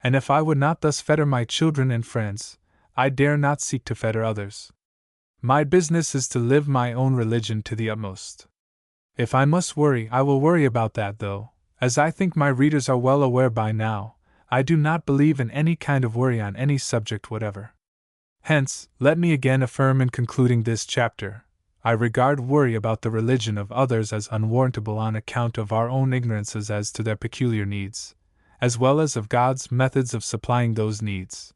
And if I would not thus fetter my children and friends, I dare not seek to fetter others. My business is to live my own religion to the utmost. If I must worry, I will worry about that, though, as I think my readers are well aware by now, I do not believe in any kind of worry on any subject whatever. Hence, let me again affirm in concluding this chapter, I regard worry about the religion of others as unwarrantable on account of our own ignorances as to their peculiar needs, as well as of God's methods of supplying those needs.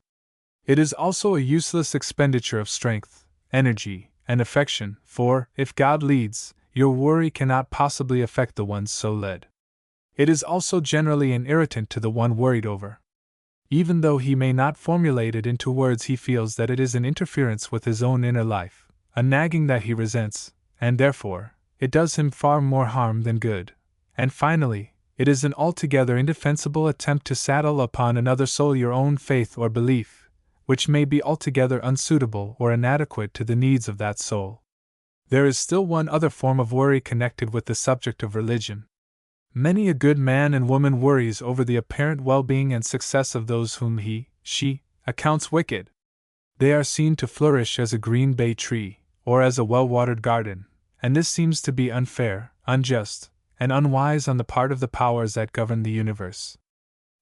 It is also a useless expenditure of strength, energy, and affection, for, if God leads, your worry cannot possibly affect the one so led. It is also generally an irritant to the one worried over. Even though he may not formulate it into words, he feels that it is an interference with his own inner life, a nagging that he resents, and therefore, it does him far more harm than good. And finally, it is an altogether indefensible attempt to saddle upon another soul your own faith or belief, which may be altogether unsuitable or inadequate to the needs of that soul. There is still one other form of worry connected with the subject of religion. Many a good man and woman worries over the apparent well-being and success of those whom she, accounts wicked. They are seen to flourish as a green bay tree, or as a well-watered garden, and this seems to be unfair, unjust, and unwise on the part of the powers that govern the universe.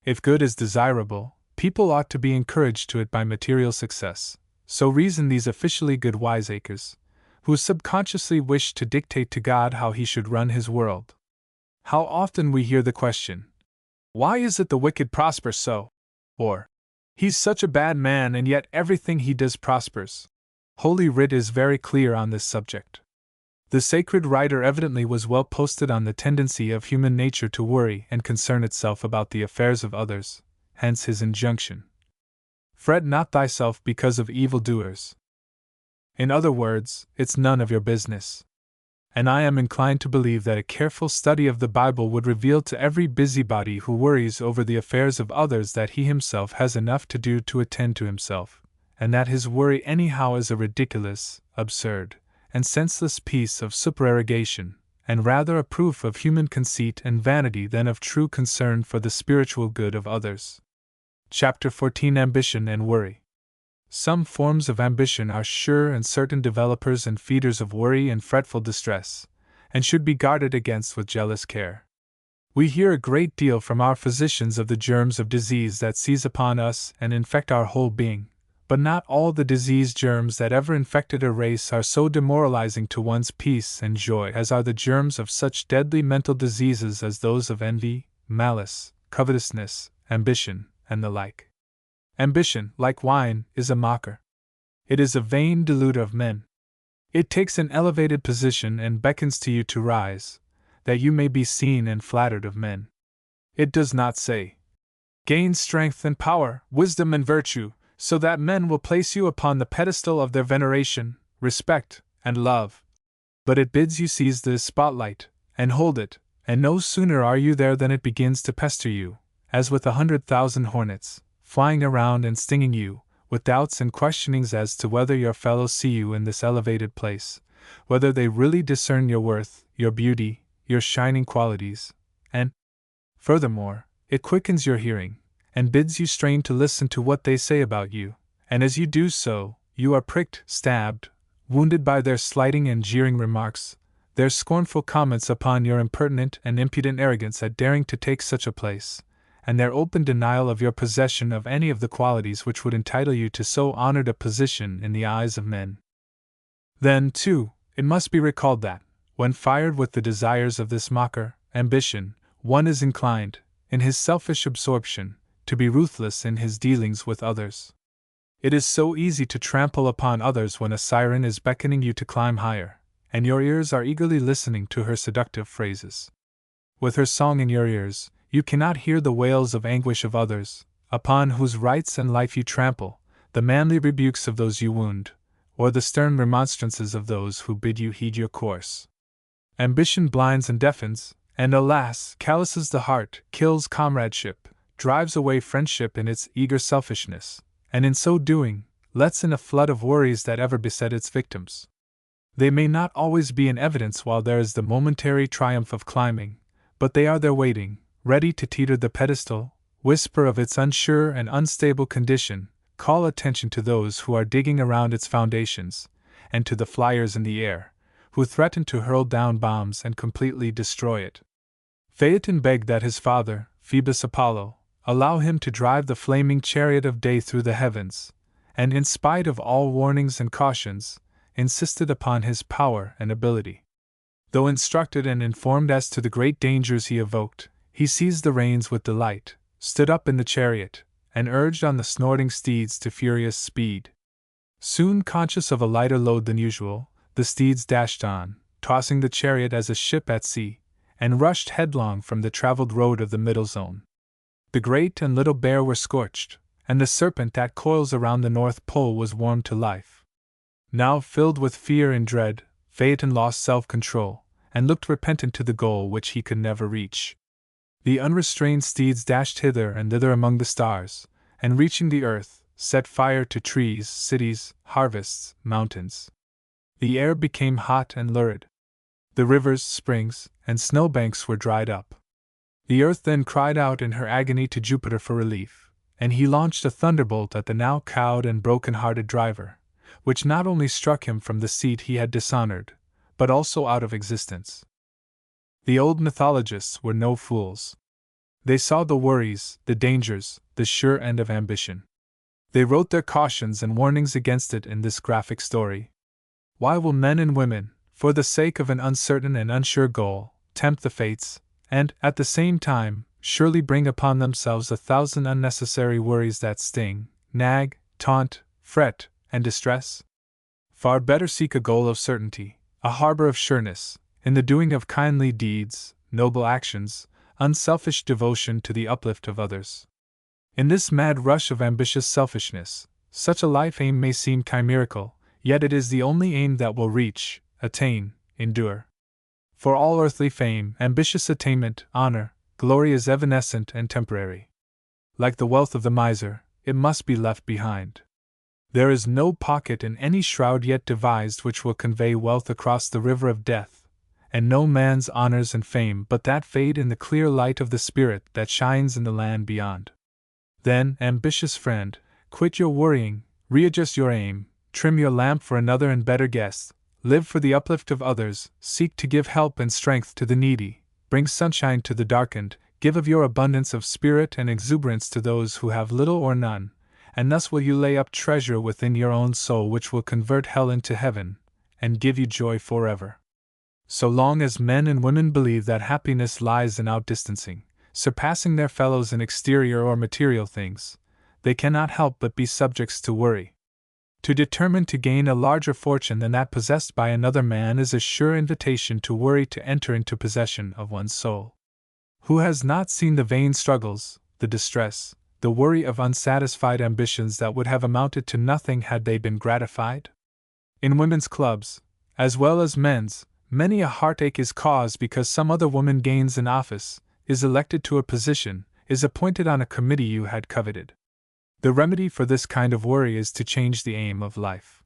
If good is desirable, people ought to be encouraged to it by material success, so reason these officially good wiseacres, who subconsciously wish to dictate to God how he should run his world. How often we hear the question, "Why is it the wicked prosper so?" Or, "He's such a bad man and yet everything he does prospers." Holy Writ is very clear on this subject. The sacred writer evidently was well posted on the tendency of human nature to worry and concern itself about the affairs of others, hence his injunction, "Fret not thyself because of evildoers." In other words, it's none of your business. And I am inclined to believe that a careful study of the Bible would reveal to every busybody who worries over the affairs of others that he himself has enough to do to attend to himself, and that his worry anyhow is a ridiculous, absurd, and senseless piece of supererogation, and rather a proof of human conceit and vanity than of true concern for the spiritual good of others. Chapter 14: Ambition and Worry. Some forms of ambition are sure and certain developers and feeders of worry and fretful distress, and should be guarded against with jealous care. We hear a great deal from our physicians of the germs of disease that seize upon us and infect our whole being, but not all the disease germs that ever infected a race are so demoralizing to one's peace and joy as are the germs of such deadly mental diseases as those of envy, malice, covetousness, ambition, and the like. Ambition, like wine, is a mocker. It is a vain deluder of men. It takes an elevated position and beckons to you to rise, that you may be seen and flattered of men. It does not say, "Gain strength and power, wisdom and virtue, so that men will place you upon the pedestal of their veneration, respect, and love," but it bids you seize the spotlight, and hold it, and no sooner are you there than it begins to pester you, as with 100,000 hornets, flying around and stinging you, with doubts and questionings as to whether your fellows see you in this elevated place, whether they really discern your worth, your beauty, your shining qualities, and, furthermore, it quickens your hearing, and bids you strain to listen to what they say about you, and as you do so, you are pricked, stabbed, wounded by their slighting and jeering remarks, their scornful comments upon your impertinent and impudent arrogance at daring to take such a place, and their open denial of your possession of any of the qualities which would entitle you to so honored a position in the eyes of men. Then, too, it must be recalled that, when fired with the desires of this mocker, ambition, one is inclined, in his selfish absorption, to be ruthless in his dealings with others. It is so easy to trample upon others when a siren is beckoning you to climb higher, and your ears are eagerly listening to her seductive phrases. With her song in your ears, you cannot hear the wails of anguish of others, upon whose rights and life you trample, the manly rebukes of those you wound, or the stern remonstrances of those who bid you heed your course. Ambition blinds and deafens, and alas, calluses the heart, kills comradeship, drives away friendship in its eager selfishness, and in so doing, lets in a flood of worries that ever beset its victims. They may not always be in evidence while there is the momentary triumph of climbing, but they are there waiting, ready to teeter the pedestal, whisper of its unsure and unstable condition, call attention to those who are digging around its foundations, and to the flyers in the air, who threaten to hurl down bombs and completely destroy it. Phaeton begged that his father, Phoebus Apollo, allow him to drive the flaming chariot of day through the heavens, and in spite of all warnings and cautions, insisted upon his power and ability. Though instructed and informed as to the great dangers he evoked, he seized the reins with delight, stood up in the chariot, and urged on the snorting steeds to furious speed. Soon conscious of a lighter load than usual, the steeds dashed on, tossing the chariot as a ship at sea, and rushed headlong from the traveled road of the middle zone. The Great and Little Bear were scorched, and the serpent that coils around the North Pole was warmed to life. Now filled with fear and dread, Phaeton lost self-control, and looked repentant to the goal which he could never reach. The unrestrained steeds dashed hither and thither among the stars, and reaching the earth, set fire to trees, cities, harvests, mountains. The air became hot and lurid. The rivers, springs, and snowbanks were dried up. The earth then cried out in her agony to Jupiter for relief, and he launched a thunderbolt at the now cowed and broken-hearted driver, which not only struck him from the seat he had dishonored, but also out of existence. The old mythologists were no fools. They saw the worries, the dangers, the sure end of ambition. They wrote their cautions and warnings against it in this graphic story. Why will men and women, for the sake of an uncertain and unsure goal, tempt the fates, and, at the same time, surely bring upon themselves 1,000 unnecessary worries that sting, nag, taunt, fret, and distress? Far better seek a goal of certainty, a harbor of sureness, in the doing of kindly deeds, noble actions, unselfish devotion to the uplift of others. In this mad rush of ambitious selfishness, such a life aim may seem chimerical, yet it is the only aim that will reach, attain, endure. For all earthly fame, ambitious attainment, honor, glory is evanescent and temporary. Like the wealth of the miser, it must be left behind. There is no pocket in any shroud yet devised which will convey wealth across the river of death, and no man's honors and fame but that fade in the clear light of the spirit that shines in the land beyond. Then, ambitious friend, quit your worrying, readjust your aim, trim your lamp for another and better guest, live for the uplift of others, seek to give help and strength to the needy, bring sunshine to the darkened, give of your abundance of spirit and exuberance to those who have little or none, and thus will you lay up treasure within your own soul which will convert hell into heaven, and give you joy forever. So long as men and women believe that happiness lies in outdistancing, surpassing their fellows in exterior or material things, they cannot help but be subjects to worry. To determine to gain a larger fortune than that possessed by another man is a sure invitation to worry to enter into possession of one's soul. Who has not seen the vain struggles, the distress, the worry of unsatisfied ambitions that would have amounted to nothing had they been gratified? In women's clubs, as well as men's, many a heartache is caused because some other woman gains an office, is elected to a position, is appointed on a committee you had coveted. The remedy for this kind of worry is to change the aim of life.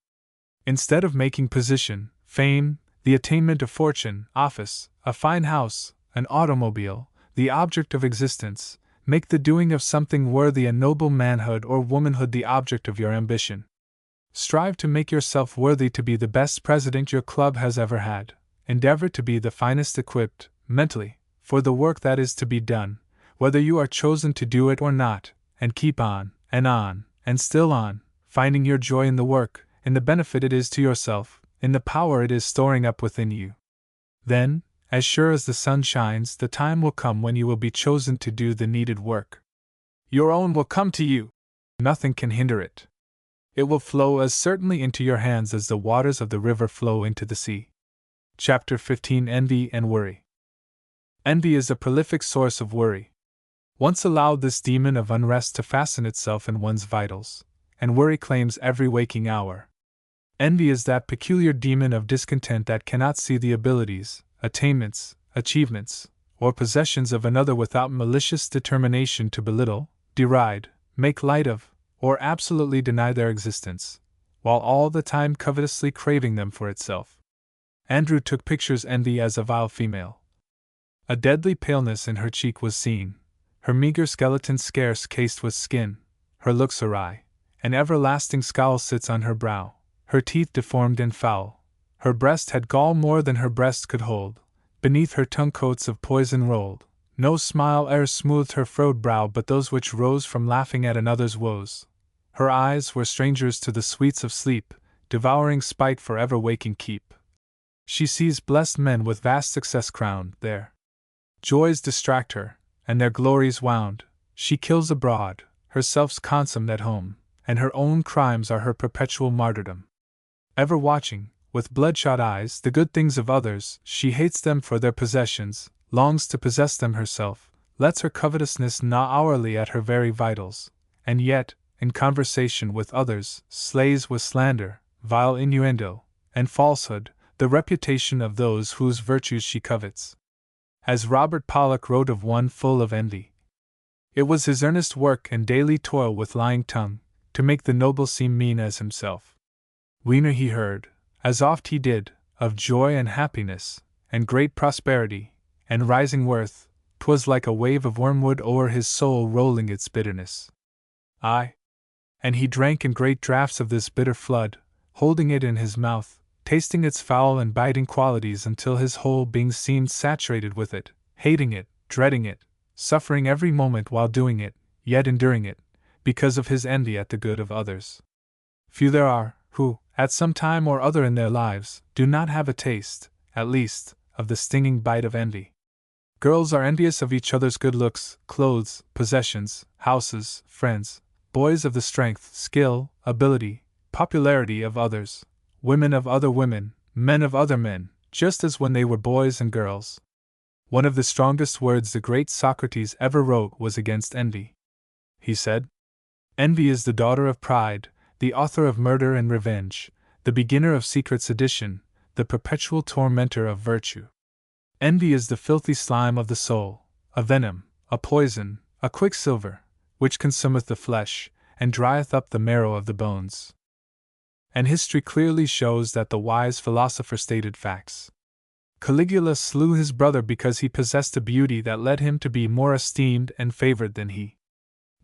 Instead of making position, fame, the attainment of fortune, office, a fine house, an automobile, the object of existence, make the doing of something worthy and noble manhood or womanhood the object of your ambition. Strive to make yourself worthy to be the best president your club has ever had. Endeavor to be the finest equipped, mentally, for the work that is to be done, whether you are chosen to do it or not, and keep on, and still on, finding your joy in the work, in the benefit it is to yourself, in the power it is storing up within you. Then, as sure as the sun shines, the time will come when you will be chosen to do the needed work. Your own will come to you. Nothing can hinder it. It will flow as certainly into your hands as the waters of the river flow into the sea. Chapter 15: Envy and Worry. Envy is a prolific source of worry. Once allow this demon of unrest to fasten itself in one's vitals, and worry claims every waking hour. Envy is that peculiar demon of discontent that cannot see the abilities, attainments, achievements, or possessions of another without malicious determination to belittle, deride, make light of, or absolutely deny their existence, while all the time covetously craving them for itself. Andrew took pictures envy as a vile female. A deadly paleness in her cheek was seen, her meager skeleton scarce cased with skin, her looks awry, an everlasting scowl sits on her brow, her teeth deformed and foul, her breast had gall more than her breast could hold, beneath her tongue coats of poison rolled, no smile e'er smoothed her furrowed brow but those which rose from laughing at another's woes. Her eyes were strangers to the sweets of sleep, devouring spite for ever waking keep. She sees blessed men with vast success crowned, their joys distract her, and their glories wound, she kills abroad, herself's consumed at home, and her own crimes are her perpetual martyrdom. Ever watching, with bloodshot eyes, the good things of others, she hates them for their possessions, longs to possess them herself, lets her covetousness gnaw hourly at her very vitals, and yet, in conversation with others, slays with slander, vile innuendo, and falsehood, the reputation of those whose virtues she covets. As Robert Pollock wrote of one full of envy, it was his earnest work and daily toil with lying tongue, to make the noble seem mean as himself. Whene'er he heard, as oft he did, of joy and happiness, and great prosperity, and rising worth, 'twas like a wave of wormwood o'er his soul rolling its bitterness. Aye, and he drank in great draughts of this bitter flood, holding it in his mouth, tasting its foul and biting qualities until his whole being seemed saturated with it, hating it, dreading it, suffering every moment while doing it, yet enduring it, because of his envy at the good of others. Few there are, who, at some time or other in their lives, do not have a taste, at least, of the stinging bite of envy. Girls are envious of each other's good looks, clothes, possessions, houses, friends, boys of the strength, skill, ability, popularity of others, women of other women, men of other men, just as when they were boys and girls. One of the strongest words the great Socrates ever wrote was against envy. He said, "Envy is the daughter of pride, the author of murder and revenge, the beginner of secret sedition, the perpetual tormentor of virtue. Envy is the filthy slime of the soul, a venom, a poison, a quicksilver, which consumeth the flesh, and drieth up the marrow of the bones. And history clearly shows that the wise philosopher stated facts. Caligula slew his brother because he possessed a beauty that led him to be more esteemed and favored than he.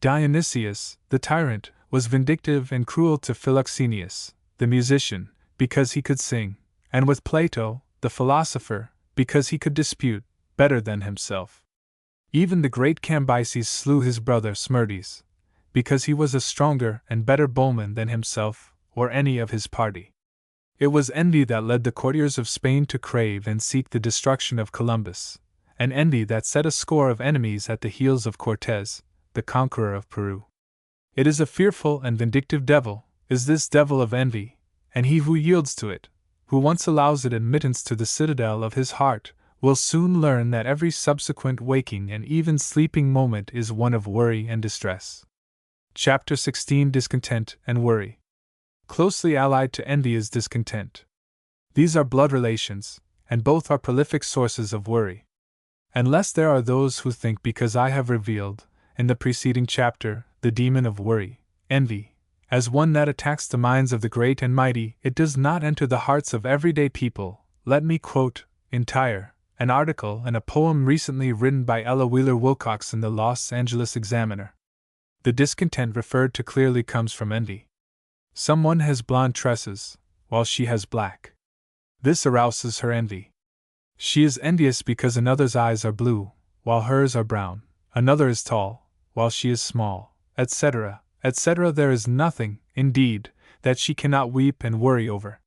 Dionysius, the tyrant, was vindictive and cruel to Philoxenius, the musician, because he could sing, and with Plato, the philosopher, because he could dispute better than himself. Even the great Cambyses slew his brother Smerdes, because he was a stronger and better bowman than himself or any of his party. It was envy that led the courtiers of Spain to crave and seek the destruction of Columbus, an envy that set a score of enemies at the heels of Cortez, the conqueror of Peru. It is a fearful and vindictive devil, is this devil of envy, and he who yields to it, who once allows it admittance to the citadel of his heart, will soon learn that every subsequent waking and even sleeping moment is one of worry and distress. Chapter 16: Discontent and Worry. Closely allied to envy is discontent. These are blood relations, and both are prolific sources of worry. Unless there are those who think, because I have revealed, in the preceding chapter, the demon of worry, envy, as one that attacks the minds of the great and mighty, it does not enter the hearts of everyday people. Let me quote, entire, an article and a poem recently written by Ella Wheeler Wilcox in the Los Angeles Examiner. The discontent referred to clearly comes from envy. Someone has blonde tresses, while she has black. This arouses her envy. She is envious because another's eyes are blue, while hers are brown, another is tall, while she is small, etc., etc. There is nothing, indeed, that she cannot weep and worry over.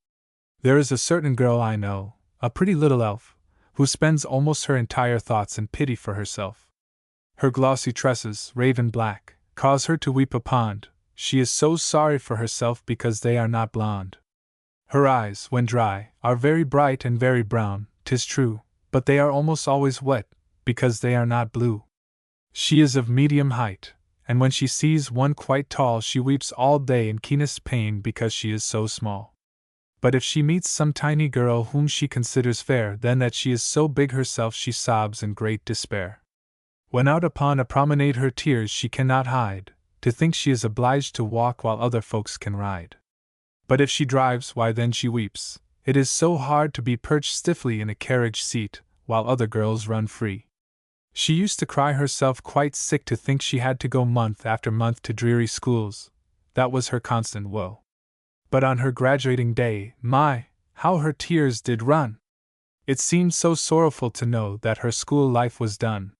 There is a certain girl I know, a pretty little elf, who spends almost her entire thoughts in pity for herself. Her glossy tresses, raven black, cause her to weep a pond. She is so sorry for herself because they are not blonde. Her eyes, when dry, are very bright and very brown, 'tis true, but they are almost always wet, because they are not blue. She is of medium height, and when she sees one quite tall she weeps all day in keenest pain because she is so small. But if she meets some tiny girl whom she considers fair, then that she is so big herself she sobs in great despair. When out upon a promenade her tears she cannot hide, to think she is obliged to walk while other folks can ride. But if she drives, why then she weeps. It is so hard to be perched stiffly in a carriage seat, while other girls run free. She used to cry herself quite sick to think she had to go month after month to dreary schools. That was her constant woe. But on her graduating day, my, how her tears did run! It seemed so sorrowful to know that her school life was done.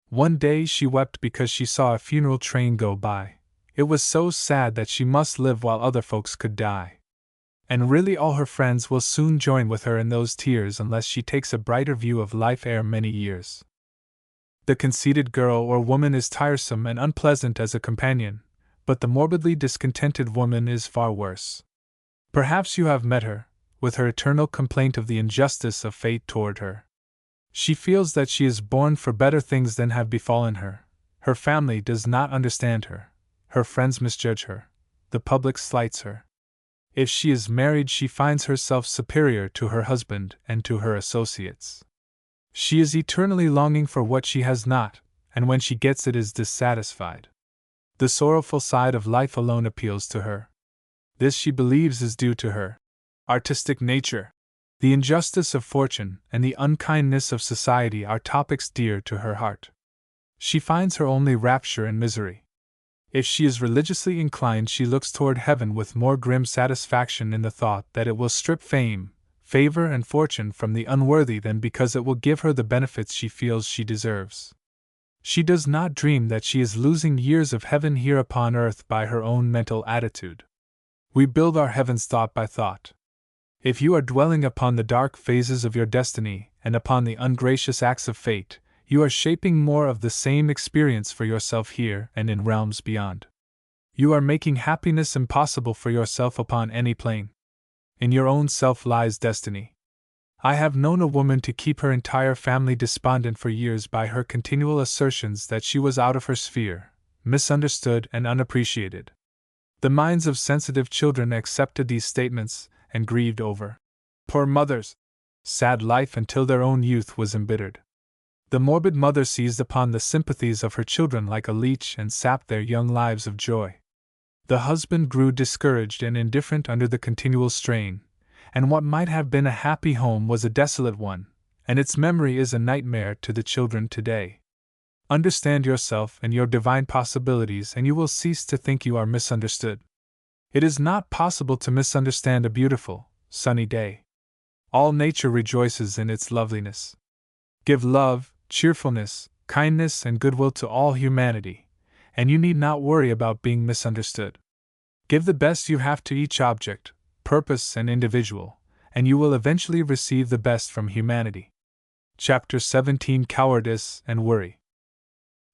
One day she wept because she saw a funeral train go by. It was so sad that she must live while other folks could die. And really all her friends will soon join with her in those tears unless she takes a brighter view of life ere many years. The conceited girl or woman is tiresome and unpleasant as a companion, but the morbidly discontented woman is far worse. Perhaps you have met her, with her eternal complaint of the injustice of fate toward her. She feels that she is born for better things than have befallen her. Her family does not understand her. Her friends misjudge her. The public slights her. If she is married, she finds herself superior to her husband and to her associates. She is eternally longing for what she has not, and when she gets it is dissatisfied. The sorrowful side of life alone appeals to her. This she believes is due to her artistic nature. The injustice of fortune and the unkindness of society are topics dear to her heart. She finds her only rapture in misery. If she is religiously inclined, she looks toward heaven with more grim satisfaction in the thought that it will strip fame, favor, and fortune from the unworthy than because it will give her the benefits she feels she deserves. She does not dream that she is losing years of heaven here upon earth by her own mental attitude. We build our heavens thought by thought. If you are dwelling upon the dark phases of your destiny and upon the ungracious acts of fate, you are shaping more of the same experience for yourself here and in realms beyond. You are making happiness impossible for yourself upon any plane. In your own self lies destiny. I have known a woman to keep her entire family despondent for years by her continual assertions that she was out of her sphere, misunderstood and unappreciated. The minds of sensitive children accepted these statements, and grieved over. Poor mothers! Sad life until their own youth was embittered. The morbid mother seized upon the sympathies of her children like a leech and sapped their young lives of joy. The husband grew discouraged and indifferent under the continual strain, and what might have been a happy home was a desolate one, and its memory is a nightmare to the children today. Understand yourself and your divine possibilities, and you will cease to think you are misunderstood. It is not possible to misunderstand a beautiful, sunny day. All nature rejoices in its loveliness. Give love, cheerfulness, kindness, and goodwill to all humanity, and you need not worry about being misunderstood. Give the best you have to each object, purpose, and individual, and you will eventually receive the best from humanity. Chapter 17: Cowardice and Worry.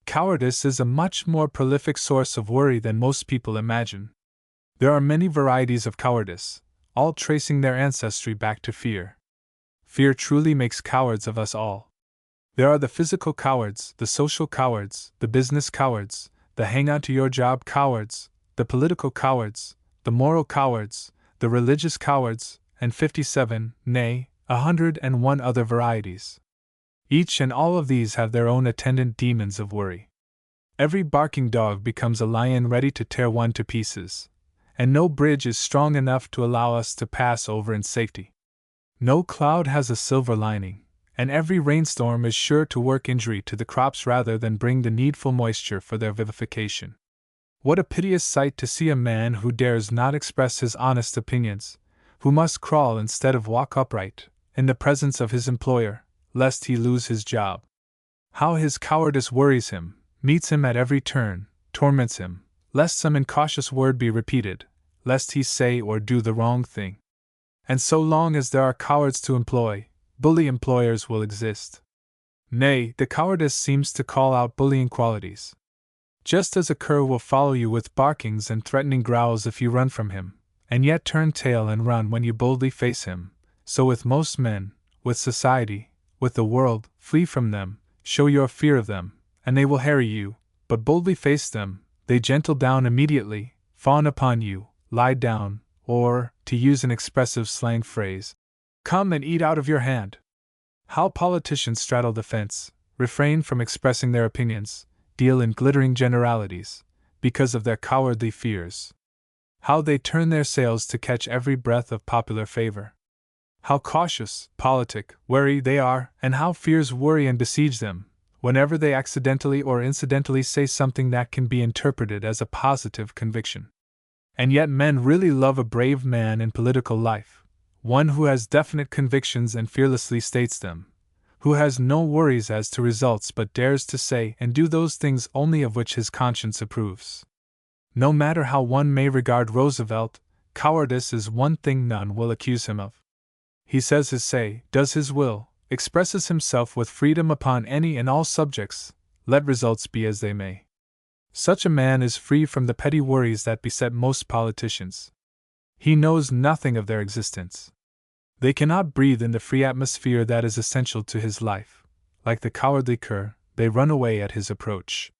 Cowardice is a much more prolific source of worry than most people imagine. There are many varieties of cowardice, all tracing their ancestry back to fear. Fear truly makes cowards of us all. There are the physical cowards, the social cowards, the business cowards, the hang-on-to-your-job cowards, the political cowards, the moral cowards, the religious cowards, and 57, nay, 101 other varieties. Each and all of these have their own attendant demons of worry. Every barking dog becomes a lion ready to tear one to pieces, and no bridge is strong enough to allow us to pass over in safety. No cloud has a silver lining, and every rainstorm is sure to work injury to the crops rather than bring the needful moisture for their vivification. What a piteous sight to see a man who dares not express his honest opinions, who must crawl instead of walk upright, in the presence of his employer, lest he lose his job. How his cowardice worries him, meets him at every turn, torments him, lest some incautious word be repeated, lest he say or do the wrong thing. And so long as there are cowards to employ, bully employers will exist. Nay, the cowardice seems to call out bullying qualities. Just as a cur will follow you with barkings and threatening growls if you run from him, and yet turn tail and run when you boldly face him, so with most men, with society, with the world, flee from them, show your fear of them, and they will harry you, but boldly face them, they gentle down immediately, fawn upon you, lie down, or, to use an expressive slang phrase, come and eat out of your hand. How politicians straddle the fence, refrain from expressing their opinions, deal in glittering generalities, because of their cowardly fears. How they turn their sails to catch every breath of popular favor. How cautious, politic, wary they are, and how fears worry and besiege them, whenever they accidentally or incidentally say something that can be interpreted as a positive conviction. And yet men really love a brave man in political life, one who has definite convictions and fearlessly states them, who has no worries as to results but dares to say and do those things only of which his conscience approves. No matter how one may regard Roosevelt, cowardice is one thing none will accuse him of. He says his say, does his will, expresses himself with freedom upon any and all subjects, let results be as they may. Such a man is free from the petty worries that beset most politicians. He knows nothing of their existence. They cannot breathe in the free atmosphere that is essential to his life. Like the cowardly cur, they run away at his approach.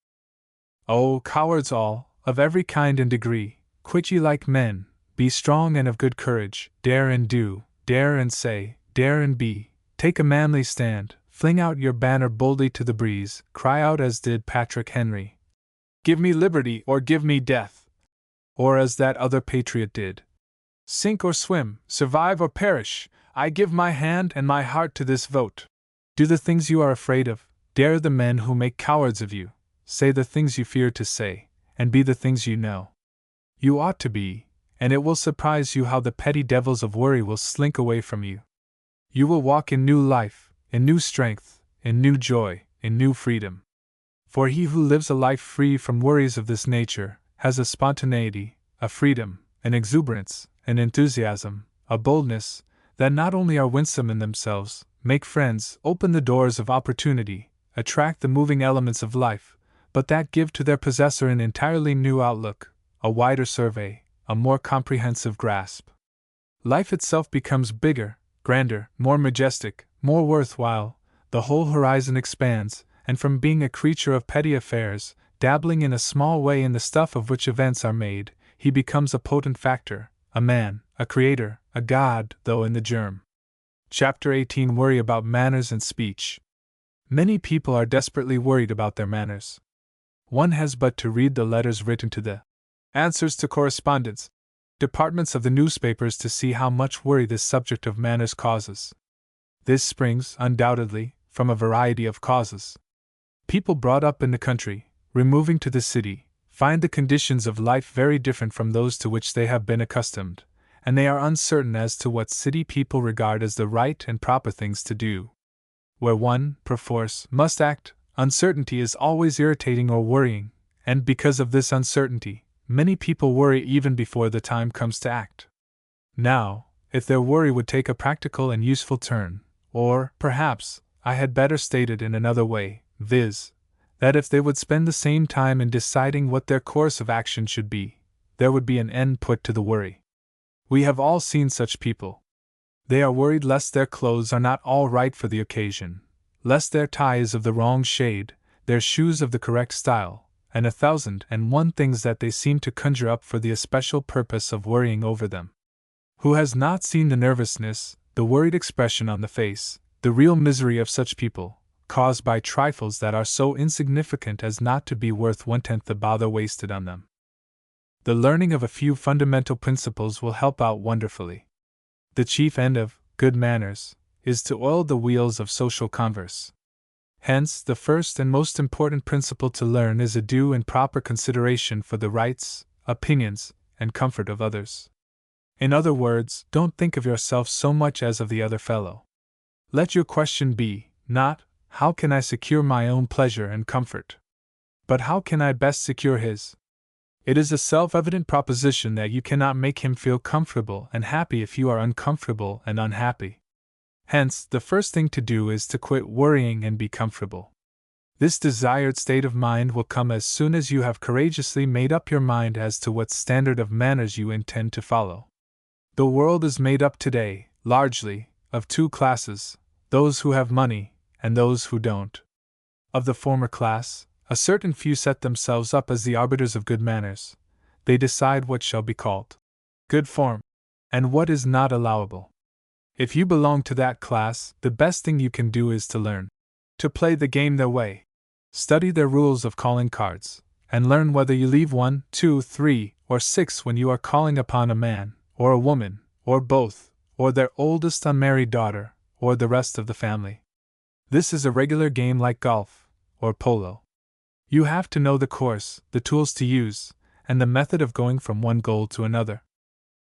Oh, cowards all, of every kind and degree, quit ye like men, be strong and of good courage, dare and do, dare and say, dare and be, take a manly stand, fling out your banner boldly to the breeze, cry out as did Patrick Henry, give me liberty or give me death, or as that other patriot did, sink or swim, survive or perish, I give my hand and my heart to this vote. Do the things you are afraid of, dare the men who make cowards of you, say the things you fear to say, and be the things you know you ought to be, and it will surprise you how the petty devils of worry will slink away from you. You will walk in new life, in new strength, in new joy, in new freedom. For he who lives a life free from worries of this nature has a spontaneity, a freedom, an exuberance, an enthusiasm, a boldness, that not only are winsome in themselves, make friends, open the doors of opportunity, attract the moving elements of life, but that give to their possessor an entirely new outlook, a wider survey, a more comprehensive grasp. Life itself becomes bigger, grander, more majestic, more worthwhile, the whole horizon expands, and from being a creature of petty affairs, dabbling in a small way in the stuff of which events are made, he becomes a potent factor, a man, a creator, a god, though in the germ. Chapter 18. Worry about manners and speech. Many people are desperately worried about their manners. One has but to read the letters written to the answers to correspondence departments of the newspapers to see how much worry this subject of manners causes. This springs, undoubtedly, from a variety of causes. People brought up in the country, removing to the city, find the conditions of life very different from those to which they have been accustomed, and they are uncertain as to what city people regard as the right and proper things to do. Where one, perforce, must act, uncertainty is always irritating or worrying, and because of this uncertainty, many people worry even before the time comes to act. Now, if their worry would take a practical and useful turn, or, perhaps, I had better state it in another way, viz., that if they would spend the same time in deciding what their course of action should be, there would be an end put to the worry. We have all seen such people. They are worried lest their clothes are not all right for the occasion, lest their tie is of the wrong shade, their shoes of the correct style, and 1,001 things that they seem to conjure up for the especial purpose of worrying over them. Who has not seen the nervousness, the worried expression on the face, the real misery of such people, caused by trifles that are so insignificant as not to be worth 1/10 the bother wasted on them? The learning of a few fundamental principles will help out wonderfully. The chief end of good manners is to oil the wheels of social converse. Hence, the first and most important principle to learn is a due and proper consideration for the rights, opinions, and comfort of others. In other words, don't think of yourself so much as of the other fellow. Let your question be, not, how can I secure my own pleasure and comfort? But how can I best secure his? It is a self-evident proposition that you cannot make him feel comfortable and happy if you are uncomfortable and unhappy. Hence, the first thing to do is to quit worrying and be comfortable. This desired state of mind will come as soon as you have courageously made up your mind as to what standard of manners you intend to follow. The world is made up today, largely, of two classes, those who have money, and those who don't. Of the former class, a certain few set themselves up as the arbiters of good manners. They decide what shall be called good form, and what is not allowable. If you belong to that class, the best thing you can do is to learn to play the game their way. Study their rules of calling cards, and learn whether you leave 1, 2, 3, or 6 when you are calling upon a man, or a woman, or both, or their oldest unmarried daughter, or the rest of the family. This is a regular game like golf, or polo. You have to know the course, the tools to use, and the method of going from one goal to another.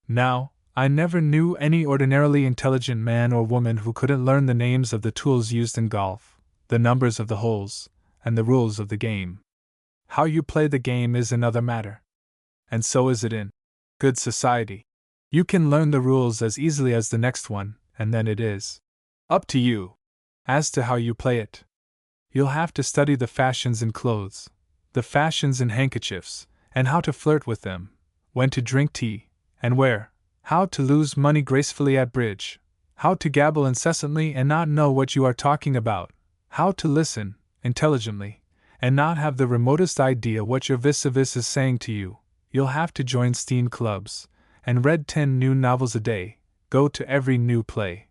Now, I never knew any ordinarily intelligent man or woman who couldn't learn the names of the tools used in golf, the numbers of the holes, and the rules of the game. How you play the game is another matter. And so is it in good society. You can learn the rules as easily as the next one, and then it is up to you as to how you play it. You'll have to study the fashions in clothes, the fashions in handkerchiefs, and how to flirt with them, when to drink tea, and where, how to lose money gracefully at bridge, how to gabble incessantly and not know what you are talking about, how to listen intelligently, and not have the remotest idea what your vis-a-vis is saying to you. You'll have to join steam clubs, and read 10 new novels a day, go to every new play,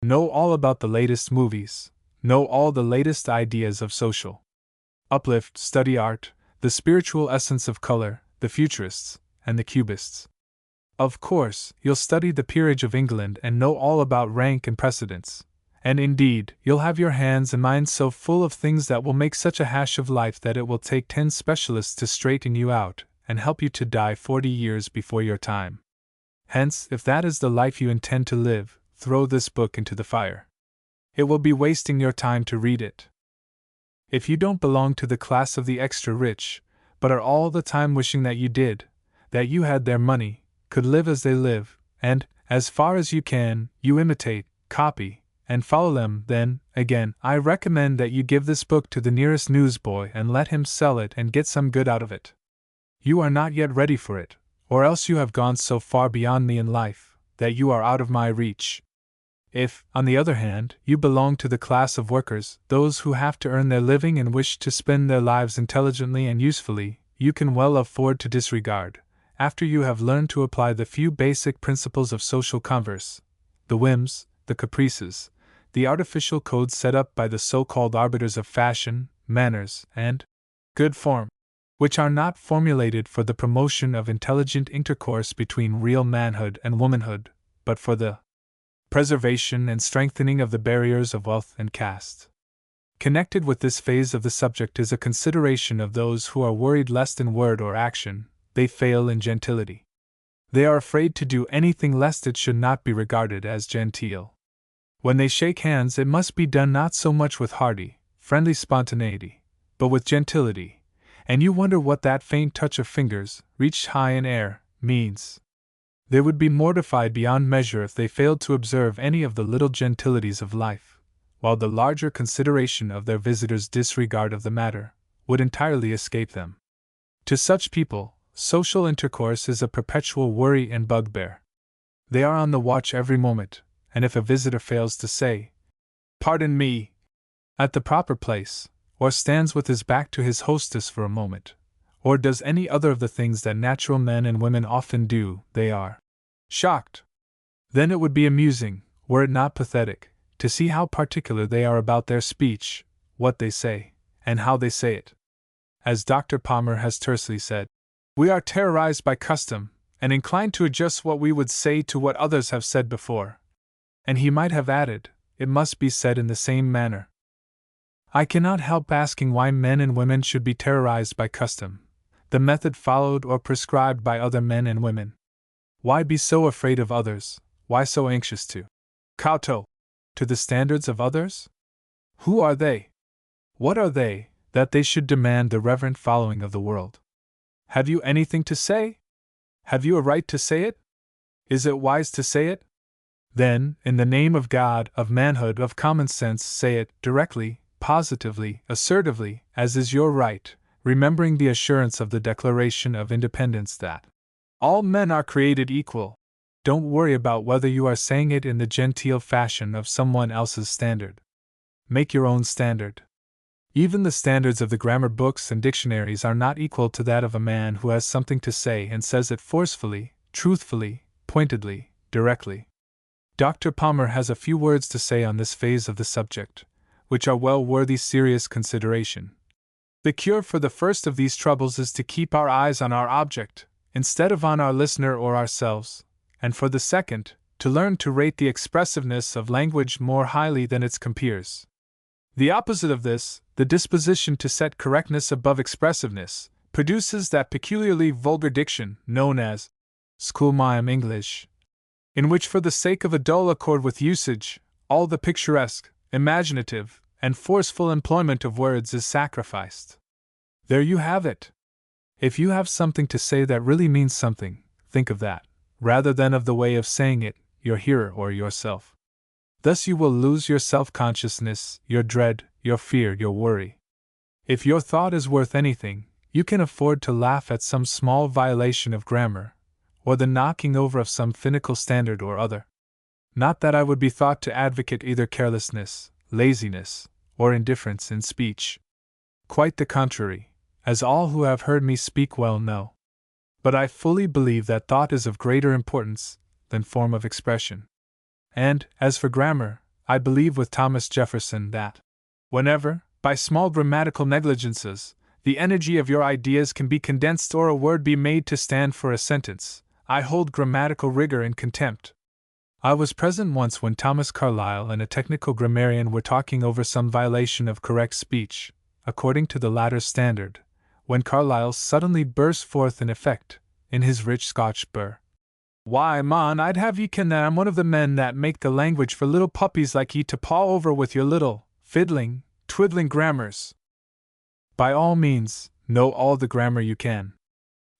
know all about the latest movies, know all the latest ideas of social uplift, study art, the spiritual essence of color, the futurists, and the cubists. Of course, you'll study the peerage of England and know all about rank and precedence, and indeed, you'll have your hands and minds so full of things that will make such a hash of life that it will take 10 specialists to straighten you out and help you to die 40 years before your time. Hence, if that is the life you intend to live, throw this book into the fire. It will be wasting your time to read it. If you don't belong to the class of the extra rich, but are all the time wishing that you did, that you had their money, could live as they live, and, as far as you can, you imitate, copy, and follow them, then, again, I recommend that you give this book to the nearest newsboy and let him sell it and get some good out of it. You are not yet ready for it, or else you have gone so far beyond me in life that you are out of my reach. If, on the other hand, you belong to the class of workers, those who have to earn their living and wish to spend their lives intelligently and usefully, you can well afford to disregard, after you have learned to apply the few basic principles of social converse, the whims, the caprices, the artificial codes set up by the so-called arbiters of fashion, manners, and good form, which are not formulated for the promotion of intelligent intercourse between real manhood and womanhood, but for the preservation and strengthening of the barriers of wealth and caste. Connected with this phase of the subject is a consideration of those who are worried lest in word or action they fail in gentility. They are afraid to do anything lest it should not be regarded as genteel. When they shake hands, it must be done not so much with hearty, friendly spontaneity, but with gentility, and you wonder what that faint touch of fingers, reached high in air, means. They would be mortified beyond measure if they failed to observe any of the little gentilities of life, while the larger consideration of their visitor's disregard of the matter would entirely escape them. To such people, social intercourse is a perpetual worry and bugbear. They are on the watch every moment, and if a visitor fails to say, "Pardon me," at the proper place, or stands with his back to his hostess for a moment, or does any other of the things that natural men and women often do, they are shocked. Then it would be amusing, were it not pathetic, to see how particular they are about their speech, what they say, and how they say it. As Dr. Palmer has tersely said, "We are terrorized by custom, and inclined to adjust what we would say to what others have said before." And he might have added, "It must be said in the same manner." I cannot help asking why men and women should be terrorized by custom, the method followed or prescribed by other men and women. Why be so afraid of others, why so anxious to kowtow to the standards of others? Who are they? What are they, that they should demand the reverent following of the world? Have you anything to say? Have you a right to say it? Is it wise to say it? Then, in the name of God, of manhood, of common sense, say it directly, positively, assertively, as is your right, remembering the assurance of the Declaration of Independence that all men are created equal. Don't worry about whether you are saying it in the genteel fashion of someone else's standard. Make your own standard. Even the standards of the grammar books and dictionaries are not equal to that of a man who has something to say and says it forcefully, truthfully, pointedly, directly. Dr. Palmer has a few words to say on this phase of the subject, which are well worthy serious consideration. The cure for the first of these troubles is to keep our eyes on our object, instead of on our listener or ourselves, and for the second, to learn to rate the expressiveness of language more highly than its compeers. The opposite of this, the disposition to set correctness above expressiveness, produces that peculiarly vulgar diction known as schoolma'am English, in which for the sake of a dull accord with usage, all the picturesque, imaginative, and forceful employment of words is sacrificed. There you have it. If you have something to say that really means something, think of that, rather than of the way of saying it, your hearer or yourself. Thus you will lose your self-consciousness, your dread, your fear, your worry. If your thought is worth anything, you can afford to laugh at some small violation of grammar, or the knocking over of some finical standard or other. Not that I would be thought to advocate either carelessness, laziness, or indifference in speech. Quite the contrary, as all who have heard me speak well know. But I fully believe that thought is of greater importance than form of expression. And, as for grammar, I believe with Thomas Jefferson that whenever, by small grammatical negligences, the energy of your ideas can be condensed or a word be made to stand for a sentence, I hold grammatical rigor in contempt. I was present once when Thomas Carlyle and a technical grammarian were talking over some violation of correct speech, according to the latter's standard, when Carlyle suddenly burst forth in effect, in his rich Scotch burr. "Why, man, I'd have ye ken that I'm one of the men that make the language for little puppies like ye to paw over with your little, fiddling, twiddling grammars. By all means, know all the grammar you can.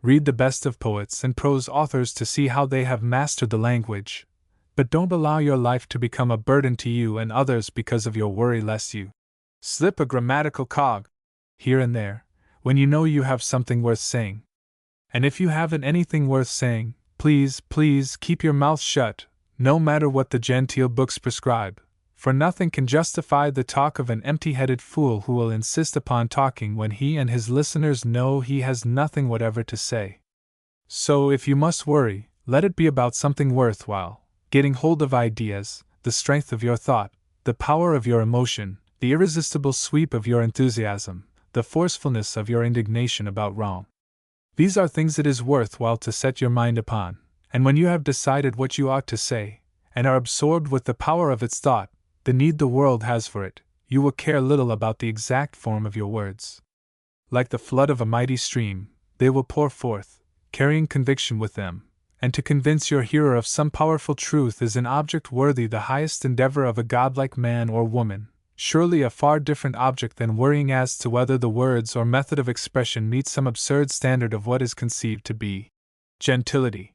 Read the best of poets and prose authors to see how they have mastered the language, but don't allow your life to become a burden to you and others because of your worry lest you slip a grammatical cog, here and there, when you know you have something worth saying. And if you haven't anything worth saying, please keep your mouth shut, no matter what the genteel books prescribe, for nothing can justify the talk of an empty-headed fool who will insist upon talking when he and his listeners know he has nothing whatever to say. So if you must worry, let it be about something worthwhile, getting hold of ideas, the strength of your thought, the power of your emotion, the irresistible sweep of your enthusiasm, the forcefulness of your indignation about wrong. These are things it is worthwhile to set your mind upon, and when you have decided what you ought to say, and are absorbed with the power of its thought, the need the world has for it, you will care little about the exact form of your words. Like the flood of a mighty stream, they will pour forth, carrying conviction with them, and to convince your hearer of some powerful truth is an object worthy the highest endeavor of a godlike man or woman, surely a far different object than worrying as to whether the words or method of expression meet some absurd standard of what is conceived to be gentility.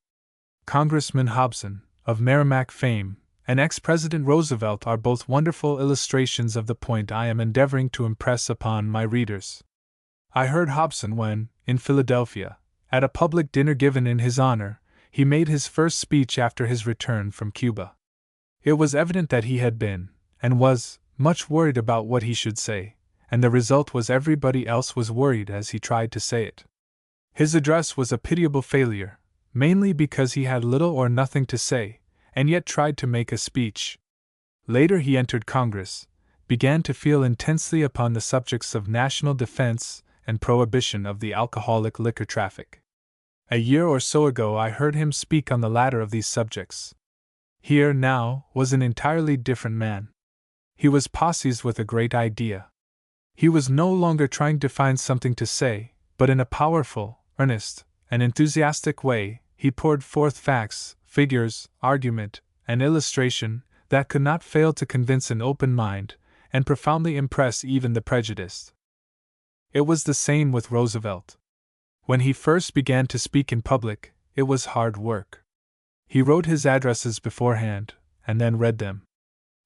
Congressman Hobson, of Merrimack fame, and ex-President Roosevelt are both wonderful illustrations of the point I am endeavoring to impress upon my readers. I heard Hobson when, in Philadelphia, at a public dinner given in his honor, he made his first speech after his return from Cuba. It was evident that he had been, and was, much worried about what he should say, and the result was everybody else was worried as he tried to say it. His address was a pitiable failure, mainly because he had little or nothing to say, and yet tried to make a speech. Later he entered Congress, began to feel intensely upon the subjects of national defense and prohibition of the alcoholic liquor traffic. A year or so ago I heard him speak on the latter of these subjects. Here, now, was an entirely different man. He was possessed with a great idea. He was no longer trying to find something to say, but in a powerful, earnest, and enthusiastic way, he poured forth facts, figures, argument, and illustration that could not fail to convince an open mind, and profoundly impress even the prejudiced. It was the same with Roosevelt. When he first began to speak in public, it was hard work. He wrote his addresses beforehand, and then read them.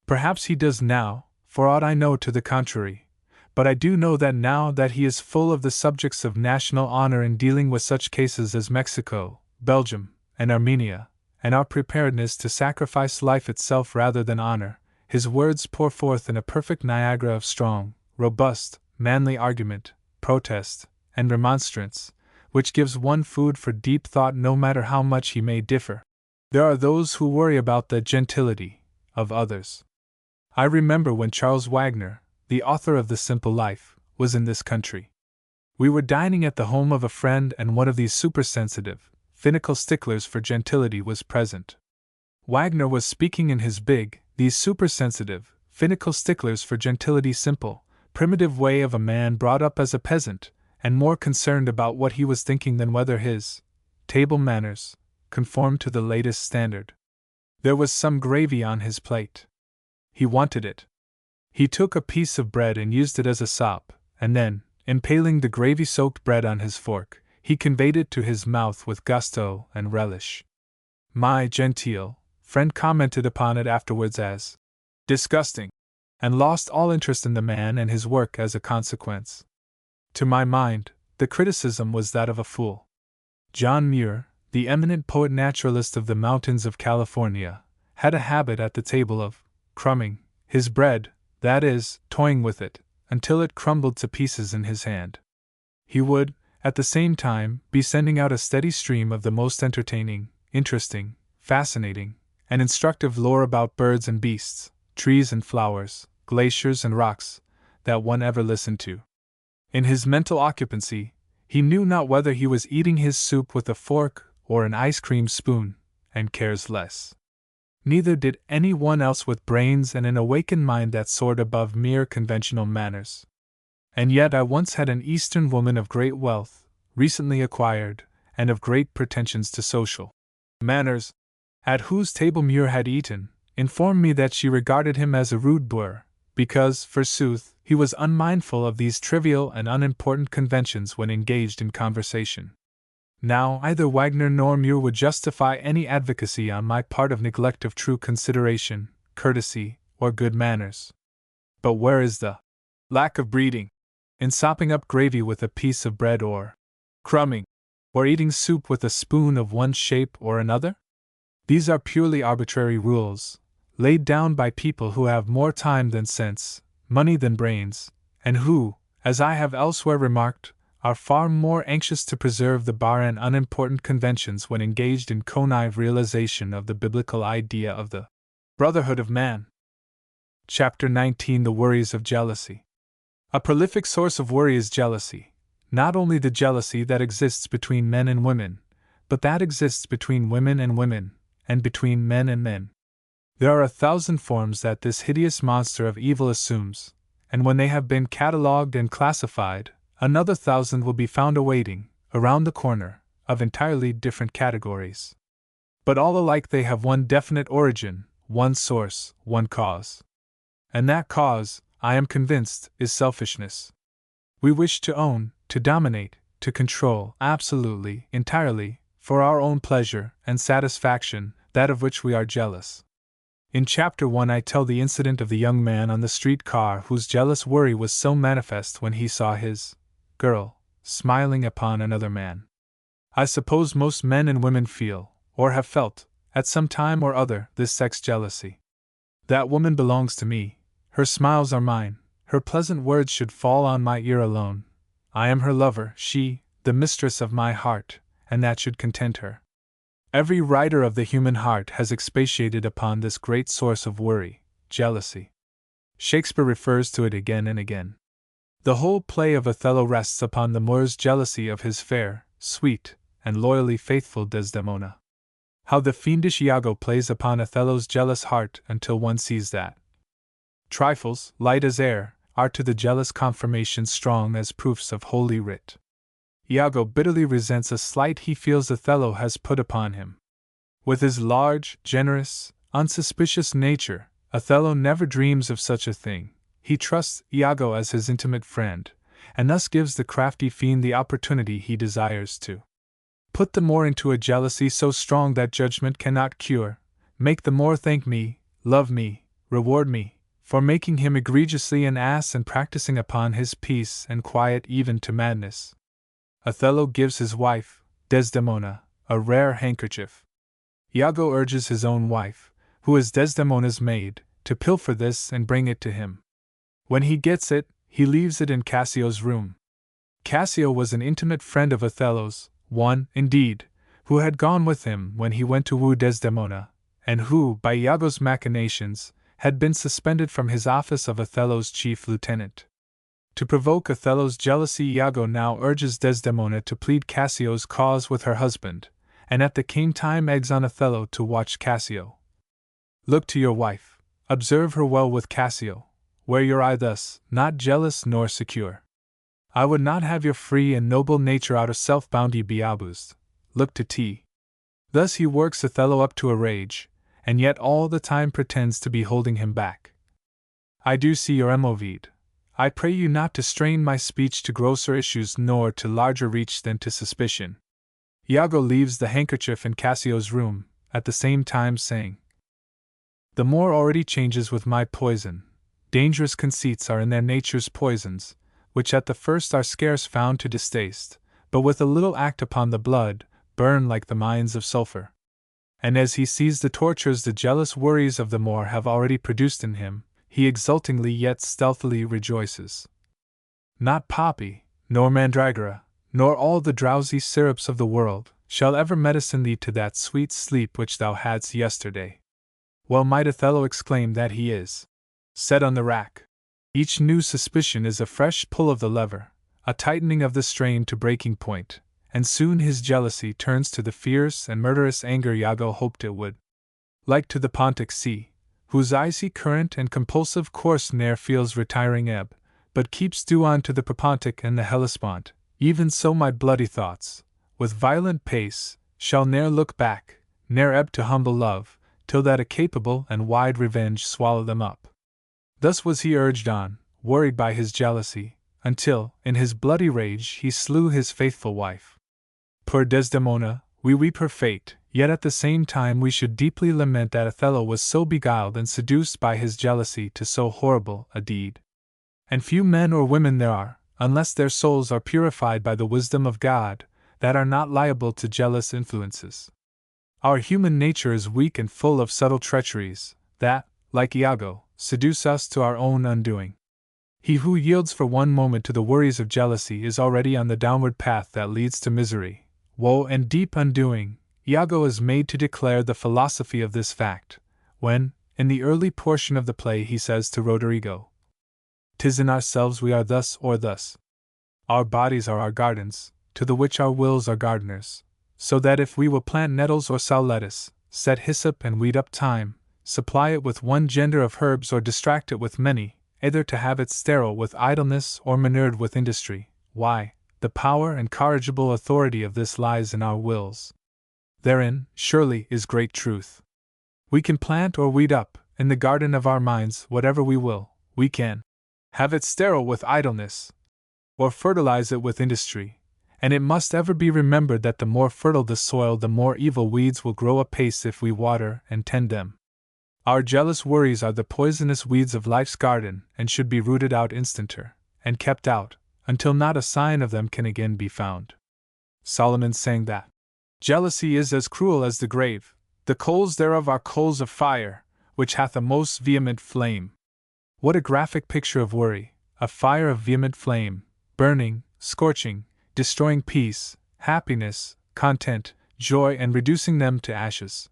Perhaps he does now, for aught I know to the contrary, but I do know that now that he is full of the subjects of national honor in dealing with such cases as Mexico, Belgium, and Armenia, and our preparedness to sacrifice life itself rather than honor, his words pour forth in a perfect Niagara of strong, robust, manly argument, protest, and remonstrance, which gives one food for deep thought no matter how much he may differ. There are those who worry about the gentility of others. I remember when Charles Wagner, the author of The Simple Life, was in this country. We were dining at the home of a friend, and one of these supersensitive, finical sticklers for gentility was present. Wagner was speaking in his big, these supersensitive, finical sticklers for gentility simple, primitive way of a man brought up as a peasant, and more concerned about what he was thinking than whether his table manners conformed to the latest standard. There was some gravy on his plate. He wanted it. He took a piece of bread and used it as a sop, and then, impaling the gravy-soaked bread on his fork, he conveyed it to his mouth with gusto and relish. My genteel friend commented upon it afterwards as disgusting, and lost all interest in the man and his work as a consequence. To my mind, the criticism was that of a fool. John Muir, the eminent poet-naturalist of the mountains of California, had a habit at the table of crumbing his bread, that is, toying with it, until it crumbled to pieces in his hand. He would, at the same time, be sending out a steady stream of the most entertaining, interesting, fascinating, and instructive lore about birds and beasts, trees and flowers, glaciers and rocks, that one ever listened to. In his mental occupancy, he knew not whether he was eating his soup with a fork or an ice cream spoon, and cares less. Neither did any one else with brains and an awakened mind that soared above mere conventional manners. And yet I once had an Eastern woman of great wealth, recently acquired, and of great pretensions to social manners, at whose table Muir had eaten, inform me that she regarded him as a rude boor, because, forsooth, he was unmindful of these trivial and unimportant conventions when engaged in conversation. Now, either Wagner nor Muir would justify any advocacy on my part of neglect of true consideration, courtesy, or good manners. But where is the lack of breeding in sopping up gravy with a piece of bread, or crumbing, or eating soup with a spoon of one shape or another? These are purely arbitrary rules, laid down by people who have more time than sense, money than brains, and who, as I have elsewhere remarked, are far more anxious to preserve the bar and unimportant conventions when engaged in connive realization of the biblical idea of the brotherhood of man. Chapter 19: The Worries of Jealousy. A prolific source of worry is jealousy, not only the jealousy that exists between men and women, but that exists between women, and between men and men. There are 1,000 forms that this hideous monster of evil assumes, and when they have been catalogued and classified, another 1,000 will be found awaiting, around the corner, of entirely different categories. But all alike they have one definite origin, one source, one cause. And that cause, I am convinced, is selfishness. We wish to own, to dominate, to control, absolutely, entirely, for our own pleasure and satisfaction, that of which we are jealous. In Chapter 1 I tell the incident of the young man on the street car whose jealous worry was so manifest when he saw his girl smiling upon another man. I suppose most men and women feel, or have felt, at some time or other, this sex jealousy. That woman belongs to me, her smiles are mine, her pleasant words should fall on my ear alone. I am her lover, she, the mistress of my heart, and that should content her. Every writer of the human heart has expatiated upon this great source of worry, jealousy. Shakespeare refers to it again and again. The whole play of Othello rests upon the Moor's jealousy of his fair, sweet, and loyally faithful Desdemona. How the fiendish Iago plays upon Othello's jealous heart until one sees that trifles, light as air, are to the jealous confirmation strong as proofs of Holy Writ. Iago bitterly resents a slight he feels Othello has put upon him. With his large, generous, unsuspicious nature, Othello never dreams of such a thing. He trusts Iago as his intimate friend, and thus gives the crafty fiend the opportunity he desires to put the Moor into a jealousy so strong that judgment cannot cure, make the Moor thank me, love me, reward me, for making him egregiously an ass and practicing upon his peace and quiet even to madness. Othello gives his wife, Desdemona, a rare handkerchief. Iago urges his own wife, who is Desdemona's maid, to pilfer this and bring it to him. When he gets it, he leaves it in Cassio's room. Cassio was an intimate friend of Othello's, one, indeed, who had gone with him when he went to woo Desdemona, and who, by Iago's machinations, had been suspended from his office of Othello's chief lieutenant. To provoke Othello's jealousy, Iago now urges Desdemona to plead Cassio's cause with her husband, and at the same time eggs on Othello to watch Cassio. Look to your wife, observe her well with Cassio, wear your eye thus, not jealous nor secure. I would not have your free and noble nature out of self-bounty be abused. Look to T. Thus he works Othello up to a rage, and yet all the time pretends to be holding him back. I do see your Movid. I pray you not to strain my speech to grosser issues nor to larger reach than to suspicion. Iago leaves the handkerchief in Cassio's room, at the same time saying, The Moor already changes with my poison. Dangerous conceits are in their nature's poisons, which at the first are scarce found to distaste, but with a little act upon the blood, burn like the mines of sulphur. And as he sees the tortures the jealous worries of the Moor have already produced in him, he exultingly yet stealthily rejoices. Not poppy, nor mandragora, nor all the drowsy syrups of the world, shall ever medicine thee to that sweet sleep which thou hadst yesterday. Well might Othello exclaim that he is set on the rack. Each new suspicion is a fresh pull of the lever, a tightening of the strain to breaking point, and soon his jealousy turns to the fierce and murderous anger Iago hoped it would. Like to the Pontic sea, whose icy current and compulsive course ne'er feels retiring ebb, but keeps due on to the Propontic and the Hellespont, even so my bloody thoughts, with violent pace, shall ne'er look back, ne'er ebb to humble love, till that a capable and wide revenge swallow them up. Thus was he urged on, worried by his jealousy, until, in his bloody rage, he slew his faithful wife. Poor Desdemona, we weep her fate, yet at the same time we should deeply lament that Othello was so beguiled and seduced by his jealousy to so horrible a deed. And few men or women there are, unless their souls are purified by the wisdom of God, that are not liable to jealous influences. Our human nature is weak and full of subtle treacheries, that, like Iago, seduce us to our own undoing. He who yields for one moment to the worries of jealousy is already on the downward path that leads to misery, woe, and deep undoing. Iago is made to declare the philosophy of this fact, when, in the early portion of the play, he says to Roderigo, "'Tis in ourselves we are thus or thus. Our bodies are our gardens, to the which our wills are gardeners, so that if we will plant nettles or sow lettuce, set hyssop and weed up thyme, supply it with one gender of herbs or distract it with many, either to have it sterile with idleness or manured with industry, why, the power and corrigible authority of this lies in our wills. Therein, surely, is great truth. We can plant or weed up, in the garden of our minds, whatever we will. We can have it sterile with idleness, or fertilize it with industry, and it must ever be remembered that the more fertile the soil, the more evil weeds will grow apace if we water and tend them. Our jealous worries are the poisonous weeds of life's garden, and should be rooted out instanter, and kept out, until not a sign of them can again be found." Solomon sang that jealousy is as cruel as the grave, the coals thereof are coals of fire, which hath a most vehement flame. What a graphic picture of worry, a fire of vehement flame, burning, scorching, destroying peace, happiness, content, joy, and reducing them to ashes.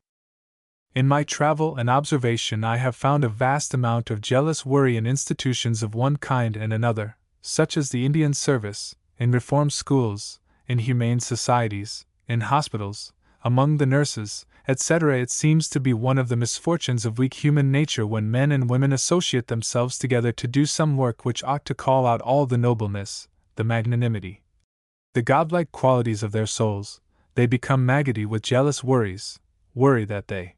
In my travel and observation I have found a vast amount of jealous worry in institutions of one kind and another, such as the Indian service, in reform schools, in humane societies, in hospitals, among the nurses, etc. It seems to be one of the misfortunes of weak human nature when men and women associate themselves together to do some work which ought to call out all the nobleness, the magnanimity, the godlike qualities of their souls, they become maggoty with jealous worries, worry that they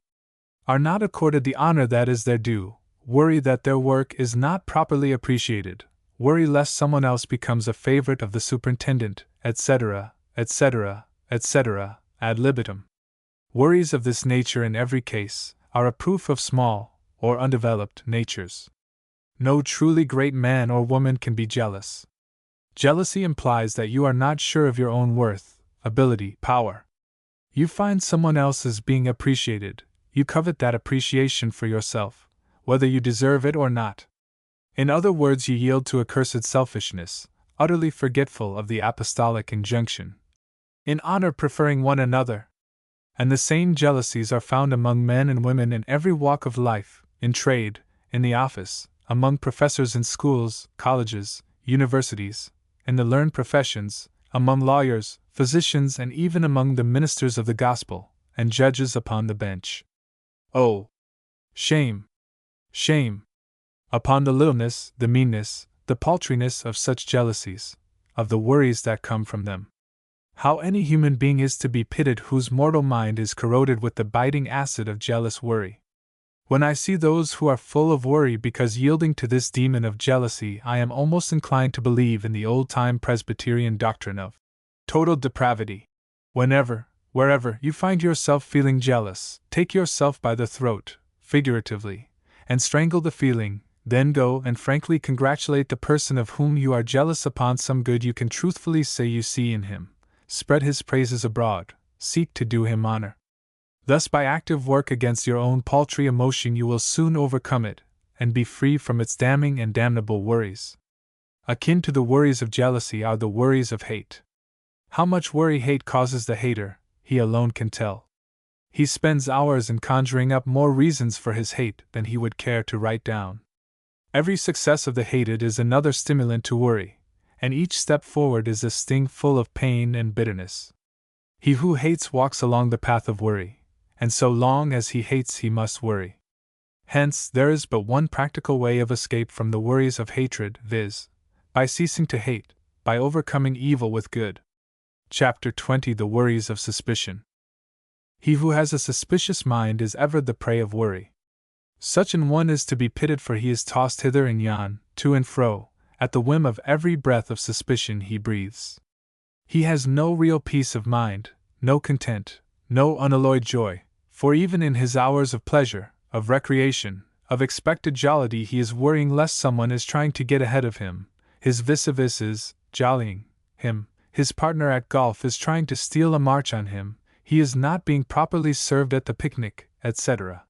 are not accorded the honor that is their due, worry that their work is not properly appreciated, worry lest someone else becomes a favorite of the superintendent, etc., etc., etc., ad libitum. Worries of this nature in every case are a proof of small, or undeveloped, natures. No truly great man or woman can be jealous. Jealousy implies that you are not sure of your own worth, ability, power. You find someone else's being appreciated, you covet that appreciation for yourself, whether you deserve it or not. In other words, you yield to accursed selfishness, utterly forgetful of the apostolic injunction, in honor preferring one another. And the same jealousies are found among men and women in every walk of life, in trade, in the office, among professors in schools, colleges, universities, in the learned professions, among lawyers, physicians, and even among the ministers of the gospel, and judges upon the bench. Oh! Shame! Shame! Upon the littleness, the meanness, the paltriness of such jealousies, of the worries that come from them. How any human being is to be pitied whose mortal mind is corroded with the biting acid of jealous worry. When I see those who are full of worry because yielding to this demon of jealousy, I am almost inclined to believe in the old-time Presbyterian doctrine of total depravity. Whenever, wherever you find yourself feeling jealous, take yourself by the throat, figuratively, and strangle the feeling, then go and frankly congratulate the person of whom you are jealous upon some good you can truthfully say you see in him. Spread his praises abroad, seek to do him honor. Thus, by active work against your own paltry emotion, you will soon overcome it, and be free from its damning and damnable worries. Akin to the worries of jealousy are the worries of hate. How much worry hate causes the hater, he alone can tell. He spends hours in conjuring up more reasons for his hate than he would care to write down. Every success of the hated is another stimulant to worry, and each step forward is a sting full of pain and bitterness. He who hates walks along the path of worry, and so long as he hates he must worry. Hence, there is but one practical way of escape from the worries of hatred, viz., by ceasing to hate, by overcoming evil with good. Chapter 20: The Worries of Suspicion. He who has a suspicious mind is ever the prey of worry. Such an one is to be pitied, for he is tossed hither and yon, to and fro, at the whim of every breath of suspicion he breathes. He has no real peace of mind, no content, no unalloyed joy, for even in his hours of pleasure, of recreation, of expected jollity, he is worrying lest someone is trying to get ahead of him, his vis-a-vis is jollying him, his partner at golf is trying to steal a march on him, he is not being properly served at the picnic, etc.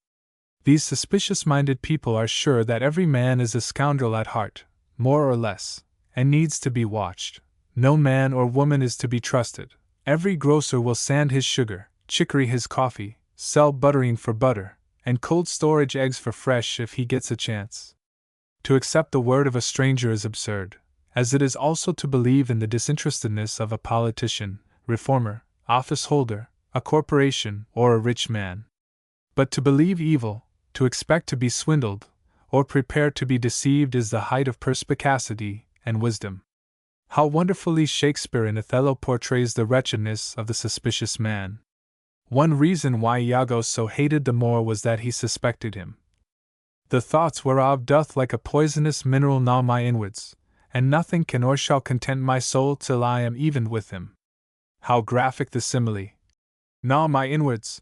These suspicious-minded people are sure that every man is a scoundrel at heart, more or less, and needs to be watched. No man or woman is to be trusted. Every grocer will sand his sugar, chicory his coffee, sell buttering for butter, and cold storage eggs for fresh if he gets a chance. To accept the word of a stranger is absurd, as it is also to believe in the disinterestedness of a politician, reformer, office holder, a corporation, or a rich man. But to believe evil, to expect to be swindled, or prepare to be deceived is the height of perspicacity and wisdom. How wonderfully Shakespeare in Othello portrays the wretchedness of the suspicious man. One reason why Iago so hated the Moor was that he suspected him. The thoughts whereof doth like a poisonous mineral gnaw my inwards, and nothing can or shall content my soul till I am even with him. How graphic the simile! Gnaw my inwards!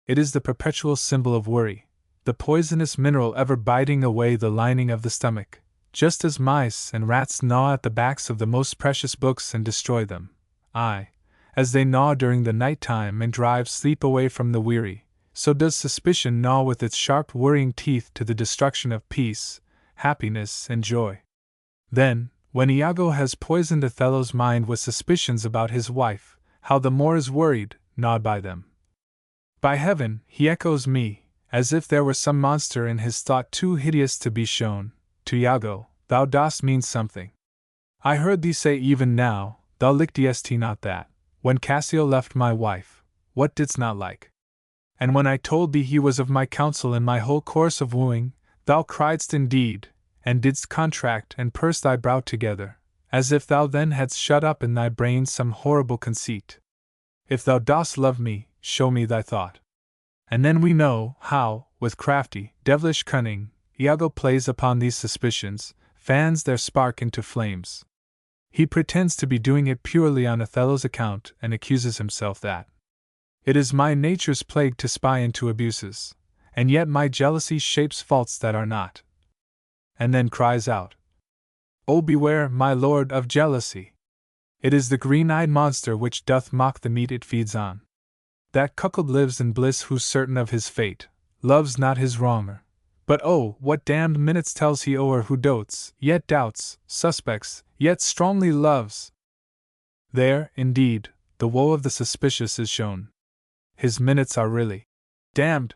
It is the perpetual symbol of worry, the poisonous mineral ever biting away the lining of the stomach, just as mice and rats gnaw at the backs of the most precious books and destroy them. Aye, as they gnaw during the night time and drive sleep away from the weary, so does suspicion gnaw with its sharp worrying teeth to the destruction of peace, happiness, and joy. Then, when Iago has poisoned Othello's mind with suspicions about his wife, how the Moor is worried, gnawed by them. By heaven, he echoes me, as if there were some monster in his thought too hideous to be shown. To Iago, thou dost mean something. I heard thee say even now, thou likedst not that, when Cassio left my wife, what didst not like? And when I told thee he was of my counsel in my whole course of wooing, thou criedst indeed, and didst contract and purse thy brow together, as if thou then hadst shut up in thy brain some horrible conceit. If thou dost love me, show me thy thought. And then we know how, with crafty, devilish cunning, Iago plays upon these suspicions, fans their spark into flames. He pretends to be doing it purely on Othello's account and accuses himself that it is my nature's plague to spy into abuses, and yet my jealousy shapes faults that are not. And then cries out, "Oh, beware, my lord, of jealousy! It is the green-eyed monster which doth mock the meat it feeds on. That cuckold lives in bliss who's certain of his fate, loves not his wronger. But oh, what damned minutes tells he o'er who dotes, yet doubts, suspects, yet strongly loves!" There, indeed, the woe of the suspicious is shown. His minutes are really damned.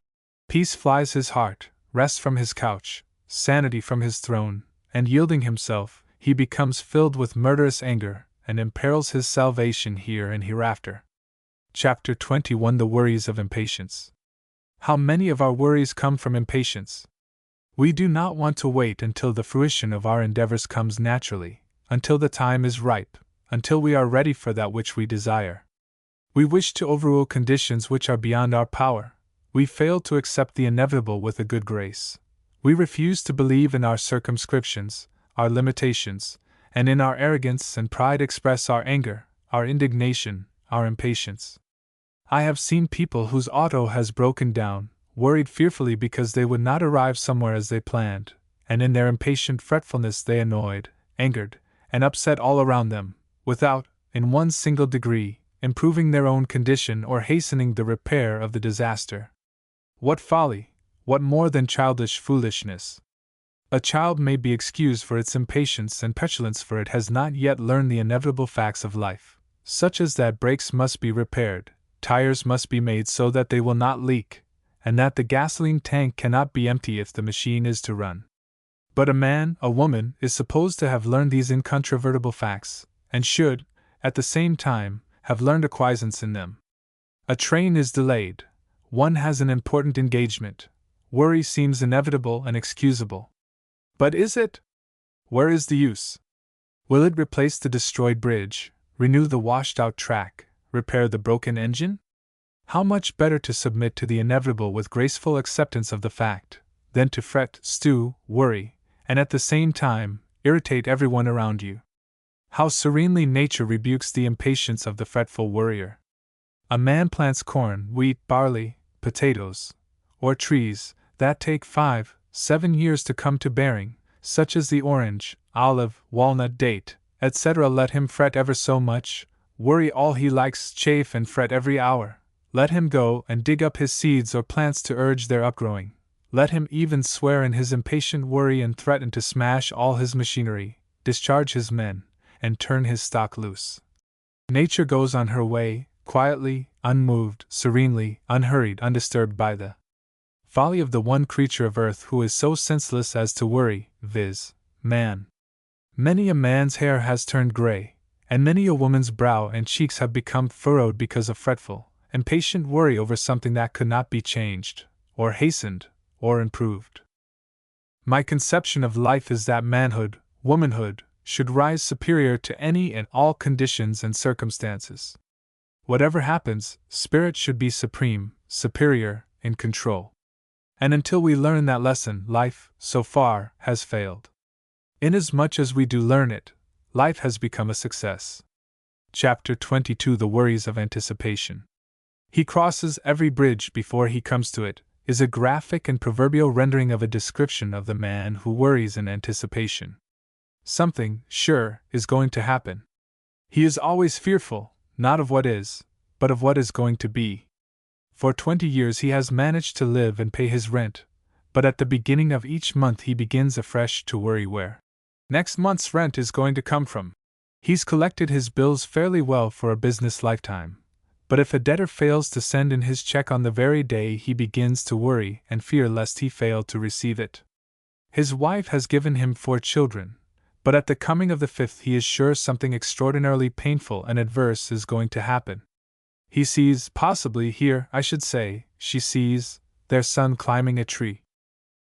Peace flies his heart, rest from his couch, sanity from his throne, and yielding himself, he becomes filled with murderous anger, and imperils his salvation here and hereafter. Chapter 21 The Worries of Impatience. How many of our worries come from impatience? We do not want to wait until the fruition of our endeavors comes naturally, until the time is ripe, until we are ready for that which we desire. We wish to overrule conditions which are beyond our power. We fail to accept the inevitable with a good grace. We refuse to believe in our circumscriptions, our limitations, and in our arrogance and pride express our anger, our indignation, our impatience. I have seen people whose auto has broken down, worried fearfully because they would not arrive somewhere as they planned, and in their impatient fretfulness they annoyed, angered, and upset all around them, without, in one single degree, improving their own condition or hastening the repair of the disaster. What folly! What more than childish foolishness! A child may be excused for its impatience and petulance, for it has not yet learned the inevitable facts of life, such as that brakes must be repaired, tires must be made so that they will not leak, and that the gasoline tank cannot be empty if the machine is to run. But a man, a woman, is supposed to have learned these incontrovertible facts, and should, at the same time, have learned acquiescence in them. A train is delayed. One has an important engagement. Worry seems inevitable and excusable. But is it? Where is the use? Will it replace the destroyed bridge, renew the washed-out track, repair the broken engine? How much better to submit to the inevitable with graceful acceptance of the fact, than to fret, stew, worry, and at the same time, irritate everyone around you. How serenely nature rebukes the impatience of the fretful worrier. A man plants corn, wheat, barley, potatoes, or trees that take 5-7 years to come to bearing, such as the orange, olive, walnut, date, etc. Let him fret ever so much, worry all he likes, chafe and fret every hour. Let him go and dig up his seeds or plants to urge their upgrowing. Let him even swear in his impatient worry and threaten to smash all his machinery, discharge his men, and turn his stock loose. Nature goes on her way, quietly, unmoved, serenely, unhurried, undisturbed by the folly of the one creature of earth who is so senseless as to worry, viz., man. Many a man's hair has turned gray, and many a woman's brow and cheeks have become furrowed because of fretful, impatient worry over something that could not be changed, or hastened, or improved. My conception of life is that manhood, womanhood, should rise superior to any and all conditions and circumstances. Whatever happens, spirit should be supreme, superior, in control. And until we learn that lesson, life, so far, has failed. Inasmuch as we do learn it, life has become a success. Chapter 22 The Worries of Anticipation. He crosses every bridge before he comes to it, is a graphic and proverbial rendering of a description of the man who worries in anticipation. Something, sure, is going to happen. He is always fearful, not of what is, but of what is going to be. For 20 years he has managed to live and pay his rent, but at the beginning of each month he begins afresh to worry where next month's rent is going to come from. He's collected his bills fairly well for a business lifetime, but if a debtor fails to send in his check on the very day, he begins to worry and fear lest he fail to receive it. His wife has given him 4 children, but at the coming of the 5th he is sure something extraordinarily painful and adverse is going to happen. He sees, possibly here, I should say, she sees, their son climbing a tree.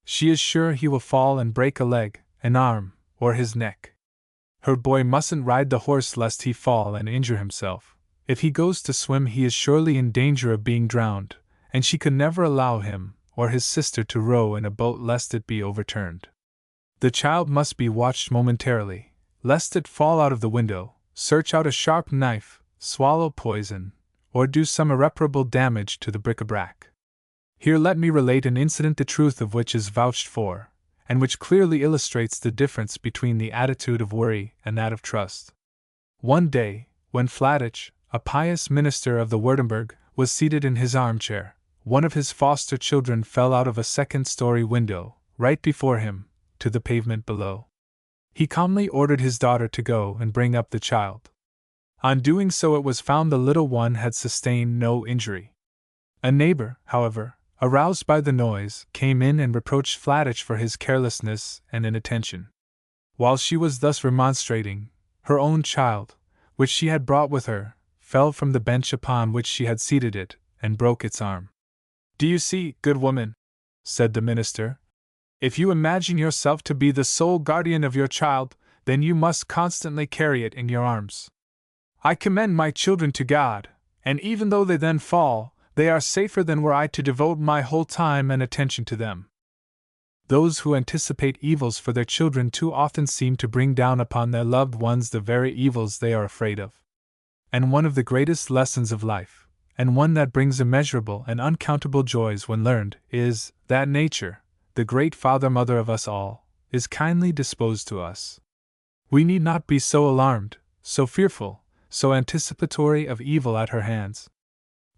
She is sure he will fall and break a leg, an arm, or his neck. Her boy mustn't ride the horse lest he fall and injure himself. If he goes to swim he is surely in danger of being drowned, and she could never allow him or his sister to row in a boat lest it be overturned. The child must be watched momentarily, lest it fall out of the window, search out a sharp knife, swallow poison, or do some irreparable damage to the bric-a-brac. Here let me relate an incident the truth of which is vouched for, and which clearly illustrates the difference between the attitude of worry and that of trust. One day, when Fladich, a pious minister of the Württemberg, was seated in his armchair, one of his foster children fell out of a second-story window, right before him, to the pavement below. He calmly ordered his daughter to go and bring up the child. On doing so it was found the little one had sustained no injury. A neighbor, however, aroused by the noise, came in and reproached Fladich for his carelessness and inattention. While she was thus remonstrating, her own child, which she had brought with her, fell from the bench upon which she had seated it, and broke its arm. "Do you see, good woman," said the minister, "if you imagine yourself to be the sole guardian of your child, then you must constantly carry it in your arms. I commend my children to God, and even though they then fall, they are safer than were I to devote my whole time and attention to them." Those who anticipate evils for their children too often seem to bring down upon their loved ones the very evils they are afraid of. And one of the greatest lessons of life, and one that brings immeasurable and uncountable joys when learned, is that nature, the great father-mother of us all, is kindly disposed to us. We need not be so alarmed, so fearful, so anticipatory of evil at her hands.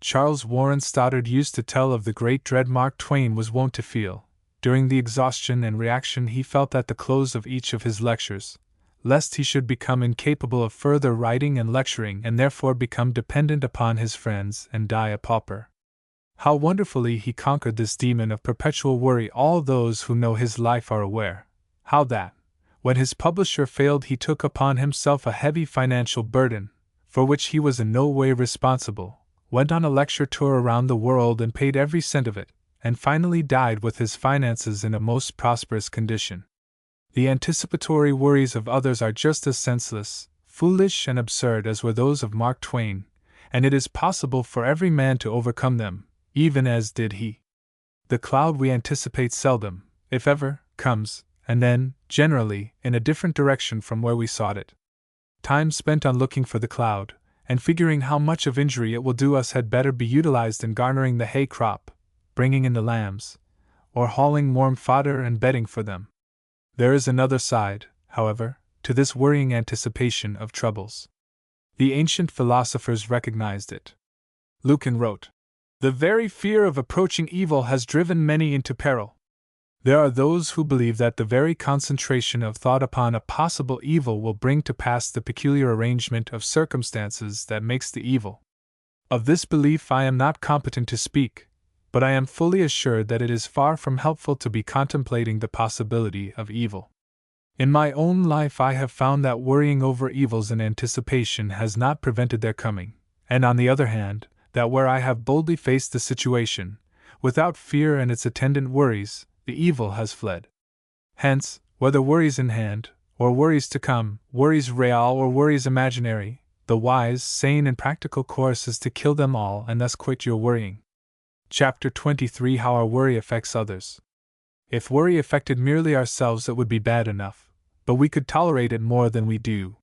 Charles Warren Stoddard used to tell of the great dread Mark Twain was wont to feel, during the exhaustion and reaction he felt at the close of each of his lectures, lest he should become incapable of further writing and lecturing and therefore become dependent upon his friends and die a pauper. How wonderfully he conquered this demon of perpetual worry! All those who know his life are aware how that, when his publisher failed, he took upon himself a heavy financial burden, for which he was in no way responsible, went on a lecture tour around the world and paid every cent of it, and finally died with his finances in a most prosperous condition. The anticipatory worries of others are just as senseless, foolish, and absurd as were those of Mark Twain, and it is possible for every man to overcome them, even as did he. The cloud we anticipate seldom, if ever, comes, and then, generally, in a different direction from where we sought it. Time spent on looking for the cloud, and figuring how much of injury it will do us had better be utilized in garnering the hay crop, bringing in the lambs, or hauling warm fodder and bedding for them. There is another side, however, to this worrying anticipation of troubles. The ancient philosophers recognized it. Lucan wrote, "The very fear of approaching evil has driven many into peril." There are those who believe that the very concentration of thought upon a possible evil will bring to pass the peculiar arrangement of circumstances that makes the evil. Of this belief I am not competent to speak, but I am fully assured that it is far from helpful to be contemplating the possibility of evil. In my own life I have found that worrying over evils in anticipation has not prevented their coming, and on the other hand, that where I have boldly faced the situation, without fear and its attendant worries, the evil has fled. Hence, whether worries in hand, or worries to come, worries real or worries imaginary, the wise, sane, and practical course is to kill them all and thus quit your worrying. Chapter 23: How Our Worry Affects Others. If worry affected merely ourselves, it would be bad enough, but we could tolerate it more than we do.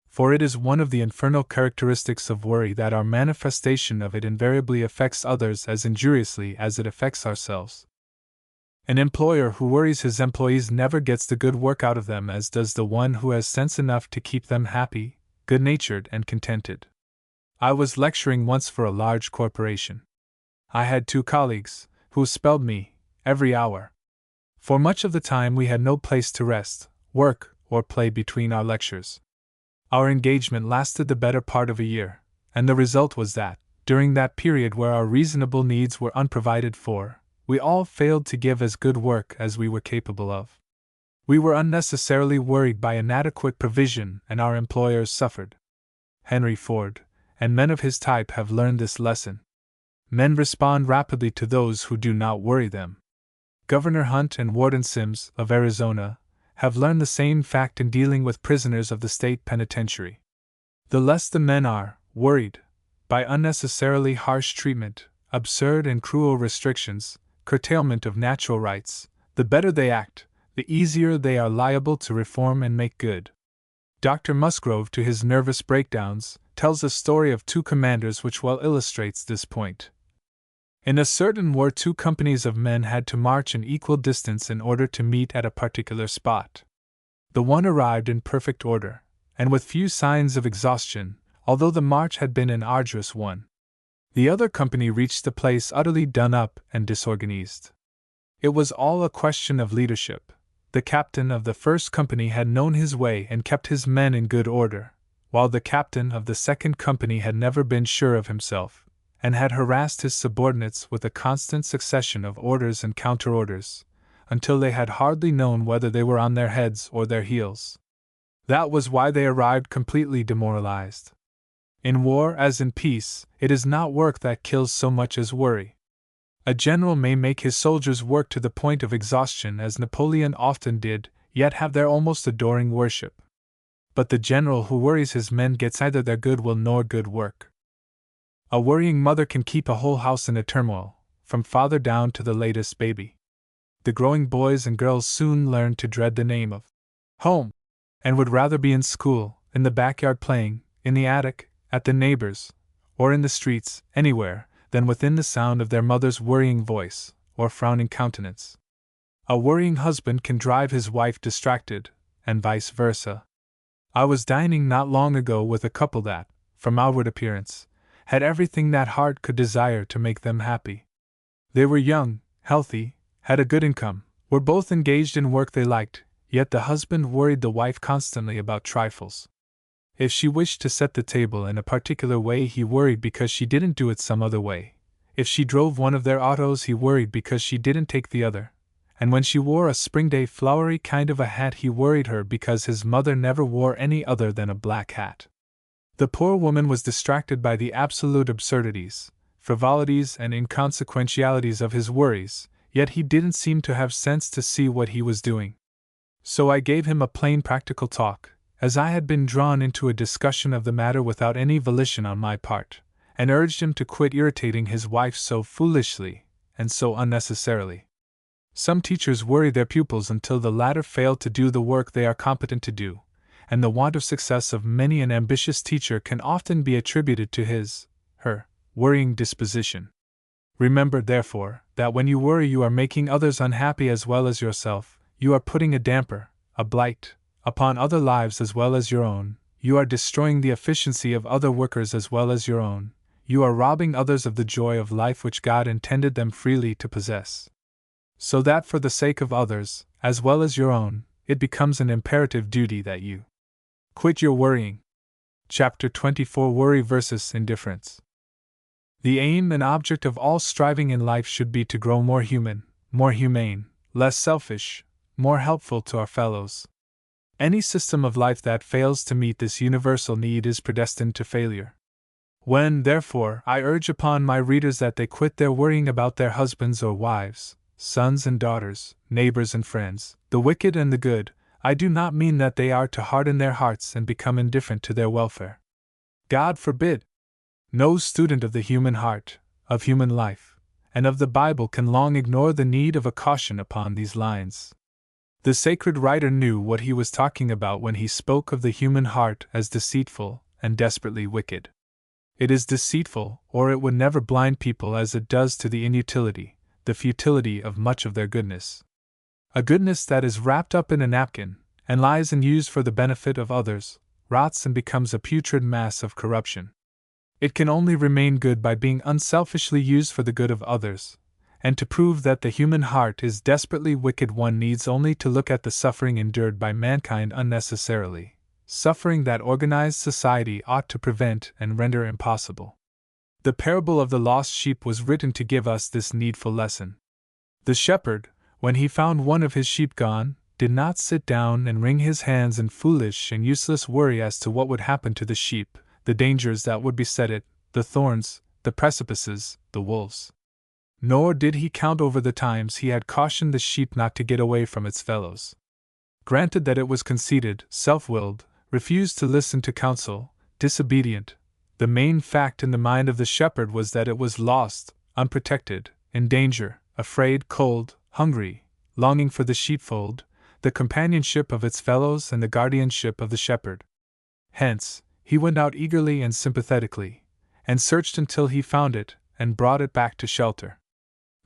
For it is one of the infernal characteristics of worry that our manifestation of it invariably affects others as injuriously as it affects ourselves. An employer who worries his employees never gets the good work out of them as does the one who has sense enough to keep them happy, good-natured, and contented. I was lecturing once for a large corporation. I had 2 colleagues, who spelled me, every hour. For much of the time we had no place to rest, work, or play between our lectures. Our engagement lasted the better part of a year, and the result was that, during that period where our reasonable needs were unprovided for, we all failed to give as good work as we were capable of. We were unnecessarily worried by inadequate provision, and our employers suffered. Henry Ford, and men of his type, have learned this lesson. Men respond rapidly to those who do not worry them. Governor Hunt and Warden Sims, of Arizona, have learned the same fact in dealing with prisoners of the state penitentiary. The less the men are worried by unnecessarily harsh treatment, absurd and cruel restrictions, curtailment of natural rights, the better they act, the easier they are liable to reform and make good. Dr. Musgrove, to his nervous breakdowns, tells a story of 2 commanders which well illustrates this point. In a certain war, 2 companies of men had to march an equal distance in order to meet at a particular spot. The one arrived in perfect order, and with few signs of exhaustion, although the march had been an arduous one. The other company reached the place utterly done up and disorganized. It was all a question of leadership. The captain of the first company had known his way and kept his men in good order, while the captain of the second company had never been sure of himself, and had harassed his subordinates with a constant succession of orders and counter-orders, until they had hardly known whether they were on their heads or their heels. That was why they arrived completely demoralized. In war, as in peace, it is not work that kills so much as worry. A general may make his soldiers work to the point of exhaustion, as Napoleon often did, yet have their almost adoring worship. But the general who worries his men gets neither their good will nor good work. A worrying mother can keep a whole house in a turmoil, from father down to the latest baby. The growing boys and girls soon learn to dread the name of home, and would rather be in school, in the backyard playing, in the attic, at the neighbors, or in the streets, anywhere, than within the sound of their mother's worrying voice, or frowning countenance. A worrying husband can drive his wife distracted, and vice versa. I was dining not long ago with a couple that, from outward appearance, had everything that heart could desire to make them happy. They were young, healthy, had a good income, were both engaged in work they liked, yet the husband worried the wife constantly about trifles. If she wished to set the table in a particular way, he worried because she didn't do it some other way. If she drove one of their autos, he worried because she didn't take the other. And when she wore a spring-day flowery kind of a hat, he worried her because his mother never wore any other than a black hat. The poor woman was distracted by the absolute absurdities, frivolities, and inconsequentialities of his worries, yet he didn't seem to have sense to see what he was doing. So I gave him a plain practical talk, as I had been drawn into a discussion of the matter without any volition on my part, and urged him to quit irritating his wife so foolishly and so unnecessarily. Some teachers worry their pupils until the latter fail to do the work they are competent to do, and the want of success of many an ambitious teacher can often be attributed to her worrying disposition. Remember, therefore, that when you worry you are making others unhappy as well as yourself, you are putting a damper, a blight, upon other lives as well as your own, you are destroying the efficiency of other workers as well as your own, you are robbing others of the joy of life which God intended them freely to possess. so that for the sake of others, as well as your own, it becomes an imperative duty that you quit your worrying. Chapter 24 Worry versus Indifference. The aim and object of all striving in life should be to grow more human, more humane, less selfish, more helpful to our fellows. Any system of life that fails to meet this universal need is predestined to failure. When, therefore, I urge upon my readers that they quit their worrying about their husbands or wives, sons and daughters, neighbors and friends, the wicked and the good, I do not mean that they are to harden their hearts and become indifferent to their welfare. God forbid! No student of the human heart, of human life, and of the Bible can long ignore the need of a caution upon these lines. The sacred writer knew what he was talking about when he spoke of the human heart as deceitful and desperately wicked. It is deceitful, or it would never blind people as it does to the inutility, the futility of much of their goodness. A goodness that is wrapped up in a napkin, and lies and used for the benefit of others, rots and becomes a putrid mass of corruption. It can only remain good by being unselfishly used for the good of others, and to prove that the human heart is desperately wicked one needs only to look at the suffering endured by mankind unnecessarily, suffering that organized society ought to prevent and render impossible. The parable of the lost sheep was written to give us this needful lesson. The shepherd, when he found one of his sheep gone, did not sit down and wring his hands in foolish and useless worry as to what would happen to the sheep, the dangers that would beset it, the thorns, the precipices, the wolves. Nor did he count over the times he had cautioned the sheep not to get away from its fellows. Granted that it was conceited, self-willed, refused to listen to counsel, disobedient, the main fact in the mind of the shepherd was that it was lost, unprotected, in danger, afraid, cold, hungry, longing for the sheepfold, the companionship of its fellows and the guardianship of the shepherd. Hence, he went out eagerly and sympathetically, and searched until he found it, and brought it back to shelter.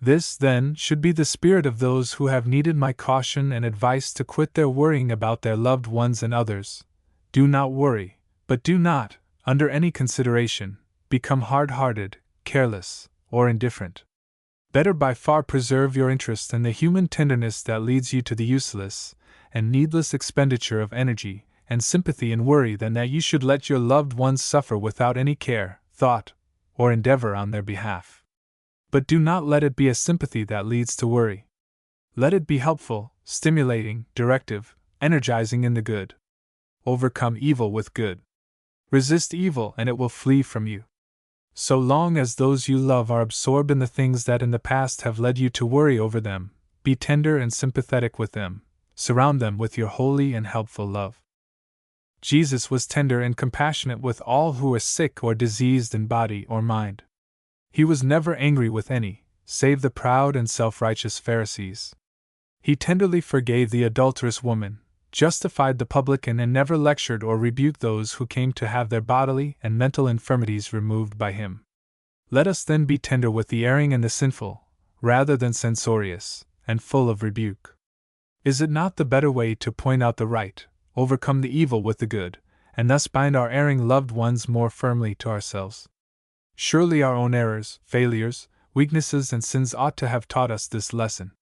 This, then, should be the spirit of those who have needed my caution and advice to quit their worrying about their loved ones and others. Do not worry, but do not, under any consideration, become hard-hearted, careless, or indifferent. Better by far preserve your interest in the human tenderness that leads you to the useless and needless expenditure of energy and sympathy in worry than that you should let your loved ones suffer without any care, thought, or endeavor on their behalf. But do not let it be a sympathy that leads to worry. Let it be helpful, stimulating, directive, energizing in the good. Overcome evil with good. Resist evil and it will flee from you. So long as those you love are absorbed in the things that in the past have led you to worry over them, be tender and sympathetic with them, surround them with your holy and helpful love. Jesus was tender and compassionate with all who were sick or diseased in body or mind. He was never angry with any, save the proud and self-righteous Pharisees. He tenderly forgave the adulterous woman, justified the publican, and never lectured or rebuked those who came to have their bodily and mental infirmities removed by him. Let us then be tender with the erring and the sinful, rather than censorious, and full of rebuke. Is it not the better way to point out the right, overcome the evil with the good, and thus bind our erring loved ones more firmly to ourselves? Surely our own errors, failures, weaknesses, and sins ought to have taught us this lesson.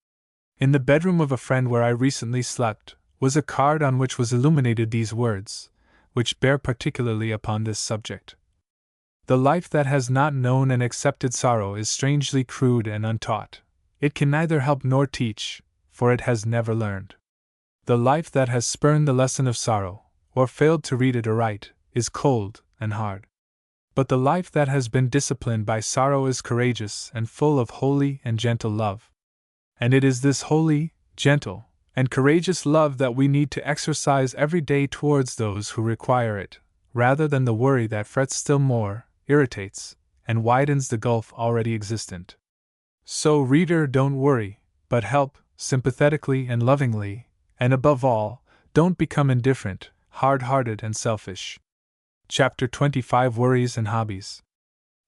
In the bedroom of a friend where I recently slept, was a card on which was illuminated these words, which bear particularly upon this subject. The life that has not known and accepted sorrow is strangely crude and untaught. It can neither help nor teach, for it has never learned. The life that has spurned the lesson of sorrow, or failed to read it aright, is cold and hard. But the life that has been disciplined by sorrow is courageous and full of holy and gentle love. And it is this holy, gentle, and courageous love that we need to exercise every day towards those who require it, rather than the worry that frets still more, irritates, and widens the gulf already existent. So, reader, don't worry, but help, sympathetically and lovingly, and above all, don't become indifferent, hard-hearted, and selfish. Chapter 25 Worries and Hobbies.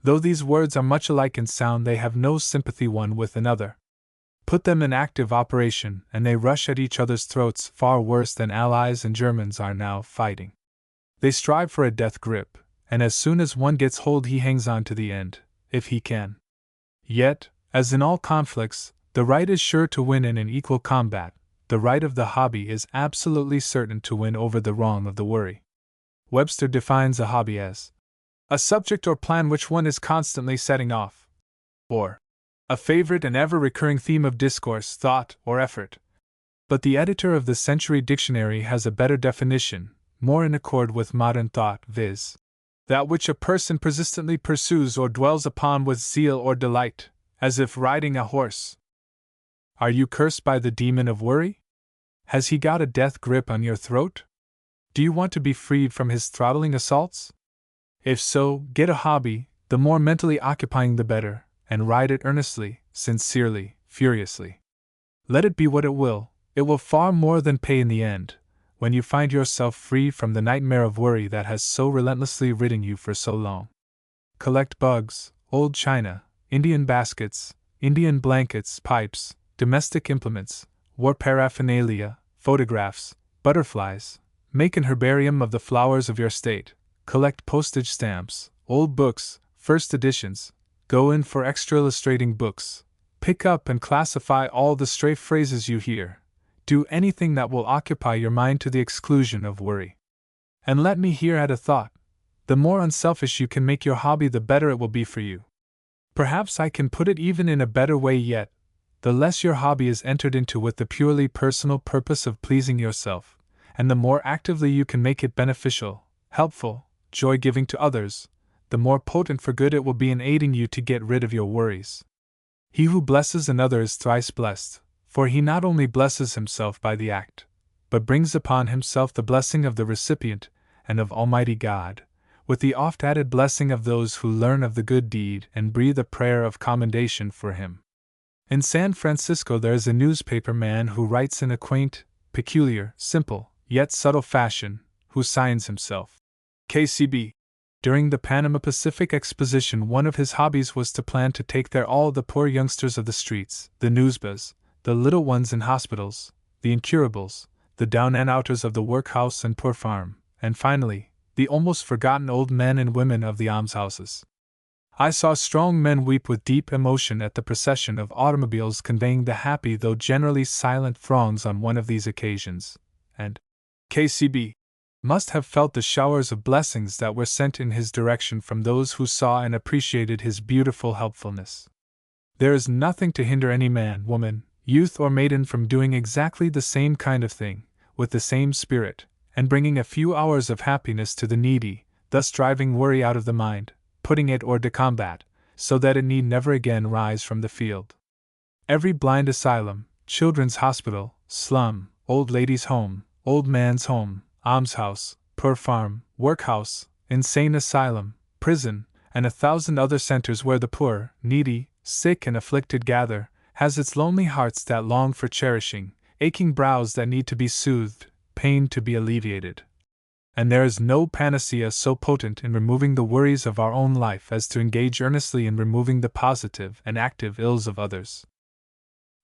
Though these words are much alike in sound, they have no sympathy one with another. Put them in active operation, and they rush at each other's throats far worse than Allies and Germans are now fighting. They strive for a death grip, and as soon as one gets hold he hangs on to the end, if he can. Yet, as in all conflicts, The right is sure to win in an equal combat. The right of the hobby is absolutely certain to win over the wrong of the worry. Webster defines a hobby as a subject or plan which one is constantly setting off, or a favorite and ever-recurring theme of discourse, thought, or effort. But the editor of the Century Dictionary has a better definition, more in accord with modern thought, viz., that which a person persistently pursues or dwells upon with zeal or delight, as if riding a horse. Are you cursed by the demon of worry? Has he got a death grip on your throat? Do you want to be freed from his throttling assaults? If so, get a hobby, the more mentally occupying the better, and ride it earnestly, sincerely, furiously. Let it be what it will far more than pay in the end, when you find yourself free from the nightmare of worry that has so relentlessly ridden you for so long. Collect bugs, old china, Indian baskets, Indian blankets, pipes, domestic implements, war paraphernalia, photographs, butterflies. Make an herbarium of the flowers of your state. Collect postage stamps, old books, first editions. Go in for extra illustrating books. Pick up and classify all the stray phrases you hear. Do anything that will occupy your mind to the exclusion of worry. And let me here add a thought. The more unselfish you can make your hobby, the better it will be for you. Perhaps I can put it even in a better way yet. The less your hobby is entered into with the purely personal purpose of pleasing yourself, and the more actively you can make it beneficial, helpful, joy-giving to others, the more potent for good it will be in aiding you to get rid of your worries. He who blesses another is thrice blessed, for he not only blesses himself by the act, but brings upon himself the blessing of the recipient and of Almighty God, with the oft-added blessing of those who learn of the good deed and breathe a prayer of commendation for him. In San Francisco there is a newspaper man who writes in a quaint, peculiar, simple, yet subtle fashion, who signs himself KCB. During the Panama Pacific Exposition, one of his hobbies was to plan to take there all the poor youngsters of the streets, the newsboys, the little ones in hospitals, the incurables, the down-and-outers of the workhouse and poor farm, and finally, the almost forgotten old men and women of the almshouses. I saw strong men weep with deep emotion at the procession of automobiles conveying the happy though generally silent throngs on one of these occasions, and KCB must have felt the showers of blessings that were sent in his direction from those who saw and appreciated his beautiful helpfulness. There is nothing to hinder any man, woman, youth or maiden from doing exactly the same kind of thing, with the same spirit, and bringing a few hours of happiness to the needy, thus driving worry out of the mind, putting it hors de combat, so that it need never again rise from the field. Every blind asylum, children's hospital, slum, old ladies' home, old man's home, almshouse, poor farm, workhouse, insane asylum, prison, and 1,000 other centers where the poor, needy, sick and afflicted gather, has its lonely hearts that long for cherishing, aching brows that need to be soothed, pain to be alleviated. And there is no panacea so potent in removing the worries of our own life as to engage earnestly in removing the positive and active ills of others.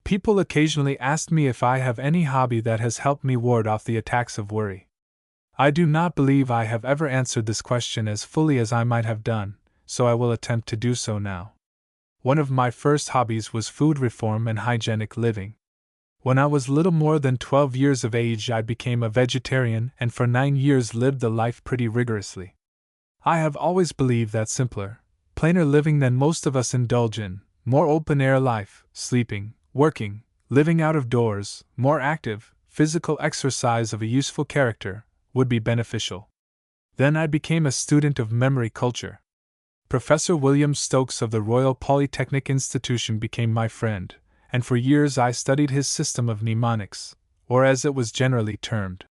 People occasionally ask me if I have any hobby that has helped me ward off the attacks of worry. I do not believe I have ever answered this question as fully as I might have done, so I will attempt to do so now. One of my first hobbies was food reform and hygienic living. When I was little more than 12 years of age, I became a vegetarian and for 9 years lived the life pretty rigorously. I have always believed that simpler, plainer living than most of us indulge in, more open-air life, sleeping, working, living out of doors, more active, physical exercise of a useful character, would be beneficial. Then I became a student of memory culture. Professor William Stokes of the Royal Polytechnic Institution became my friend, and for years I studied his system of mnemonics, or as it was generally termed,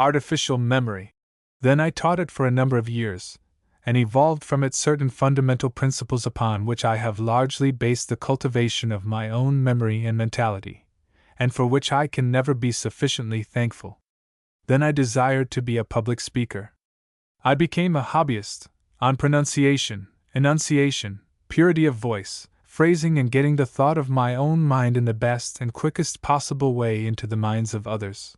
artificial memory. Then I taught it for a number of years, and evolved from it certain fundamental principles upon which I have largely based the cultivation of my own memory and mentality, and for which I can never be sufficiently thankful. Then I desired to be a public speaker. I became a hobbyist on pronunciation, enunciation, purity of voice, phrasing, and getting the thought of my own mind in the best and quickest possible way into the minds of others.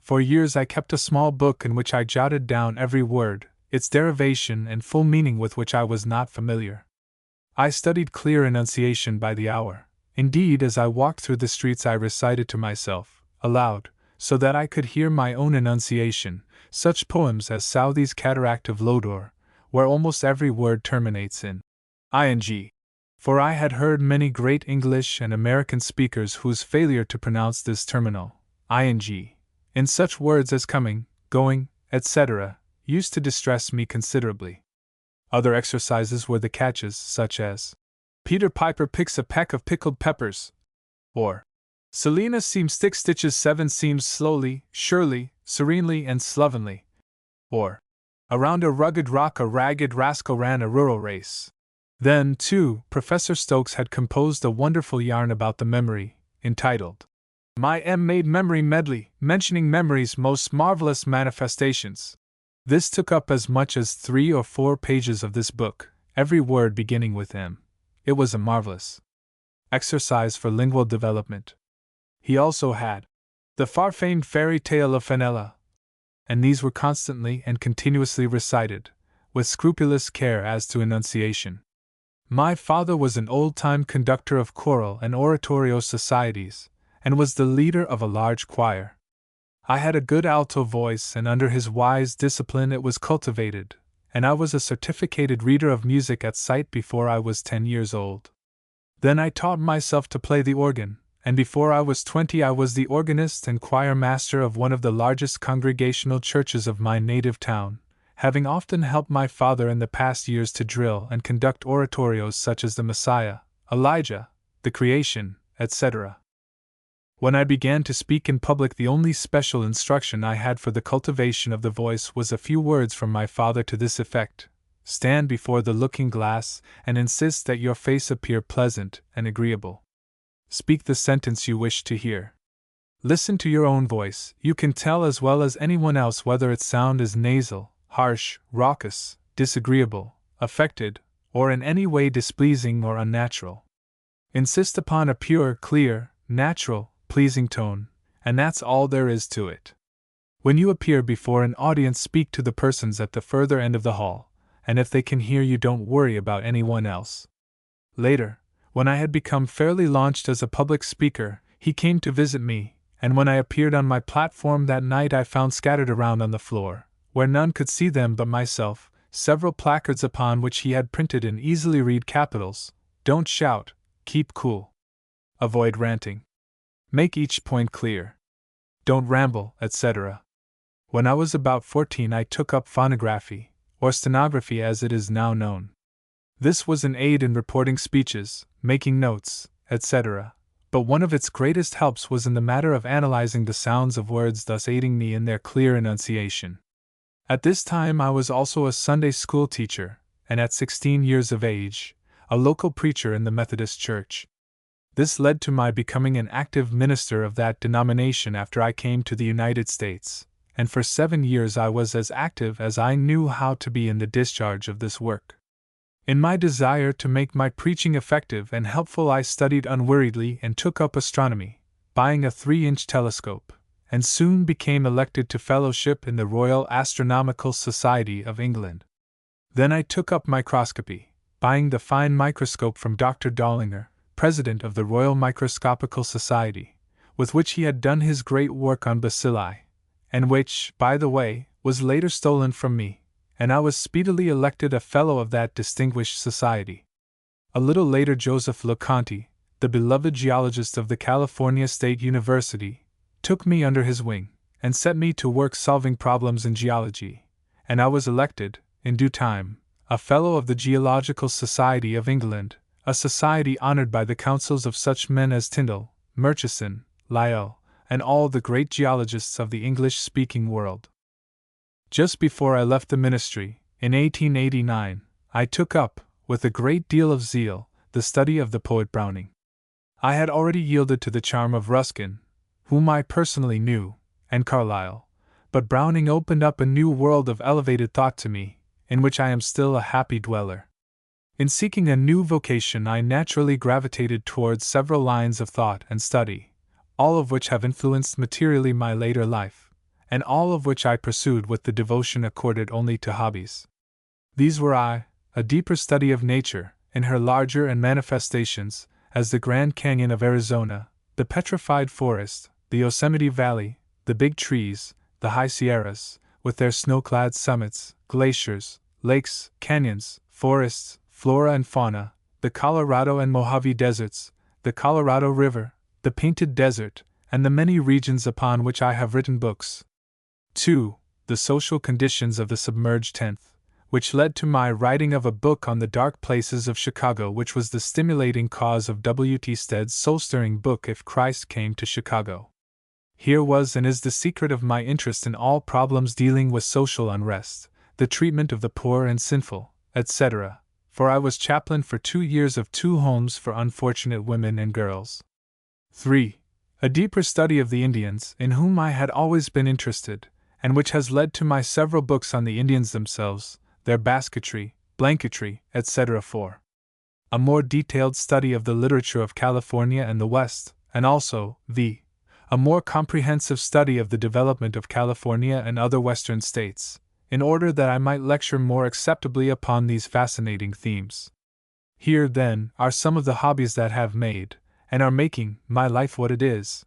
For years I kept a small book in which I jotted down every word, its derivation and full meaning with which I was not familiar. I studied clear enunciation by the hour, Indeed, as I walked through the streets I recited to myself, aloud, so that I could hear my own enunciation, such poems as Southey's Cataract of Lodore, where almost every word terminates in ing. For I had heard many great English and American speakers whose failure to pronounce this terminal, ing, in such words as coming, going, etc., used to distress me considerably. Other exercises were the catches, such as Peter Piper picks a peck of pickled peppers, or Selina seam stitches 7 seams slowly, surely, serenely, and slovenly, or Around a rugged rock a ragged rascal ran a rural race. Then, too, Professor Stokes had composed a wonderful yarn about the memory, entitled My Made Memory Medley, mentioning memory's most marvelous manifestations. This took up as much as 3 or 4 pages of this book, every word beginning with M. It was a marvelous exercise for lingual development. He also had the far-famed fairy tale of Fenella, and these were constantly and continuously recited, with scrupulous care as to enunciation. My father was an old-time conductor of choral and oratorio societies, and was the leader of a large choir. I had a good alto voice, and under his wise discipline it was cultivated, and I was a certificated reader of music at sight before I was 10 years old. Then I taught myself to play the organ, and before I was 20 I was the organist and choir master of one of the largest congregational churches of my native town, having often helped my father in the past years to drill and conduct oratorios such as the Messiah, Elijah, the Creation, etc. When I began to speak in public, the only special instruction I had for the cultivation of the voice was a few words from my father to this effect: stand before the looking-glass and insist that your face appear pleasant and agreeable. Speak the sentence you wish to hear. Listen to your own voice. You can tell as well as anyone else whether its sound is nasal, harsh, raucous, disagreeable, affected, or in any way displeasing or unnatural. Insist upon a pure, clear, natural, pleasing tone, and that's all there is to it. When you appear before an audience, speak to the persons at the further end of the hall, and if they can hear you, don't worry about anyone else. Later, when I had become fairly launched as a public speaker, he came to visit me, and when I appeared on my platform that night I found scattered around on the floor, where none could see them but myself, several placards upon which he had printed in easily read capitals: Don't shout, keep cool. Avoid ranting. Make each point clear. Don't ramble, etc. When I was about 14 I took up phonography, or stenography as it is now known. This was an aid in reporting speeches, making notes, etc., but one of its greatest helps was in the matter of analyzing the sounds of words, thus aiding me in their clear enunciation. At this time I was also a Sunday school teacher, and at 16 years of age, a local preacher in the Methodist Church. This led to my becoming an active minister of that denomination after I came to the United States, and for 7 years I was as active as I knew how to be in the discharge of this work. In my desire to make my preaching effective and helpful I studied unweariedly and took up astronomy, buying a 3-inch telescope, and soon became elected to fellowship in the Royal Astronomical Society of England. Then I took up microscopy, buying the fine microscope from Dr. Dollinger, president of the Royal Microscopical Society, with which he had done his great work on bacilli, and which, by the way, was later stolen from me, and I was speedily elected a fellow of that distinguished society. A little later Joseph LeConte, the beloved geologist of the California State University, took me under his wing, and set me to work solving problems in geology, and I was elected, in due time, a Fellow of the Geological Society of England, a society honored by the counsels of such men as Tyndall, Murchison, Lyell, and all the great geologists of the English-speaking world. Just before I left the ministry, in 1889, I took up, with a great deal of zeal, the study of the poet Browning. I had already yielded to the charm of Ruskin, whom I personally knew, and Carlyle, but Browning opened up a new world of elevated thought to me, in which I am still a happy dweller. In seeking a new vocation I naturally gravitated towards several lines of thought and study, all of which have influenced materially my later life, and all of which I pursued with the devotion accorded only to hobbies. These were a deeper study of nature, in her larger and manifestations, as the Grand Canyon of Arizona, the Petrified Forest, the Yosemite Valley, the Big Trees, the High Sierras, with their snow-clad summits, glaciers, lakes, canyons, forests, flora and fauna, the Colorado and Mojave deserts, the Colorado River, the Painted Desert, and the many regions upon which I have written books. 2. The social conditions of the submerged tenth, which led to my writing of a book on the dark places of Chicago, which was the stimulating cause of W. T. Stead's soul-stirring book If Christ Came to Chicago. Here was and is the secret of my interest in all problems dealing with social unrest, the treatment of the poor and sinful, etc., for I was chaplain for 2 years of 2 homes for unfortunate women and girls. 3. A deeper study of the Indians, in whom I had always been interested, and which has led to my several books on the Indians themselves, their basketry, blanketry, etc. 4. A more detailed study of the literature of California and the West, and also, a more comprehensive study of the development of California and other Western states, in order that I might lecture more acceptably upon these fascinating themes. Here, then, are some of the hobbies that have made, and are making, my life what it is.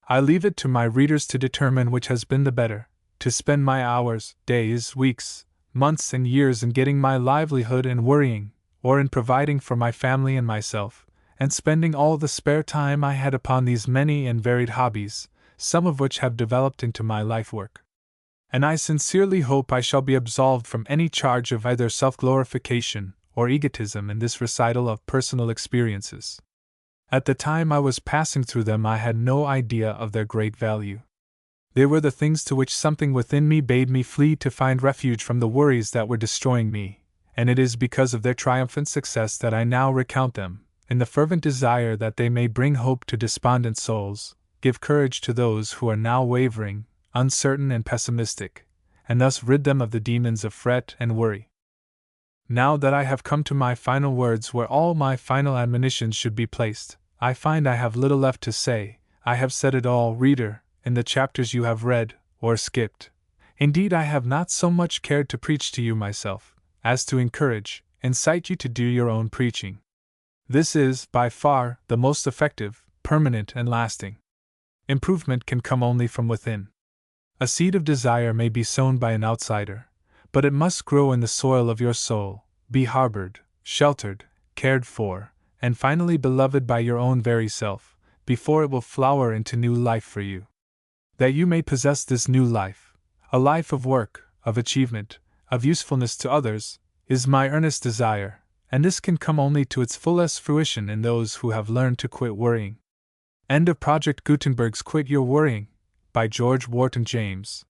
I leave it to my readers to determine which has been the better, to spend my hours, days, weeks, months, and years in getting my livelihood and worrying, or in providing for my family and myself, and spending all the spare time I had upon these many and varied hobbies, some of which have developed into my life work. And I sincerely hope I shall be absolved from any charge of either self-glorification or egotism in this recital of personal experiences. At the time I was passing through them I had no idea of their great value. They were the things to which something within me bade me flee to find refuge from the worries that were destroying me, and it is because of their triumphant success that I now recount them, in the fervent desire that they may bring hope to despondent souls, give courage to those who are now wavering, uncertain and pessimistic, and thus rid them of the demons of fret and worry. Now that I have come to my final words where all my final admonitions should be placed, I find I have little left to say. I have said it all, reader, in the chapters you have read, or skipped. Indeed, I have not so much cared to preach to you myself, as to encourage, incite you to do your own preaching. This is, by far, the most effective, permanent, and lasting. Improvement can come only from within. A seed of desire may be sown by an outsider, but it must grow in the soil of your soul, be harbored, sheltered, cared for, and finally beloved by your own very self, before it will flower into new life for you. That you may possess this new life, a life of work, of achievement, of usefulness to others, is my earnest desire, and this can come only to its fullest fruition in those who have learned to quit worrying. End of Project Gutenberg's Quit Your Worrying, by George Wharton James.